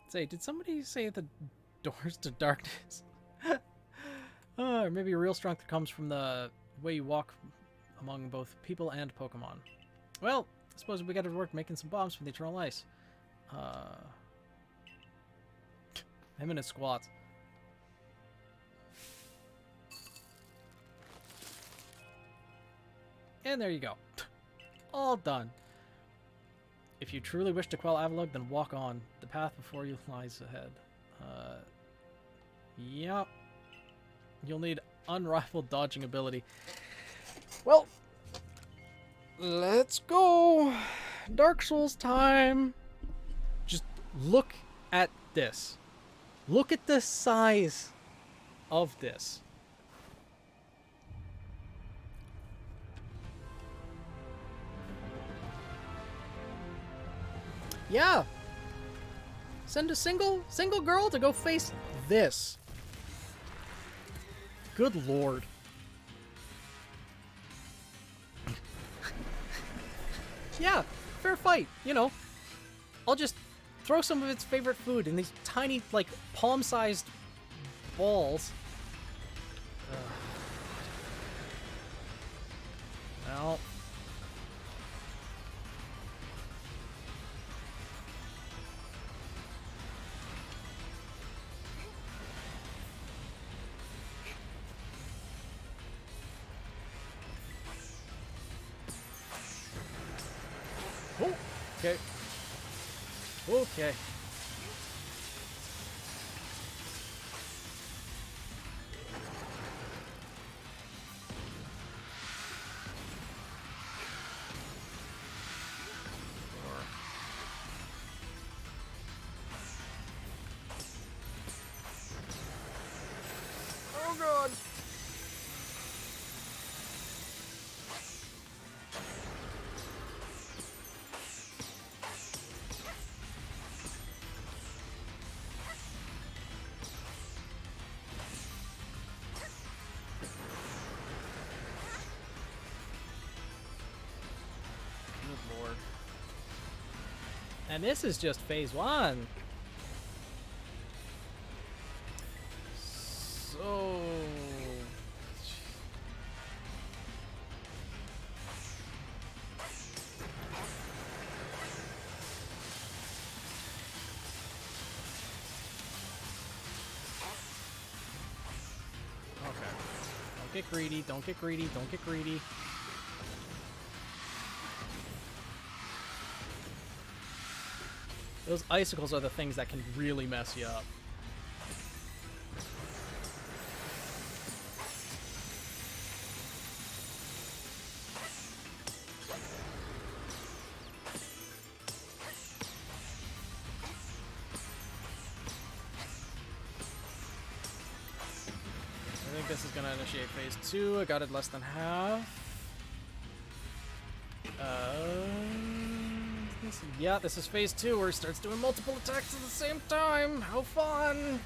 Say, did somebody say the doors to darkness? Or maybe real strength comes from the way you walk among both people and Pokemon. Well, I suppose we got to work making some bombs from the Eternal Ice. Him and his squats. And there you go. All done. If you truly wish to quell Avalugg, then walk on. The path before you lies ahead. Yep. You'll need unrivaled dodging ability. Well, let's go. Dark Souls time. Just look at this. Look at the size of this. Yeah. Send a single girl to go face this. Good lord. Yeah, fair fight, you know. I'll just throw some of its favorite food in these tiny, like, palm-sized balls. Well. Oh, okay. Okay. Oh god. Good lord. And this is just phase 1. So... Okay. Don't get greedy, don't get greedy, don't get greedy. Those icicles are the things that can really mess you up. I think this is going to initiate phase 2. I got it less than half. Yeah, this is phase 2 where he starts doing multiple attacks at the same time. How fun!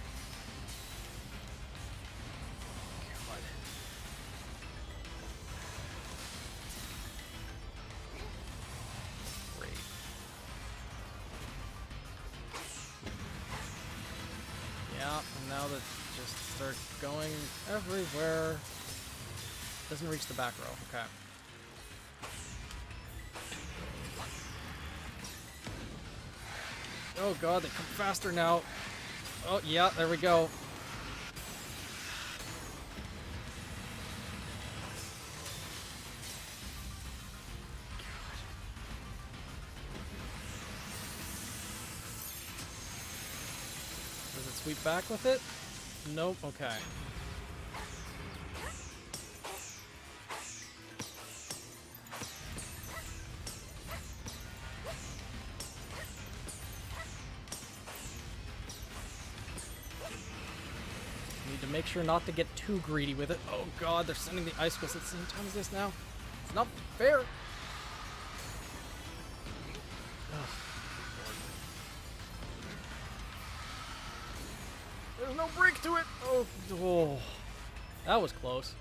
God. Great. Yeah, and now that just start going everywhere. Doesn't reach the back row. Okay. Oh god, they come faster now. Oh yeah, there we go. Does it sweep back with it? Nope, okay. To make sure not to get too greedy with it. Oh god, they're sending the icicles at the same time as this now. It's not fair. Ugh. There's no break to it. Oh, oh. That was close.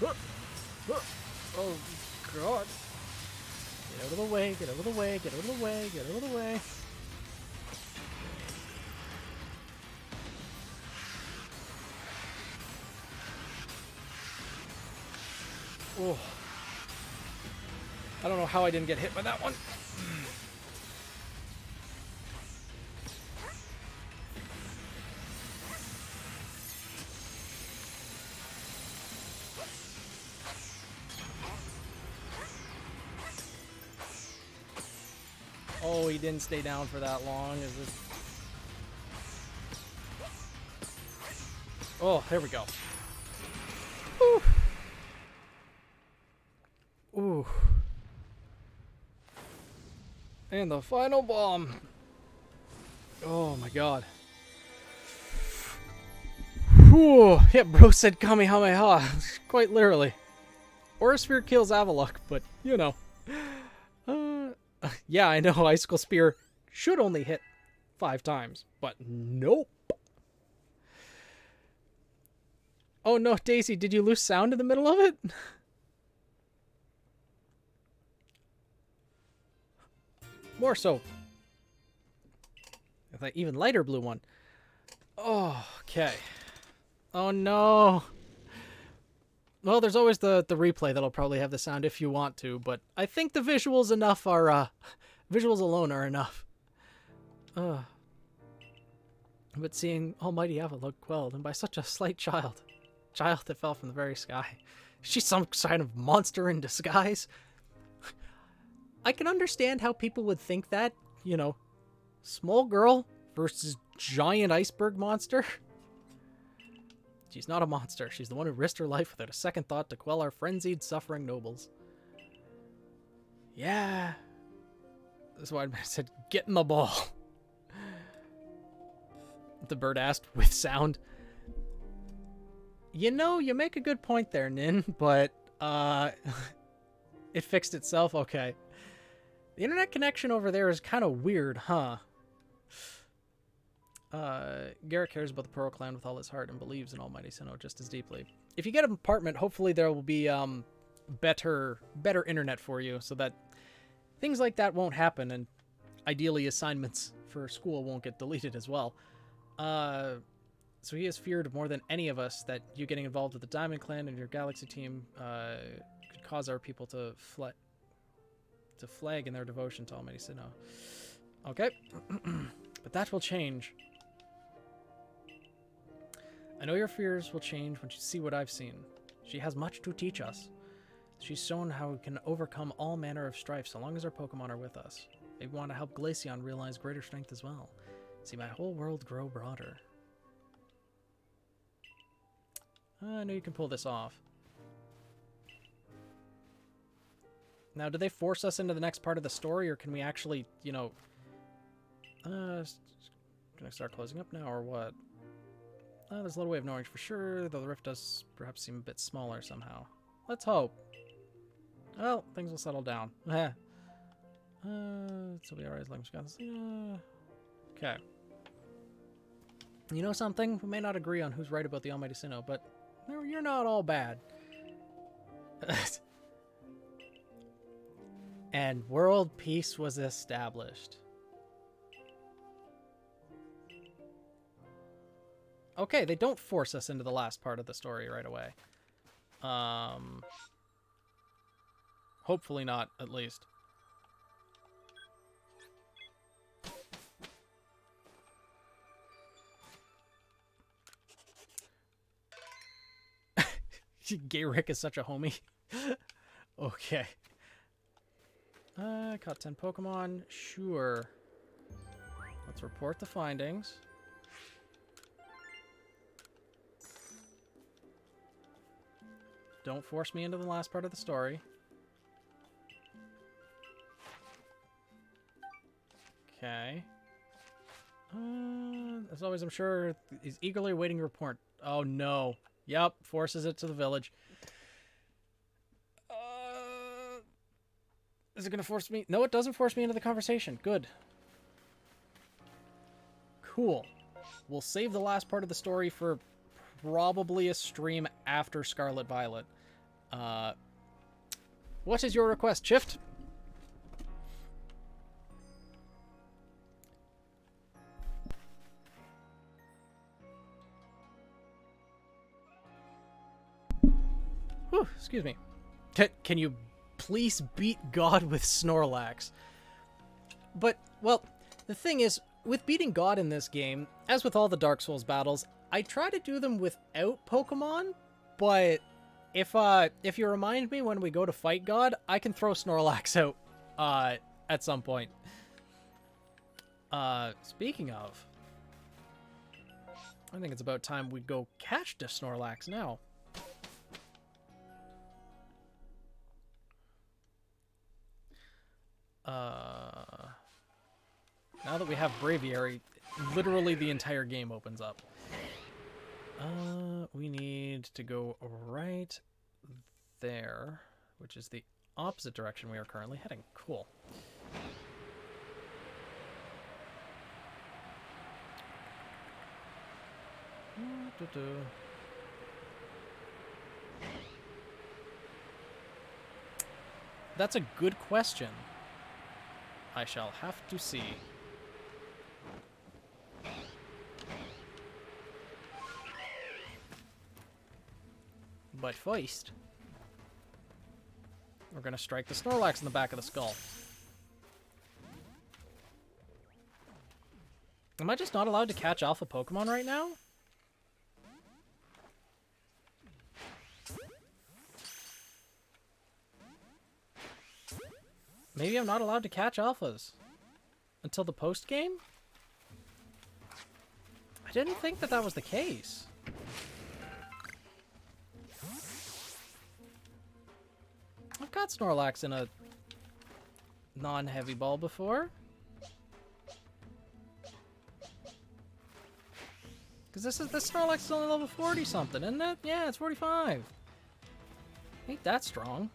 Oh god. Get out of the way, get out of the way, get out of the way, get out of the way. Oh. I don't know how I didn't get hit by that one. Oh, he didn't stay down for that long. Is this... Oh, there we go. Whew. Ooh. And the final bomb. Oh my god. Whew. Yeah, bro said Kamehameha. Quite literally. Aura Sphere kills Avalok, but, you know. Yeah, I know, Icicle Spear should only hit 5 times, but nope. Oh no, Daisy, did you lose sound in the middle of it? More so. With an even lighter blue one. Oh, okay. Oh no. Well, there's always the replay that'll probably have the sound if you want to, but I think the visuals enough are, visuals alone are enough. But seeing Almighty Avalok quelled, and by such a slight child that fell from the very sky. She's some kind of monster in disguise. I can understand how people would think that, you know, small girl versus giant iceberg monster. She's not a monster. She's the one who risked her life without a second thought to quell our frenzied, suffering nobles. Yeah. That's why I said, get in the ball. The bird asked with sound. You know, you make a good point there, Nin, but, it fixed itself? Okay. The internet connection over there is kind of weird, huh? Garrett cares about the Pearl Clan with all his heart and believes in Almighty Sinnoh just as deeply. If you get an apartment, hopefully there will be, better internet for you so that things like that won't happen, and ideally assignments for school won't get deleted as well. So he has feared more than any of us that you getting involved with the Diamond Clan and your Galaxy team could cause our people to flag in their devotion to Almighty Sinnoh. Okay. But that will change. I know your fears will change when you see what I've seen. She has much to teach us. She's shown how we can overcome all manner of strife so long as our Pokemon are with us. Maybe we want to help Glaceon realize greater strength as well. See my whole world grow broader. I know you can pull this off. Now, do they force us into the next part of the story, or can we actually, you know... can I start closing up now, or what? There's a little way of knowing for sure, though the rift does perhaps seem a bit smaller somehow. Let's hope. Well, things will settle down. So we alright as long as we got this. Okay. You know something? We may not agree on who's right about the Almighty Sinnoh, but you're not all bad. And world peace was established. Okay, they don't force us into the last part of the story right away. Hopefully not, at least. Gay Rick is such a homie. Okay. Caught 10 Pokemon. Sure. Let's report the findings. Don't force me into the last part of the story. Okay. As always, I'm sure he's eagerly awaiting a report. Oh no. Yep, forces it to the village. Is it going to force me? No, it doesn't force me into the conversation. Good. Cool. We'll save the last part of the story for probably a stream after Scarlet Violet. What is your request, Chift? Whew, excuse me. Can you please beat God with Snorlax? But, well, the thing is, with beating God in this game, as with all the Dark Souls battles, I try to do them without Pokemon, but if you remind me when we go to fight God, I can throw Snorlax out at some point. Speaking of, I think it's about time we go catch the Snorlax now. Now that we have Braviary, literally the entire game opens up. We need to go right there, which is the opposite direction we are currently heading. Cool. That's a good question. I shall have to see. But first, we're going to strike the Snorlax in the back of the skull. Am I just not allowed to catch alpha Pokemon right now? Maybe I'm not allowed to catch alphas until the post-game? I didn't think that that was the case. I've got Snorlax in a non-heavy ball before. Because this Snorlax is only level 40 something, isn't it? Yeah, it's 45. Ain't that strong.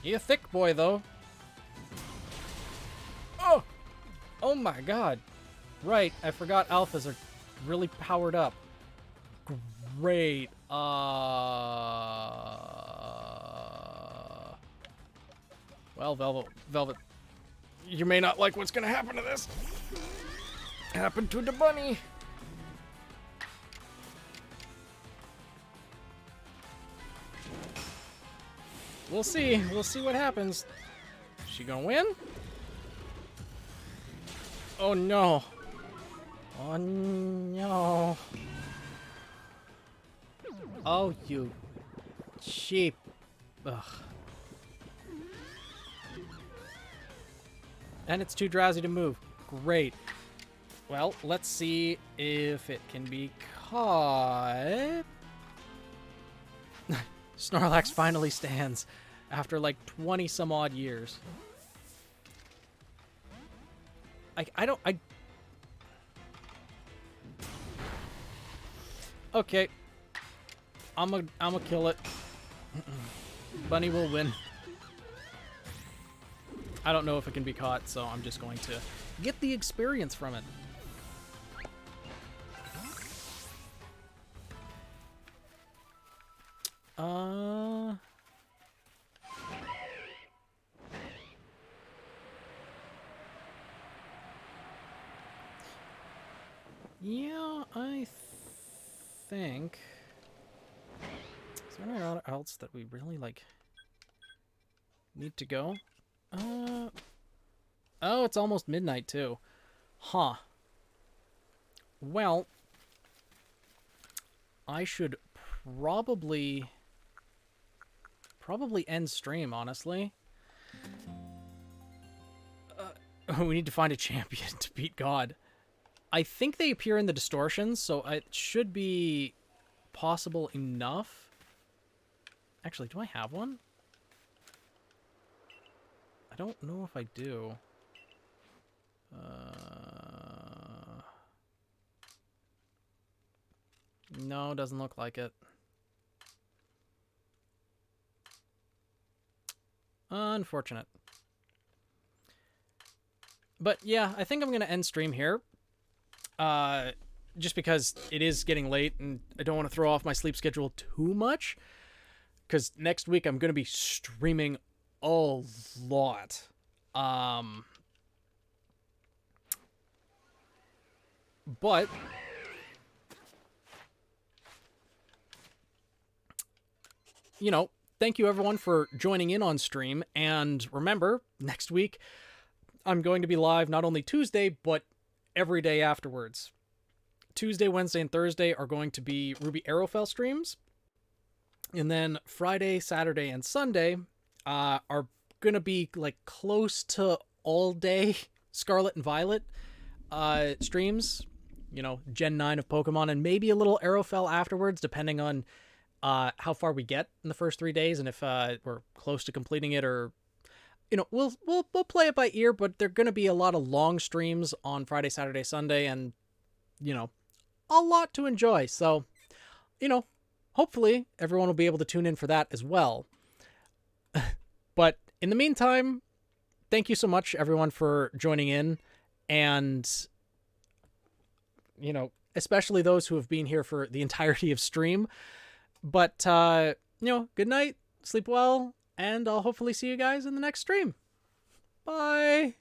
You thick boy, though. Oh! Oh my god. Right, I forgot alphas are really powered up. Great. Well, Velvet, you may not like what's gonna happen to this. Happened to the bunny. We'll see. We'll see what happens. Is she gonna win? Oh no. Oh no. Oh, you sheep. Ugh. And it's too drowsy to move. Great. Well, let's see if it can be caught. Snorlax finally stands after like 20 some odd years. Okay. I'ma kill it. Bunny will win. I don't know if it can be caught, so I'm just going to get the experience from it. Yeah, I think... Is there anything else that we really, like, need to go? Oh, it's almost midnight, too. Huh. Well, I should probably end stream, honestly. We need to find a champion to beat God. I think they appear in the distortions, so it should be possible enough. Actually, do I have one? I don't know if I do. No, doesn't look like it. Unfortunate. But yeah, I think I'm going to end stream here. Just because it is getting late and I don't want to throw off my sleep schedule too much. Because next week I'm going to be streaming a lot. But thank you everyone for joining in on stream. And remember, next week I'm going to be live not only Tuesday, but every day afterwards. Tuesday, Wednesday, and Thursday are going to be Ruby Arrowfell streams. And then Friday, Saturday, and Sunday are going to be like close to all day Scarlet and Violet streams. Gen 9 of Pokemon, and maybe a little Arrowfell afterwards, depending on how far we get in the first 3 days, and if we're close to completing it, or we'll play it by ear. But they're going to be a lot of long streams on Friday, Saturday, Sunday, and a lot to enjoy. So hopefully everyone will be able to tune in for that as well. But in the meantime, thank you so much everyone for joining in, and especially those who have been here for the entirety of stream. But good night, sleep well, and I'll hopefully see you guys in the next stream. Bye.